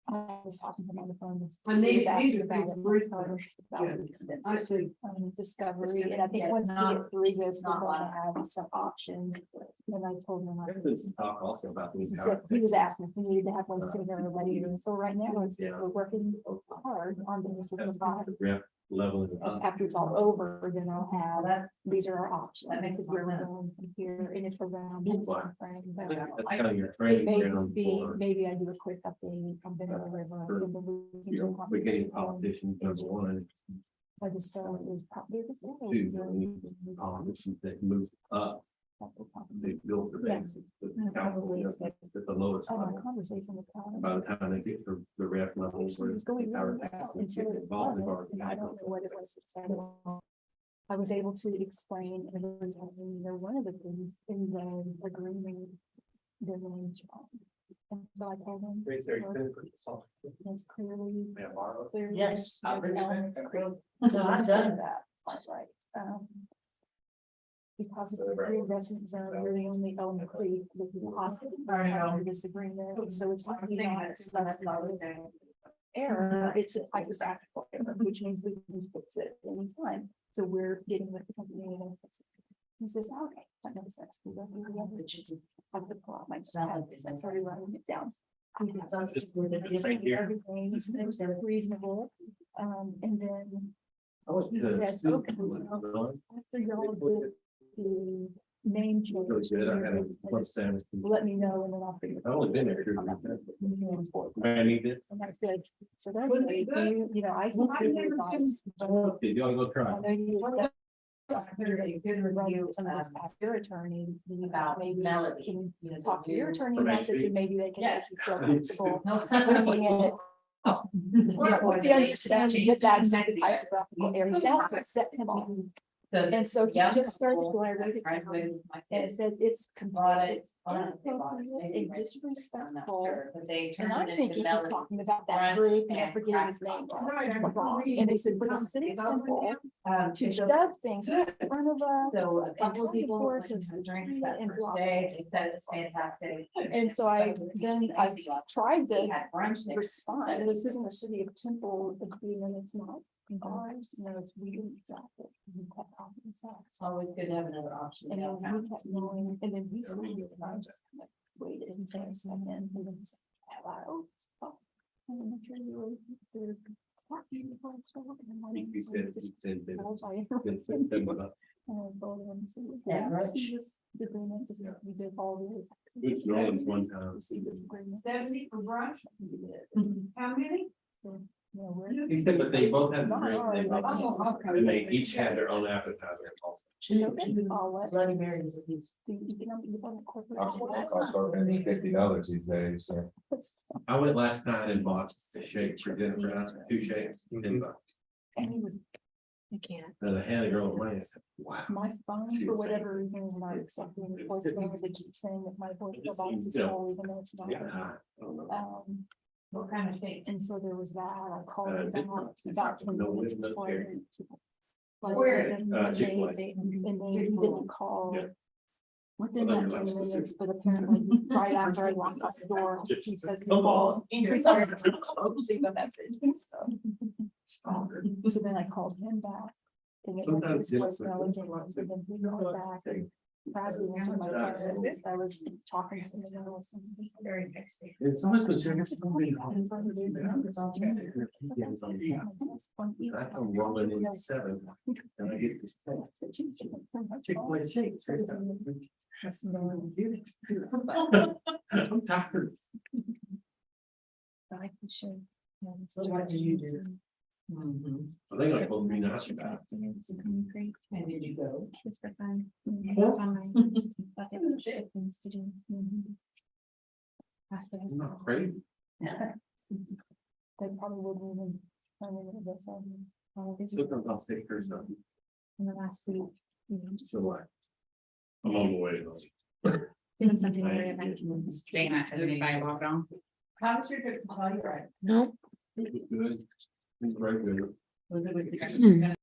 I was talking to him on the phone. And he was these asking are about big it, group about photos. the expensive, Actually, discovery, and I think once we get through this, we're going to have some options. And I told him. I There's some talk also about. He said, he was asking if we needed to have one sooner or later, so right now, it's just, we're working hard on this. Level it up. After it's all over, then I'll have, these are our options, this is where we're going from here, and it's around. that timeframe, but That's kind of your It training may ground just be, for, maybe I do a quick update on Benton River. for, and then we can you do know, a beginning conference. politicians, number one. I just felt it was probably. Two, politicians that move up, they build the base. Probably. At the lowest I had a level. conversation with Colin. By the time they get to the ref level. She was going our really well taxes until get it involved, they've wasn't, already and I got don't know what it was that said. I was able to explain everything, you know, one of the things in the agreement. The names wrong. And so I told him. It's clearly. clearly- Yes, I'll bring it back. No, I've done that. That's right. Because it's a reinvestment zone, we're the only Elm Creek with the hospital. Disagreement, so it's. Error, it's a typographical error, which means we can fix it anytime. So we're getting with the company and fix it. He says, okay, that makes sense. We don't need the other digits of the plot. I just have this, I started writing it down. Everything is reasonable, and then he said, okay, well, after y'all did the name change. Let me know and then I'll figure. I've only been there. I need it. And that's good. So then, you know, I can give you advice. Okay, you wanna go I try? know you. Some of this past your attorney, about maybe Melody, can you know, talk to your attorney For about next this week? and maybe they can. Yes. feel comfortable No. bringing it. If you understand that that's not the typographical error, that would set him off. And so he just started, so I wrote it down, and it says it's completed. It's disrespectful. And I'm thinking he's talking about that group and I'm forgetting his name. And they said, for the city temple to shove things in front of us. So a couple of And people towards went us to the drinks that and first blah. day, they said it's fantastic. And so I tried They to had brunch there. respond, and this isn't the city of Temple agreement, it's not ours, you know, it's we didn't exactly. We kept talking, so. It's always good to have another option. And then we kept going, and then he started, and I just kind of waited and said a second, and then just, hello. And then I'm sure you were. He said that- Yeah, right. We did all the. It's New Orleans one time. Stephanie for brunch? How many? He said, but they both had the drink, and they each had their own appetizer also. Bloody Marys. I'll start paying $50 these days, so. I went last night and bought a shake for dinner, for us, 2 shakes, $10. And he was. I can't. And the head of the girl was I said, wow. My phone, for whatever reason, is not accepting voicemails. They keep saying that my voicemail box is full, even though it's not. Yeah, I don't know. What kind of shake? And so there was that, I called Uh, them Dick back Marks. about 10 No, minutes it's not before. there. I went to- Like, Where? and Chick-fil-A. they didn't call. Yeah. Within Well, that then 10 you're less minutes, but apparently right after I walked out the door, he says. Come on. Leave a message, so then I called him back. And it went to his Sometimes, yeah, voicemail again, so then he called back. Bradley answered my phone, I was talking to somebody else. Very next day. It's almost been serious. I'm rolling in 7, and I get this. Chick-fil-A shake. I'm tired. So what do you do? Mhm. I think I'm supposed to be nice about it. And did you go? It's for fun. Yeah. It's on my bucket list of things to do. It's not crazy. They probably wouldn't even. I mean, that's all. Sometimes I'll take her something. In the last week. Just So like. I'm on the way. doing something very eventful. Dana, has anybody logged on? How was your trip? Oh, you're right. Nope. It was good. It was very good. Was it with the-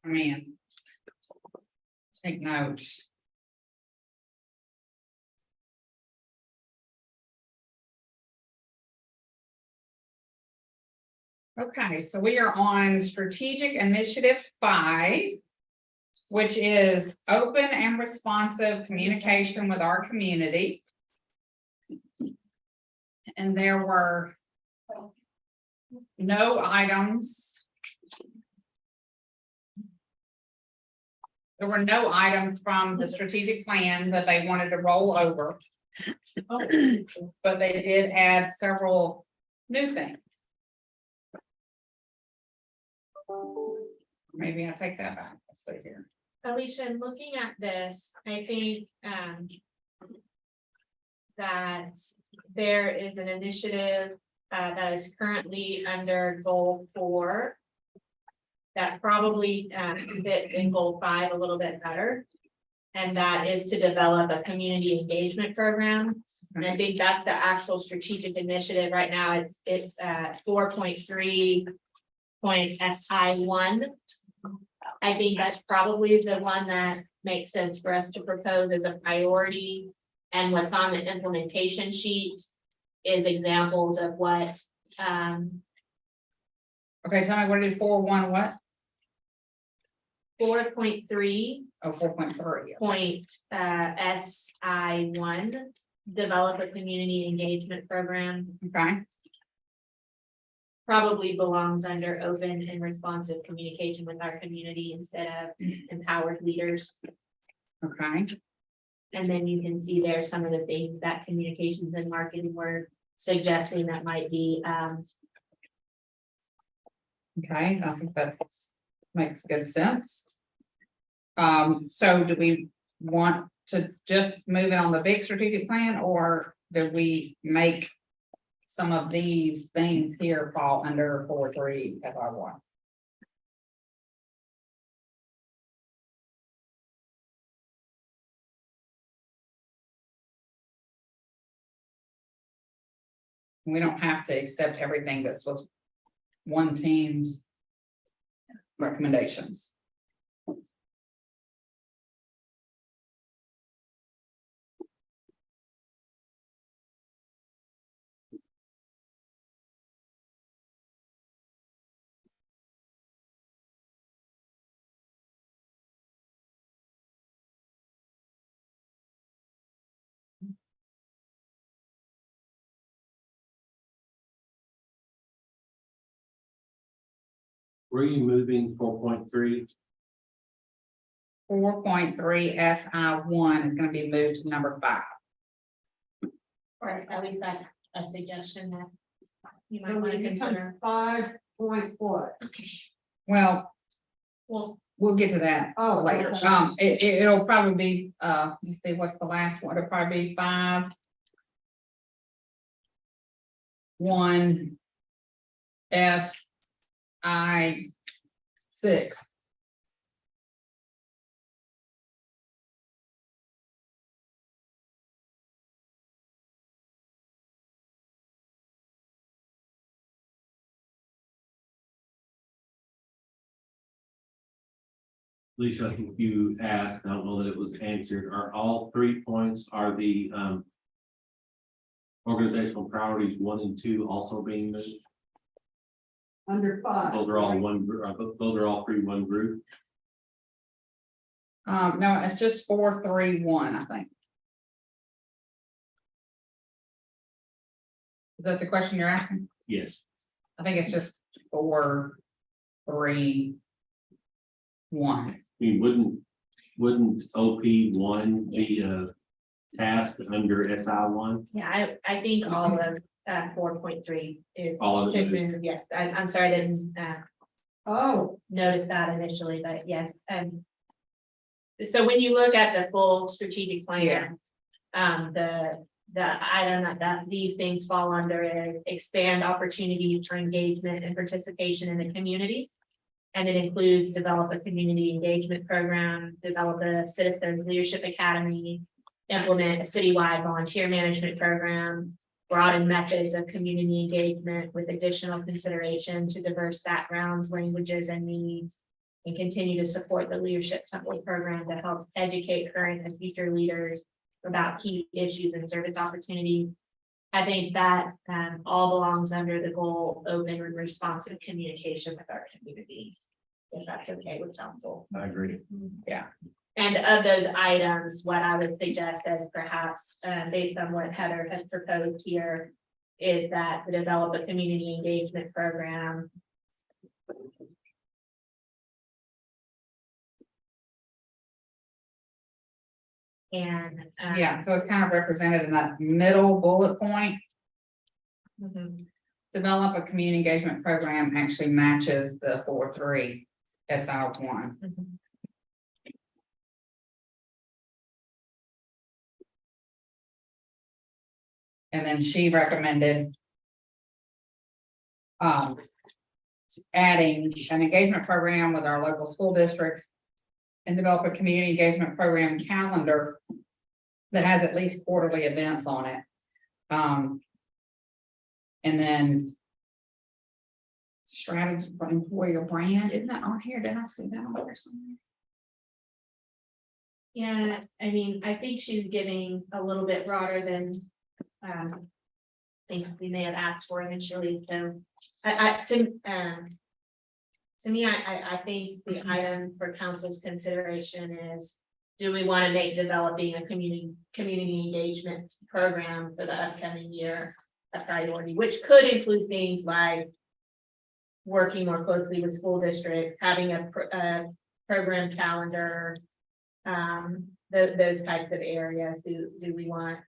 I mean. Take notes. Okay, so we are on strategic initiative 5. Which is open and responsive communication with our community. And there were no items. There were no items from the strategic plan that they wanted to roll over. But they did add several new things. Maybe I'll take that back. Let's see here. Alicia, in looking at this, I think, that there is an initiative, that is currently under goal 4. That probably, fits in goal 5 a little bit better. And that is to develop a community engagement program. And I think that's the actual strategic initiative right now. It's 4.3.SI1. I think that's probably the one that makes sense for us to propose as a priority. And what's on the implementation sheet is examples of what, Okay, tell me what it is, 4.1 what? 4.3 Oh, 4.3. SI1, develop a community engagement program, Okay, probably belongs under open and responsive communication with our community instead of empowered leaders. okay, And then you can see there some of the things that communications and marketing were suggesting that might be, okay, I think that makes good sense. So do we want to just move it on the big strategic plan, or do we make some of these things here fall under 4.3 FR1? We don't have to accept everything that was one team's recommendations. Were you moving 4.3? 4.3 SI1 is gonna be moved to number 5. or at least that's a suggestion that you might So want to it becomes consider. 5 what? Well, Well, we'll get to that Oh, later. okay. It'll probably be, let's see, what's the last one? It'll probably be 5. 1 SI6. Lisa, I think you asked, I don't know that it was answered, are all 3 points, are the organizational priorities 1 and 2 also being moved? Under 5. Those are all one, those are all 3 one group. No, it's just 4.3.1, I think. Is that the question you're asking? Yes. I think it's just 4.3.1. I mean, wouldn't OP1 be a task under SI1? yeah, I think all of 4.3 is. All of it. should move, yes, I'm sorry, I didn't Oh, notice that initially, but yes, so when you look at the full strategic plan, the item that these things fall under is expand opportunities for engagement and participation in the community. And it includes develop a community engagement program, develop a citizens leadership academy, implement a citywide volunteer management program, broaden methods of community engagement with additional consideration to diverse backgrounds, languages, and needs, and continue to support the Leadership Template program to help educate current and future leaders about key issues and service opportunities. I think that all belongs under the goal, open and responsive communication with our community. If that's okay with council. I agree. And of those items, what I would suggest as perhaps, based on what Heather has proposed here, is that to develop a community engagement program. And. Yeah, so it's kind of represented in that middle bullet point. Mhm. Develop a community engagement program actually matches the 4.3 SI1. Mhm. And then she recommended. Adding an engagement program with our local school districts. And develop a community engagement program calendar. That has at least quarterly events on it. And then. Strategy for employer brand, isn't that on here? Did I see that on there somewhere? Yeah, I mean, I think she's giving a little bit broader than. I think we may have asked for initially, so to me, I think the item for council's consideration is, do we want to make developing a community engagement program for the upcoming year a priority, which could include things like working more closely with school districts, having a program calendar, those types of areas. Do we want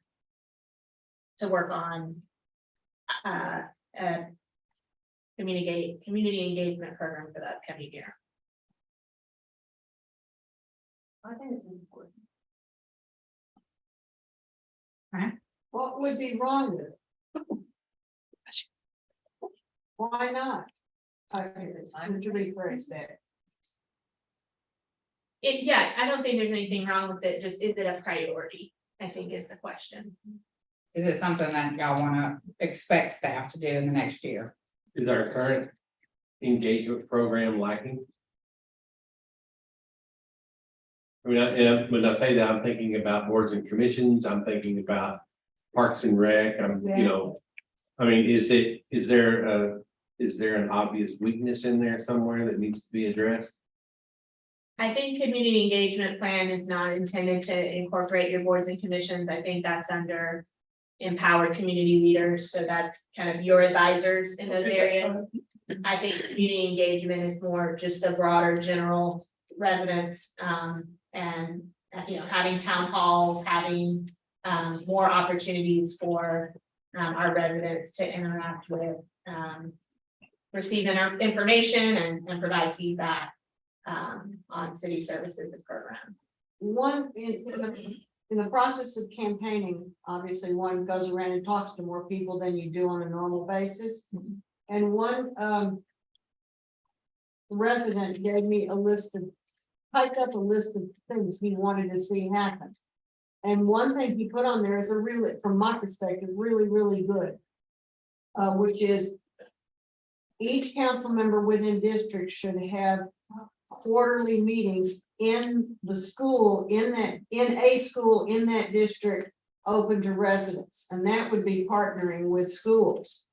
to work on a community engagement program for the upcoming year? I think it's important. What would be wrong with it? Why not? I think it's time to rephrase that. Yeah, I don't think there's anything wrong with it, just is it a priority, I think is the question. Is it something that y'all wanna expect staff to do in the next year? Is our current engagement program lacking? I mean, when I say that, I'm thinking about boards and commissions, I'm thinking about Parks and Rec, I mean, is there an obvious weakness in there somewhere that needs to be addressed? I think community engagement plan is not intended to incorporate your boards and commissions. I think that's under empowered community leaders, so that's kind of your advisors in those areas. I think community engagement is more just a broader general residents, and having town halls, having more opportunities for our residents to interact with, receiving our information and provide feedback on city services and program. One, in the process of campaigning, obviously one goes around and talks to more people than you do on a normal basis. And one resident gave me typed up a list of things he wanted to see happen. And one thing he put on there is really, from my perspective, really, really good. Which is each council member within district should have quarterly meetings in the school, in a school in that district, open to residents, and that would be partnering with schools.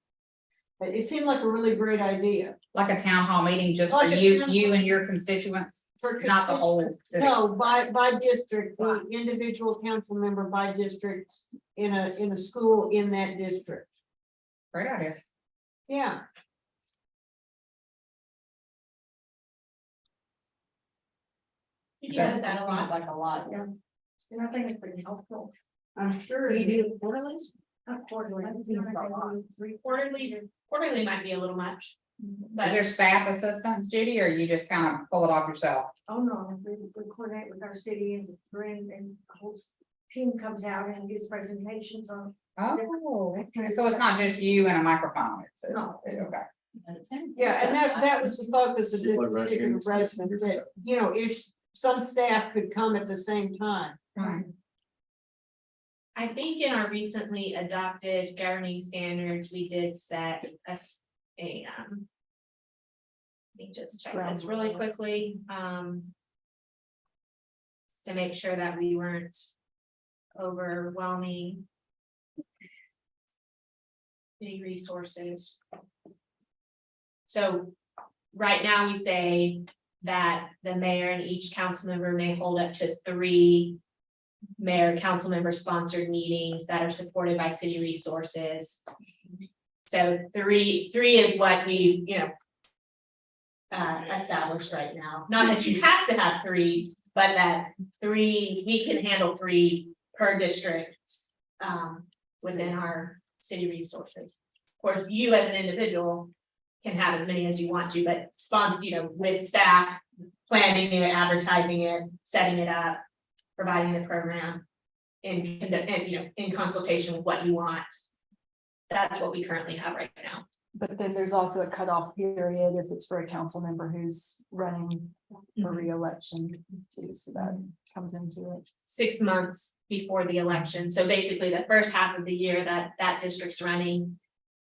But it seemed like a really great idea. Like a town hall meeting just for Like a you, town you hall. and your constituents, For not the whole. city. No, by district, the individual council member by district in a school in that district. Great idea. Yeah, He does that a lot. Like a lot. Yeah. And I think it's pretty helpful. I'm sure. We you do quarterly, Not quarterly. quarterly might be a little much. Is there staff assistants, Judy, or you just kind of pull it off yourself? Oh, no, we coordinate with our city and bring, and the whole team comes out and gives presentations on. Oh, okay. So it's not just you and a microphone, No. okay. Yeah, and that was the focus of this Right here. particular resident, that, if some staff could come at the same time. Right. I think in our recently adopted governing standards, we did set a me just check this really quickly, to make sure that we weren't overwhelming city resources. So right now we say that the mayor and each council member may hold up to 3 mayor, council member sponsored meetings that are supported by city resources. So three is what we've, established right now. Not that you have to have 3, but that 3, we can handle 3 per district within our city resources. Of course, you as an individual can have as many as you want to, but with staff, planning it, advertising it, setting it up, providing the program in consultation with what you want. That's what we currently have right now. But then there's also a cutoff period if it's for a council member who's running for reelection too, so that comes into it. 6 months before the election. So basically the first half of the year that district's running,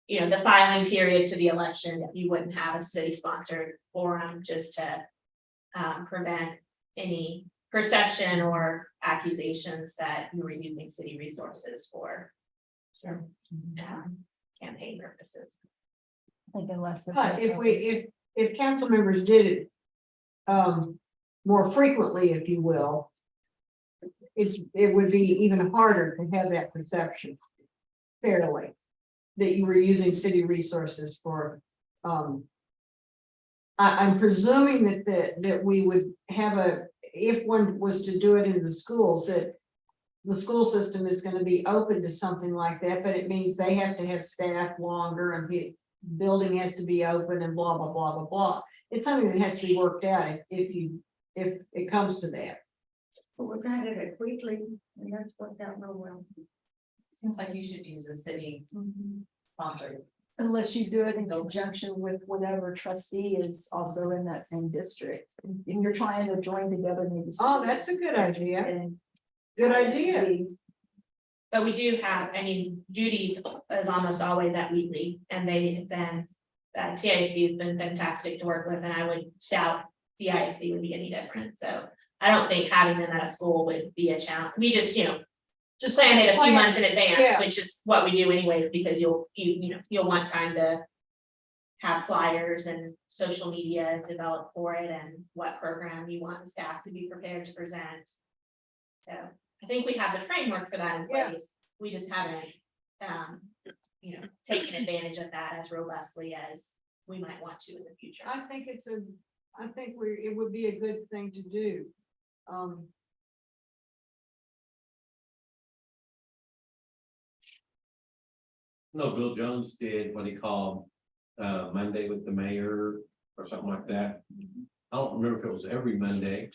the filing period to the election, you wouldn't have a city sponsored forum just to prevent any perception or accusations that you were using city resources for campaign purposes. I think unless. But if council members did it more frequently, if you will, it would be even harder to have that perception fairly, that you were using city resources for, I'm presuming that we would have if one was to do it in the schools, that the school system is going to be open to something like that, but it means they have to have staff longer and building has to be open and blah, blah, blah, blah, blah. It's something that has to be worked out if it comes to that. But we've had it at Wheatley, and that's worked out real well. Seems like you should use a city sponsored. Unless you do it in conjunction with whatever trustee is also in that same district. If you're trying to join together, maybe. Oh, that's a good idea. And Good idea. But we do have, Judy is almost always at Wheatley, and they've been, TISD has been fantastic to work with, and I would doubt the ISD would be any different, so I don't think having them at a school would be a challenge. We just, just plan it a few months in advance, Yeah. which is what we do anyway, because you'll want time to have flyers and social media developed for it and what program you want the staff to be prepared to present. So I think we have the framework for that in Yeah. place. We just haven't, taken advantage of that as robustly as we might want to in the future. I think it would be a good thing to do. No, Bill Jones did when he called Monday with the mayor or something like that. I don't remember if it was every Monday.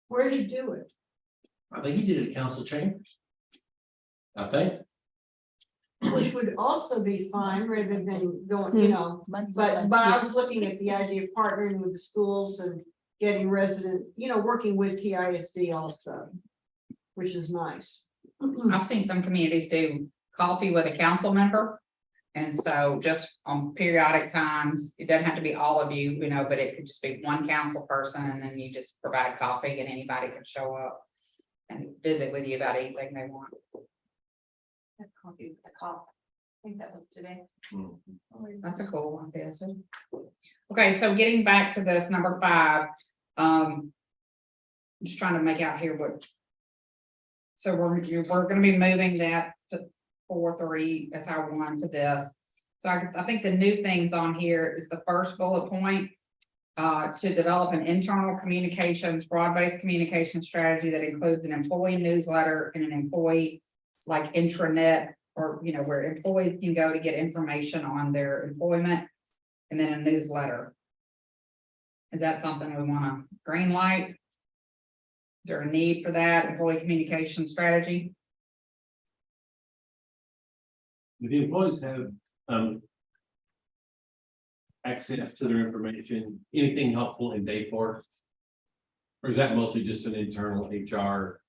Where did you do it? I think he did it at council chambers. I think. Which would also be fine rather than going, but I was looking at the idea of partnering with the schools and getting resident, working with TISD also, which is nice. I've seen some communities do coffee with a council member. And so just on periodic times, it doesn't have to be all of you, but it could just be one council person, and then you just provide coffee and anybody can show up and visit with you about anything they want. Coffee with the cop. I think that was today. That's a cool one, Des. Okay, so getting back to this number 5, I'm just trying to make out here what. So we're gonna be moving that to 4.3 as our 1 to this. So I think the new things on here is the first bullet point. To develop an internal communications, broad-based communication strategy that includes an employee newsletter and an employee like intranet, or where employees can go to get information on their employment, and then a newsletter. Is that something we want to green light? Is there a need for that employee communication strategy? Do the employees have access to their information, anything helpful in Dayforce? Or is that mostly just an internal HR?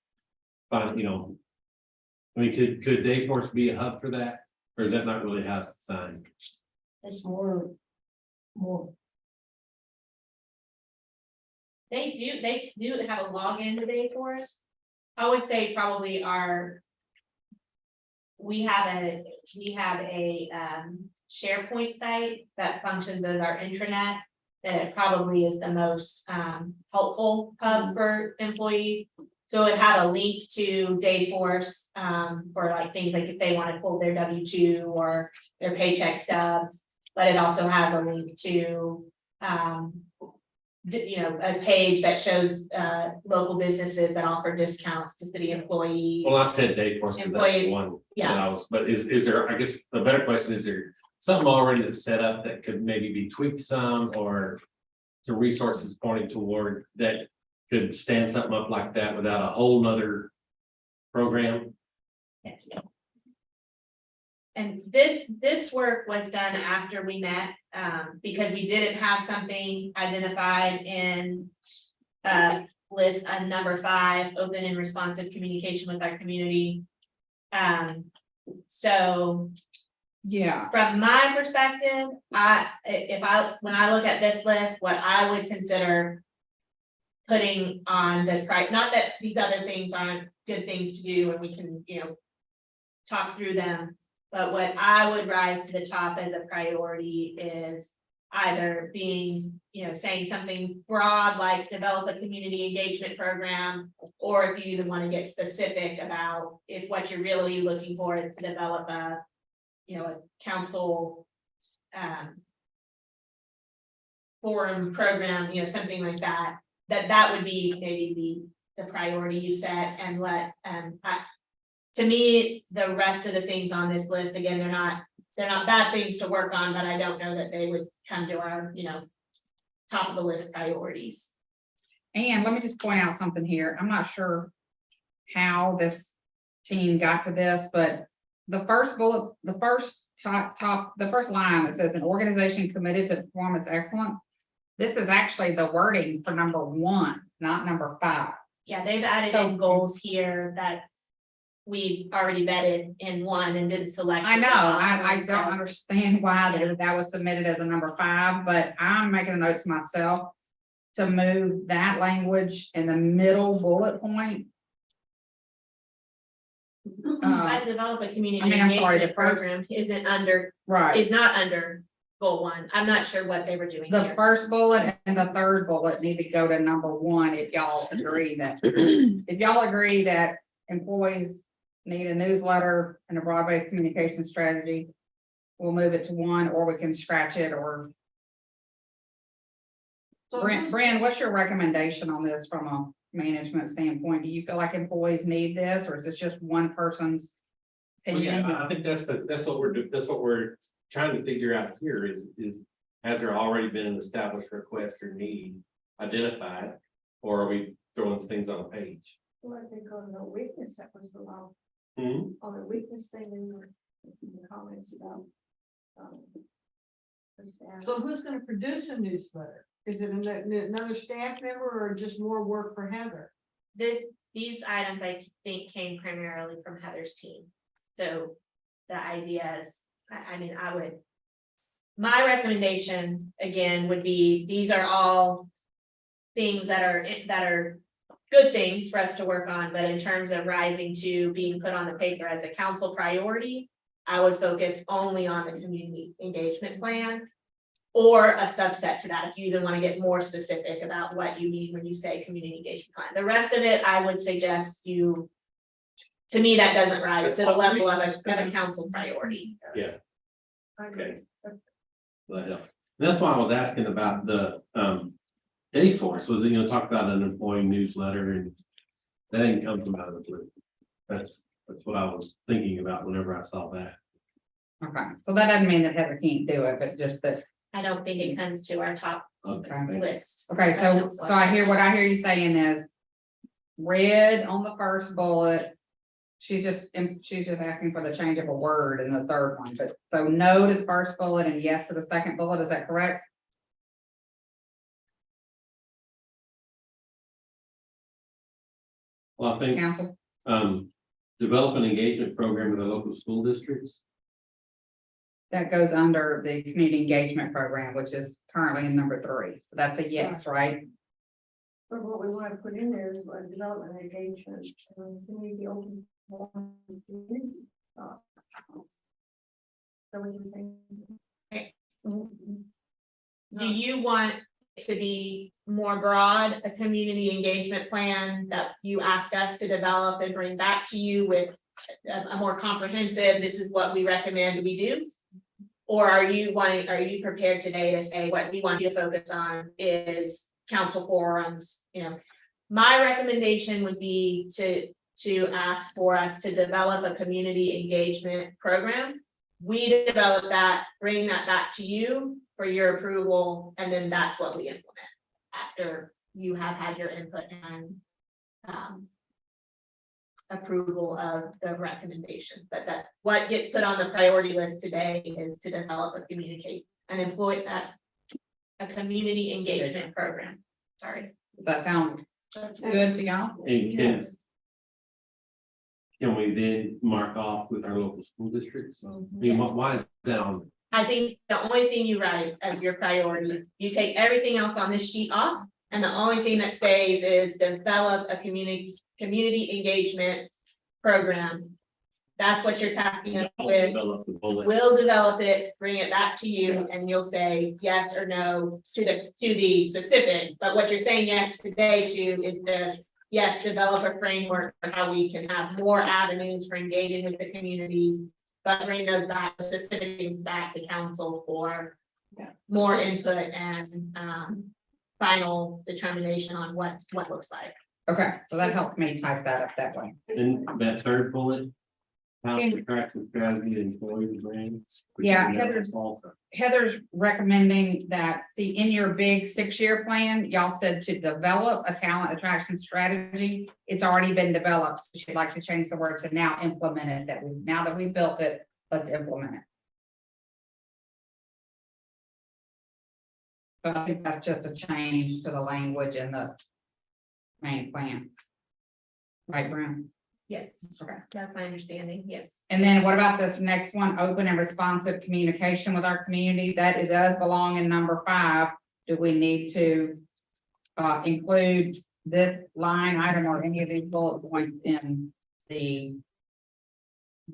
Could Dayforce be a hub for that? Or is that not really how it's designed? It's more They do have a login today for us. I would say probably we have a SharePoint site that functions as our intranet. That it probably is the most helpful hub for employees. So it had a link to Dayforce for like things like if they want to pull their W-2 or their paycheck stubs. But it also has a link to a page that shows local businesses that offer discounts to city employees. Well, I said Dayforce, because that's the Employee- one yeah. that I was, but is there, I guess, the better question, is there something already that's set up that could maybe be tweaked some, or some resources pointing toward that could stand something up like that without a whole nother program? Yes. And this work was done after we met, because we didn't have something identified in list number 5, open and responsive communication with our community. So Yeah, from my perspective, when I look at this list, what I would consider putting on the not that these other things aren't good things to do and we can, talk through them. But what I would rise to the top as a priority is either being, saying something broad, like develop a community engagement program. Or if you even want to get specific about if what you're really looking for is to develop a council forum program, something like that, that would be maybe the priority you set and let, to me, the rest of the things on this list, again, they're not bad things to work on, but I don't know that they would come to our, top of the list priorities. and let me just point out something here. I'm not sure how this team got to this, but the first bullet, the first the first line that says an organization committed to performance excellence. This is actually the wording for number 1, not number 5. Yeah, they've added So- in goals here that we've already vetted in 1 and didn't select. I as the know, top I one, don't so- understand why that was submitted as a number 5, but I'm making a note to myself to move that language in the middle bullet point. Try to develop a community I'm sorry, the engagement first- program isn't under, Right, is not under goal 1. I'm not sure what they were doing the here. first bullet and the third bullet need to go to number 1 if y'all agree that, if y'all agree that employees need a newsletter and a broad-based communication strategy, we'll move it to 1, or we can scratch it, or Brent, what's your recommendation on this from a management standpoint? Do you feel like employees need this, or is this just one person's Well, opinion? yeah, I think that's what we're trying to figure out here is, has there already been an established request or need identified? Or are we throwing things on a page? Well, I think on the weakness that was allowed, Hmm? on the weakness thing in the comments about. The staff. So who's gonna produce a newsletter? Is it another staff member or just more work for Heather? These items I think came primarily from Heather's team. So the idea is, my recommendation again would be, these are all things that are good things for us to work on, but in terms of rising to being put on the paper as a council priority, I would focus only on the community engagement plan. Or a subset to that, if you even want to get more specific about what you need when you say community engagement plan. The rest of it, I would suggest you. To me, that doesn't rise to the level of a council priority. Yeah. Okay. But, that's why I was asking about the Dayforce, was talk about an employee newsletter, and that didn't come from out of the blue. That's what I was thinking about whenever I saw that. Okay, so that doesn't mean that Heather can't do it, but just that, I don't think it comes to our top okay. list. Okay, so I hear, what I hear you saying is red on the first bullet. She's just asking for the change of a word in the third one, but so no to the first bullet and yes to the second bullet, is that correct? Well, I think, Council, develop an engagement program with the local school districts. that goes under the community engagement program, which is currently in number 3, so that's a yes, right? But what we want to put in there is what development engagement, community open. forum, community, So what do you think? Do you want it to be more broad, a community engagement plan that you ask us to develop and bring back to you with a more comprehensive, this is what we recommend we do? Or are you prepared today to say what we want you to focus on is council forums, you know? My recommendation would be to ask for us to develop a community engagement program. We develop that, bring that back to you for your approval, and then that's what we implement after you have had your input and approval of the recommendation. But that what gets put on the priority list today is to develop a community engagement program. Sorry. That sound good to y'all? And can we then mark off with our local school districts? I mean, why is that on? I think the only thing you write as your priority, you take everything else on this sheet off, and the only thing that stays is develop a community engagement program. That's what you're tasking us with. Develop the bullets. We'll develop it, bring it back to you, and you'll say yes or no to the specific. But what you're saying yes today to is yes, develop a framework for how we can have more avenues for engaging with the community. But bring those back specifically back to council for more input and final determination on what looks like. Okay, so that helps me type that up that way. And that third bullet. How to attract and strategy to employ the brand. Yeah, Heather's- Also. Heather's recommending that, see, in your big 6-year plan, y'all said to develop a talent attraction strategy. It's already been developed. So she'd like to change the word to now implement it, now that we've built it, let's implement it. But I think that's just a change to the language in the main plan. Right, Brown? Yes, Okay. that's my understanding, yes. And then what about this next one, open and responsive communication with our community? That it does belong in number 5. Do we need to include this line item or any of these bullet points in the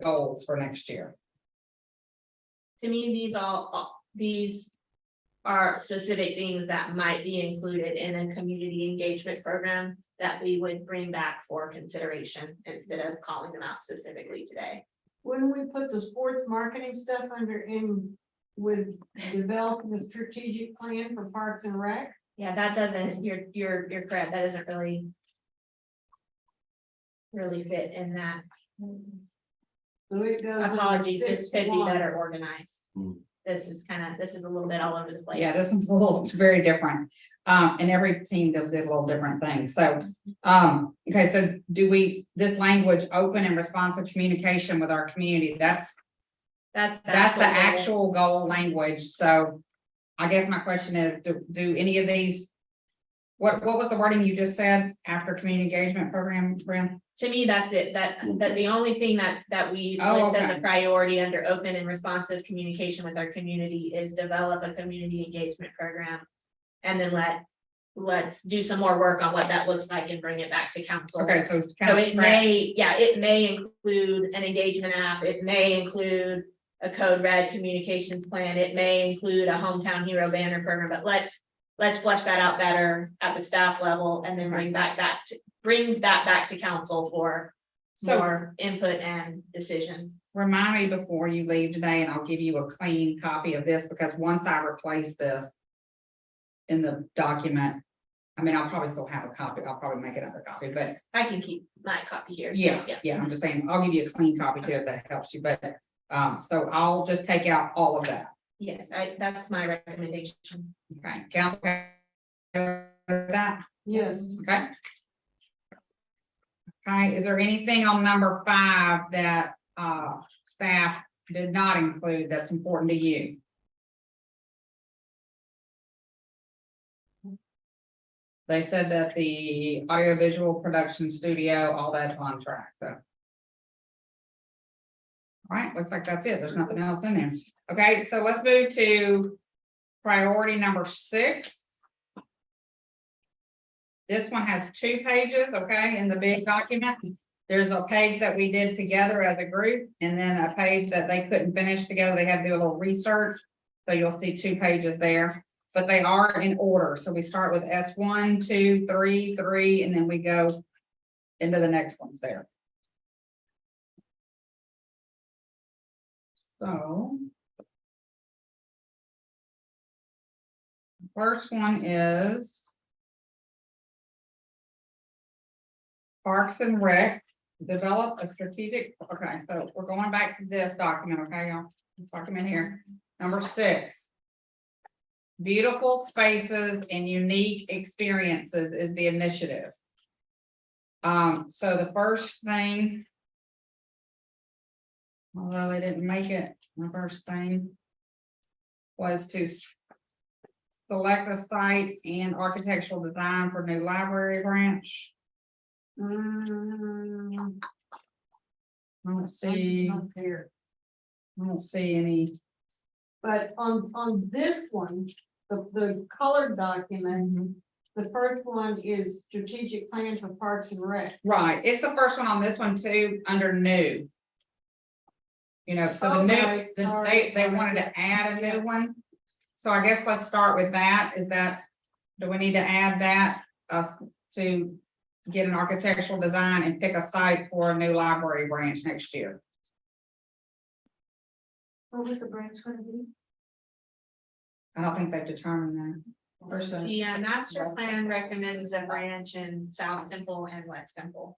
goals for next year? To me, these are specific things that might be included in a community engagement program that we would bring back for consideration instead of calling them out specifically today. When we put the sports marketing stuff under in with developing a strategic plan for Parks and Rec. Yeah, that doesn't, you're correct, that doesn't really fit in that. So it goes. under Apologies, this could be 6.1. better organized. Hmm. This is a little bit all over the place. Yeah, this one's a little, it's very different. And every team did a little different things. So, okay, so this language, open and responsive communication with our community, that's the actual goal language. So I guess my question is, do any of these, what was the wording you just said after community engagement program, Brent? To me, that's it, that the only thing that we Oh, list as okay. a priority under open and responsive communication with our community is develop a community engagement program. And then let's do some more work on what that looks like and bring it back to council. Okay, so. So kind of it may include an engagement app, it may include a code red communications plan, it may include a hometown hero banner program, but let's flesh that out better at the staff level and then bring that back to council for So- more input and decision. Remind me before you leave today, and I'll give you a clean copy of this, because once I replace this in the document, I mean, I'll probably still have a copy, I'll probably make another copy, but I can keep my copy here. so, yeah, I'm just saying, I'll give you a clean copy too, if that helps you, but, so I'll just take out all of that. Yes, that's my recommendation. Okay, council. Okay with that, Yes. okay. Okay, is there anything on number 5 that, staff did not include that's important to you? They said that the audiovisual production studio, all that's on track, so. All right, looks like that's it. There's nothing else in there. Okay, so let's move to priority number 6. this one has 2 pages, okay, in the big document. There's a page that we did together as a group, and then a page that they couldn't finish together. They had to do a little research. So you'll see 2 pages there, but they are in order. So we start with S1, 2, 3, 3, and then we go into the next ones there. So. First one is. Parks and Rec, develop a strategic, okay, so we're going back to this document, okay, y'all, this document here, number 6. Beautiful spaces and unique experiences is the initiative. So the first thing. Although they didn't make it, the first thing. Was to select a site and architectural design for new library branch. I don't see, Not there. I don't see any, But on this one, the colored document, the first one is strategic plan for Parks and Rec. right, it's the first one on this one too, under new. You know, so the new, Okay, sorry, they wanted to add a new one. So I guess let's start with that, is that, do we need to add that, to get an architectural design and pick a site for a new library branch next year? What was the branch gonna be? I don't think they've determined that. Person. The master plan recommends a branch in South Temple and West Temple.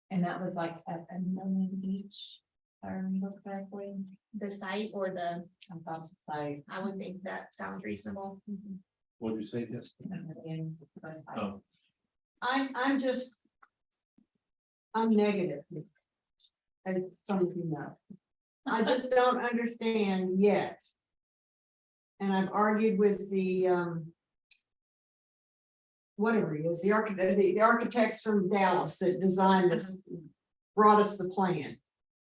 And that was like a million each, if I remember correctly. The site or the, I thought the site. I would think that sounds reasonable. What'd you say, Jess? Oh, I'm just. I'm negative. As some of you know. I just don't understand yet. And I've argued with the, whatever he is, the architect, the architects from Dallas that designed this, brought us the plan.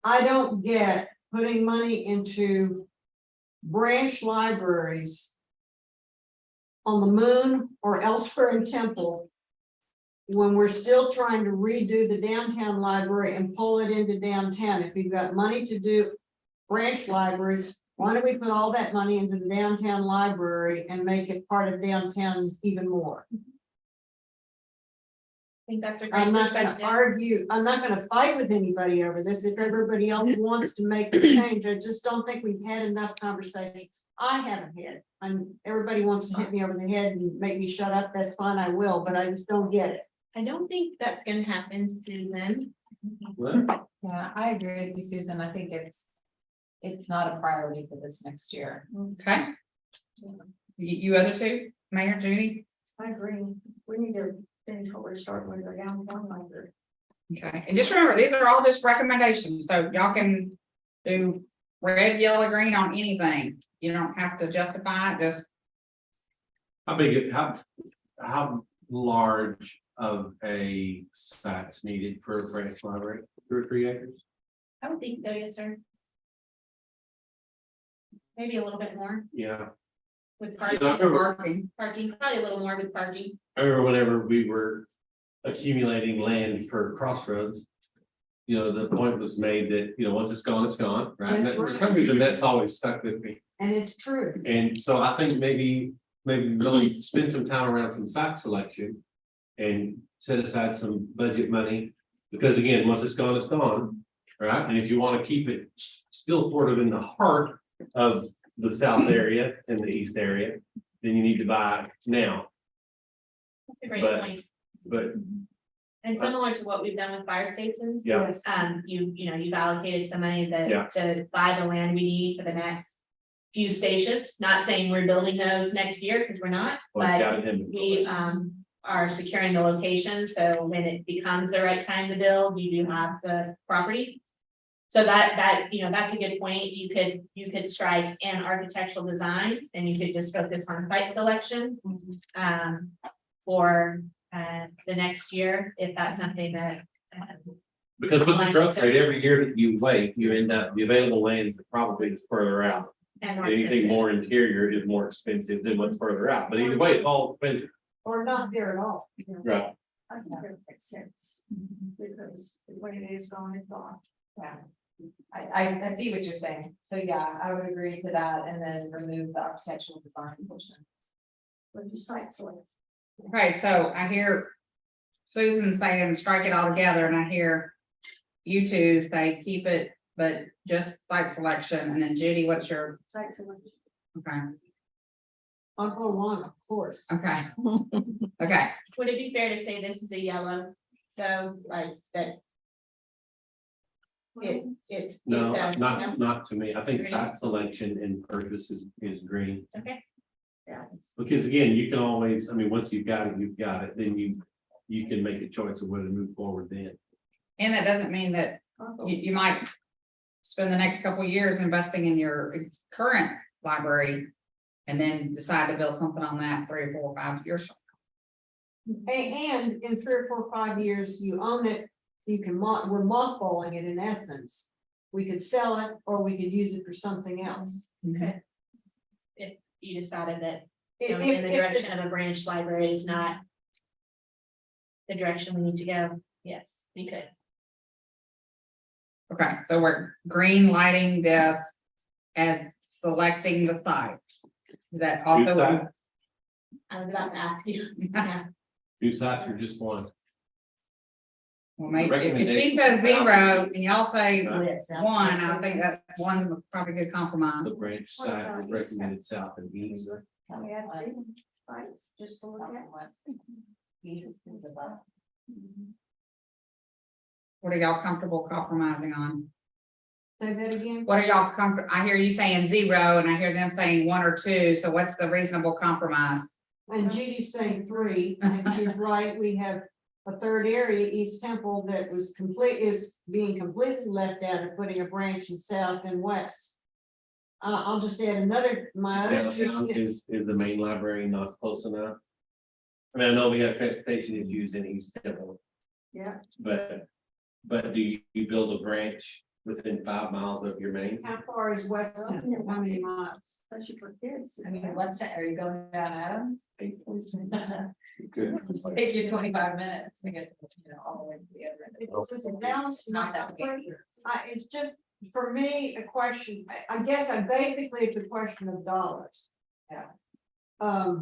I don't get putting money into branch libraries on the moon or elsewhere in Temple when we're still trying to redo the downtown library and pull it into downtown. If you've got money to do branch libraries, why don't we put all that money into the downtown library and make it part of downtown even more? I think that's a great I'm not gonna perspective. argue, I'm not gonna fight with anybody over this. If everybody else wants to make the change, I just don't think we've had enough conversation. I haven't had, everybody wants to hit me over the head and make me shut up, that's fine, I will, but I just don't get it. I don't think that's gonna happen, Susan. well, Yeah, I agree with you, Susan. I think it's not a priority for this next year. Okay. You other two, Mayor Judy? I agree, we need to finish what we're starting with our downtown library. Okay, and just remember, these are all just recommendations, so y'all can do red, yellow, green on anything. You don't have to justify it, just, how big, how large of a site's needed for a branch library? 2 or 3 acres? I would think so, yes, sir. Maybe a little bit more Yeah, with I parking, remember, probably a little more with parking. I remember whenever we were accumulating land for Crossroads. You know, the point was made that, you know, once it's gone, right? And That's that- right. for some reason, that's always stuck with me. And it's true. And so I think maybe really spend some time around some site selection. And set aside some budget money, because again, once it's gone, right? And if you want to keep it still sort of in the heart of the south area and the east area, then you need to buy now, That's a great But- point. but And similar to what we've done with fire stations. yeah, You've allocated some money Yeah. to buy the land we need for the next few stations, not saying we're building those next year, because we're not, well, it's but got an we, inventory. are securing the location, so when it becomes the right time to build, you do have the property. So that's a good point, you could strike an architectural design, and you could just focus on site selection. For the next year, if that's something that. Because with the growth rate, every year that you wait, you end up, the available land probably is further out. And more Anything expensive. more interior is more expensive than what's further out, but either way, it's all expensive. or not there at all. Right. I think that makes sense, because when it is gone, it's gone. Yeah. I see what you're saying. So yeah, I would agree to that and then remove the architectural design portion. But you cite so Okay, so I hear Susan saying strike it all together, and I hear you two say keep it, but just site selection, and then Judy, what's your, cite selection. okay, Uncle Juan, of course. okay. Okay, Would it be fair to say this is a yellow, though, like that? It's. No, it's a- not to me. I think Green. site selection and purpose is green. Okay, Yeah. Because again, you can always, I mean, once you've got it, you've got it, then you can make a choice of whether to move forward then. and that doesn't mean that you might spend the next couple of years investing in your current library and then decide to build something on that 3 or 4 or 5 years. And in 3 or 4 or 5 years, you own it, you can we're mothballing it in essence. We could sell it or we could use it for something else. okay. If you decided that If- going in the if- direction of a branch library is not the direction we need to go, yes, you could. Okay, so we're green lighting this as selecting the site. Is that also? Good. I was about to ask you, yeah. 2 sites or just one? Well, maybe if she Recommendation. says 0 and y'all say Right. 1, I think that one's probably a good compromise. The branch site was recommended south and east. Can we add 3 sites just to look at? What are y'all comfortable compromising on? Say that again. What are y'all I hear you saying 0 and I hear them saying 1 or 2, so what's the reasonable compromise? And Judy's saying 3, and she's right, we have a third area, East Temple, that is being completely left out of putting a branch in south and west. I'll just add another, my other Downtown two. is the main library not close enough? I mean, I know we have transportation issues in East Temple, Yeah, but do you build a branch within 5 miles of your main? how far is west Temple, how many miles? Especially for kids. I mean, what's that? Are you going down Adams? Good. Take you 25 minutes to get, all the way to the other end. It's a balance, It's not that big. It's just, for me, a question, I guess it's a question of dollars. Yeah.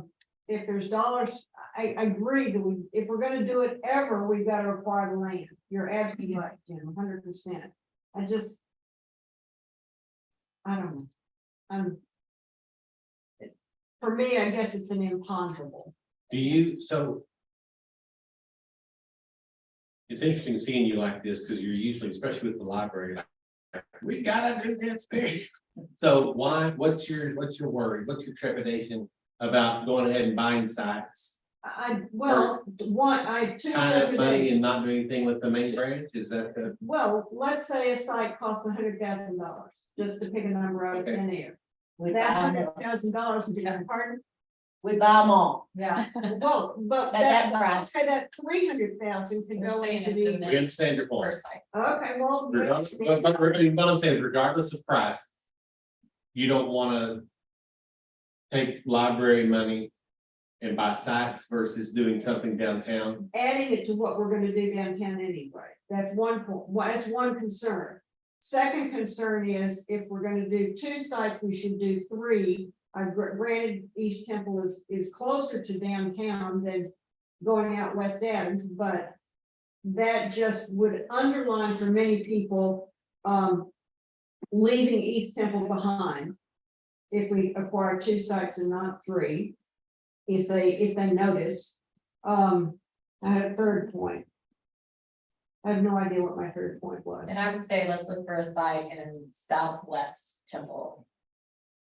If there's dollars, I agree that if we're gonna do it ever, we've got to acquire the land. You're absolutely right, Jim, 100%. I don't know. For me, I guess it's an imponderable. Do you, so. It's interesting seeing you like this, because you're usually, especially with the library, like, we gotta do this. So why, what's your worry, what's your trepidation about going ahead and buying sites? I two Kind of money recommendations. and not doing anything with the main branch, is that the? Well, let's say a site costs $100,000, just to pick a number out of thin air. That $100,000 is a pardon? We buy them all. Yeah. Well, but At that that, price. let's say that 300,000 could You're go saying into it's the. in We understand your point. First site. Okay, well. Regardless, but what I'm saying is regardless of price. You don't wanna. Take library money. And buy sites versus doing something downtown. Adding it to what we're gonna do downtown anyway. That's one point, that's one concern. Second concern is if we're gonna do 2 sites, we should do 3. Granted, East Temple is closer to downtown than going out West Adams, but that just would underline for many people, leaving East Temple behind. If we acquire 2 sites and not 3. If they notice, I had a third point. I have no idea what my third point was. And I would say, let's look for a site in Southwest Temple.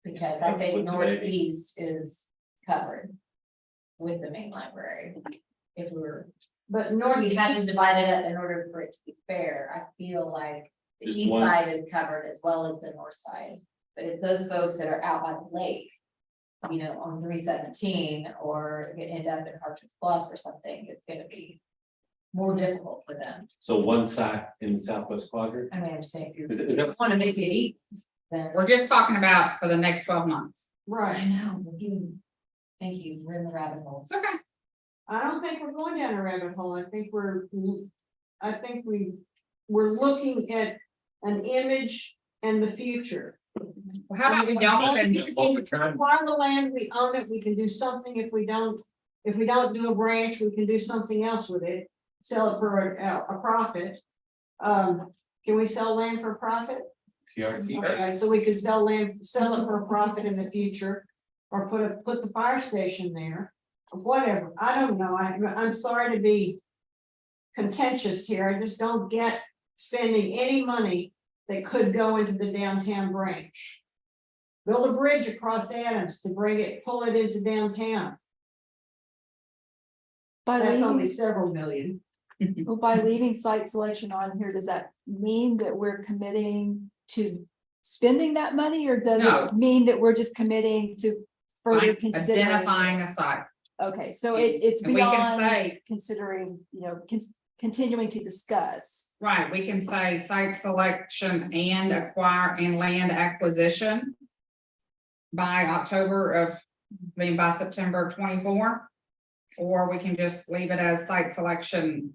Because I think With the baby. Northeast is covered. With the main library. If we were, But we northeast, had to divide it up in order for it to be fair, I feel like. The Just east one. side is covered as well as the north side, but it's those folks that are out by the lake. On 317 or end up in Hartford Bluff or something, it's gonna be. More difficult for them. So one site in the southwest quadrant. I mean, I'm saying if Is you that- wanna make it eat, then. We're just talking about for the next 12 months. I right, know, thank you, we're in the rabbit hole. It's okay. I don't think we're going down a rabbit hole. I think we're looking at an image and the future. Well, how about we don't spend, What we're trying, Acquire the land, we own it, we can do something. If we don't do a branch, we can do something else with it. Sell it for a profit. Can we sell land for a profit? TRC, Okay, so we could sell land, sell it for a profit in the future, or put the fire station there, or whatever, I don't know, I'm sorry to be contentious here, I just don't get spending any money that could go into the downtown branch. Build a bridge across Adams to pull it into downtown, By that's only leaving, several million. well, by leaving site selection on here, does that mean that we're committing to spending that money, or does No. it mean that we're just committing to further like, considering? identifying a site. Okay, so it's And we can beyond say, considering, continuing to discuss. right, we can say site selection and acquire and land acquisition by by September of 24. Or we can just leave it as site selection.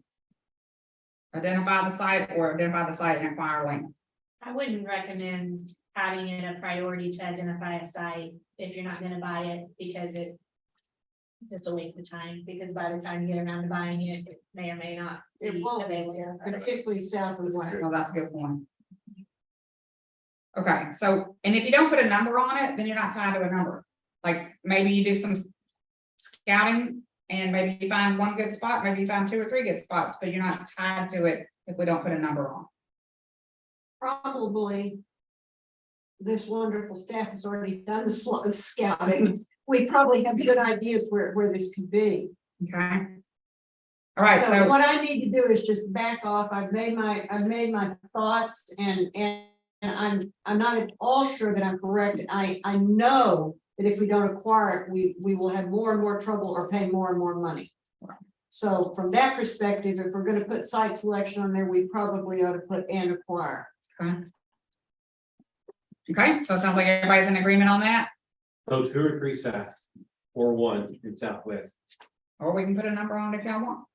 Identify the site or identify the site and acquire land. I wouldn't recommend having it a priority to identify a site if you're not gonna buy it, because it's a waste of time, because by the time you get around to buying it, it may or may not It be won't be, available. particularly south of West. Well, that's a good point. Okay, so, and if you don't put a number on it, then you're not tied to a number. Like, maybe you do some scouting and maybe you find one good spot, maybe you find 2 or 3 good spots, but you're not tied to it if we don't put a number on. Probably this wonderful staff has already done the scouting. We probably have good ideas where this could be. Okay. All right, So so, what I need to do is just back off. I've made my thoughts and I'm not at all sure that I'm correct. I know that if we don't acquire it, we will have more and more trouble or pay more and more money. So from that perspective, if we're gonna put site selection on there, we probably ought to put and acquire. okay, so it sounds like everybody's in agreement on that, so 2 or 3 sites, or 1 in Southwest. or we can put a number on it if y'all want.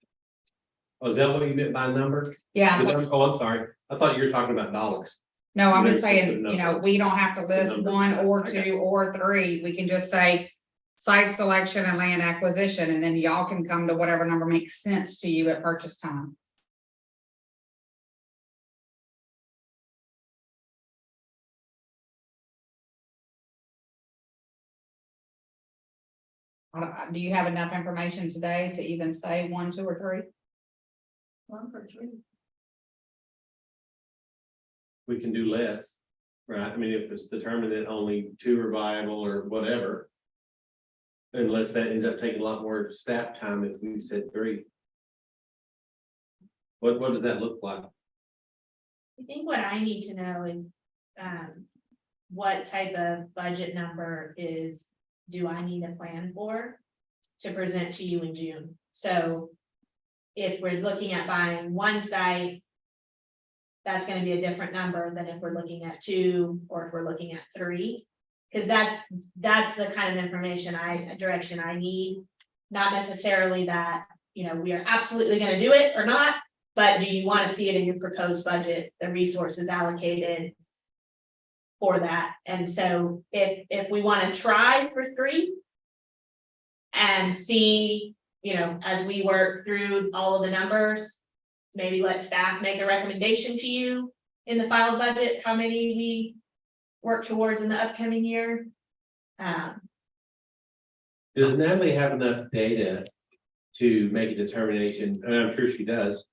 Oh, is that what you meant by number? Yeah, so- Oh, I'm sorry, I thought you were talking about dollars. no, I'm just Maybe saying, put a you know, number. we don't have to list Number 1 site, or I got 2 or 3, we can just say. Site selection and land acquisition, and then y'all can come to whatever number makes sense to you at purchase time. Do you have enough information today to even say 1, 2, or 3? 1 for 3. We can do less, right? I mean, if it's determined that only 2 are viable or whatever. Unless that ends up taking a lot more staff time if we said 3. What does that look like? I think what I need to know is, what type of budget number do I need a plan for to present to you in June? So if we're looking at buying 1 site, that's gonna be a different number than if we're looking at 2, or if we're looking at 3. Because that's the kind of direction I need, not necessarily that, we are absolutely gonna do it or not. But do you want to see it in your proposed budget, the resources allocated for that? And so if we want to try for 3 and see, as we work through all of the numbers, maybe let staff make a recommendation to you in the filed budget, how many we work towards in the upcoming year. Does Natalie have enough data to make a determination, and I'm sure she does,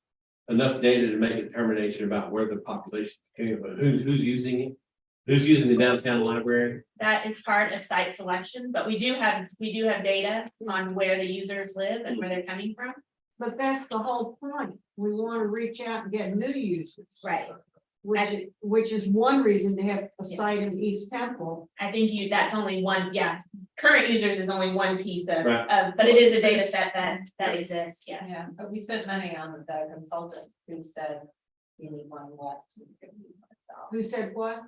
enough data to make a determination about where the population, who's using it? Who's using the downtown library? That is part of site selection, but we do have data on where the users live and where they're coming from. But that's the whole point. We want to reach out and get new users. Right. Which is one reason to have a site in East Temple. I think that's only one, current users is only one piece of, Right. but it is a data set that exists, yes. Yeah, but we spent money on the consultant who said you need 1 west. and you need 1 south. Who said what?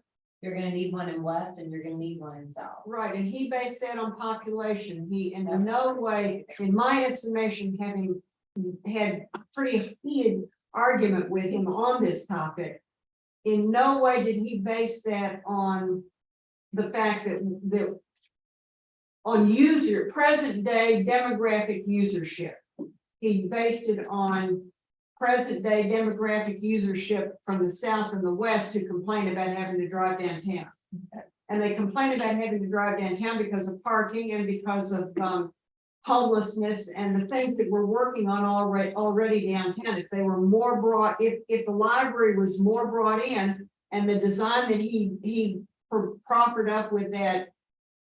You're gonna need one in west and you're gonna need one in south. Right, and he based that on population. He in no way, in my estimation, having had a pretty heated argument with him on this topic. In no way did he base that on the fact that on present day demographic usership. He based it on present day demographic usership from the south and the west who complain about having to drive downtown. And they complain about having to drive downtown because of parking and because of homelessness and the things that we're working on already downtown. If they were more broad, if the library was more brought in and the design that he proffered up with that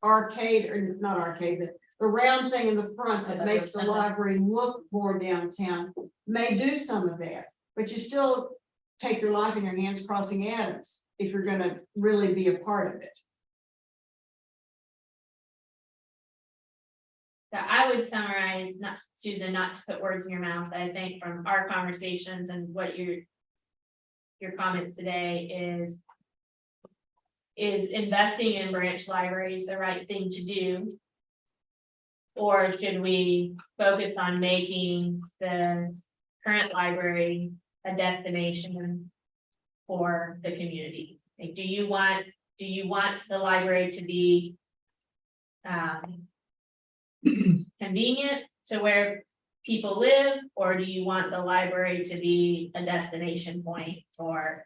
arcade, or not arcade, the round thing in the front that makes the library look more downtown, may do some of that, but you still take your life in your hands crossing Adams if you're gonna really be a part of it. So I would summarize, not Susan, not to put words in your mouth, but I think from our conversations and what your comments today is investing in branch libraries the right thing to do? Or should we focus on making the current library a destination for the community? Like, do you want the library to be convenient to where people live, or do you want the library to be a destination point for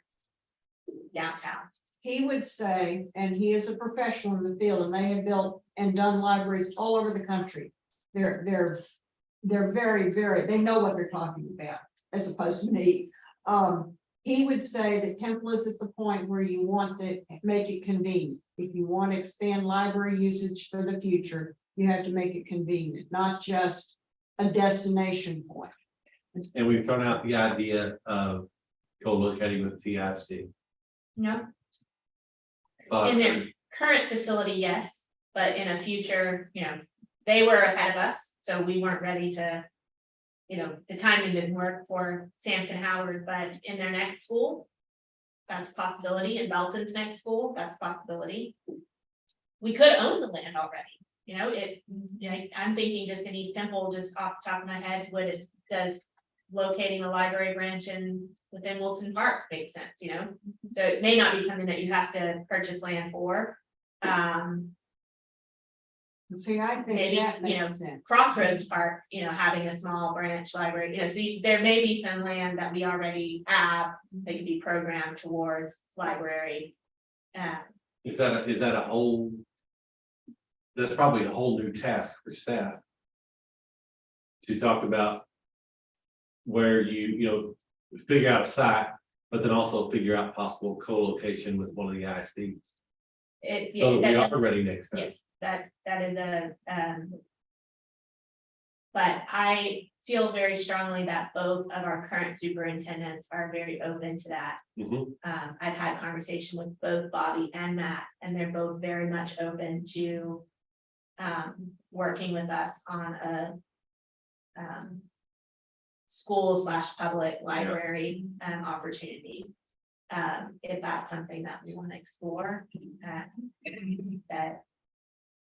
downtown? He would say, and he is a professional in the field, and they have built and done libraries all over the country. They're very, they know what they're talking about, as opposed to me. He would say that Temple is at the point where you want to make it convenient. If you want to expand library usage for the future, you have to make it convenient, not just a destination point. And we've thrown out the idea of co-locating with TISD. No, But in their current facility, yes, but in a future, they were ahead of us, so we weren't ready to. The timing didn't work for Sampson Howard, but in their next school, that's a possibility. In Belton's next school, that's a possibility. We could own the land already, I'm thinking just in East Temple, just off the top of my head, what it does locating a library branch within Wilson Park makes sense, So it may not be something that you have to purchase land for. See, I think Maybe, that makes sense. Crossroads Park, having a small branch library, so there may be some land that we already have that could be programmed towards library. is that a whole? That's probably a whole new task for staff. To talk about. Where you figure out a site, but then also figure out possible co-location with one of the ISDs. So we are ready next time. Yes, that is but I feel very strongly that both of our current superintendents are very open to that. Mhm. I've had conversation with both Bobby and Matt, and they're both very much open to working with us on a school/public library opportunity. If that's something that we want to explore, that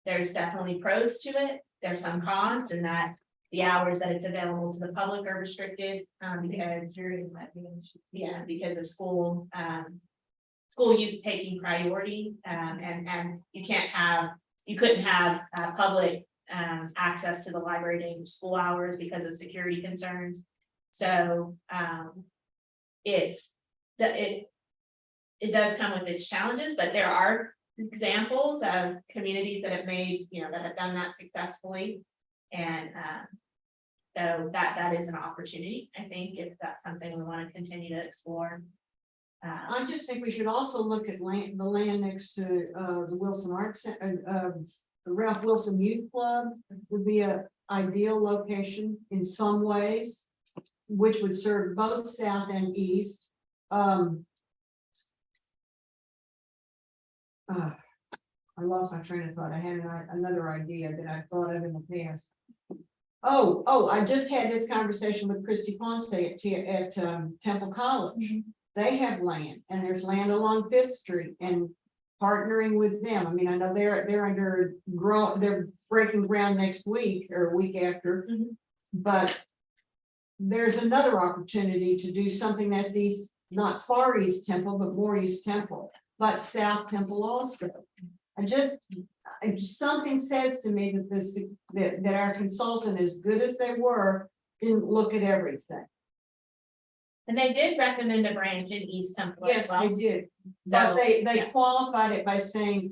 there's definitely pros to it. There's some cons, and that the hours that it's available to the public are restricted, because of school use taking priority, and you couldn't have public access to the library during school hours because of security concerns. So it does come with its challenges, but there are examples of communities that have made, that have done that successfully. And so that is an opportunity, I think, if that's something we want to continue to explore. I just think we should also look at the land next to the Wilson Arts Center, the Ralph Wilson Youth Club would be an ideal location in some ways, which would serve both south and east. I lost my train of thought. I had another idea that I thought of in the past. I just had this conversation with Christy Ponce at Temple College. They have land, and there's land along Fifth Street, and partnering with them. I mean, I know they're breaking ground next week or a week after. Mhm. But there's another opportunity to do something that's east, not far East Temple, but more East Temple, but South Temple also. Something says to me that that our consultant, as good as they were, didn't look at everything. And they did recommend a branch in East Temple as Yes, they well. did. So, But they yeah. qualified it by saying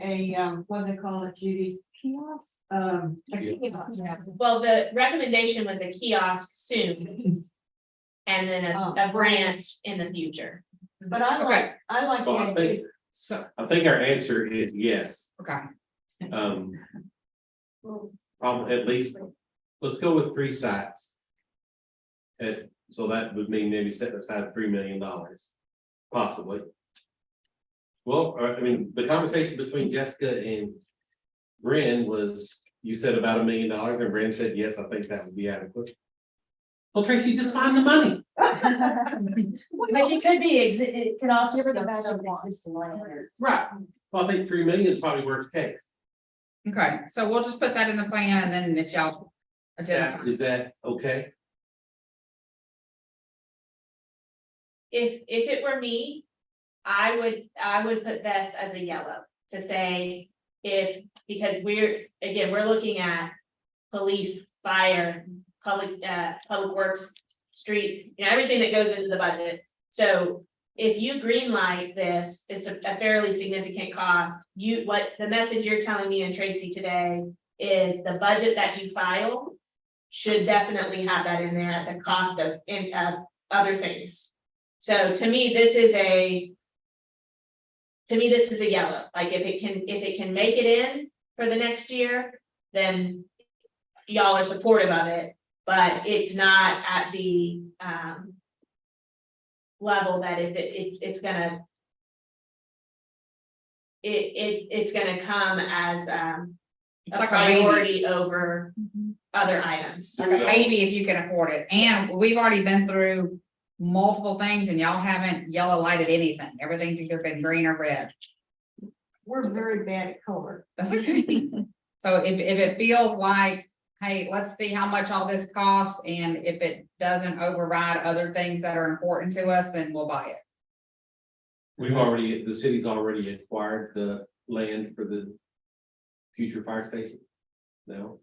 what do they call it, Judy? Kiosk. A kiosk. Well, the recommendation was a kiosk soon. And then a branch in the future. But I like the Well, I idea. think, I think our answer is yes. Okay. Probably at least, let's go with 3 sites. So that would mean maybe setting aside $3 million, possibly. Well, I mean, the conversation between Jessica and Bryn was, you said about $1 million, and Bryn said, yes, I think that would be adequate. Well, Tracy, just find the money. But it could be, it could also Give her be the some magic wand. existing landowners. Right. Well, I think 3 million is probably worst case. Okay, so we'll just put that in the plan and then if y'all. Is that okay? If it were me, I would put this as a yellow to say because we're looking at police, fire, public works, street, everything that goes into the budget. So if you green light this, it's a fairly significant cost. What the message you're telling me and Tracy today is the budget that you file should definitely have that in there at the cost of other things. So to me, this is a yellow. Like if it can make it in for the next year, then y'all are supportive of it, but it's not at the level that it's gonna come as a Like a maybe. priority over other items. Like a maybe if you can afford it, and we've already been through multiple things and y'all haven't yellow lighted anything, everything's either been green or red. We're very bad at color. That's okay. So if it feels like, hey, let's see how much all this costs, and if it doesn't override other things that are important to us, then we'll buy it. The city's already acquired the land for the future fire station. No,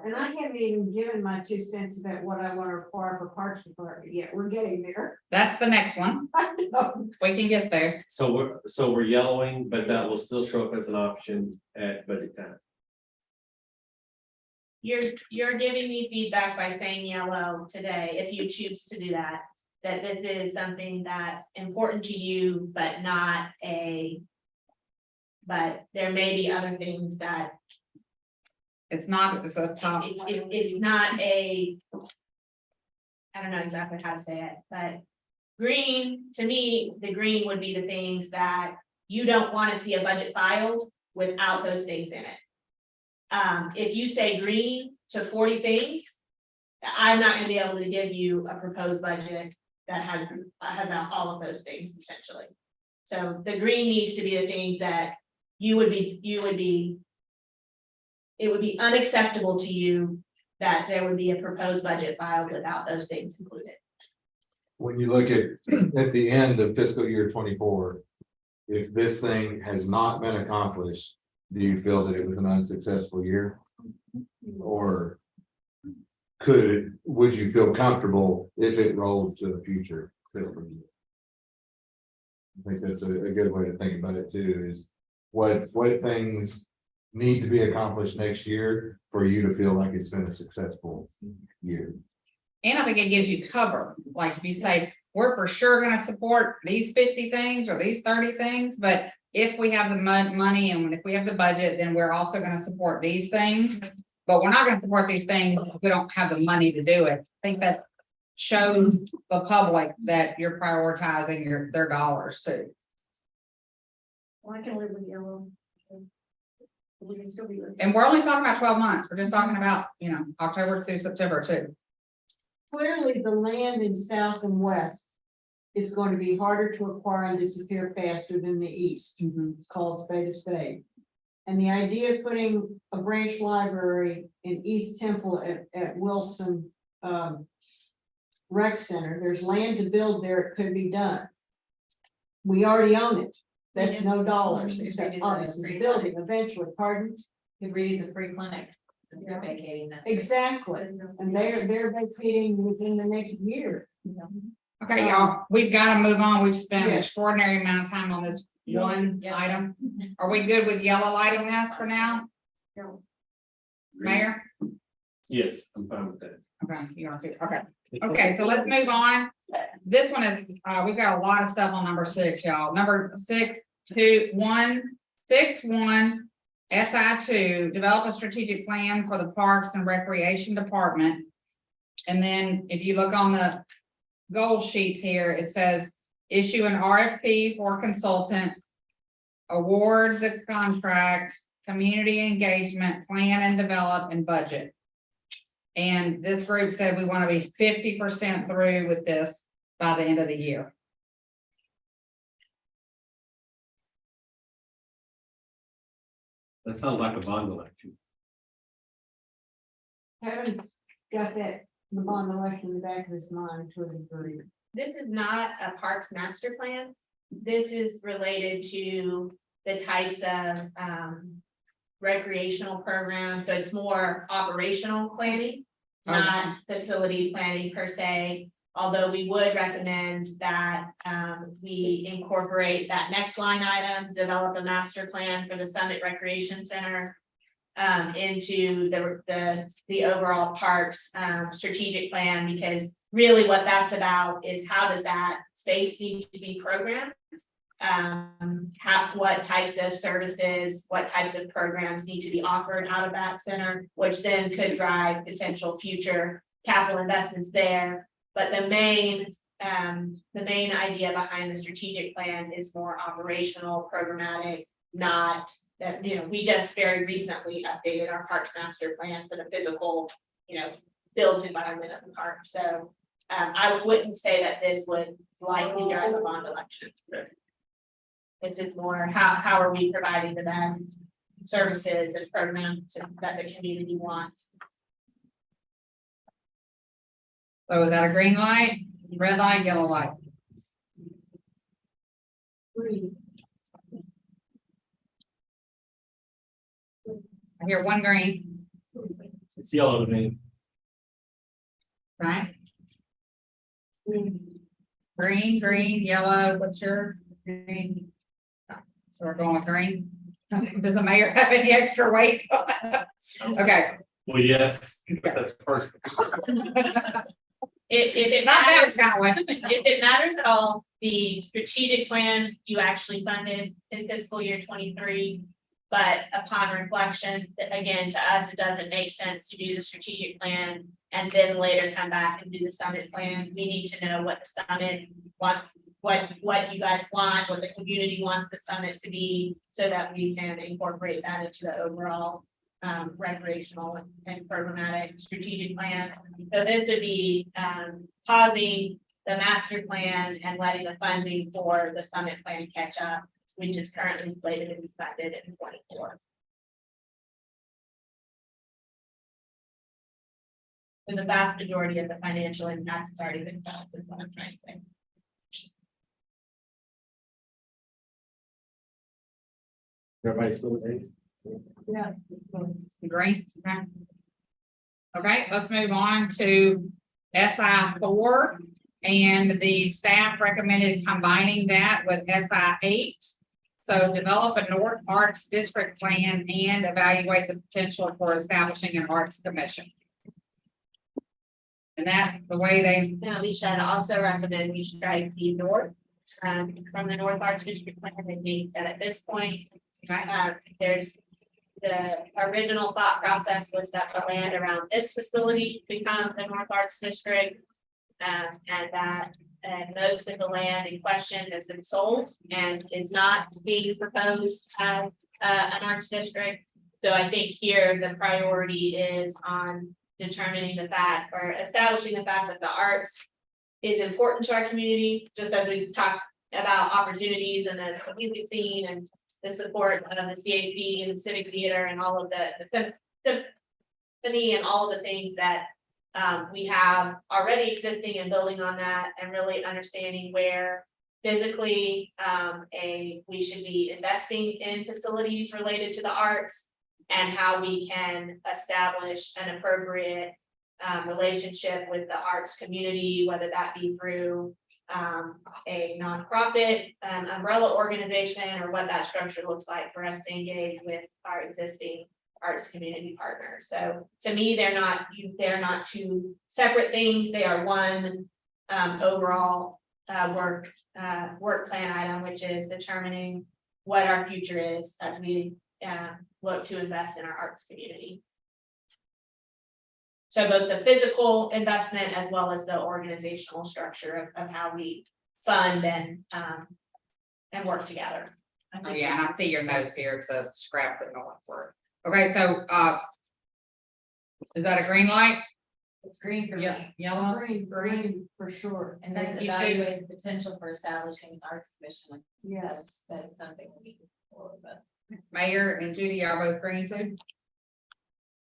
And I haven't even given my 2 cents about what I want to require for Parks Department yet. We're getting there. That's the next one. I know. We can get there. so we're yellowing, but that will still show up as an option at budget time. You're giving me feedback by saying yellow today, if you choose to do that this is something that's important to you, but there may be other things that It's not, it's a top. it's not I don't know exactly how to say it, but green, to me, the green would be the things that you don't want to see a budget filed without those things in it. If you say green to 40 things, I'm not gonna be able to give you a proposed budget that has all of those things potentially. So the green needs to be the things that it would be unacceptable to you that there would be a proposed budget filed without those things included. When you look at the end of fiscal year 24, if this thing has not been accomplished, do you feel that it was an unsuccessful year? Or would you feel comfortable if it rolled to a future fiscal year? I think that's a good way to think about it too, is what things need to be accomplished next year for you to feel like it's been a successful year. And I think it gives you cover, like if you say, we're for sure gonna support these 50 things or these 30 things, but if we have the money and if we have the budget, then we're also gonna support these things. But we're not gonna support these things if we don't have the money to do it. I think that shows the public that you're prioritizing their dollars too. Well, I can live with yellow. We can still be. And we're only talking about 12 months. We're just talking about, October through September too. Clearly, the land in south and west is going to be harder to acquire and disappear faster than the east. It's called spade a spade. And the idea of putting a branch library in East Temple at Wilson, Rec Center, there's land to build there, it could be done. We already own it. That's no dollars, except obviously the building eventually, pardon? Could read the free clinic. That's not vacating, that's. Exactly, and they're vacating within the next year. Okay, y'all, we've got to move on. We've spent an Yes. extraordinary amount of time on this one Yeah. item. Are we good with yellow lighting this for now, Mayor? Yes, I'm fine with that. Okay, you are too. Okay. Okay, so let's move on. This one is, we've got a lot of stuff on number 6, y'all. Number 6, 1, SI2, develop a strategic plan for the Parks and Recreation Department. And then if you look on the goal sheets here, it says issue an RFP for consultant, award the contract, community engagement, plan and develop, and budget. And this group said we want to be 50% through with this by the end of the year. That sounds like a bond election. Kevin's got that, the bond election in the back of his mind to a degree. This is not a parks master plan. This is related to the types of recreational programs, so it's more operational planning, not facility planning per se. Although we would recommend that we incorporate that next line item, develop a master plan for the Summit Recreation Center into the overall parks strategic plan, because really what that's about is how does that space need to be programmed? What types of services, what types of programs need to be offered out of that center, which then could drive potential future capital investments there. But the main idea behind the strategic plan is more operational, programmatic, not that, we just very recently updated our parks master plan for the physical, built environment of the park. So I wouldn't say that this would likely drive a bond election. It's more how are we providing the best services and programs that the community wants. So is that a green light, red light, yellow light? I hear one green, It's yellow to me. right? Green, yellow, what's your green? So we're going with green. Does the mayor have any extra weight? Okay. Well, yes, that's personal. If it Not that matters, kind of way. if it matters at all, the strategic plan you actually funded in fiscal year 23. But upon reflection, again, to us, it doesn't make sense to do the strategic plan and then later come back and do the summit plan. We need to know what the summit wants, what you guys want, what the community wants the summit to be, so that we can incorporate that into the overall recreational and programmatic strategic plan. So this would be pausing the master plan and letting the funding for the summit plan catch up, which is currently slated to be funded in 24. So the vast majority of the financial impact has already been felt, is what I'm trying to say. Everybody's still there? Green, okay. Okay, let's move on to SI4. And the staff recommended combining that with SI8. So develop a North Arts District plan and evaluate the potential for establishing an arts commission. And that, the way they, Now, we should also recommend we strike the north, from the North Arts District plan. I think that at this point, there's the original thought process was that the land around this facility become the North Arts District. And that most of the land in question has been sold and is not being proposed as an arts district. So I think here the priority is on determining the fact or establishing the fact that the arts is important to our community, just as we talked about opportunities and the music scene and the support of the CAC and the Civic Theater and all of the symphony and all of the things that we have already existing and building on that and really understanding where physically we should be investing in facilities related to the arts and how we can establish an appropriate relationship with the arts community, whether that be through a nonprofit umbrella organization or what that structure looks like for us to engage with our existing arts community partners. So to me, they're not two separate things. They are one overall work plan item, which is determining what our future is as we look to invest in our arts community. So both the physical investment as well as the organizational structure of how we fund and work together. Oh, yeah, and I see your notes here, it says scrap but no work. Okay, so, is that a green light? It's green for Yeah, me. yellow? Green, for sure. And then You too. evaluate the potential for establishing an arts commission. Yes. That's something we need to explore, but. Mayor and Judy, y'all both green too?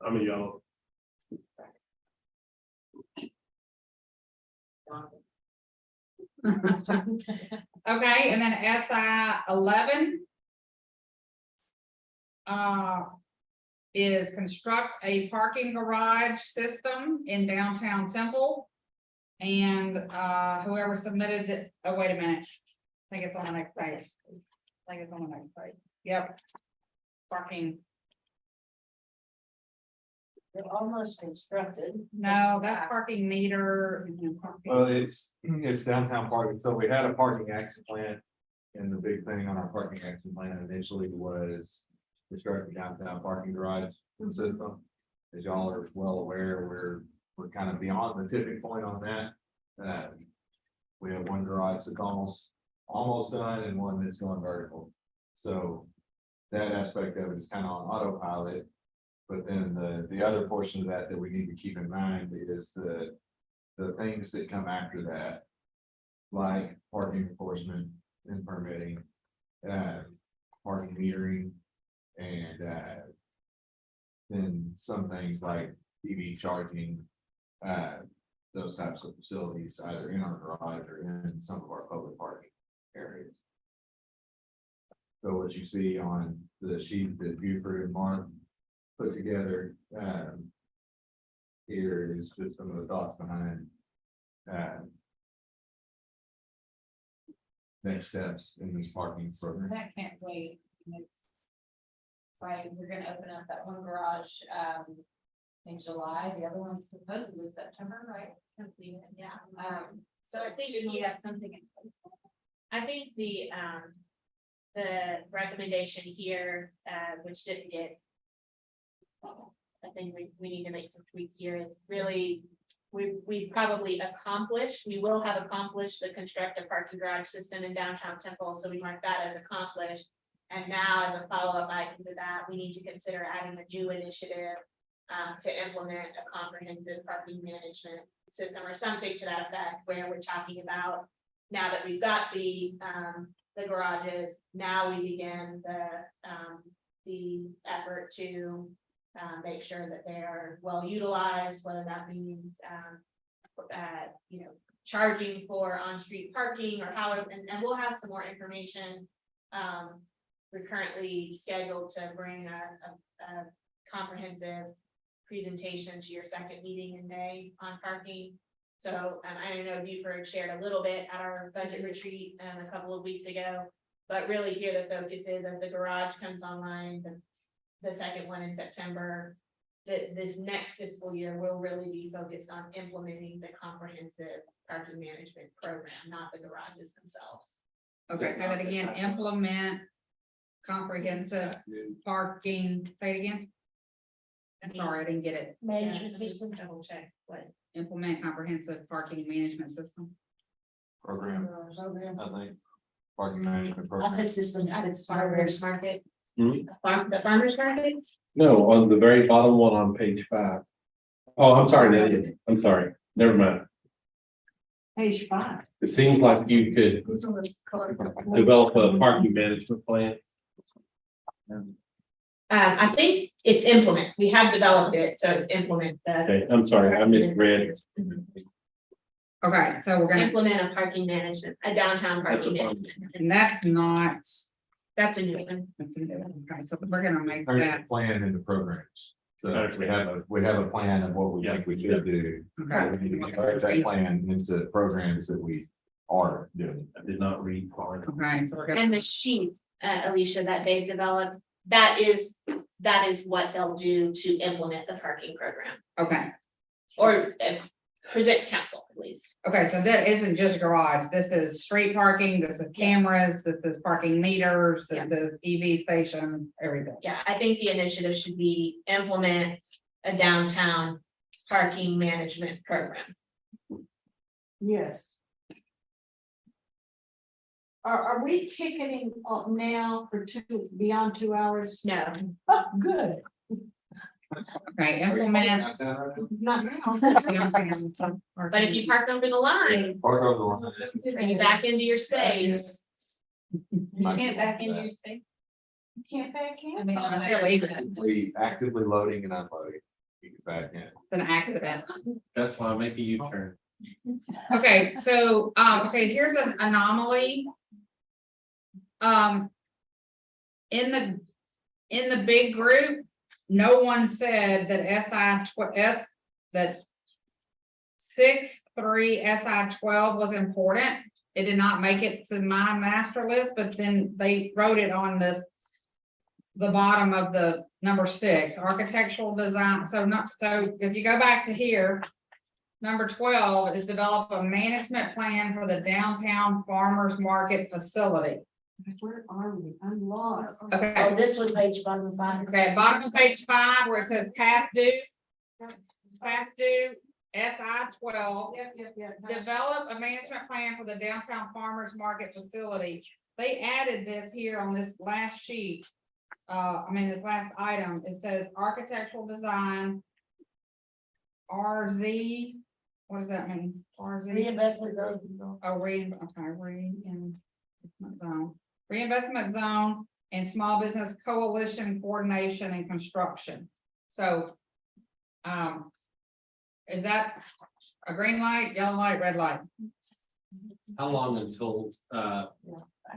I'm a yellow. Okay, and then SI 11. Is construct a parking garage system in downtown Temple. And whoever submitted it, oh, wait a minute. I think it's on the next page. I think it's on the next page. Yep. Parking, They're almost constructed. no, that's parking meter. Well, it's downtown parking, so we had a parking action plan. And the big thing on our parking action plan initially was construct a downtown parking garage system. As y'all are well aware, we're kind of beyond the tipping point on that. We have one garage that's almost done and one that's going vertical. So that aspect of it is kind of on autopilot. But then the other portion of that we need to keep in mind is the things that come after that. Like parking enforcement and permitting, parking metering, and then some things like EV charging, those types of facilities, either in our garage or in some of our public parking areas. So what you see on the sheet that Buford and Mark put together, here is just some of the thoughts behind next steps in this parking program. That can't wait. It's right, we're gonna open up that one garage in July, the other one's supposedly September, right? Completed, yeah. So I think we have something in place. I think the recommendation here, which didn't get. I think we need to make some tweaks here is really, we've probably accomplished, we will have accomplished the construct a parking garage system in downtown Temple, so we mark that as accomplished. And now as a follow-up item to that, we need to consider adding a new initiative to implement a comprehensive parking management system or something to that effect, where we're talking about now that we've got the garages, now we begin the effort to make sure that they are well utilized, whether that means charging for on-street parking or how, and we'll have some more information. We're currently scheduled to bring a comprehensive presentation to your second meeting in May on parking. So I know Buford shared a little bit at our budget retreat a couple of weeks ago, but really here the focus is as the garage comes online, the second one in September, this next fiscal year will really be focused on implementing the comprehensive parking management program, not the garages themselves. Okay, say that again, implement comprehensive parking, say it again. I'm sorry, I didn't get it. Management system. Double check what. Implement comprehensive parking management system. Program, I think, parking management I program. said system. It's farmers market. Hmm? The farmers market? No, on the very bottom one on page 5. Oh, I'm sorry, that is, I'm sorry, never mind. Page 5. It seems like you could develop a parking management plan. I think it's implement. We have developed it, so it's implement the. Okay, I'm sorry, I misread. Okay, so we're gonna, Implement a parking management, a downtown parking management. and that's not. That's a new one. Okay, so we're gonna make Turn that, the plan into programs. So we have a plan of what we think we should do. okay. We need to convert that plan into programs that we are doing. I did not read part. Okay, so we're gonna, And the sheet, Alicia, that they've developed, that is what they'll do to implement the parking program. okay, Or present to council, at least. okay, so that isn't just garage, this is street parking, this is cameras, this is parking meters, this is EV station, everything. Yeah, I think the initiative should be implement a downtown parking management program. Yes. Are we ticketing up now for beyond 2 hours? No, Oh, good. Okay, implement. Not now. but if you park over the line, Park over the line. and you back into your space, You can't back into your space. You can't back I in. mean, That's illegal. We actively loading and unloading. You can back in. It's an accident. That's why I make a U-turn. Okay, so, okay, here's an anomaly. In the big group, no one said that that 6.3 SI 12 was important. It did not make it to my master list, but then they wrote it on the bottom of the number 6, architectural design. So if you go back to here, number 12 is develop a management plan for the downtown farmers market facility. Where are we? I'm lost. Okay. Oh, this was page 5. Okay, bottom of page 5, where it says past due, SI 12, Yep. develop a management plan for the downtown farmers market facility. They added this here on this last sheet. This last item, it says architectural design. RZ, what does that mean? RZ? Reinvestment zone. Oh, reinvestment zone and small business coalition coordination and construction. So, is that a green light, yellow light, red light? How long until,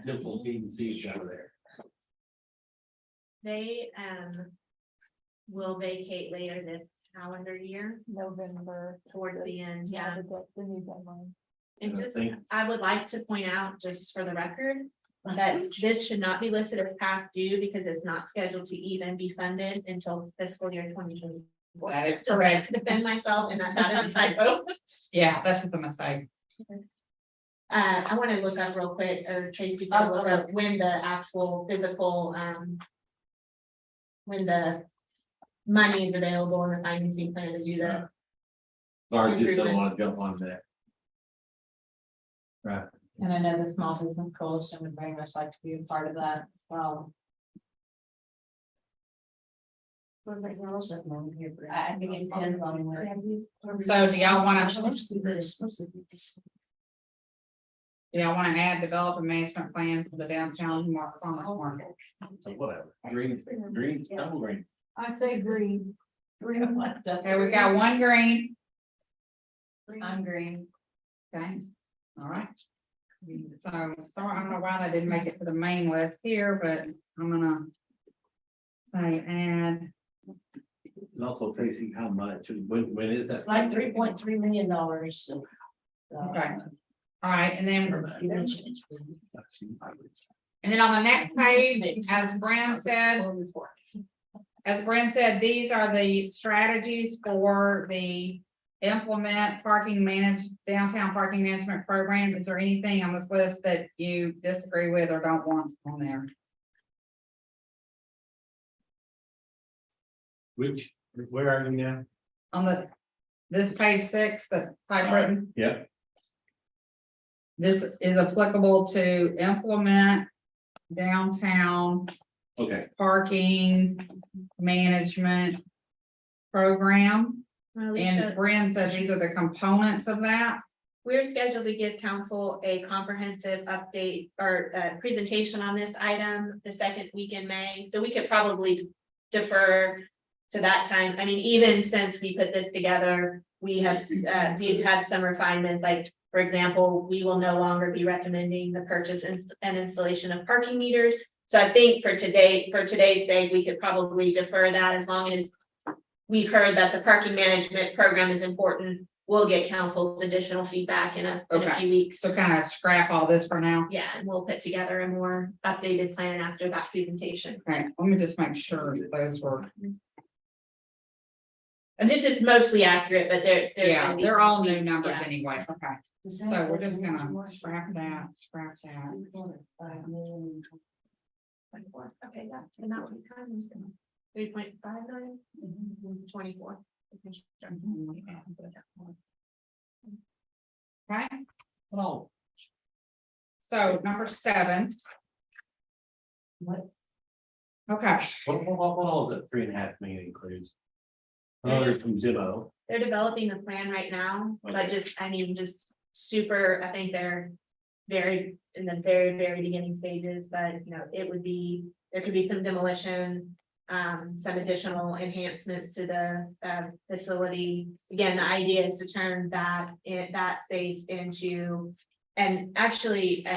Temple P&C out of there? they, will vacate later this calendar year, November. towards the end, yeah. The new deadline. And I just, think- I would like to point out, just for the record, that this should not be listed as past due because it's not scheduled to even be funded until fiscal year 2020. That is To correct. defend myself, and that is a typo. Yeah, that's just a mistake. I want to look up real quick, or Tracy, can look up when the actual physical, when the money is available and the financing plan to do that. Or just don't want to jump on that. Right. And I know the Small Business Coalition would very much like to be a part of that as well. I think it depends on where. So do y'all wanna add develop a management plan for the downtown farmers market? So whatever. Green, double green. I say green. Okay, we got one green. I'm green. Okay, all right. So, sorry, I don't know why they didn't make it to the main list here, but I'm gonna say add. And also Tracy, how much, when is that? It's like $3.3 million. Okay. All right, and then on the next page, as Brent said, these are the strategies for the implement downtown parking management program. Is there anything on this list that you disagree with or don't want on there? Where are you now? On this page 6, the typewritten, Yeah, this is applicable to implement downtown okay, parking management program. Well, And Alicia, Brent said these are the components of that. We're scheduled to give council a comprehensive update or presentation on this item the second week in May, so we could probably defer to that time. I mean, even since we put this together, we've had some refinements, like, for example, we will no longer be recommending the purchase and installation of parking meters. So I think for today's day, we could probably defer that as long as we've heard that the parking management program is important. We'll get council's additional feedback in a Okay. few weeks. So kind of scrap all this for now. Yeah, and we'll put together a more updated plan after that presentation. Okay, let me just make sure that those were, And this is mostly accurate, but there's yeah, gonna be they're some all new tweaks, numbers yeah. anyway, okay. So we're just gonna scrap that, scrap that. 24, okay, yeah, and that would be kind of 3.59, 24. Okay. Well. So number 7. What? Okay, What all is it, 3.5 million includes? Oh, there's some demo. They're developing a plan right now, but just super, I think they're in the very beginning stages, but it would be, there could be some demolition. Some additional enhancements to the facility. Again, the idea is to turn that space into, and actually,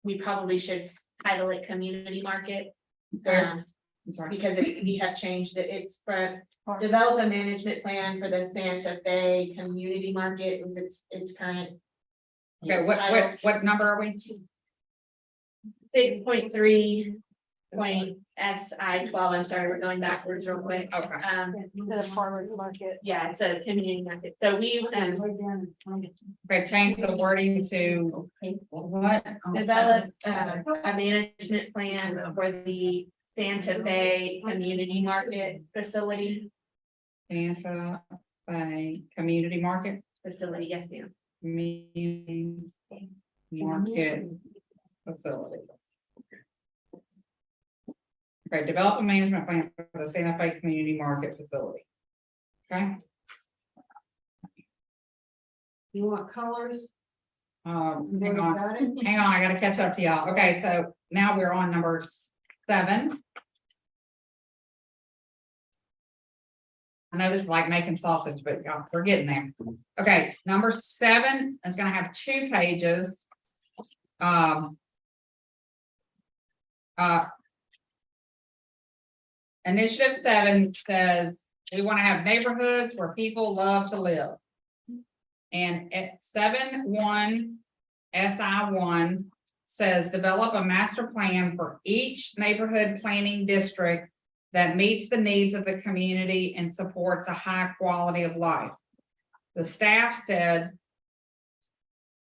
we probably should title it community market. I'm sorry. Because we have changed it. It's for develop a management plan for the Santa Fe community market is its current. Okay, what number are we? 6.3 point SI 12. I'm sorry, we're going backwards real quick. Okay, Instead of farmer's market. Yeah, it's a community market. So we okay, change the wording to what? developed a management plan for the Santa Fe community market facility. Santa Fe Community Market, Yes, ma'am. community market facility. Okay, develop a management plan for the Santa Fe Community Market Facility. Okay, You want colors? hang on, I gotta catch up to y'all. Okay, so now we're on number 7. I know this is like making sausage, but y'all, we're getting there. Okay, number 7 is gonna have 2 pages. Initiative 7 says, we want to have neighborhoods where people love to live. And at 7.1 SI1 says, develop a master plan for each neighborhood planning district that meets the needs of the community and supports a high quality of life. The staff said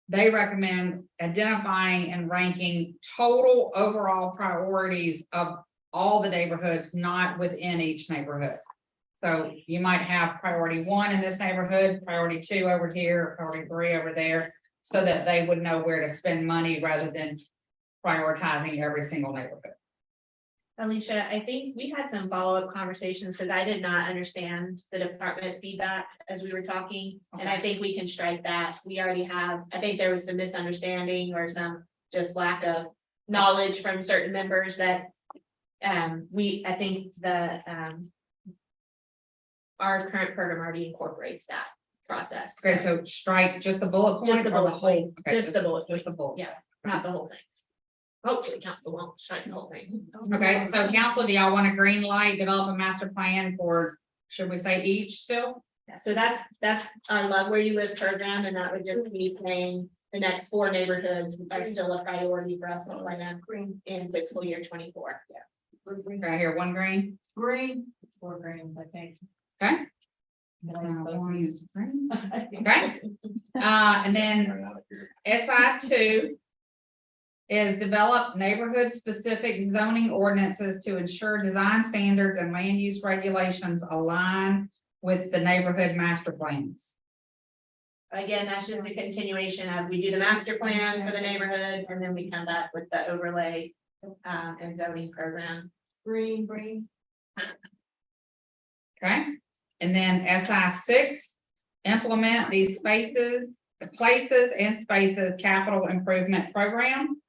they recommend identifying and ranking total overall priorities of all the neighborhoods, not within each neighborhood. So you might have priority 1 in this neighborhood, priority 2 over here, priority 3 over there, so that they would know where to spend money rather than prioritizing every single neighborhood. Alicia, I think we had some follow-up conversations because I did not understand the department feedback as we were talking. And I think we can strike that. We already have, I think there was some misunderstanding or some just lack of knowledge from certain members that I think our current program already incorporates that process. Okay, so strike just the bullet Just point the or the bullet whole? point, Okay, just the bullet, Just the bullet. yeah, not the whole thing. Hopefully council won't strike the whole thing. Okay, so council, do y'all want a green light, develop a master plan for, should we say each still? Yeah, so that's our Love Where You Live program, and that would just be saying the next 4 neighborhoods are still a priority for us to plan in fiscal year 24. Okay, here, 1 green. Green. 4 grams, I think. Okay. One is green. Okay, and then SI2 is develop neighborhood-specific zoning ordinances to ensure design standards and land use regulations align with the neighborhood master plans. Again, that's just a continuation as we do the master plan for the neighborhood, and then we come back with the overlay and zoning program. Green. Okay, and then SI6, implement these spaces Places and Spaces Capital Improvement Program.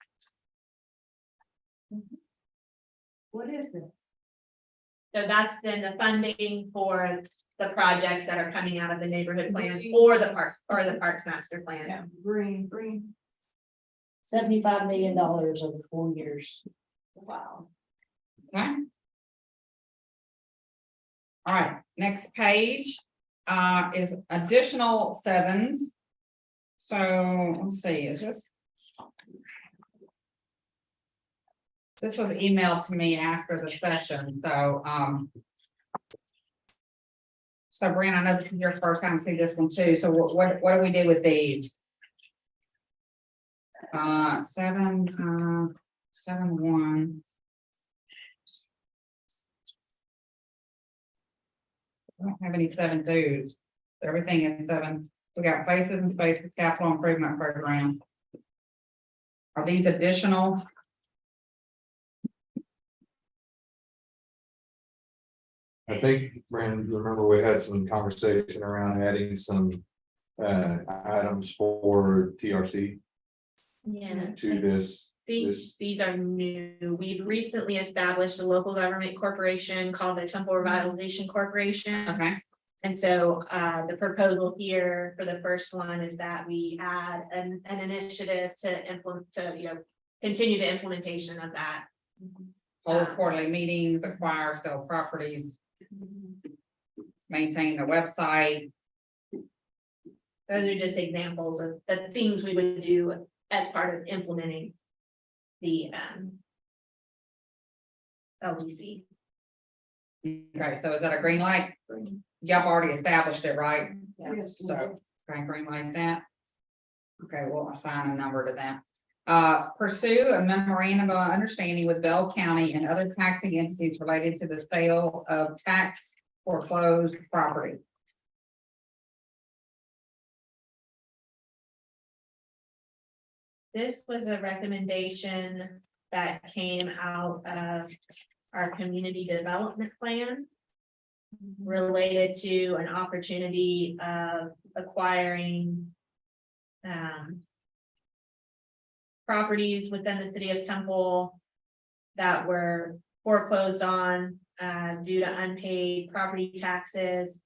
What is it? So that's been the funding for the projects that are coming out of the neighborhood plans or the Parks Master Plan. Green. $75 million over 4 years. Wow. Okay. All right, next page, is additional sevens. So, let's see, is this? This was emailed to me after the session, so, so Brian, I know this is your first time seeing this one too, so what do we do with these? 7-1. I don't have any 7-2s. Everything is 7. We got Places and Spaces Capital Improvement Program. Are these additional? I think, Brandon, you remember we had some conversation around adding some items for TRC Yeah. to this. These are new. We've recently established a local government corporation called the Temple Revitalization Corporation. Okay, And so the proposal here for the first one is that we add an initiative to implement, continue the implementation of that. hold quarterly meetings, acquire, sell properties, maintain the website. Those are just examples of the things we would do as part of implementing the LDC. Okay, so is that a green light? Y'all have already established it, right? Yes. So, can I green light that? Okay, we'll assign a number to that. Pursue a memorandum of understanding with Bell County and other taxing entities related to the sale of tax foreclosed property. This was a recommendation that came out of our community development plan related to an opportunity of acquiring properties within the city of Temple that were foreclosed on due to unpaid property taxes,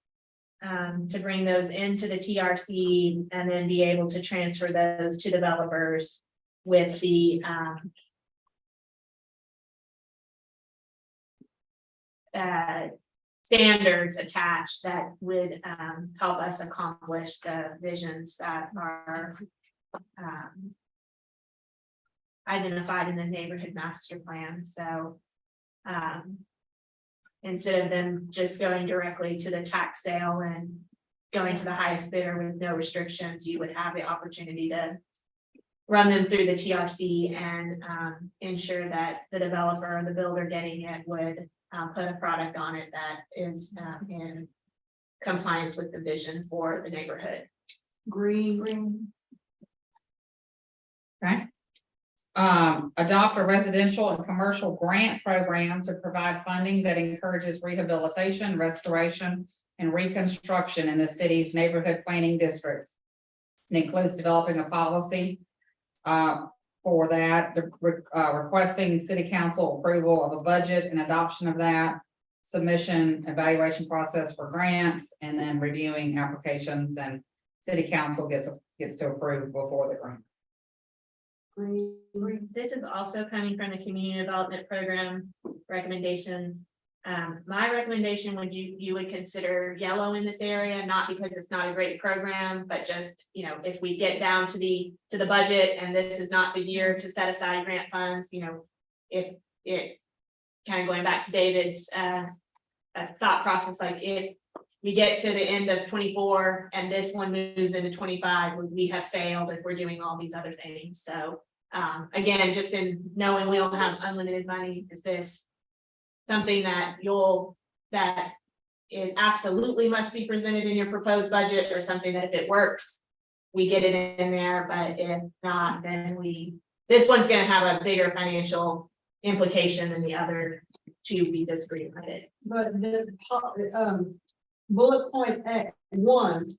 to bring those into the TRC and then be able to transfer those to developers with the standards attached that would help us accomplish the visions that are identified in the neighborhood master plan. So instead of them just going directly to the tax sale and going to the highest bidder with no restrictions, you would have the opportunity to run them through the TRC and ensure that the developer or the builder getting it would put a product on it that is in compliance with the vision for the neighborhood. Green. Okay. Adopt a residential and commercial grant program to provide funding that encourages rehabilitation, restoration, and reconstruction in the city's neighborhood planning districts. It includes developing a policy for that, requesting city council approval of a budget and adoption of that, submission, evaluation process for grants, and then reviewing applications, and city council gets to approve before the grant. This is also coming from the community development program recommendations. My recommendation would you would consider yellow in this area, not because it's not a great program, but just, if we get down to the budget and this is not the year to set aside grant funds, if it kind of going back to David's thought process, like if we get to the end of 24 and this one moves into 25, we have failed if we're doing all these other things. So again, just in knowing we don't have unlimited money, is this something that that it absolutely must be presented in your proposed budget, or something that if it works, we get it in there, but if not, then this one's gonna have a bigger financial implication than the other two we disagree with it. But the bullet point A1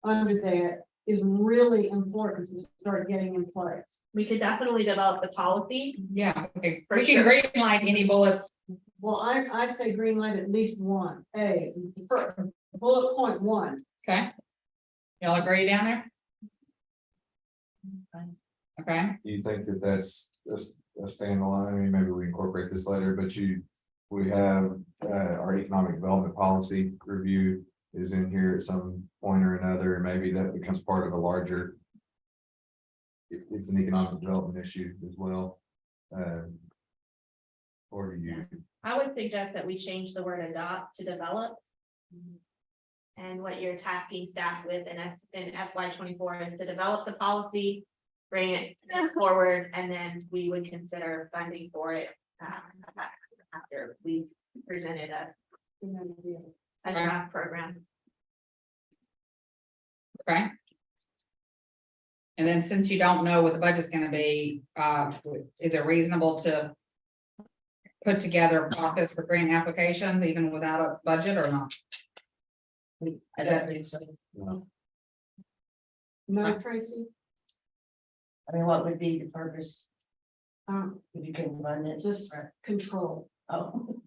under that is really important to start getting in place. We could definitely develop the policy. Yeah, okay, For we can sure. green light any bullets. Well, I say green light at least one, for bullet point one. Okay. Y'all agree down there? Okay, Do you think that that's a standalone? I mean, maybe we incorporate this later, but we have, our economic development policy review is in here at some point or another, and maybe that becomes part of a larger. It's an economic development issue as well. Or do you, I would suggest that we change the word adopt to develop. And what you're tasking staff with in FY 24 is to develop the policy, bring it forward, and then we would consider funding for it. After we presented a draft program. okay. And then since you don't know what the budget's gonna be, is it reasonable to put together a process for grant applications even without a budget or not? I don't think so. No, Tracy? I mean, what would be the purpose If you can run it? just control. Oh.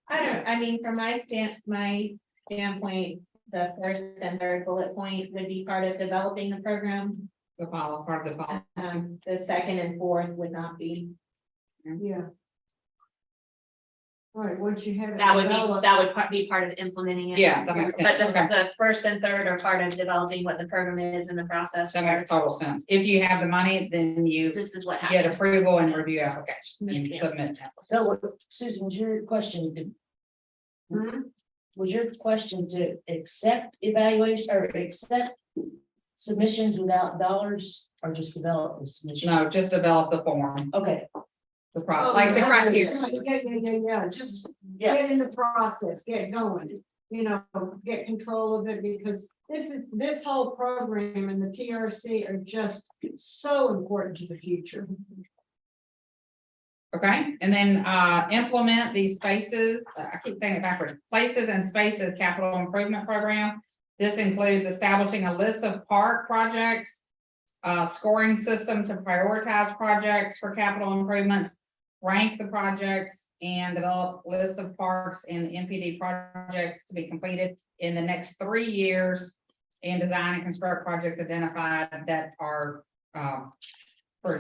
I mean, from my standpoint, the first and third bullet point would be part of developing the program. The follow part of the policy. The second and fourth would not be. Yeah. All right, once you have. it That would developed- be part of implementing it. Yeah, that makes But sense. Okay. the first and third are part of developing what the program is in the process. That makes total sense. If you have the money, then you This is what get happens. approval and review application and Yeah. submit. So Susan, was your question was your question to accept evaluation or accept submissions without dollars or just develop the submission? No, just develop the form, Okay, the Oh, like the yeah, criteria. Yeah, just yeah, get in the process, get going, get control of it, because this whole program and the TRC are just so important to the future. Okay, and then implement these spaces, I keep saying it backwards, places and spaces capital improvement program. This includes establishing a list of park projects, scoring system to prioritize projects for capital improvements, rank the projects, and develop list of parks and NPD projects to be completed in the next 3 years, and design and construct projects identified that are for,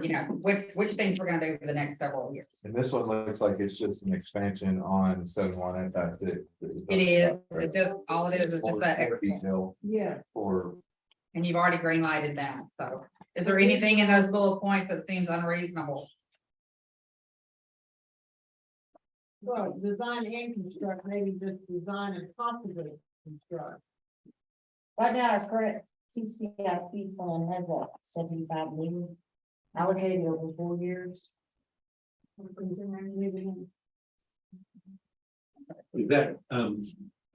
which things we're gonna do for the next several years. and this one looks like it's just an expansion on 7-1 anti-stick. It is, it's just, all it is just that, Detail Yeah. for, and you've already green lighted that, so. Is there anything in those bullet points that seems unreasonable? Well, design and construct, maybe just design and possibly construct. right now, our current TCIP plan has a 75 million allocated over 4 years. Is that, I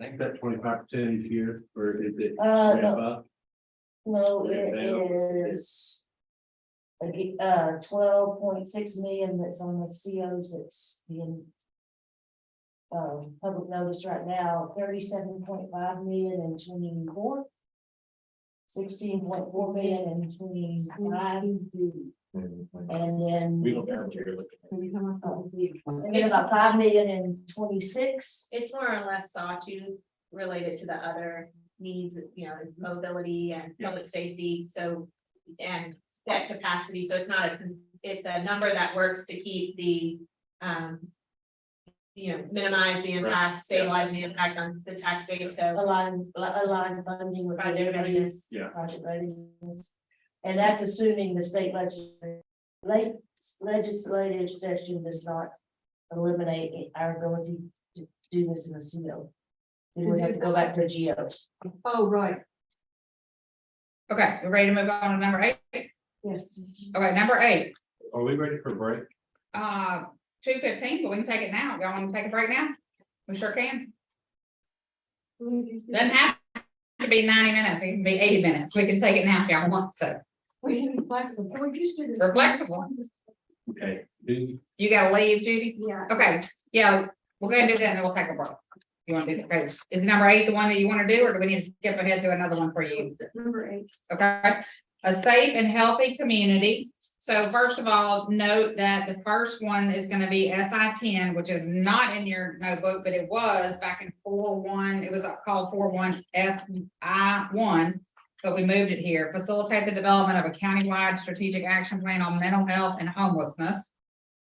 think that 25% is here, or is it? No, ramp up? no, Yeah, it is. 12.6 million that's on the COs that's being. Public notice right now, 37.5 million in 24. 16.4 million in 25, and then. We don't have here looking. And then about 5 million in 26. It's more or less sawtooth related to the other needs, mobility and public safety, so. And debt capacity, so it's a number that works to keep the, minimize the impact, stabilize the impact on the tax base, so. Align funding with. Project everybody's readiness. Yeah. Project readiness. And that's assuming the state legislative session does not eliminate our ability to do this in a CO. We would have to go back to a GO. Oh, right, Okay, we're ready to move on to number 8. yes. Okay, number 8, Are we ready for a break? 2:15, but we can take it now. Y'all want to take a break now? We sure can. Doesn't have to be 90 minutes, it can be 80 minutes. We can take it now if y'all want, so We can be flexible. Can we just do this? we're flexible. Okay. You gotta leave, Judy? Yeah. Okay, yeah, we're gonna do that and then we'll take a break. You want to do, okay, is number 8 the one that you want to do, or do we need to skip ahead to another one for you? Number 8. Okay, a safe and healthy community. So first of all, note that the first one is gonna be SI10, which is not in your notebook, but it was back in 4.1. It was called 4.1 SI1. But we moved it here. Facilitate the development of a countywide strategic action plan on mental health and homelessness.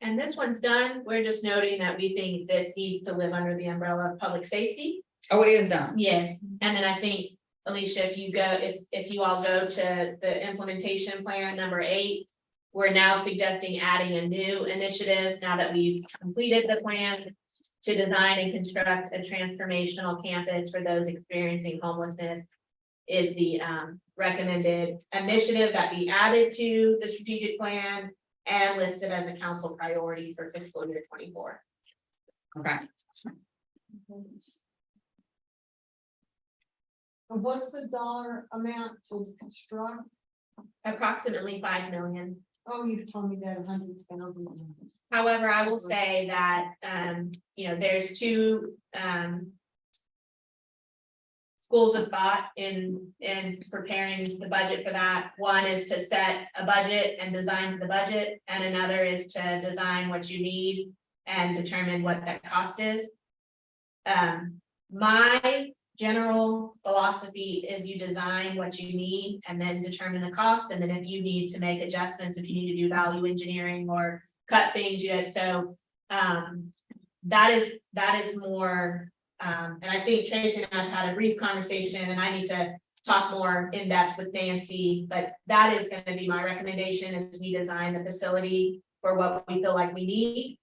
And this one's done. We're just noting that we think that needs to live under the umbrella of public safety. Oh, it is done. Yes, and then I think, Alicia, if you go, if you all go to the implementation plan number 8. We're now suggesting adding a new initiative now that we've completed the plan. To design and construct a transformational campus for those experiencing homelessness. Is the recommended initiative that be added to the strategic plan. And listed as a council priority for fiscal year 24. Okay, And what's the dollar amount to construct? Approximately 5 million. Oh, you've told me that 100,000. However, I will say that, there's 2, schools of thought in preparing the budget for that. One is to set a budget and design to the budget, and another is to design what you need and determine what that cost is. My general philosophy is you design what you need and then determine the cost, and then if you need to make adjustments, if you need to do value engineering or cut things, so that is more. And I think Tracy and I've had a brief conversation, and I need to talk more in depth with Nancy, but that is gonna be my recommendation is we design the facility for what we feel like we need.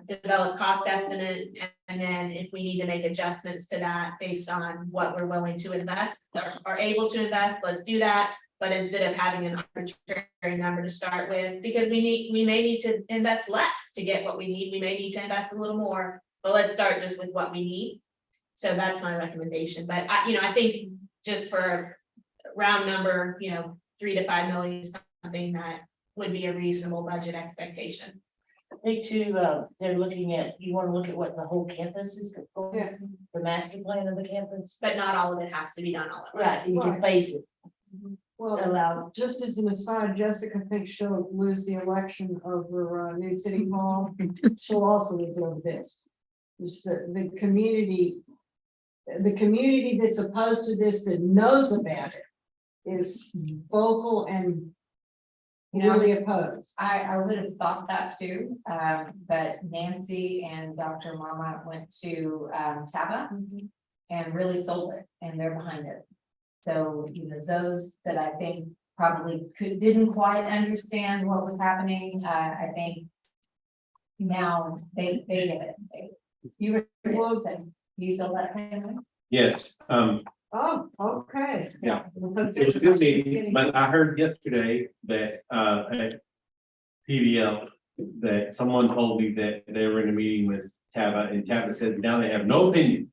Develop cost estimate, and then if we need to make adjustments to that based on what we're willing to invest or are able to invest, let's do that. But instead of having an arbitrary number to start with, because we may need to invest less to get what we need, we may need to invest a little more. But let's start just with what we need. So that's my recommendation, but I think just for a round number, 3 to 5 million is something that would be a reasonable budget expectation. I think too, they're looking at, you wanna look at what the whole campus is, Yeah. the master plan of the campus. But not all of it has to be done all at once. Right, so you can face it, Well, allow, just as an aside, Jessica thinks she'll lose the election over new city hall. She'll also do this. It's the community that's opposed to this, that knows about it, is vocal and really opposed. I would have thought that too, but Nancy and Dr. Marmot went to Taba and really sold it, and they're behind it. So, those that I think probably didn't quite understand what was happening, I think now they get it. You were, you feel that family? Yes, Oh, okay. Yeah. it was a good meeting, but I heard yesterday that, at PBL, that someone told me that they were in a meeting with Taba, and Taba said now they have no opinion.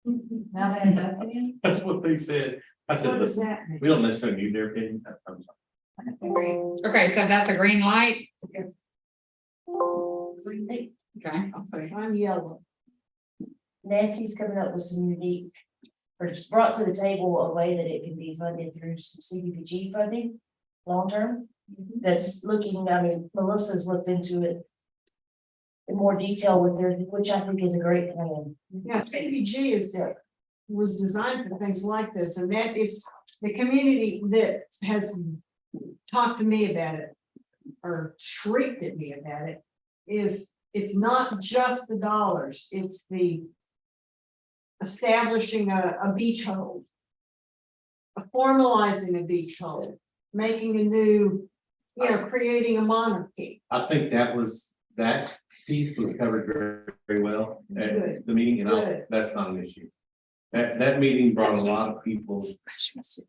Now they have no opinion? That's what they said. I said, What does listen, that mean? we don't necessarily need their opinion. I'm sorry. okay, so that's a green light. Hey, Okay, I'll say. I'm yellow. Nancy's coming up with some unique, or just brought to the table a way that it can be funded through some CDBG funding, long-term. That's looking, Melissa's looked into it in more detail with her, which I think is a great plan. Yeah, CDBG was designed for things like this, and that is the community that has talked to me about it. Or shrieked at me about it, it's not just the dollars, it's the establishing a beach hole. Formalizing a beach hole, making a new, creating a monarchy. I think that piece was covered very, very well at Good. the meeting, and Good. that's not an issue. That meeting brought a lot of people,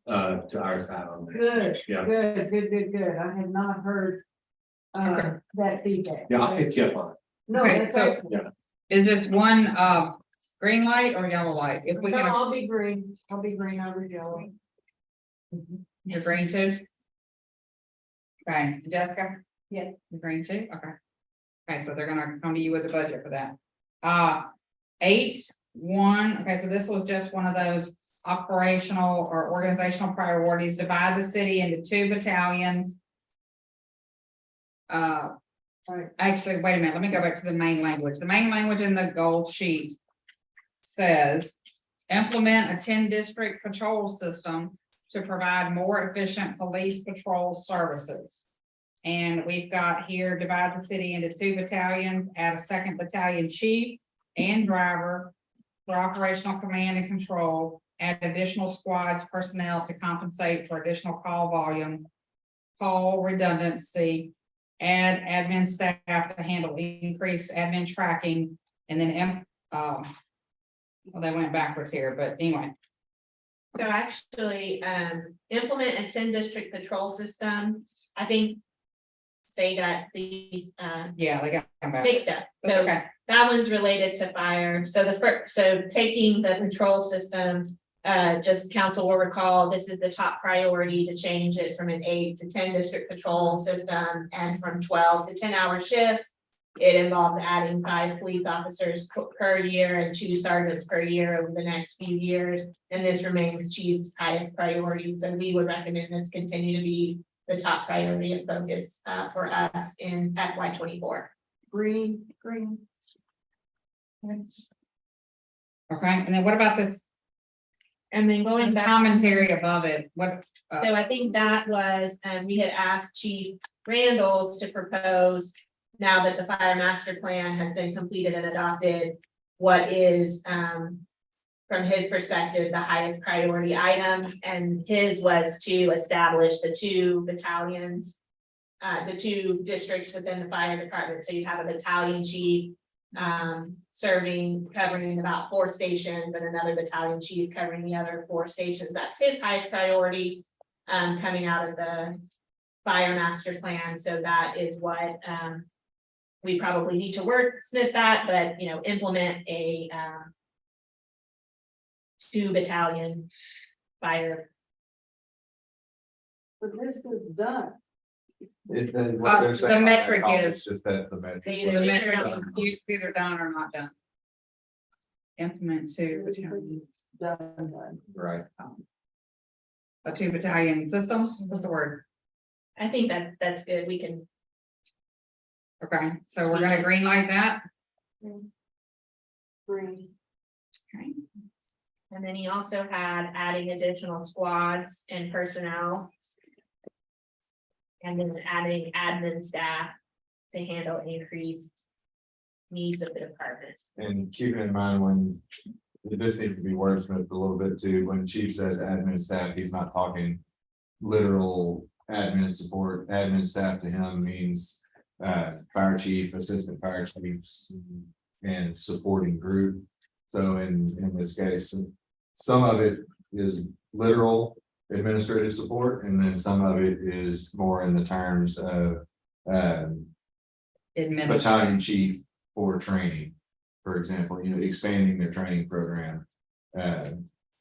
to our side on that. Good, Yeah. good. I had not heard Okay. that feedback. Yeah, I'll pick you up on it. No, Okay, that's so- excellent. Is this one green light or yellow light? If we No, can, I'll be green over yellow. you're green too? Okay, Jessica? Yeah. You're green too? Okay. Okay, so they're gonna come to you with a budget for that. 8.1, okay, so this was just one of those operational or organizational priorities, divide the city into 2 battalions. Actually, wait a minute, let me go back to the main language. The main language in the goal sheet says, implement a 10-district patrol system to provide more efficient police patrol services. And we've got here, divide the city into 2 battalions, add a 2nd battalion chief and driver for operational command and control, add additional squads personnel to compensate for additional call volume, call redundancy, add admin staff to handle increased admin tracking, and then, well, they went backwards here, but anyway. So actually, implement a 10-district patrol system, I think. Say that these, Yeah, they got come back. big stuff, That's so okay. that one's related to fire, so so taking the patrol system. Just council will recall, this is the top priority to change it from an 8 to 10 district patrol system and from 12 to 10-hour shifts. It involves adding 5 police officers per year and 2 sergeants per year over the next few years. And this remains chief's highest priority, so we would recommend this continue to be the top priority and focus for us in FY 24. Green. Okay, and then what about this And then going back. commentary above it? What, So I think that was, we had asked Chief Randalls to propose, now that the fire master plan has been completed and adopted, what is, from his perspective, the highest priority item, and his was to establish the 2 battalions, the 2 districts within the fire department, so you have a battalion chief, covering about 4 stations, and another battalion chief covering the other 4 stations. That's his highest priority, coming out of the fire master plan, so that is what, we probably need to wordsmith that, but, implement a, 2 battalion fire. But this is done. What they're the saying on that metric column is- Just that's the metric. They the either- metric is either done or not done. Implement 2 battalions, Done. Right. a 2 battalion system, what's the word? I think that that's good, we can, Okay, so we're gonna green light that. Green. Okay. and then he also had adding additional squads and personnel. And then adding admin staff to handle increased needs of the department. And keeping in mind when, this needs to be wordsmithed a little bit too, when chief says admin staff, he's not talking literal admin support. Admin staff to him means fire chief, assistant fire chiefs, and supporting group. So in this case, some of it is literal administrative support, and then some of it is more in the terms of battalion chief for training. For example, expanding their training program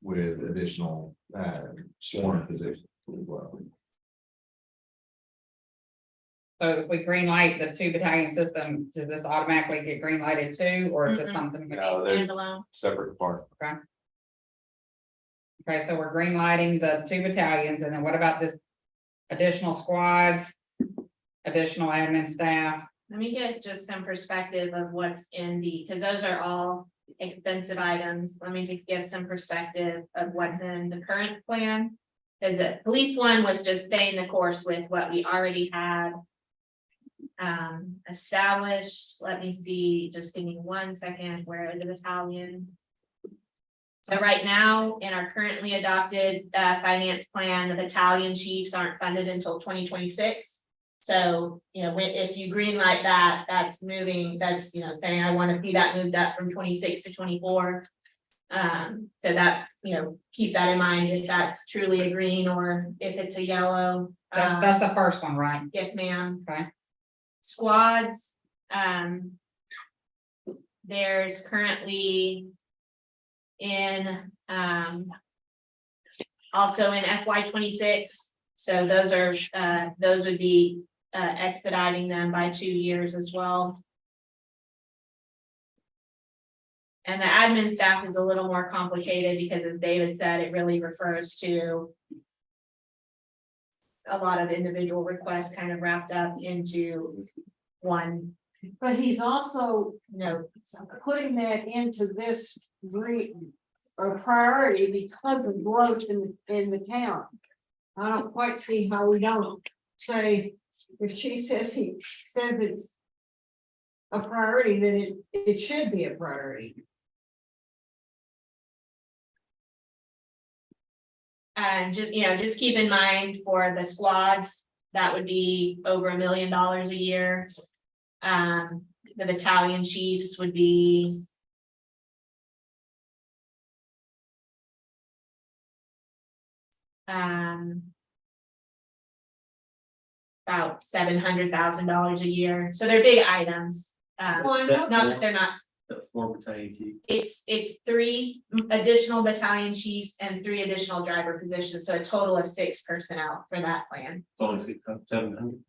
with additional sworn positions as well. So if we green light the 2 battalion system, does this automatically get green lighted too, or is it Mm-mm. something? we No, need? they're Standalone. separate part. Okay, so we're green lighting the 2 battalions, and then what about this additional squads? Additional admin staff? Let me get just some perspective of what's in the, because those are all expensive items. Let me just give some perspective of what's in the current plan. Because the police one was just staying the course with what we already had. Established, let me see, just give me 1 second, where is the battalion? So right now, in our currently adopted finance plan, the battalion chiefs aren't funded until 2026. So, if you green light that, that's moving, that's, saying I want to see that moved up from 26 to 24. So that, keep that in mind, if that's truly a green or if it's a yellow. That's the first one, right? Yes, ma'am. Okay. Squads, there's currently in, also in FY 26. So those are, those would be expediting them by 2 years as well. And the admin staff is a little more complicated because as David said, it really refers to a lot of individual requests kind of wrapped up into one But he's also note. putting that into this or priority because of growth in the town. I don't quite see how we don't say, if she says it's a priority, then it should be a priority. And just, just keep in mind for the squads, that would be over $1 million a year. The battalion chiefs would be. About $700,000 a year, so they're big items. Not that they're not, The 4 battalion chief. it's 3 additional battalion chiefs and 3 additional driver positions, so a total of 6 personnel for that plan. Only 600, 700.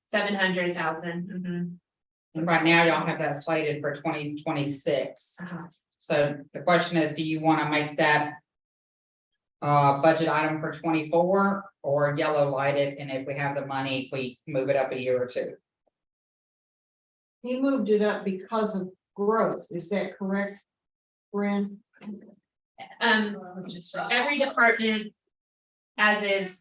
700,000. And right now, y'all have that slated for 2026. So the question is, do you want to make that budget item for 24 or yellow light it? And if we have the money, we move it up a year or 2. He moved it up because of growth, is that correct, Brent? Every department, as is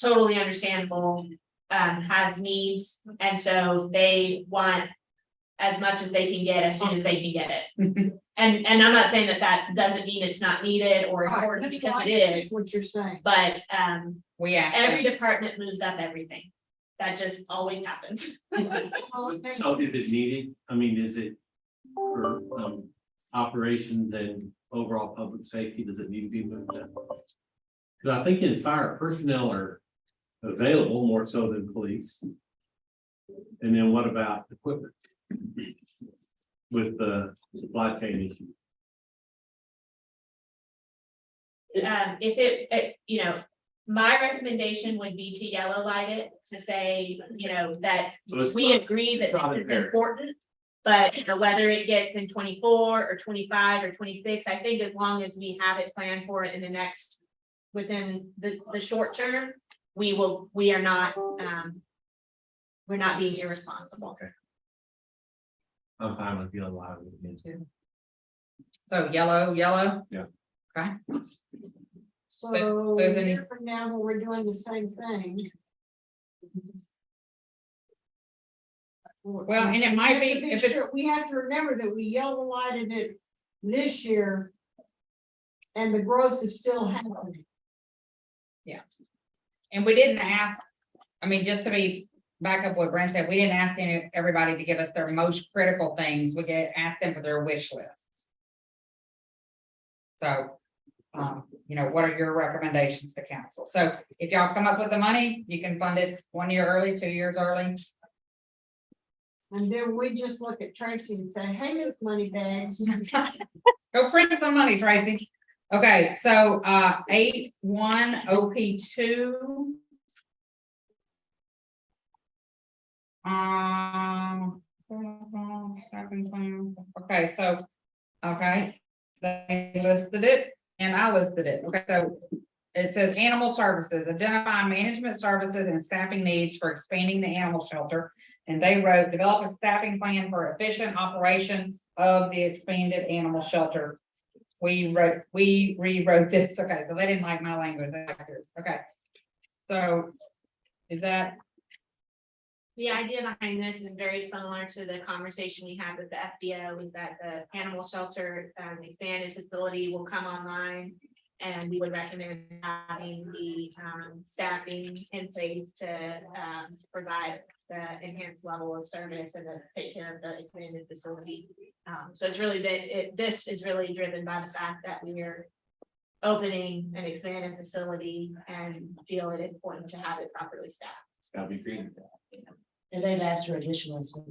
totally understandable, has needs, and so they want as much as they can get as soon as they can get it. And I'm not saying that doesn't mean it's not needed or important, because it is, What you're saying. but We asked every them. department moves up everything. That just always happens. So is it needed? I mean, is it for operations and overall public safety? Does it need to be moved up? Because I think in fire, personnel are available more so than police. And then what about equipment? With the supply chain issue. If my recommendation would be to yellow light it, to say, that So it's we not- agree that it's not this is imperative. important. But whether it gets in 24 or 25 or 26, I think as long as we have it planned for it in the next, within the short term, we are not, we're not being irresponsible. I'm fine with yellow light again. So yellow. Yeah. Okay. So So is a any- year from now, when we're doing the same thing. Well, and it might be, if it, We have to remember that we yellow lighted it this year. And the growth is still happening. and we didn't ask, I mean, just to be back up what Brent said, we didn't ask everybody to give us their most critical things. We asked them for their wish list. So, what are your recommendations to council? So if y'all come up with the money, you can fund it 1 year early, 2 years early. And then we just look at Tracy and say, hey, Miss Moneybags. Go print some money, Tracy. Okay, so 8-1 OP2. Okay, so, they listed it and I listed it. Okay, so it says animal services, identify management services and staffing needs for expanding the animal shelter. And they wrote, develop a staffing plan for efficient operation of the expanded animal shelter. We rewrote this. Okay, so they didn't like my language. They liked theirs. Okay. So is that, The idea behind this is very similar to the conversation we had with the FDO, is that the animal shelter expanded facility will come online. And we would recommend having the staffing in place to provide the enhanced level of service and to take care of the expanded facility. So it's really this is really driven by the fact that we are opening an expanded facility and feel it important to have it properly staffed. It's gotta be green. And they've asked for additional staff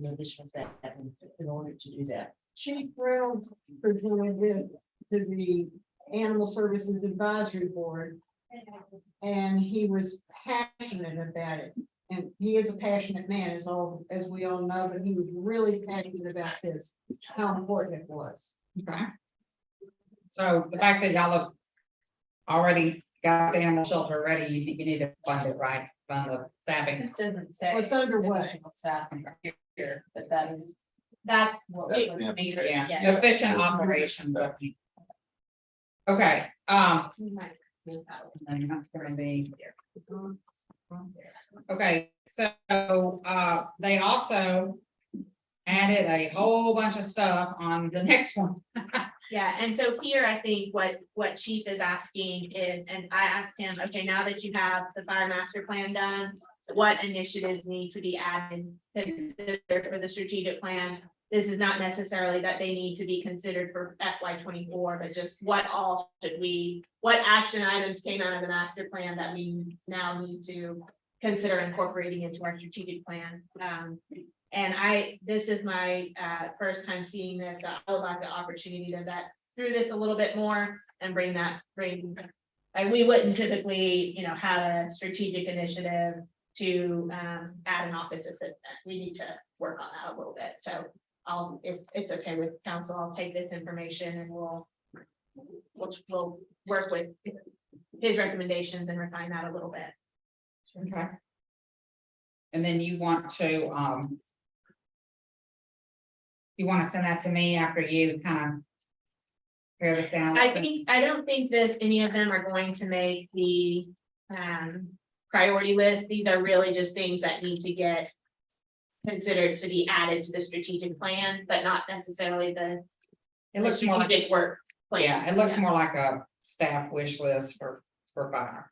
in order to do that. Chief Reynolds presented it to the Animal Services Advisory Board. And he was passionate about it. And he is a passionate man, as we all know, but he was really passionate about this, how important it was. Okay. So the fact that y'all have already got the animal shelter ready, you need to fund it, right? Fund the staffing. It doesn't say. It's underway. additional staff here, but that is. That's, That's the Yeah, efficient operation. Okay, and that's gonna be. Okay, so, they also added a whole bunch of stuff on the next one. yeah, and so here I think what Chief is asking is, and I asked him, okay, now that you have the fire master plan done, what initiatives need to be added to consider for the strategic plan? This is not necessarily that they need to be considered for FY 24, but just what action items came out of the master plan that we now need to consider incorporating into our strategic plan. And this is my first time seeing this. I would like the opportunity to vet through this a little bit more and bring. Like, we wouldn't typically, have a strategic initiative to add an office assistant. We need to work on that a little bit. So if it's okay with council, I'll take this information and we'll work with his recommendations and refine that a little bit. Okay. And then you want to send that to me after you kind of pare this down? I don't think any of them are going to make the priority list. These are really just things that need to get considered to be added to the strategic plan, but not necessarily the It looks more like, strategic work plan. yeah, it looks more like a staff wish list for fire.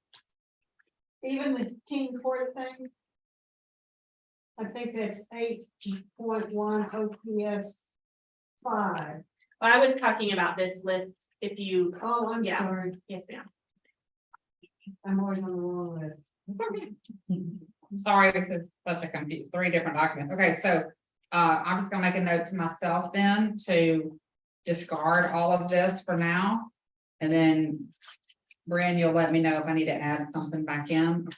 Even the team court thing. I think that's 8.1 OPS 5. I was talking about this list, if you, Oh, I'm Yeah. sorry, yes, ma'am. I'm always on the wrong list. I'm sorry, this is such a confused, 3 different documents. Okay, so I'm just gonna make a note to myself then to discard all of this for now. And then Brian, you'll let me know if I need to add something back in.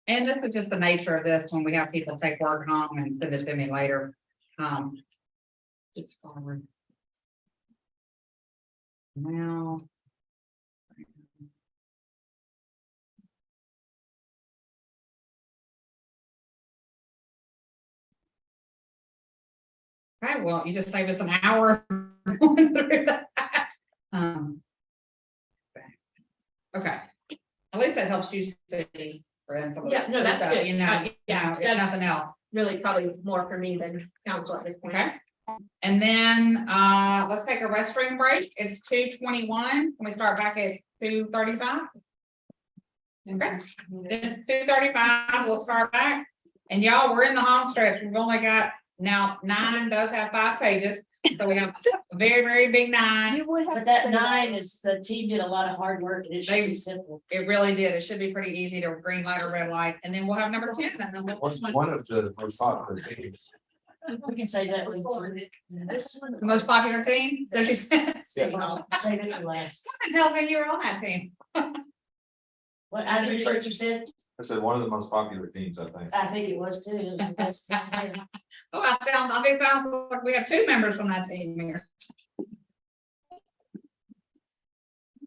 And this is just the nature of this when we have people take work home and send it to me later. Discard. Now. Okay, well, you just saved us an hour going through that. Okay, at least that helps you see. Brent, Yeah, no, that's stuff, good. You know, Yeah, it's that's nothing else. really probably more for me than council at this point. Okay. And then, let's take a restroom break. It's 2:21. Can we start back at 2:35? Okay, 2:35, we'll start back. And y'all, we're in the home stretch. We've only got, now 9 does have 5 pages. So we have a very, very big 9. But that 9 is, the team did a lot of hard work and it should be simple. It really did. It should be pretty easy to green light or red light. And then we'll have number 10. And then One of the most popular things. We can say that. This one. the most popular team. So she said, Save it for last. something tells me you were on that team. What, I didn't hear what you said. I said one of the most popular teams, I think. I think it was too. It was the best team there. Oh, I think it sounds like we have 2 members from that team here.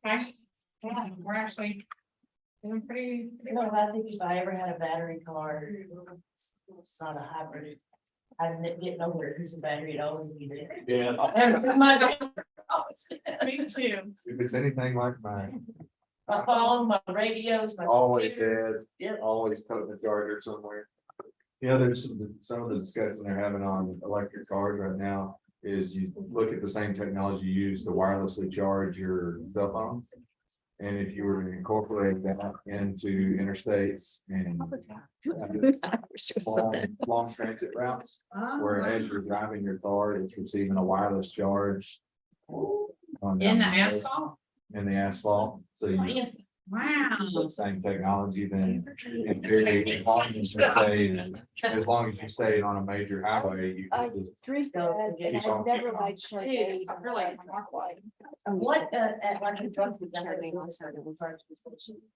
Okay. Yeah, we're actually doing pretty. You know, I think if I ever had a battery car, it's not a hybrid. I'd get nowhere because the battery would always be there. Yeah. Me too. If it's anything like mine, My phone, my radios, my. always computer. dead, always toting the charger somewhere. Yeah, there's some of the discussion they're having on electric cars right now is you look at the same technology used to wirelessly charge your cell phones. And if you were to incorporate that into interstates and long transit routes, where as you're driving your car, it's receiving a wireless charge. In the asphalt? In the asphalt, so you Wow. use the same technology, then in theory, as long as you stay, as long as you stay on a major highway, you I can just drink that and Keep I on never keeping on. liked Chardonnay. It's really What, at like the drugs with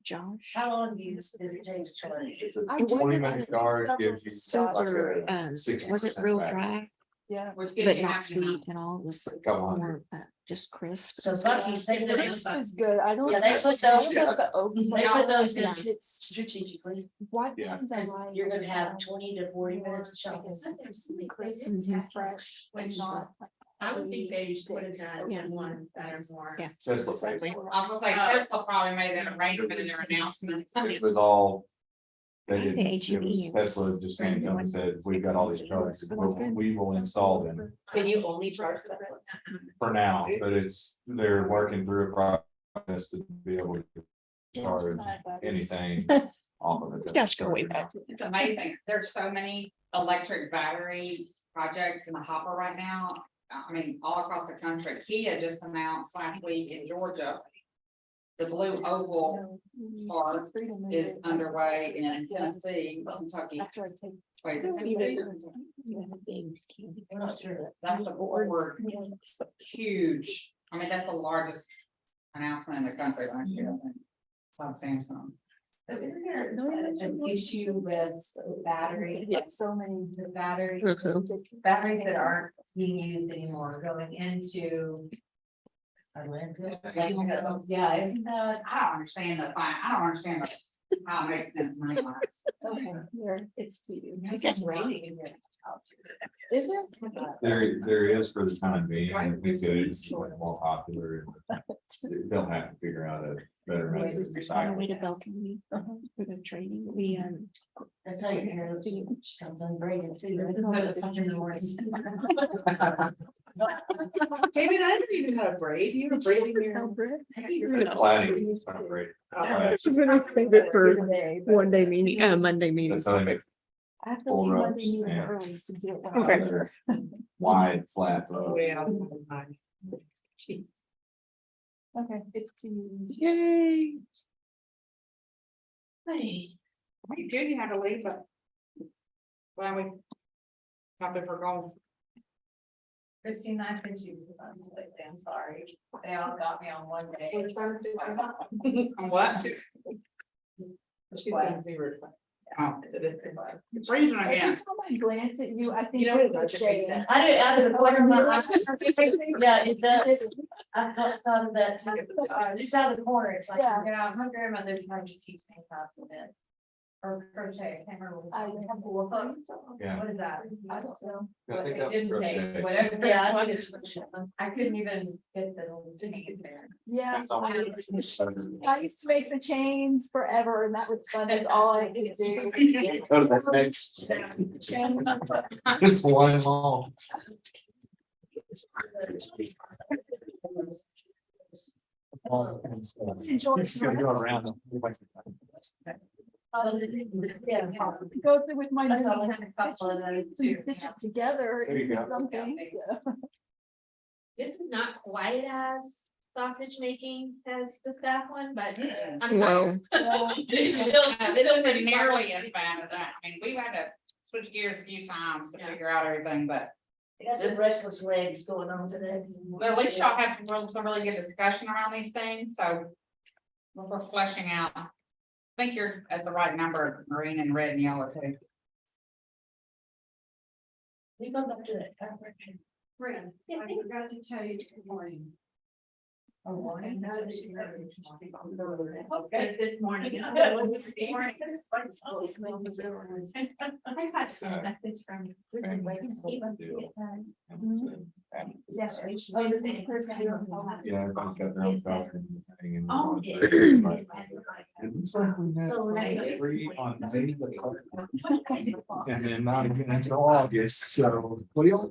Josh. how long does it take to charge? It's a I 20-minute charge gives you. Super, like a 60% wasn't real back. dry, Yeah. Which gives but you not half the sweet amount. at all. It was Couple hundred. more, just crisp. So it's like you say that This is good. I don't. Yeah, they put I those- don't like the oats. they put those in Yeah. It's strategically, what Yeah. ones I like. you're gonna have 20 to 40 minutes of shopping. Because crisp Mhm. and fresh and not. I would think they should put it in Yeah. one that is more. Yeah. Tesla paid Exactly. for I was gonna say Tesla probably made that arrangement in their announcement. it. It was all. They I think didn't, the it HEB was Tesla just came up and said, we've got all these chargers, we will install them Can you only charge that? for now, but they're working through a process to be able to charge anything off of it. Gosh, go way back. It's amazing. There's so many electric battery projects in the hopper right now. I mean, all across the country. Kia just announced last week in Georgia. The Blue Oval Park is underway in Tennessee, Kentucky. After I take. Wait, is it Tennessee? I'm not sure. That's a forward, huge. I mean, that's the largest announcement in the country last year, I think. From Samsung. So isn't there an issue with battery? Yeah, so many. The battery, Mhm. batteries that aren't being used anymore going into. Yeah, isn't that? I don't understand how it makes sense money wise. Okay, here, it's to you. It's raining in here. Is it? There is for the time being, I think that it's more popular. They'll have to figure out a better method of On the way to recycling. Belton for the training, we, That's how you hear something breaking too. Something in the morning. David, I didn't even have a braid. You were braiding your. Planning, it's not great. She's gonna save it for one day meeting, Monday meeting. That's how they make I have to Full leave Monday roads, meeting yeah. early to do it. Okay. wide, flat Oh, roads. yeah. Okay, it's to you. Yay. We Judy had to leave, but. Well, we. Not that we're going. Christine, I've been to, I'm sorry, they all got me on one day. On what? She's gonna see her. Oh. It's freezing Every again. time I glance at you, I think You know, it's a it's shade. I do, out of the corner of my eye. Yeah, it does. I thought of that too. Just out of the corner, it's like. Yeah. Yeah, my grandmother tried to teach me how to knit. Or crochet, I can't remember. what I it's have called. Yeah. What is that? I don't know. I think It that's didn't take, crochet. whatever. Yeah, I it think was. it's. I couldn't even get the to get there. Yeah, That's all. I used to make the chains forever and that was fun. That's all I could do. Go to the next. It's one long. Enjoy It's gonna go around. Yeah. Go through with my. That's all I had a couple of those too. Stitch it together There you into go. something. Yeah. This is not quite as sausage making as the staff one, but I'm Whoa. sorry. It's still- This still isn't pretty nearly sausage. as bad as that. I mean, we had to switch gears a few times to figure out everything, but. I got some restless legs going on today. But at least y'all have some really good discussion around these things, so. We're fleshing out. I think you're at the right number, green and red and yellow too. We go back to that. Fran, I forgot to tell you this morning. Okay. Okay, this morning. I got some message from. Yes. Oh, the same person. Yeah, everybody's got their own stuff and hanging. Oh. It looks like we had 3 on May the 12th, and then not again until August, so. What do y'all?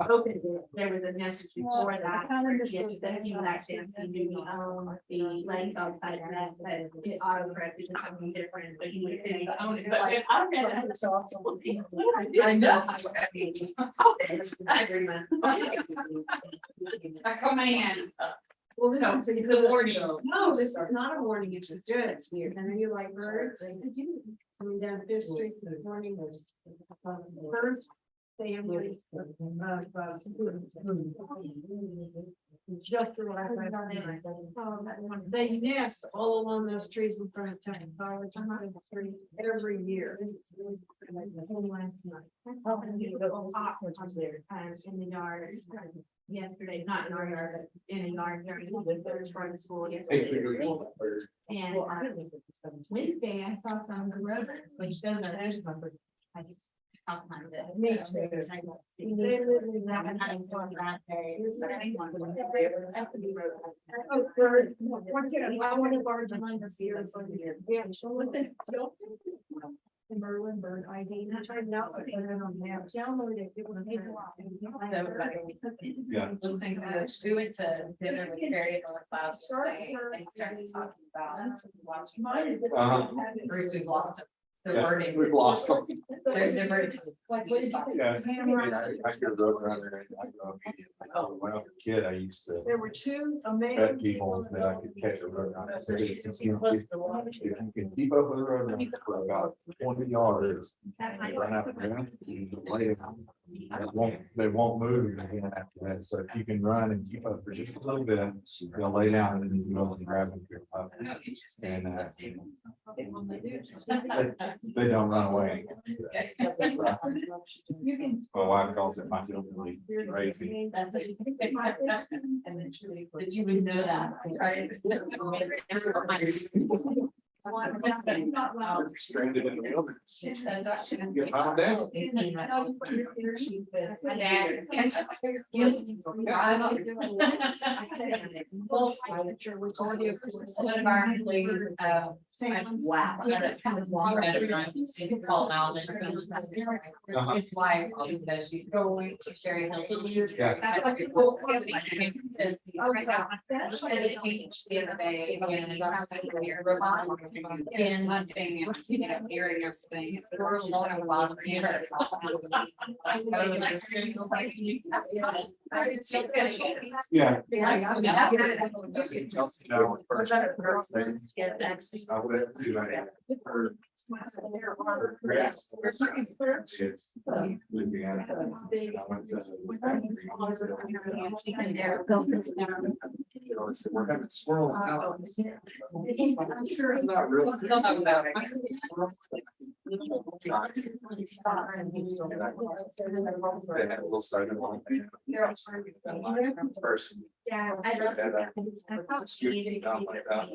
Okay, there was a message before that. Kind of Yes, misses that you actually do the length outside of that, but it auto corrected to something different, but you would think, oh, but I don't know. It's so awesome. I know. I agree, man. A command. Well, this No, is a it's a good warning. No, this is not a warning, it's just good. It's weird. And then you like birds. Coming down Fifth Street this morning was birds. Family. Just what I found. They nest all along those trees in front of town college every year. In the yard yesterday, not in our yard, but in a yard during the front of school yesterday. And Wednesday, I saw some on the road, which doesn't, there's my bird. I just. Me too. Oh, bird. I want a bird behind the ear. Yeah, so with the. The Merlin bird ID, I tried it out, but I don't have, download it, it would take a while. Yeah. We went to dinner with Carrie at the cloud. They started talking about watching. First we've lost the Yeah, wording. we've lost them. They're very. Yeah. I could run around there and I go immediately. When I was a kid, I used to There were two bet amazing. people that I could catch a road runner. I said, if you can keep up with a road runner for about 20 yards. you run out of ground, you lay it out. They won't move again after that. So if you can run and keep up for just a little bit, they'll lay down and you go and grab them. And they don't run away. You can. My wife calls it my hillbilly crazy. Did you even know that? Stranded in the wilderness. Get found out. One of our employees, wow. Call out. His wife, because she's going to Sherry Hill. And hunting and, hearing everything. We're a lot of years. Yeah. We're having squirrel. I'm sure. Not really. They had a little side of one. Person. Yeah. Scooting down like that.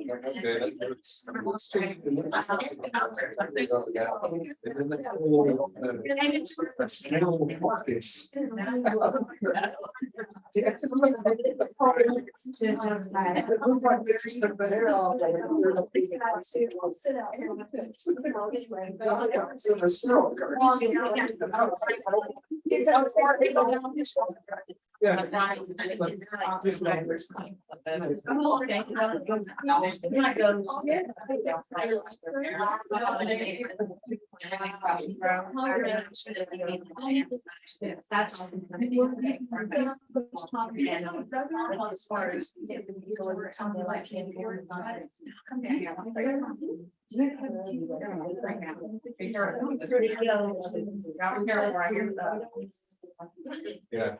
Yeah.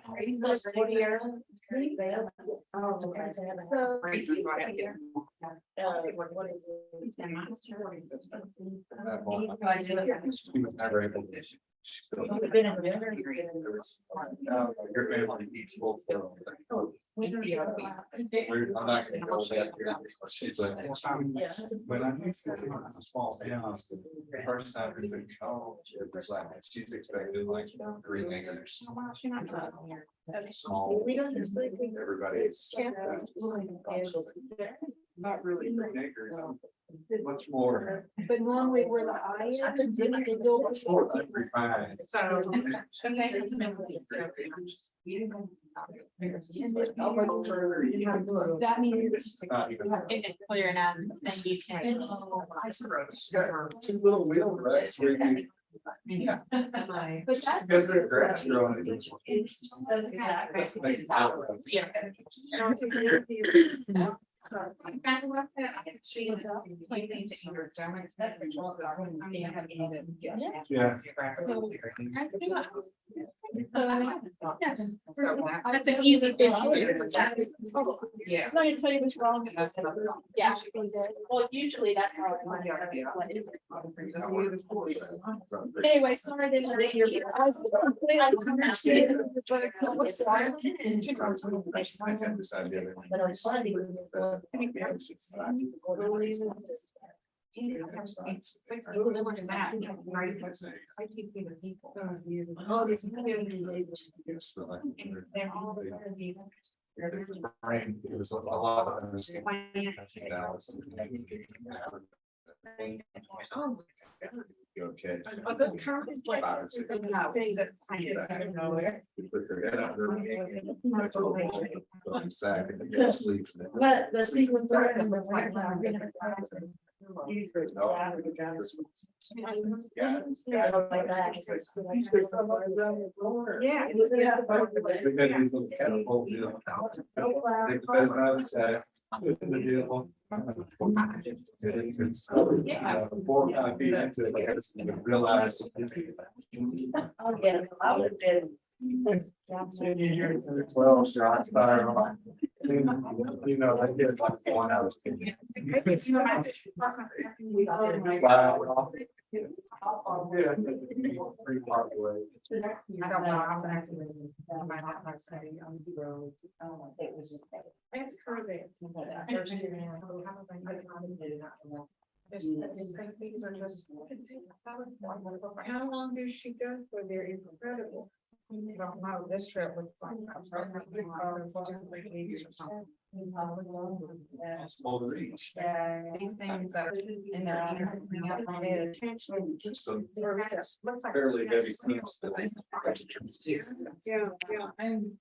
She was never able to. She's still- Your family needs both. I'm not gonna go there. She's like. When I used to live in a small town, the first time we moved home, it was like, she's expected like 3 acres. Small. Everybody's. Not really 3 acres. Much more. But normally where the eye is. Much more refined. That means. Not even- If it's clear enough, then you can. It's got 2 little wheel ruts where you Yeah. But that's. Because they're grass growing. Yeah. That's an easy thing. Yeah. I'm not gonna tell you what's wrong. Yeah. Well, usually that's how. Anyway, sorry. I didn't read your- I was completely understanding. But on Sunday. It was a lot of understanding. Okay. But the speaker was right. Realize. Oh, yeah, I would have been. Well, shots fired on. You know, they did like 1 out of 10. Wow. Yeah. Pretty far away. I don't know, I'm gonna have to. I might not like say on the road. It was. It's true that. Things are just. How long does she go for? They're incredible. I don't know, this trip was like. Small to reach. These things that are in there. Coming out my head. Some fairly heavy teams that they. Yeah, and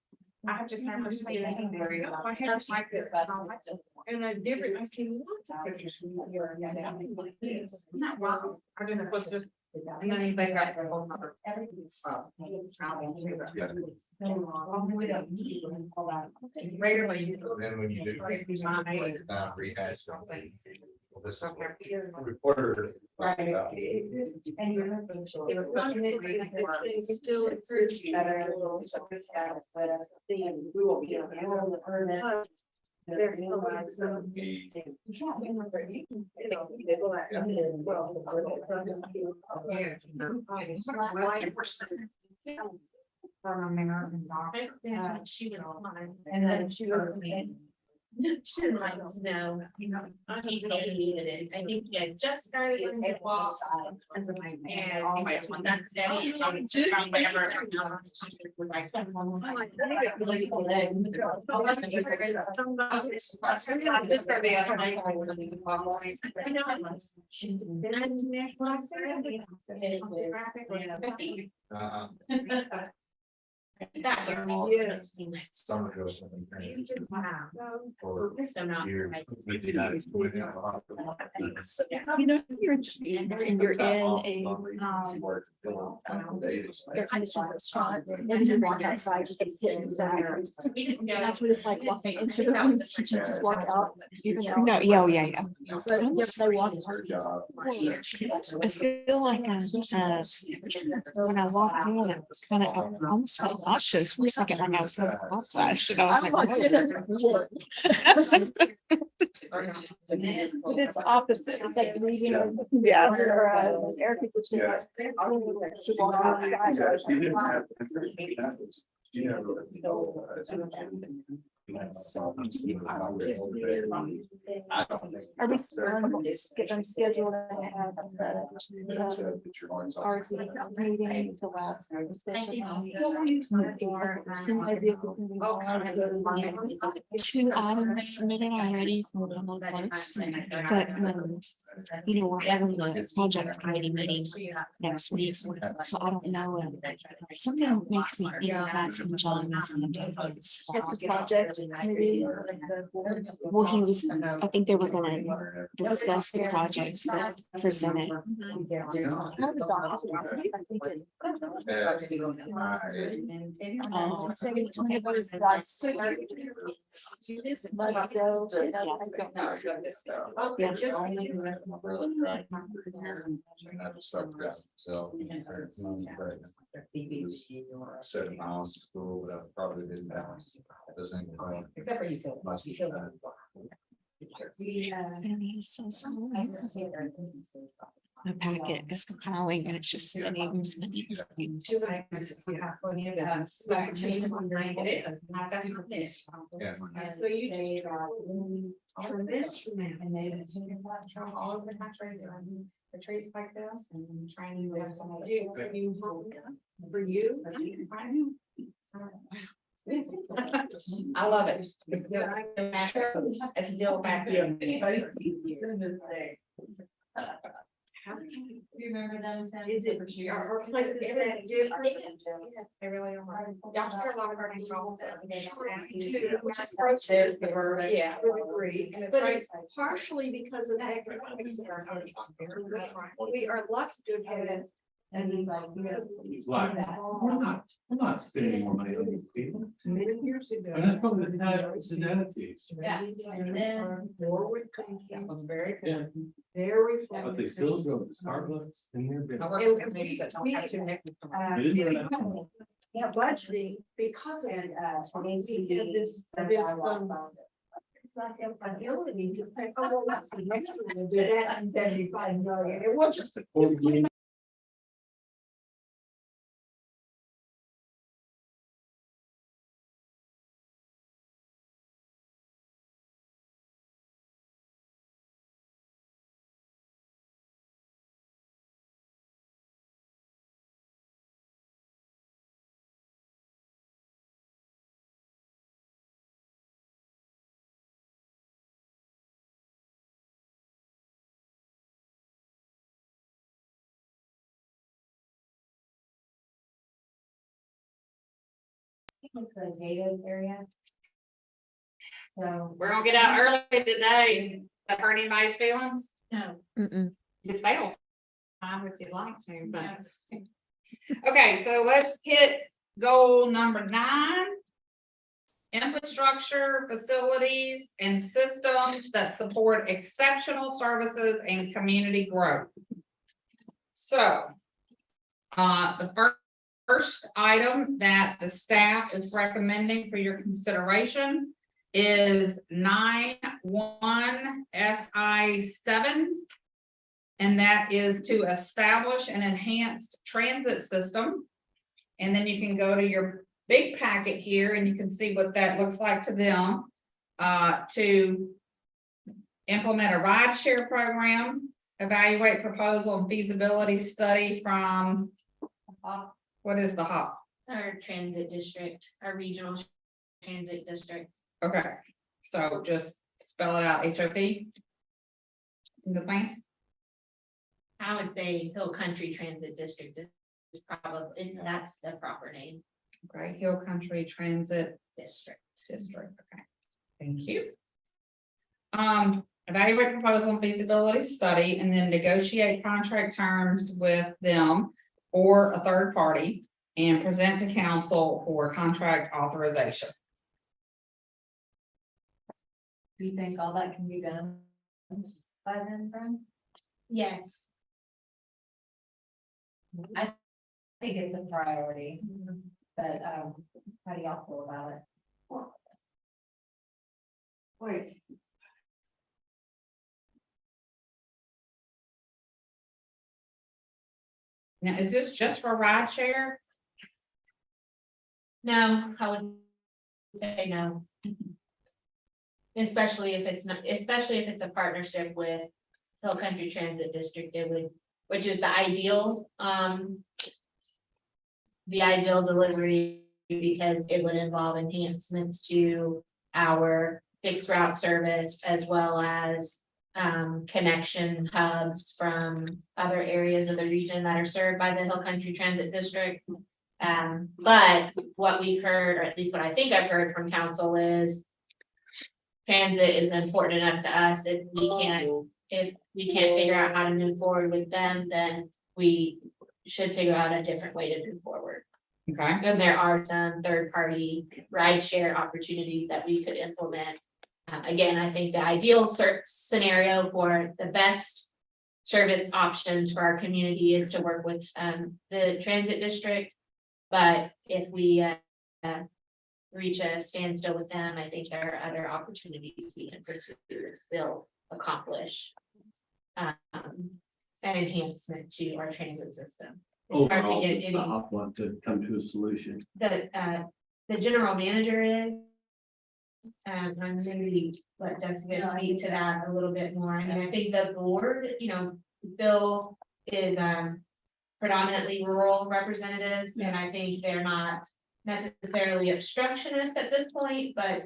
I've just never seen anything very. My hair's like this, but and I different, I see lots of pictures from here. Not wrong, I just was just, and then they got their whole other. Regularly. Then when you do. It's my age. Rehash something. Well, this is what the reporter. Right. And you're. It was something that we Still improves better. But we will be able to earn it. There is some. From American Dog. She was on, and then she was. She didn't like snow, you know, he hated it, I think he had just started to walk. And anyway, when that's steady. Summer goes. Something. For So not. years. We did not- we did not- You know, you're and you're in a, air conditioned restaurant, and then you walk outside, you get hit in the back. That's what it's like walking into the room, you just walk out. even though- No, yeah. But yes, they walk. Her job. I feel like when I walked in, it kind of almost felt nauseous for a second, like I was going outside. And I was I like, walked in "Whoa." But it's opposite, it's like leaving, or air conditioning. Yeah. To walk outside. She didn't have- she had I don't think. Are we skipping schedule and have RZ meeting to last? Two items submitted already from public works, but You know, we're having a project committee meeting next week, so I don't know. Something makes me think that's when John was in the database. What's the project committee? Well, he was, I think they were gonna discuss the projects, but present it. Oh, so it's one of those last months ago. So. 7 miles to school, but I probably didn't pass. Doesn't. Except for you. It's so small. My packet is compiling and it's just names. Yeah. So you just and they all over the country, they're on retreats like this and trying to. For you. I love it. It's still back here. Do you remember them? Tim? Is it? For sure. Or places that do. They really are. Y'all share a lot of our controls. Which is gross. There's the verb. Yeah, I would agree. And it's But right. it's partially because of economics. We are lucky to have it. And like, you know. It's like, we're not spending more money on these people. Many years ago. And that's probably the attitudes. Yeah. And then. Forward That thinking, was very Yeah. good. very. But they still go to Starbucks in their I business. work with communities that don't have two necklaces. It is right now. Yeah, budgeting because of we did this. Like ability to pay. Oh, that's the next one, we'll do that and 75 million. It wasn't. The gated area. So. We're gonna get out early today. That hurt anybody's feelings? No. Mm-mm. You stay on time if you'd like to, but. Okay, so let's hit goal number 9. Infrastructure, facilities, and systems that support exceptional services and community growth. So. The first item that the staff is recommending for your consideration is 9.1 SI 7. And that is to establish an enhanced transit system. And then you can go to your big packet here and you can see what that looks like to them. To implement a rideshare program, evaluate proposal and feasibility study from, what is the HOP? Our transit district, our regional transit district. Okay, so just spell it out, HOP. In the plan? I would say Hill Country Transit District is probably, that's the proper name. Okay, Hill Country Transit District. District, okay, thank you. Evaluate proposal and feasibility study and then negotiate contract terms with them or a third party and present to council for contract authorization. Do you think all that can be done by then, friend? Yes. I think it's a priority, but, how do y'all feel about it? Wait. Now, is this just for ride share? No, I would say no. Especially if it's not, especially if it's a partnership with Hill Country Transit District, it would, which is the ideal, delivery, because it would involve enhancements to our fixed route service as well as connection hubs from other areas of the region that are served by the Hill Country Transit District. But what we heard, or at least what I think I've heard from council is transit is important enough to us. If we can't figure out how to move forward with them, then we should figure out a different way to move forward. Okay, And there are some third-party rideshare opportunities that we could implement. Again, I think the ideal scenario for the best service options for our community is to work with the transit district. But if we reach a standstill with them, I think there are other opportunities we can pursue to still accomplish an enhancement to our transit system. It's hard to Overall, get it's any- not want to come to a solution. The general manager is. And maybe let Jessica speak to that a little bit more. I mean, I think the board, Bill is predominantly rural representatives, and I think they're not necessarily obstructionist at this point, but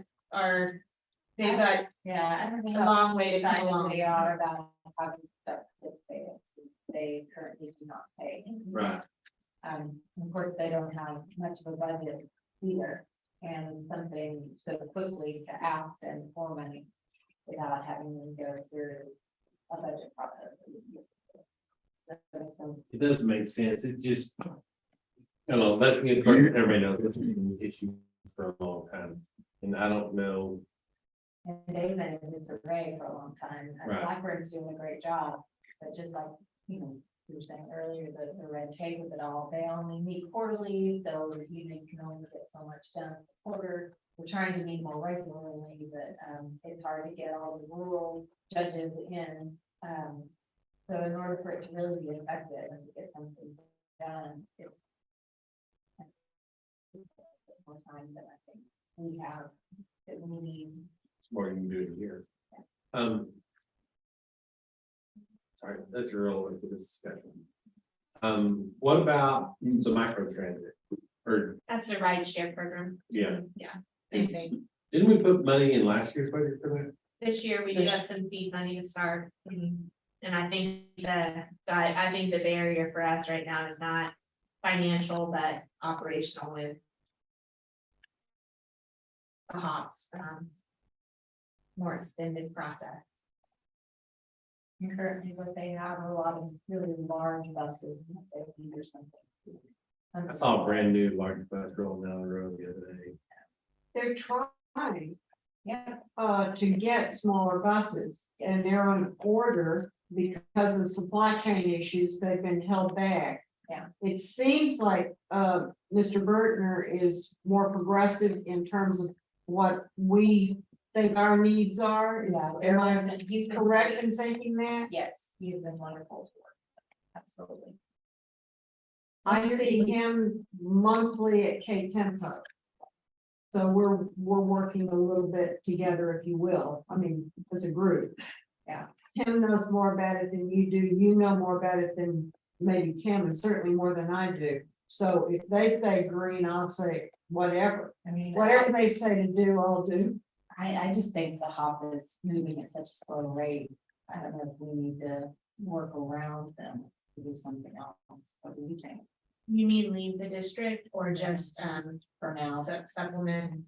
they've got Yeah, I don't a know how long way to come excited along. they are about having stuff that they currently do not pay. Right. Of course, they don't have much of a budget either, and something so quickly to ask them for money without having them go through a budget process. That makes sense. It does make sense. It just. Everybody knows it's been an issue for a long time, and I don't know. And they've been in this array for a long time, and Right. Blackbird's doing a great job, but just like, you were saying earlier, the red tape of it all, they only meet quarterly, so you can only get so much done a quarter. We're trying to meet more regularly, but, it's hard to get all the rural judges in. So in order for it to really be effective and to get something done, it's more time than I think we have, that we need. More you can do it here. Sorry, that's irrelevant to this discussion. What about the micro transit? Or, That's a rideshare program. yeah, Yeah. Same thing. didn't we put money in last year's budget for that? This year, we do have some seed money to start. And I think I think the barrier for us right now is not financial, but operational with the HOPS, more extended process. And currently what they have are a lot of really large buses that they need or something. I saw a brand new large bus rolling down the road the other day. They're trying Yeah, to get smaller buses, and they're on order because of supply chain issues, they've been held back. Yeah. It seems like Mr. Bertner is more progressive in terms of what we think our needs are. yeah. Am I He's been correct great. in thinking that? Yes, he's been wonderful to work with. Absolutely. I see him monthly at K Tempo. So we're working a little bit together, if you will, I mean, as a group. Yeah. Tim knows more about it than you do, you know more about it than maybe Tim, and certainly more than I do. So if they say green, I'll say whatever, I mean, whatever they say to do, I'll do. I just think the hop is moving at such a slow rate. I don't know if we need to work around them to do something else, but we think You mean leave the district or just for now, supplement?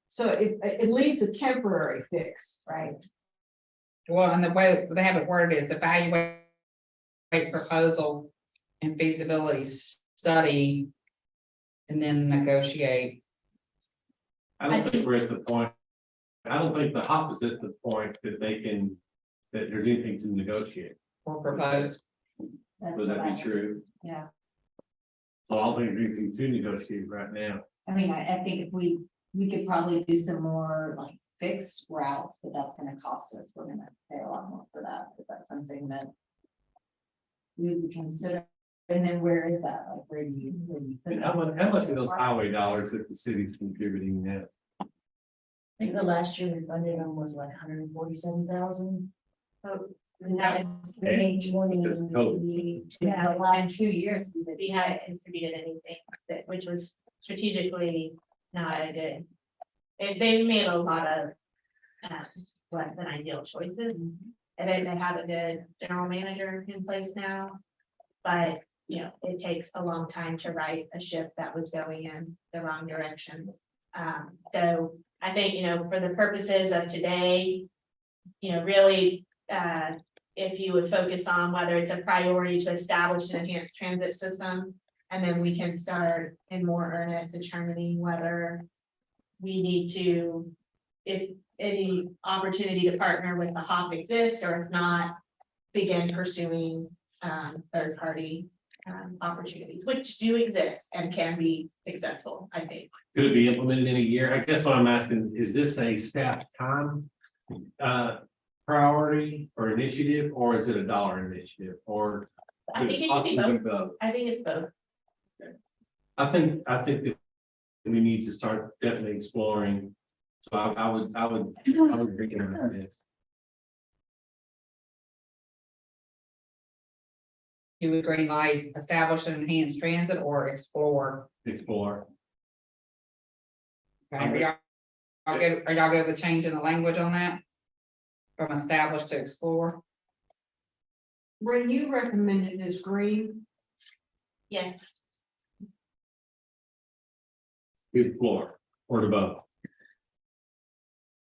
So at least a temporary fix. right? well, and the way they have it worded is evaluate proposal and feasibility study. And then negotiate. I don't think we're at the point. I don't think the HOP is at the point that that there's anything to negotiate. Or propose. That's Would what that I- be true? Yeah, So I don't think there's anything to negotiate right now. I mean, I think if we could probably do some more like fixed routes, but that's gonna cost us, we're gonna pay a lot more for that, if that's something that we would consider, and then where is that, like, where do you? put And that? how much of those highway dollars that the city's contributing now? I think the last year we funded them was like 147,000. That Because COVID. Yeah, The last 2 years, we hadn't contributed anything, which was strategically not a good. They've made a lot of less than ideal choices. And they have a good general manager in place now. But, you know, it takes a long time to right a ship that was going in the wrong direction. So I think, you know, for the purposes of today, you know, really, if you would focus on whether it's a priority to establish an enhanced transit system. And then we can start in more earnest determining whether we need to, if any opportunity to partner with the HOP exists, or if not, begin pursuing third party opportunities, which do exist and can be successful, I think. Could it be implemented in a year? I guess what I'm asking, is this a staff time? Priority or initiative, or is it a dollar initiative, or? I think it could be both. I think it's both. I think that we need to start definitely exploring. So I would agree with this. You would green light, establish an enhanced transit or explore. Explore. Okay, are y'all good with changing the language on that? From established to explore? When you recommended as green, Yes. Explore, or to both.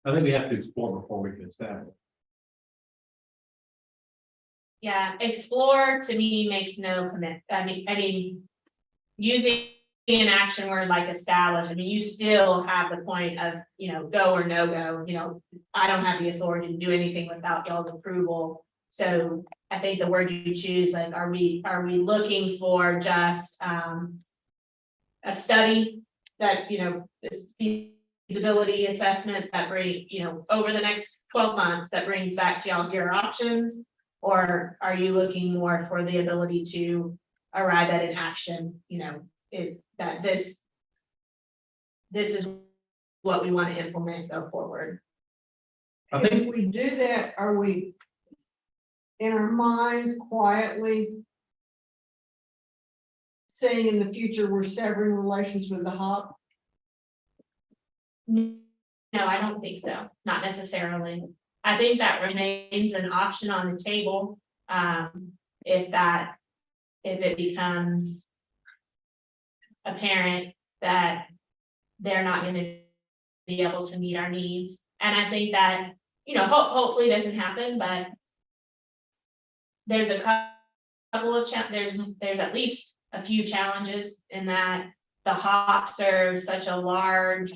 I think we have to explore before we can establish. Yeah, explore to me makes no commit, I mean, using an action word like establish, I mean, you still have the point of, you know, go or no go, you know. I don't have the authority to do anything without y'all's approval. So I think the word you choose, like, are we looking for just a study that, you know, this feasibility assessment that bring, you know, over the next 12 months that brings back to y'all your options? Or are you looking more for the ability to arrive at an action, you know, that this is what we want to implement, go forward? I if think, we do that, are we in our minds quietly saying in the future we're severing relations with the HOP? No, I don't think so, not necessarily. I think that remains an option on the table. If it becomes apparent that they're not gonna be able to meet our needs. And I think that, you know, hopefully it doesn't happen, but there's a couple of there's at least a few challenges in that the HOP serves such a large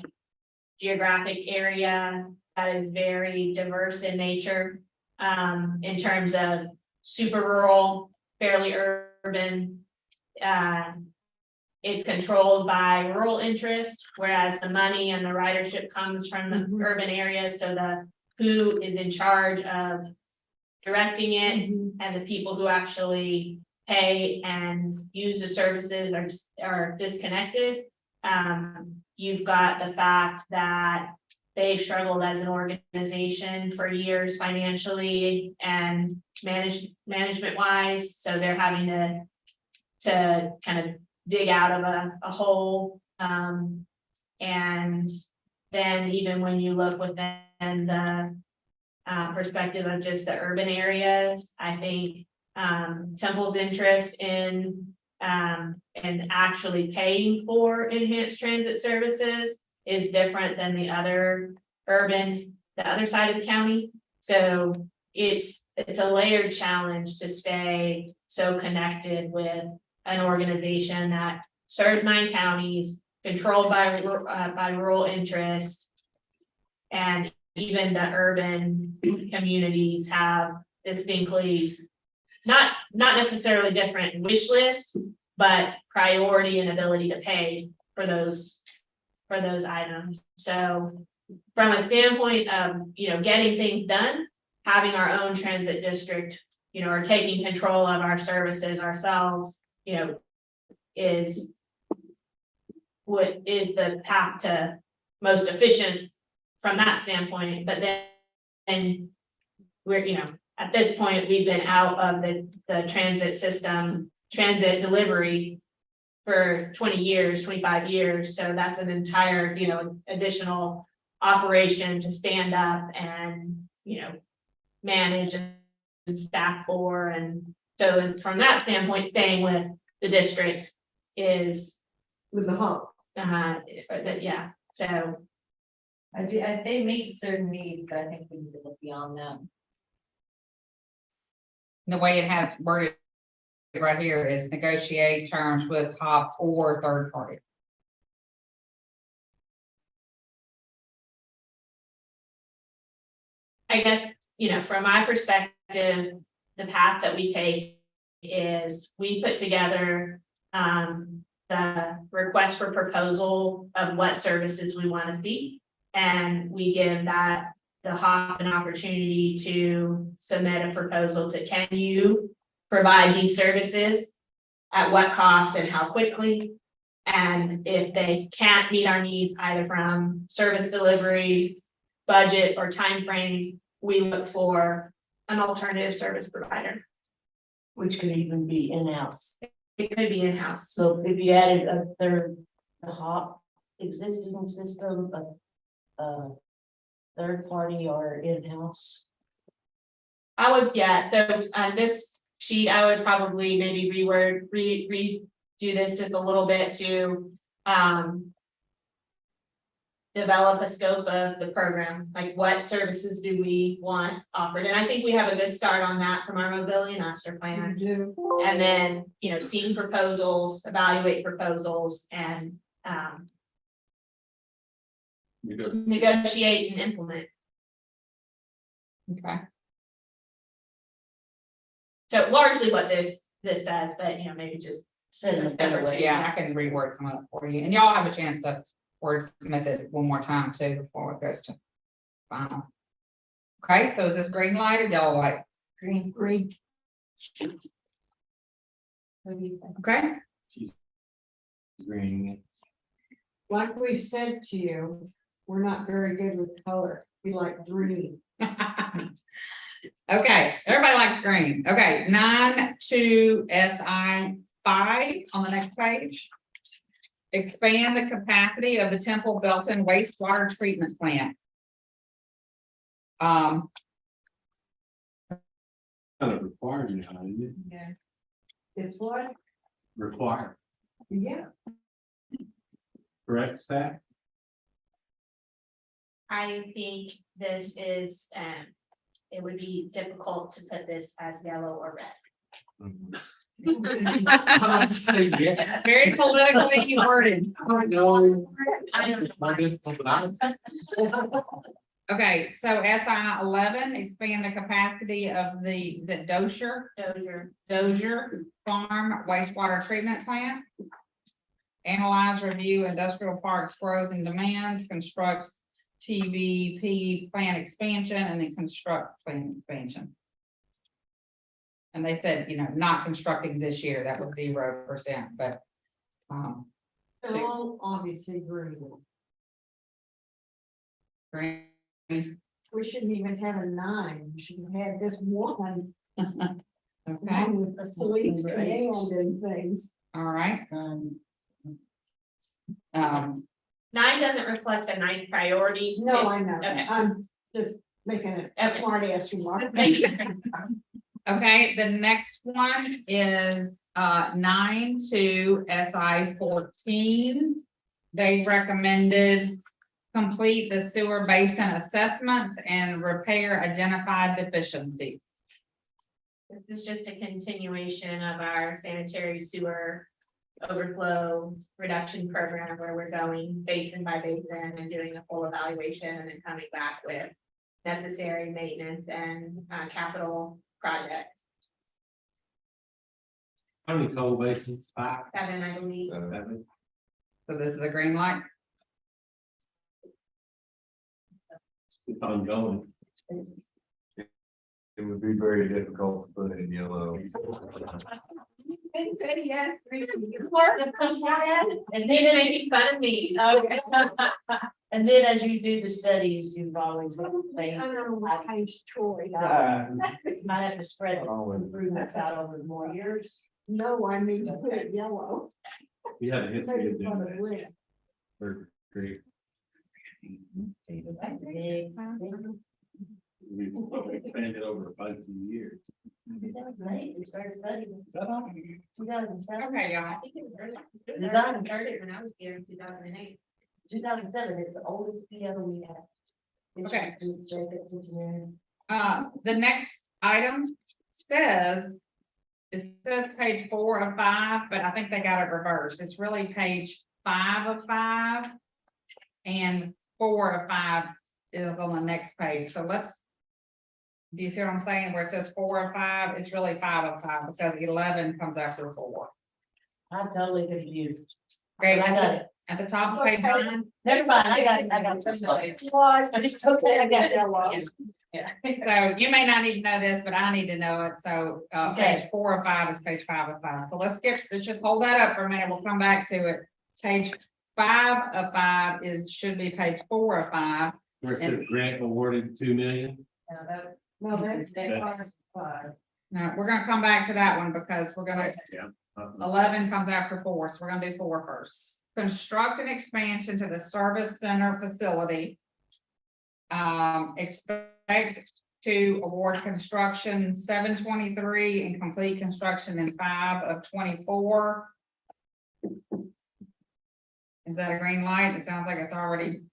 geographic area that is very diverse in nature, in terms of super rural, fairly urban. It's controlled by rural interest, whereas the money and the ridership comes from the urban areas. So who is in charge of directing it and the people who actually pay and use the services are disconnected. You've got the fact that they've struggled as an organization for years financially and management wise, so they're having to kind of dig out of a hole. And then even when you look within the perspective of just the urban areas, I think Temple's interest in actually paying for enhanced transit services is different than the other side of the county. So it's a layered challenge to stay so connected with an organization that serves 9 counties, controlled by rural interest. And even the urban communities have distinctly, not necessarily different wish list, but priority and ability to pay for those items. So from a standpoint of, you know, getting things done, having our own transit district, you know, or taking control of our services ourselves, you know, is what is the path to most efficient from that standpoint. But then we're, you know, at this point, we've been out of the transit system, transit delivery for 20 years, 25 years. So that's an entire, you know, additional operation to stand up and, you know, manage staff for, and so from that standpoint, staying with the district is, With the hump. yeah, so. they meet certain needs, but I think we need to look beyond them. The way it has worded right here is negotiate terms with HOP or third party. I guess, from my perspective, the path that we take is we put together the request for proposal of what services we want to see. And we give the HOP an opportunity to submit a proposal to, can you provide these services? At what cost and how quickly? And if they can't meet our needs either from service delivery, budget, or time frame, we look for an alternative service provider. Which could even be in-house. It could be in-house. So if you added a third, the HOP existing system, third party or in-house. I would, yeah, so this sheet, I would probably maybe redo this just a little bit to develop a scope of the program, like what services do we want offered? And I think we have a good start on that from our mobility master plan. And then, seeing proposals, evaluate proposals, and negotiate and implement. Okay. So largely what this says, but maybe just Said in a better way. Yeah, I can reword some of it for you, and y'all have a chance to wordsmith it one more time too before it goes to final. Okay, so is this green light or yellow light? Green. Okay, Green. Like we said to you, we're not very good with color. We like green. okay, everybody likes green. Okay, 9 SI 5 on the next page. Expand the capacity of the Temple Belton wastewater treatment plant. Kind of required now, isn't it? It's what? Required, Yeah. correct, staff? I think this is, it would be difficult to put this as yellow or red. Very politically worded. Okay, so SI 11, expand the capacity of the Dozier Farm wastewater treatment plant. Analyze, review industrial parks growth and demands, construct TVP plant expansion, and then construct plant expansion. And they said, not constructing this year, that was 0%, but. They're all obviously green. Green. We shouldn't even have a 9. We should have had this one. Okay, With a sweet and things. all right. 9 doesn't reflect a 9th priority. No, It's- I know. Okay. I'm just making a smart ass remark. Okay, the next one is 9 SI 14. They recommended complete the sewer basin assessment and repair identified deficiencies. This is just a continuation of our sanitary sewer overflow reduction program where we're going basin by basin and doing a full evaluation and then coming back with necessary maintenance and capital projects. How many coal basins? 5? 7, I believe. 7? So this is the green light. It's ongoing. It would be very difficult to put in yellow. Yes. And then making fun of me. Okay. And then as you do the studies, you've always. I don't know what page Troy. You might have to spread the Always. improvements out over more years. No, I mean to put it yellow. We had a history of Maybe on the doing red. that. Or green. Big, big. We've expanded over a bunch of years. Right, we started studying. Is that all? 2007. Okay, y'all. I think it was early. Design. Started when I was here in 2008. 2007, it's the oldest fee ever we had. Okay. Jacobs Engineering. The next item says. It says page 4 of 5, but I think they got it reversed. It's really page 5 of 5. And 4 of 5 is on the next page. So let's. Do you see what I'm saying? Where it says 4 of 5, it's really 5 of 5 because 11 comes after 4. I'm totally confused. Okay, I got it. at the top of page 9. Never mind, I got it, I got it. It's okay, I got it. Yeah. So you may not need to know this, but I need to know it. So Okay. page 4 of 5 is page 5 of 5. So let's just hold that up for a minute. We'll come back to it. Page 5 of 5 should be page 4 of 5. Where it says grant awarded 2 million. No, that's. That's- Now, we're gonna come back to that one because we're gonna, Yeah. 11 comes after 4, so we're gonna do 4 first. Construct an expansion to the service center facility. Expect to award construction 7/23 and complete construction in 5 of 24. Is that a green light? It sounds like it's already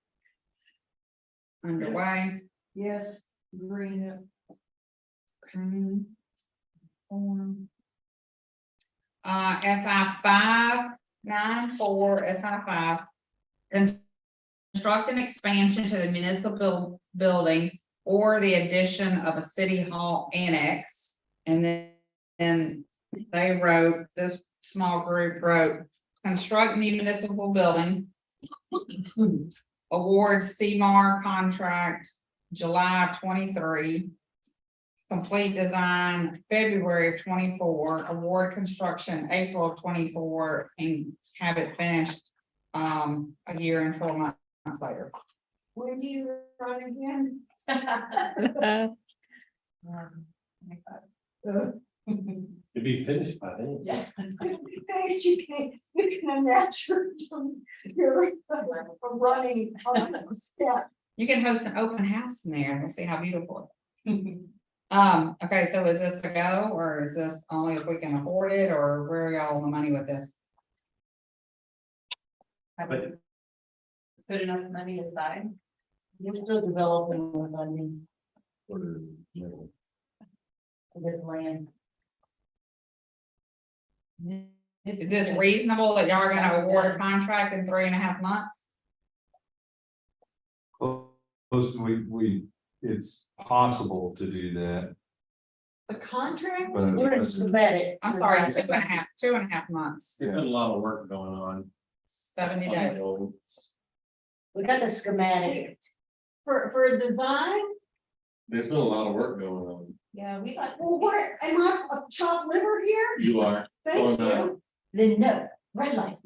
underway. Yes, green. SI 594, SI 5. Construct an expansion to the municipal building or the addition of a city hall annex. And then they wrote, this small group wrote, construct new municipal building. Award CMAR contract July 23. Complete design February of 24, award construction April of 24, and have it finished a year and 4 months later. When do you run again? To be finished by then. Yeah. You can imagine you're running on a step. You can host an open house in there and we'll see how beautiful. Okay, so is this a go or is this only if we can afford it or where are y'all on the money with this? But Put enough money aside. You're still developing the funding Or, you know, for this land. Is this reasonable that y'all are gonna award a contract in 3.5 months? Close to, it's possible to do that, The contract? but. We're in schematic. I'm sorry, 2.5 months, there's been a lot of work going on. 70 days. We got the schematic. For design? There's been a lot of work going on. Yeah, we got. Well, where, am I a chopped liver here? You are. Thank So am I. you. Then no, red light.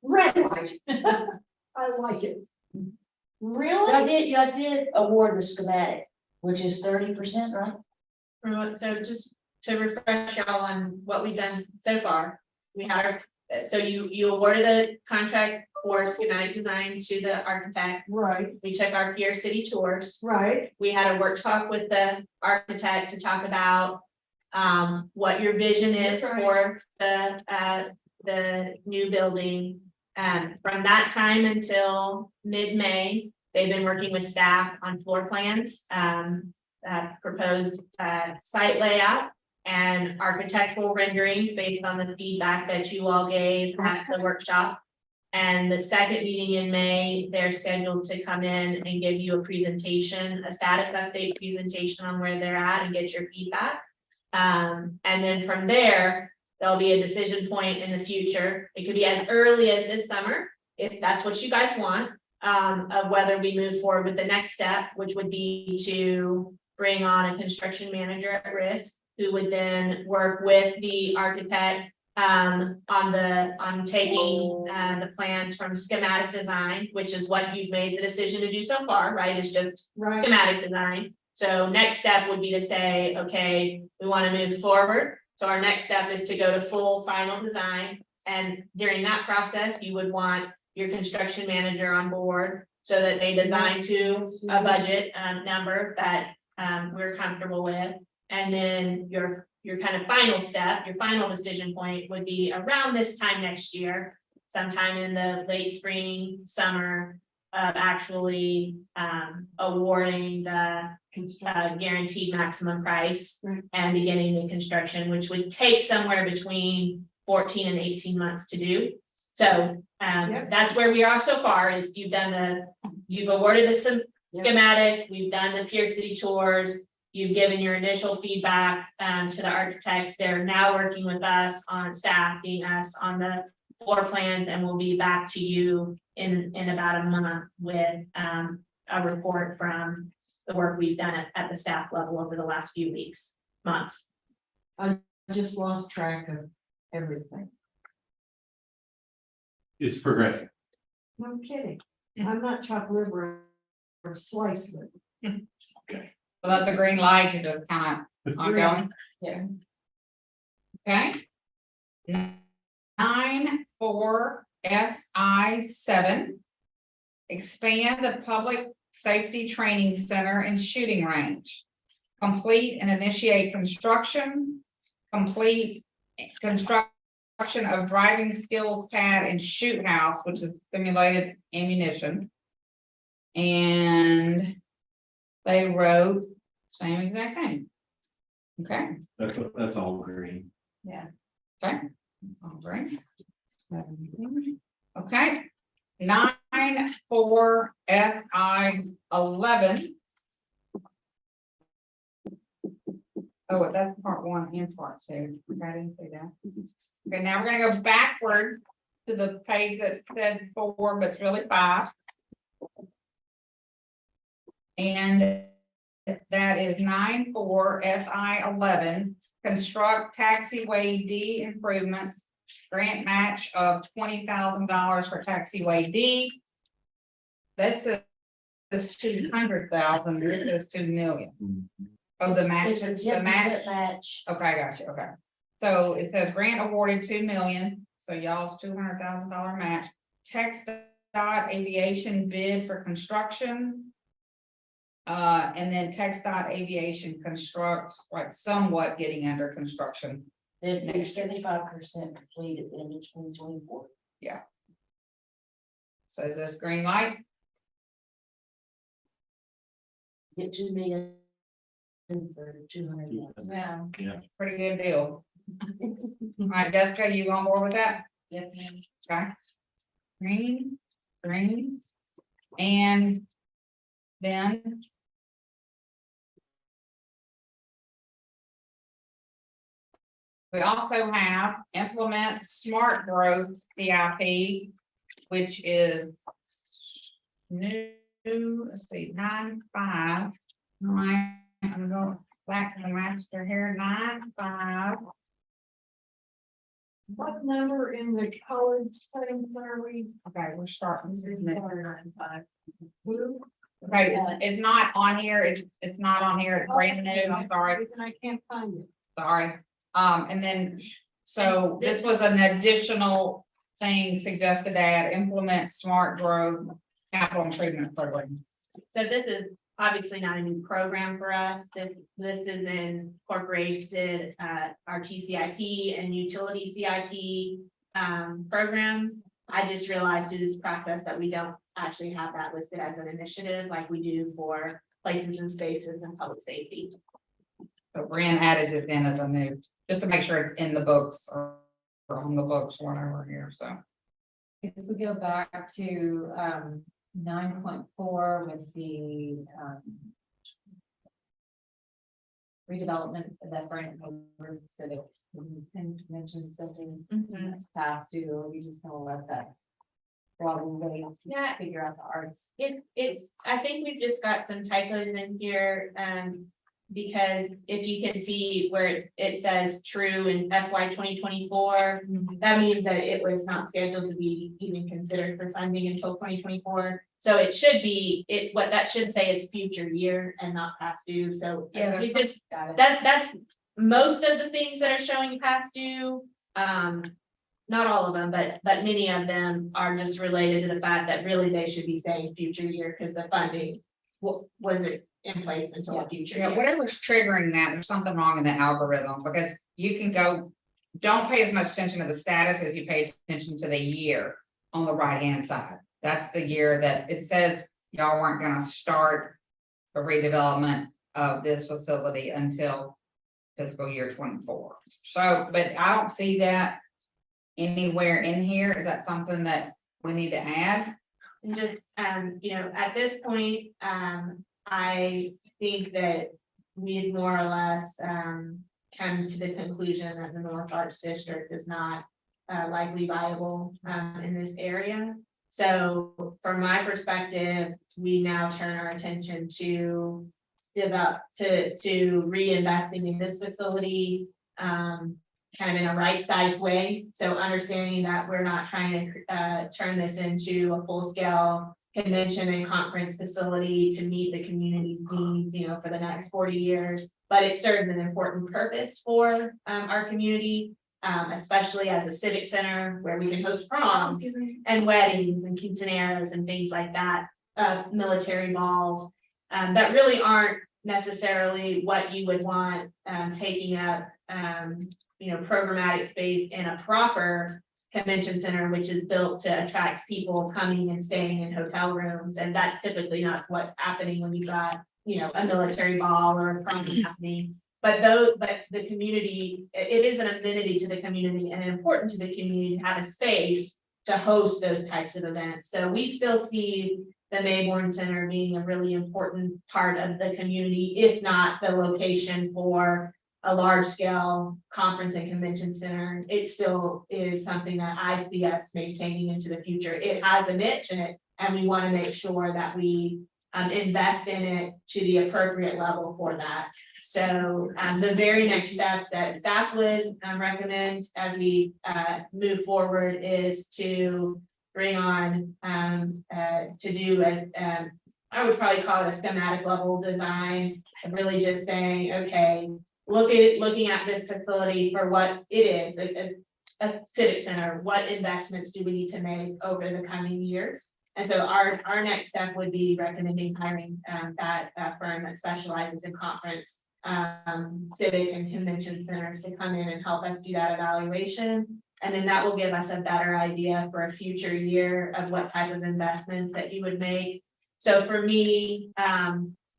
Red light. I like it. Really? I did award the schematic, which is 30%, right? So just to refresh y'all on what we've done so far, we had our, so you awarded a contract for schematic design to the architect. Right, We took our peer city tours. right. We had a workshop with the architect to talk about what your vision is That's right. for the new building. From that time until mid-May, they've been working with staff on floor plans, proposed site layout and architectural renderings based on the feedback that you all gave at the workshop. And the second meeting in May, they're scheduled to come in and give you a presentation, a status update presentation on where they're at and get your feedback. And then from there, there'll be a decision point in the future. It could be as early as this summer, if that's what you guys want, of whether we move forward with the next step, which would be to bring on a construction manager at risk, who would then work with the architect on taking the plans from schematic design, which is what you've made the decision to do so far, right? It's just Right. schematic design. So next step would be to say, okay, we want to move forward. So our next step is to go to full final design. And during that process, you would want your construction manager on board so that they design to a budget number that we're comfortable with. And then your kind of final step, your final decision point would be around this time next year, sometime in the late spring, summer, of actually awarding the guaranteed maximum price Right. and beginning the construction, which would take somewhere between 14 and 18 months to do. So Yep. that's where we are so far, is you've awarded the schematic, we've done the Pier City tours. You've given your initial feedback to the architects. They're now working with us on staff, being us on the floor plans, and we'll be back to you in about a month with a report from the work we've done at the staff level over the last few months. I just lost track of everything. It's progressing. No kidding. I'm not chopped liver or sliced liver. So that's a green light, you're just kind of ongoing. Yes. Okay. 9-4-SI-7. Expand the public safety training center and shooting range. Complete and initiate construction. Complete construction of driving skill pad and shoot house, which is simulated ammunition. And they wrote same exact thing. Okay. That's all green. Okay. All right. Okay. 9-4-SI-11. Oh, that's part 1 and part 2. Okay, I didn't say that. Okay, now we're gonna go backwards to the page that said 4, but it's really 5. And that is 9-4-SI-11. Construct taxiway D improvements. Grant match of $20,000 for taxiway D. This is 200,000, this is 2 million. Oh, the match, It's a the 10% match, match. okay, I got you, okay. So it says grant awarded 2 million, so y'all's $200,000 match. Text dot aviation bid for construction. And then text dot aviation construct, like somewhat getting under construction. It'd be 75% complete at the end of 2024. So is this green light? Get 2 million for 200,000. Yeah. Pretty good deal. All right, Jessica, you on board with that? Yes, ma'am. Okay. Green. And then. We also have implement smart growth CIP, which is new, let's see, 9-5. All right, I'm going back to the master here, 9-5. What number in the colored settings are we? Okay, we're starting, isn't it? Blue? Okay, it's not on here, it's not on here, it's brand new, I'm sorry, Reason I can't find it. sorry. And then, so this was an additional thing suggested that implement smart growth capital improvement program. So this is obviously not a new program for us. This is incorporated our TCIP and utility CIP program. I just realized through this process that we don't actually have that listed as an initiative like we do for places and spaces and public safety. So Brian added it in as a new, just to make sure it's in the books or on the books, whatever here, so. If we go back to 9.4 with the redevelopment of that Brent Civic, and mentioned something that's past due, we just kind of let that. Probably Yeah, figure out the arts. it's, I think we've just got some typos in here, because if you can see where it says true in FY 2024, that means that it was not scheduled to be even considered for funding until 2024. So it should be, what that should say is future year and not past due, so Yeah, we just, Got it. that's most of the things that are showing past due. Not all of them, but many of them are just related to the fact that really they should be saying future year, because the funding was it in place until a future Yeah, year. whatever's triggering that, there's something wrong in the algorithm, because you can go, don't pay as much attention to the status as you pay attention to the year on the right-hand side. That's the year that it says y'all weren't gonna start the redevelopment of this facility until fiscal year 24. So, but I don't see that anywhere in here. Is that something that we need to add? And just, you know, at this point, I think that we've more or less, come to the conclusion that the North Arts District is not likely viable, in this area. So from my perspective, we now turn our attention to reinvesting in this facility, kind of in a right-sized way. So understanding that we're not trying to turn this into a full-scale convention and conference facility to meet the community's needs, you know, for the next 40 years. But it serves an important purpose for our community, especially as a civic center where we can host proms and weddings and quinceaneras and things like that, military balls, that really aren't necessarily what you would want taking up you know, programmatic space in a proper convention center, which is built to attract people coming and staying in hotel rooms. And that's typically not what's happening when you got, you know, a military ball or a prom happening. But the community, it is an amenity to the community and important to the community to have a space to host those types of events. So we still see the Mayborn Center being a really important part of the community, if not the location for a large scale conference and convention center. It still is something that I see us maintaining into the future. It has a niche in it, and we want to make sure that we invest in it to the appropriate level for that. So the very next step that staff would recommend as we move forward is to bring on to do a I would probably call it a schematic level design, and really just saying, okay, looking at this facility for what it is, a civic center, what investments do we need to make over the coming years? And so our next step would be recommending hiring that firm that specializes in conference, civic and convention centers to come in and help us do that evaluation. And then that will give us a better idea for a future year of what type of investments that you would make. So for me,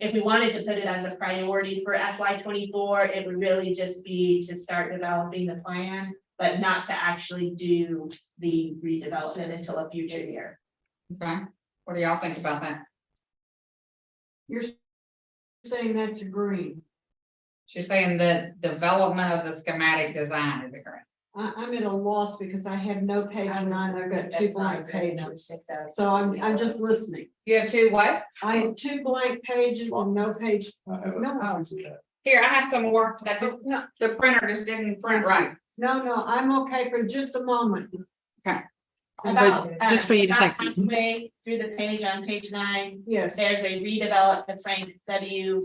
if we wanted to put it as a priority for FY24, it would really just be to start developing the plan, but not to actually do the redevelopment until a future year. Okay, what do y'all think about that? You're saying that's green. She's saying the development of the schematic design is correct. I'm at a loss because I have no page 9, I've got 2 blank pages. So I'm just listening. You have two what? I have 2 blank pages and no page. No, Here, I have some more that no, the printer just didn't print right. no, I'm okay for just a moment. About, Just for you to about think. halfway through the page on page 9, Yes, there's a redevelop the Frank W.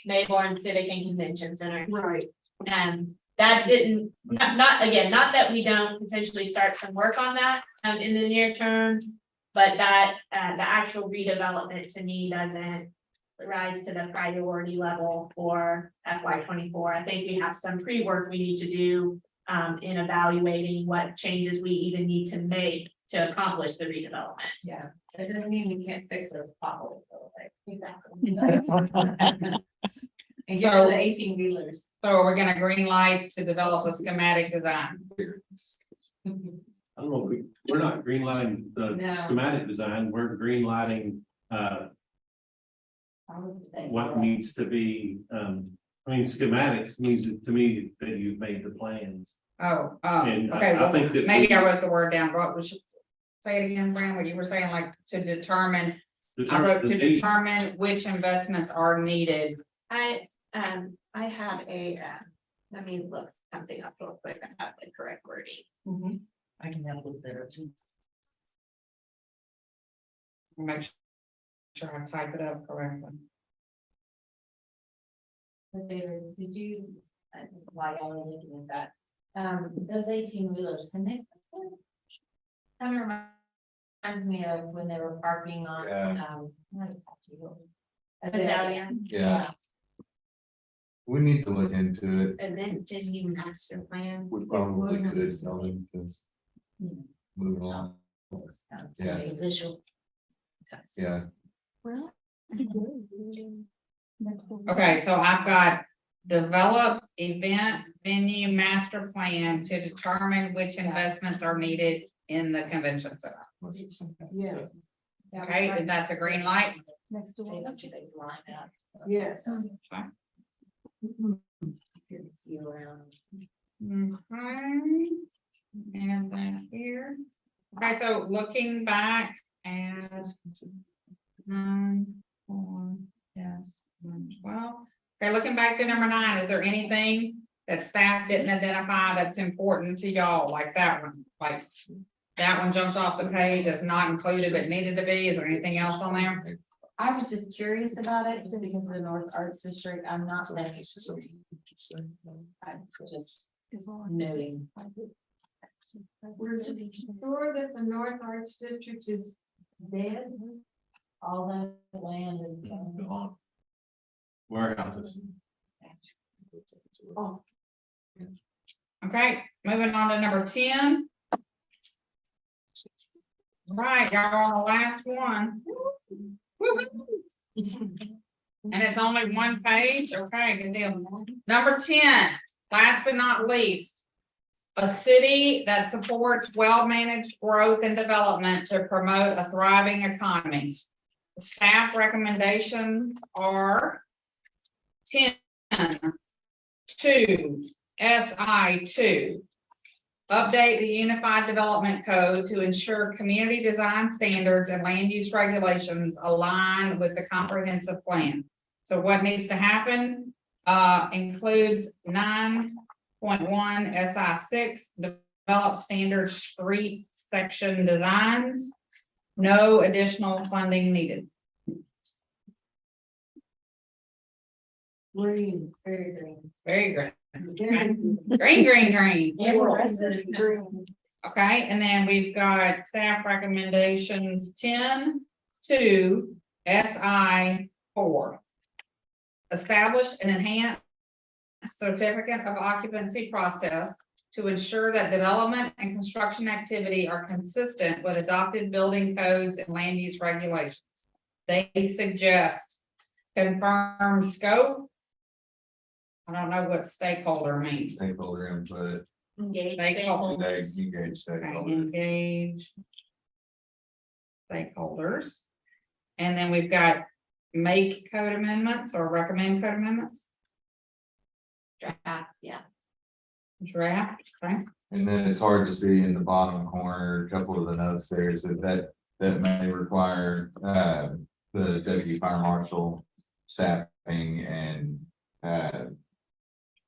Mayborn Civic and Convention Center. right. And that didn't, not that we don't potentially start some work on that in the near term. But that the actual redevelopment to me doesn't rise to the priority level for FY24. I think we have some pre-work we need to do in evaluating what changes we even need to make to accomplish the redevelopment. Yeah, it doesn't mean we can't fix those potholes, though, like. Exactly. And get rid of the 18-wheelers. So are we gonna green light to develop a schematic design? I don't know, we're not greenlighting the No. schematic design, we're greenlighting what needs to be, I mean, schematics means to me that you've made the plans. Oh, And I- okay, I well, think that maybe we- I wrote the word down, what was, say it again, Brandon, what you were saying, like, to determine, I wrote to determine which investments are needed. I have a let me look something up real quick. I have the correct wording. I can have a little better. Make sure I type it up correctly. David, did you, while y'all were looking at that, those 18-wheelers, can they? Kind of reminds me of when they were parking on, Yeah. not Apache Hill, Azalea. Yeah. We need to look into it. And then you master plan. We probably could, so we can move along. Yeah. Visual. Yeah, Okay, so I've got develop event venue master plan to determine which investments are needed in the convention center. Yes. Okay, and that's a green light. Next to one. Yes. Okay. And then here, okay, so looking back at 9, 4, yes, 12. Okay, looking back to number 9, is there anything that staff didn't identify that's important to y'all, like that one? Like that one jumps off the page, that's not included but needed to be? Is there anything else on there? I was just curious about it, just because of the North Arts District, I'm not like. I'm just noting. We're sure that the North Arts District is dead. All that land is. Gone. Warehouses. Oh, Okay, moving on to number 10. Right, y'all on the last one. And it's only one page, okay, good deal. Number 10, last but not least. A city that supports well-managed growth and development to promote a thriving economy. Staff recommendations are 10, 2, SI 2. Update the Unified Development Code to ensure community design standards and land use regulations align with the comprehensive plan. So what needs to happen includes 9.1 SI 6, develop standard street section designs. No additional funding needed. green, very green. Very good. Green. Green. And the rest of it's green. Okay, and then we've got staff recommendations 10 to SI 4. Establish an enhanced certificate of occupancy process to ensure that development and construction activity are consistent with adopted building codes and land use regulations. They suggest confirm scope. I don't know what stakeholder means. stakeholder input, Engage Stakeholder. engage Okay, stakeholder. engage stakeholders. And then we've got make code amendments or recommend code amendments, Draft, yeah. draft, okay? And then it's hard to see in the bottom corner, a couple of the notes there, is that may require, the deputy fire marshal staffing and,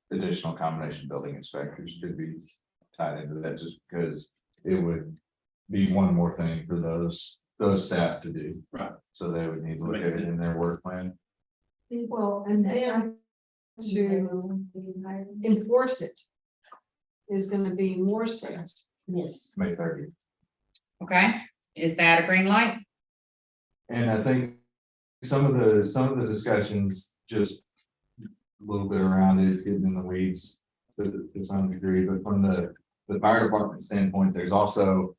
additional combination building inspectors could be tied into that, just because it would be one more thing for those staff to do. Right. So they would need to look at it in their work plan. Well, and then to enforce it is gonna be more stress. Yes. May 30th. Okay, is that a green light? And I think some of the discussions, just a little bit around it, it's getting in the weeds to some degree, but from the fire department standpoint, there's also,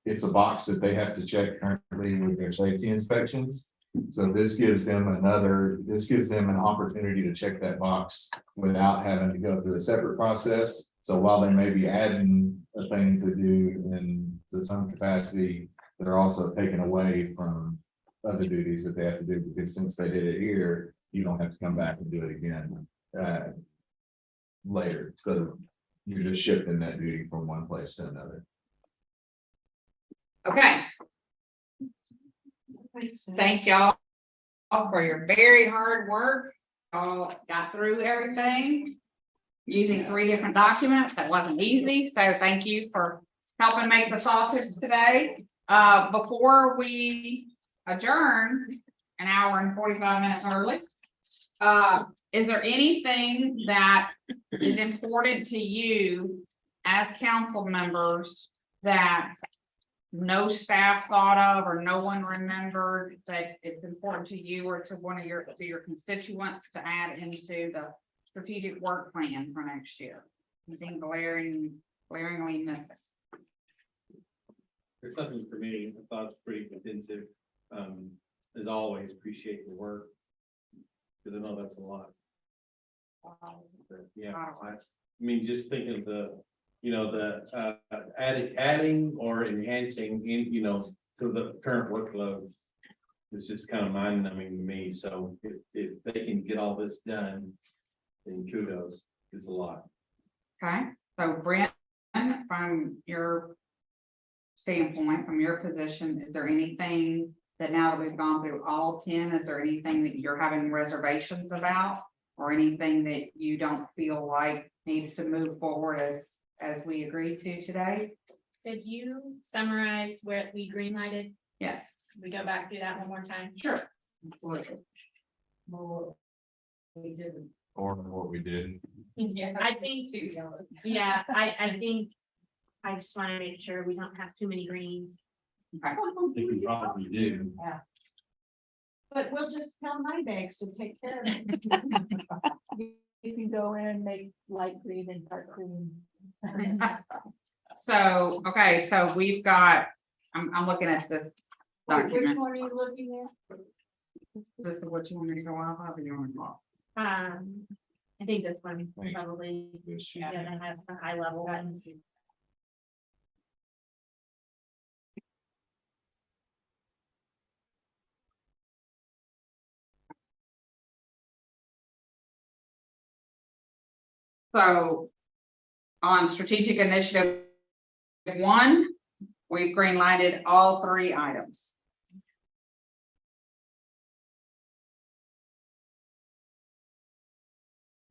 it's a box that they have to check currently with their safety inspections. So this gives them an opportunity to check that box without having to go through a separate process. So while they may be adding a thing to do in some capacity, they're also taken away from other duties that they have to do, because since they did it here, you don't have to come back and do it again later. So you're just shifting that duty from one place to another. Okay, thank y'all for your very hard work. Y'all got through everything using 3 different documents. That wasn't easy, so thank you for helping make the sausage today. Before we adjourn, an hour and 45 minutes early, is there anything that is important to you as council members that no staff thought of, or no one remembered that it's important to you or to one of your, to your constituents to add into the strategic work plan for next year? Anything glaringly missed? There's nothing for me. I thought it's pretty intensive. As always, appreciate the work. Cause I know that's a lot. But yeah, I mean, just thinking of the, you know, the, adding or enhancing in, you know, to the current workload. It's just kind of mind numbing to me. So if they can get all this done, then kudos. It's a lot. Okay, so Brent, from your standpoint, from your position, is there anything that now that we've gone through all 10, is there anything that you're having reservations about? Or anything that you don't feel like needs to move forward as we agreed to today? Did you summarize where we green lighted? Yes. We go back through that one more time? Sure. Absolutely. Well, we didn't. Or what we did. Yeah, I think, yeah, I think I just want to make sure we don't have too many greens. I think we probably do. But we'll just tell my bags to take care of it. You can go in and make light green and dark green. So, okay, so we've got, I'm looking at this Which document. one are you looking at? This is what you want me to go off of, or you want to go off? I think this one Thank- probably This- gonna have a high level one. So on strategic initiative 1, we've green lighted all 3 items.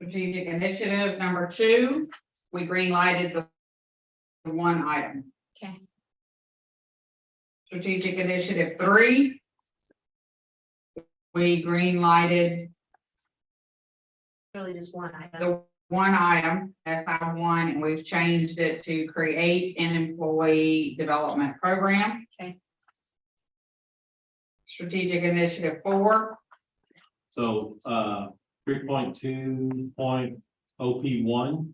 Strategic initiative number 2, we green lighted the 1 item. Okay. Strategic initiative 3, we green lighted Really just one item. the 1 item, SI1, and we've changed it to create an employee development program. Okay. Strategic initiative 4, So, 3.2.OP1,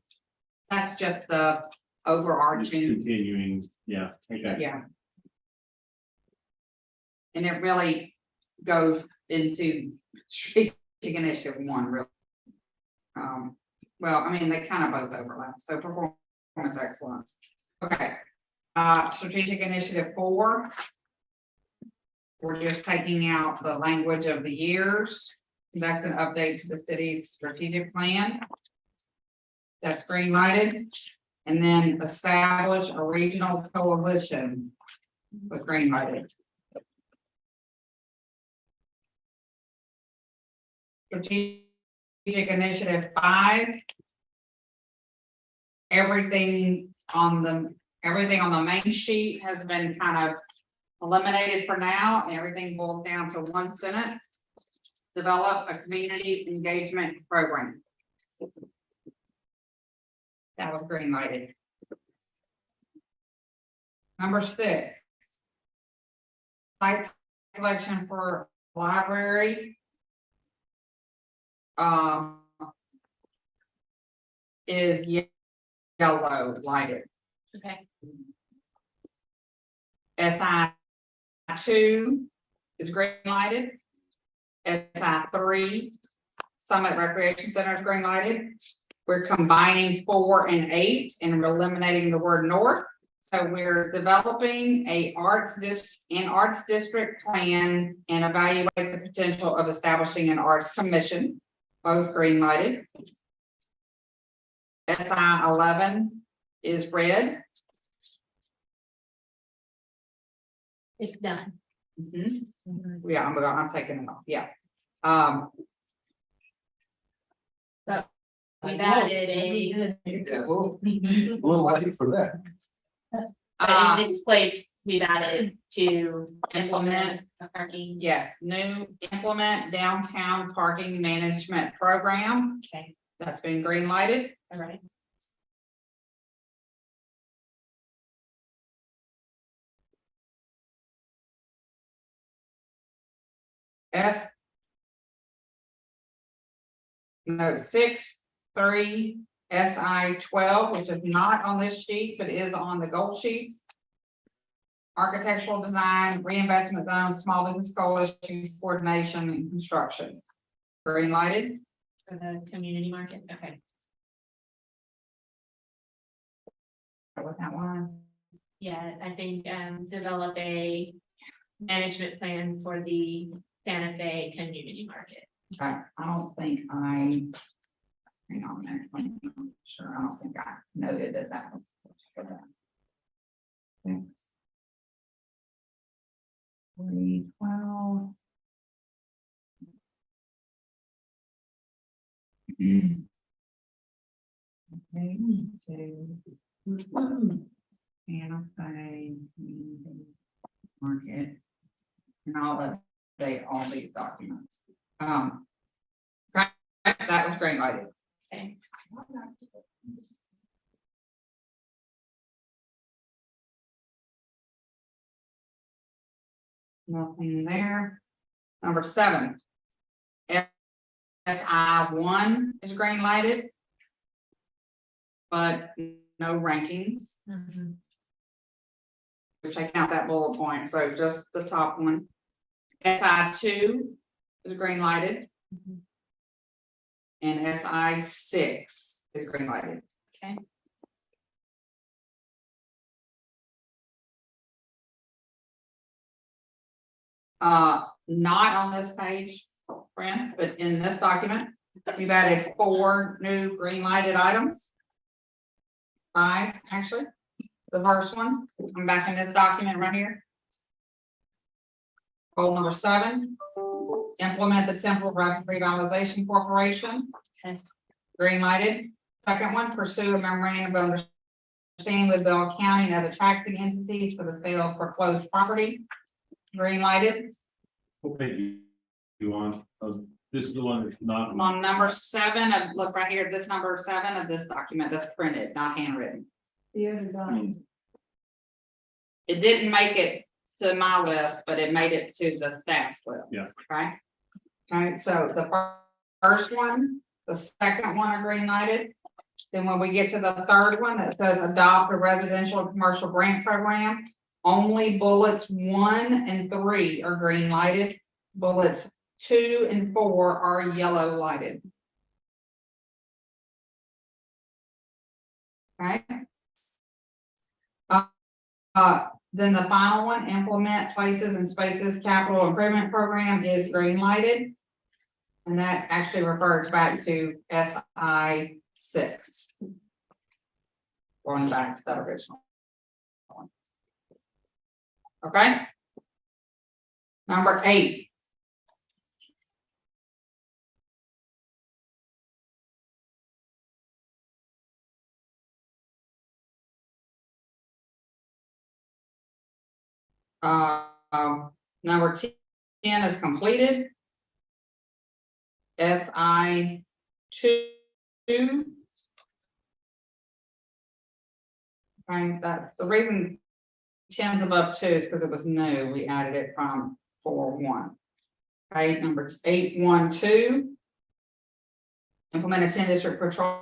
that's just the just overarching, continuing, yeah, okay. yeah. And it really goes into strategic initiative 1, really. Well, I mean, they kind of both overlap, so performance excellence. Okay, strategic initiative 4. We're just taking out the language of the years, conduct an update to the city's strategic plan. That's green lighted, and then establish a regional coalition with green lighted. Strategic initiative 5. Everything on the main sheet has been kind of eliminated for now, and everything boils down to 1 sentence. Develop a community engagement program. That was green lighted. Number 6. Site selection for library. Is yellow lighted. Okay. SI2 is green lighted. SI3, Summit Recreation Center is green lighted. We're combining 4 and 8 and we're eliminating the word north. So we're developing a arts district plan and evaluate the potential of establishing an arts commission, both green lighted. SI11 is red. It's done. Yeah, I'm taking it off, yeah. We've added a, A little late for that. but in its place, we've added to Implement, parking. yes, new implement downtown parking management program. Okay, That's been green lighted. all right. S. No, 6-3 SI 12, which is not on this sheet, but is on the gold sheets. Architectural design, reinvestment zone, small business coalition, coordination and construction. Green lighted. For the community market, okay. What that one? Yeah, I think, develop a management plan for the Santa Fe community market. Okay, I don't think I. Hang on a minute. Sure, I don't think I noted that was. For that. Thanks. 312. Okay, Santa Fe market. And I'll update all these documents. That was great, lighting. Okay. Nothing there. Number 7. SI 1 is green lighted. But no rankings, which I count that bullet point, so just the top one. SI 2 is green lighted. And SI 6 is green lighted. Okay. Not on this page, Brent, but in this document, we've added 4 new green lighted items. 5, actually. The first one, I'm back in this document right here. Goal number 7, implement the Temple Rapid Revitalization Corporation. Okay. Green lighted. Second one, pursue a memorandum of understanding with Bell County and other taxing entities for the sale of foreclosed property. Green lighted. What page you on? This is the one that's not. On number 7 of, look right here, this number 7 of this document that's printed, not handwritten. It didn't make it to my list, but it made it to the staff's list. Yeah. Right? Okay, so the first one, the second one are green lighted. Then when we get to the third one that says adopt a residential and commercial grant program, only bullets 1 and 3 are green lighted. Bullets 2 and 4 are yellow lighted. Okay. Then the final one, implement places and spaces capital improvement program, is green lighted. And that actually refers back to SI 6. Going back to that original one. Okay. Number 8. Number 10 is completed. SI 2. Right, that the reason 10's above 2 is because it was new. We added it from 4-1. Right, number 8-1-2. Implement a 10 district patrol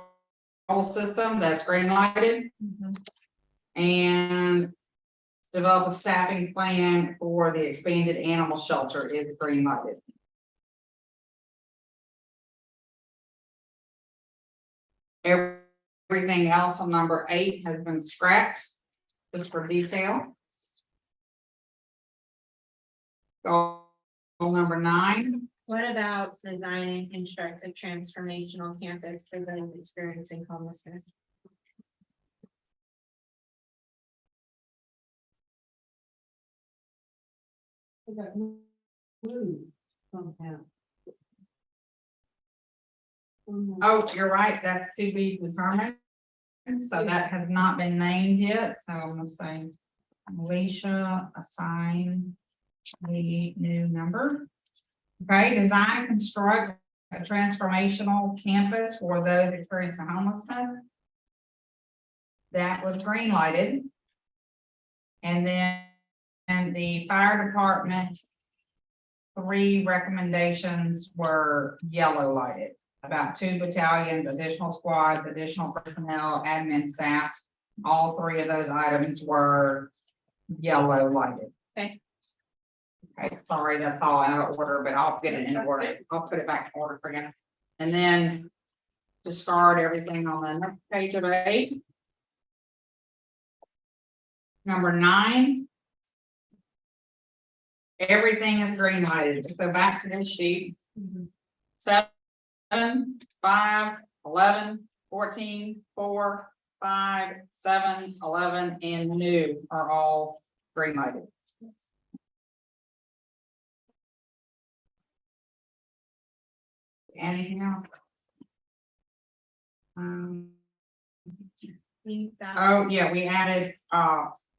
system that's green lighted. And develop a staffing plan for the expanded animal shelter is green lighted. Everything else on number 8 has been scrapped, just for detail. Goal number 9. What about design and construct a transformational campus for those experiencing homelessness? Oh, you're right, that's to be determined. So that has not been named yet, so I'm gonna say Alicia, assign a new number. Okay, design and construct a transformational campus for those experiencing homelessness. That was green lighted. And then, and the fire department three recommendations were yellow lighted. About 2 battalions, additional squads, additional personnel, admin staff. All three of those items were yellow lighted. Okay. Okay, sorry, that's all out of order, but I'll get it in order. I'll put it back in order for you. And then discard everything on the next page of 8. Number 9. Everything is green lighted. So back to this sheet. 7, 5, 11, 14, 4, 5, 7, 11, and new are all green lighted. Anything else? Oh, yeah, we added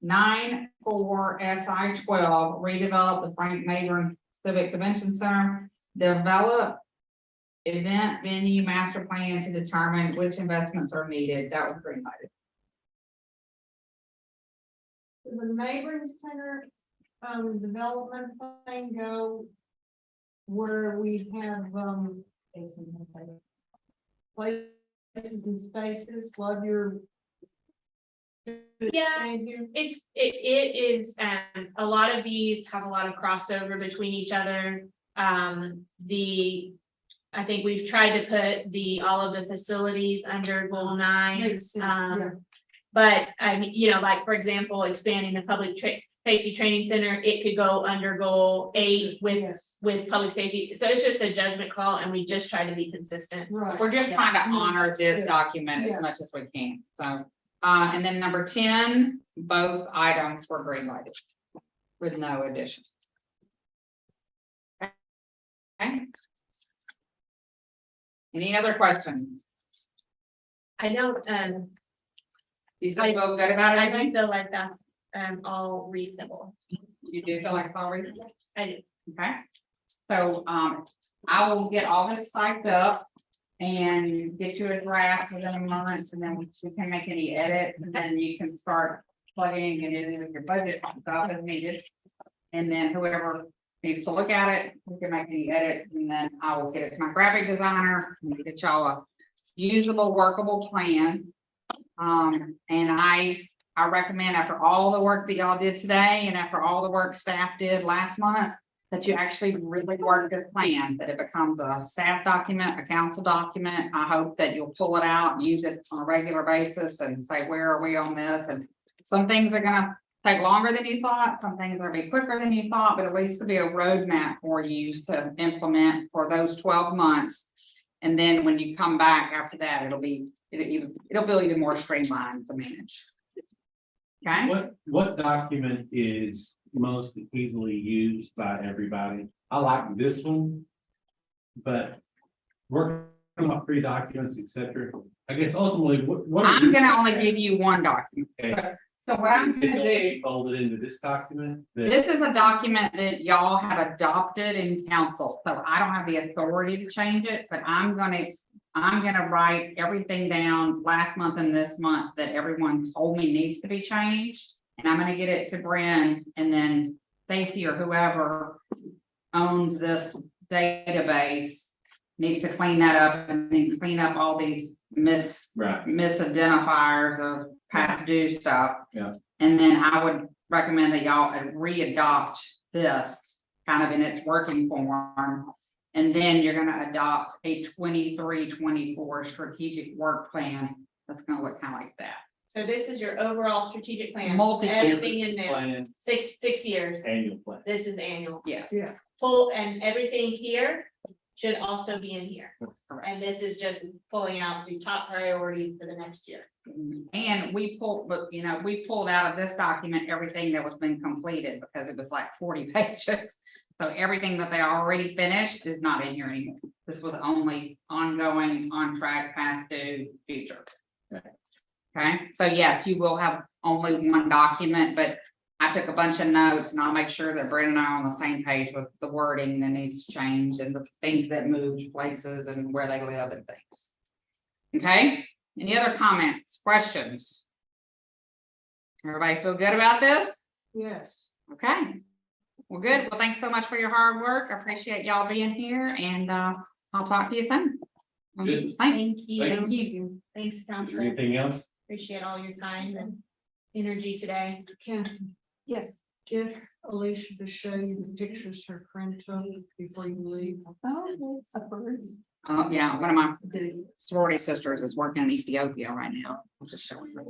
9 for SI 12, redevelop the Frank Mabern Civic Convention Center, develop event venue master plan to determine which investments are needed. That was green lighted. The Mabry Center, development thing go where we have, places and spaces, love your. Yeah. It is, a lot of these have a lot of crossover between each other. I think we've tried to put all of the facilities under goal 9. Makes sense, yeah. But I mean, you know, like, for example, expanding the public safety training center, it could go under goal 8 with public safety. So it's just a judgment call, and we just try to be consistent. Right. We're just trying to honor this document as Yeah. much as we can, so. And then number 10, both items were green lighted with no addition. Okay. Any other questions? I know, You still feel good about I it? do feel like that's, all reasonable. You do feel like it's all right? I do. Okay, so, I will get all this typed up and get you a draft within a month, and then we can make any edits, and then you can start plugging it in with your budget stuff as needed. And then whoever needs to look at it, we can make any edits, and then I will get it to my graphic designer, and get y'all a usable, workable plan. And I recommend, after all the work that y'all did today, and after all the work staff did last month, that you actually really work this plan, that it becomes a staff document, a council document. I hope that you'll pull it out, and use it on a regular basis, and say, where are we on this? And some things are gonna take longer than you thought, some things are gonna be quicker than you thought, but at least to be a roadmap for you to implement for those 12 months. And then when you come back after that, it'll feel even more streamlined to manage. Okay, What document is most easily used by everybody? I like this one. But working on pre-documents, et cetera, I guess ultimately, what? I'm gonna only give you one document. Okay. So what I'm gonna do, Fold it into this document? this is a document that y'all have adopted in council, so I don't have the authority to change it, but I'm gonna write everything down last month and this month that everyone told me needs to be changed. And I'm gonna get it to Bryn, and then Stacy or whoever owns this database needs to clean that up, and then clean up all these Right. misidentifiers of past due stuff. Yeah. And then I would recommend that y'all re-adopt this kind of in its working form. And then you're gonna adopt a 23-24 strategic work plan. That's gonna look kind of like that. So this is your overall strategic plan. Multi-year Everything in there, Plan, 6 years. annual plan. This is annual. Yes. Yeah. Full, and everything here should also be in here. That's correct. And this is just pulling out the top priorities for the next year. And we pulled out of this document everything that was been completed, because it was like 40 pages. So everything that they already finished is not in here anymore. This was only ongoing, on track, past due, future. Okay, so yes, you will have only one document, but I took a bunch of notes, and I'll make sure that Brent and I are on the same page with the wording that needs to change, and the things that moved places and where they live and things. Okay, any other comments, questions? Everybody feel good about this? Yes. Okay. Well, good. Well, thanks so much for your hard work. I appreciate y'all being here and I'll talk to you soon. Good. Thanks. Thank you. Thank Thanks, Is there council. anything else? Appreciate all your time and energy today. Can, Yes. get Alicia to show you the pictures her friend took before you leave. Yeah, one of my sorority sisters is working in Ethiopia right now. I'm just showing her.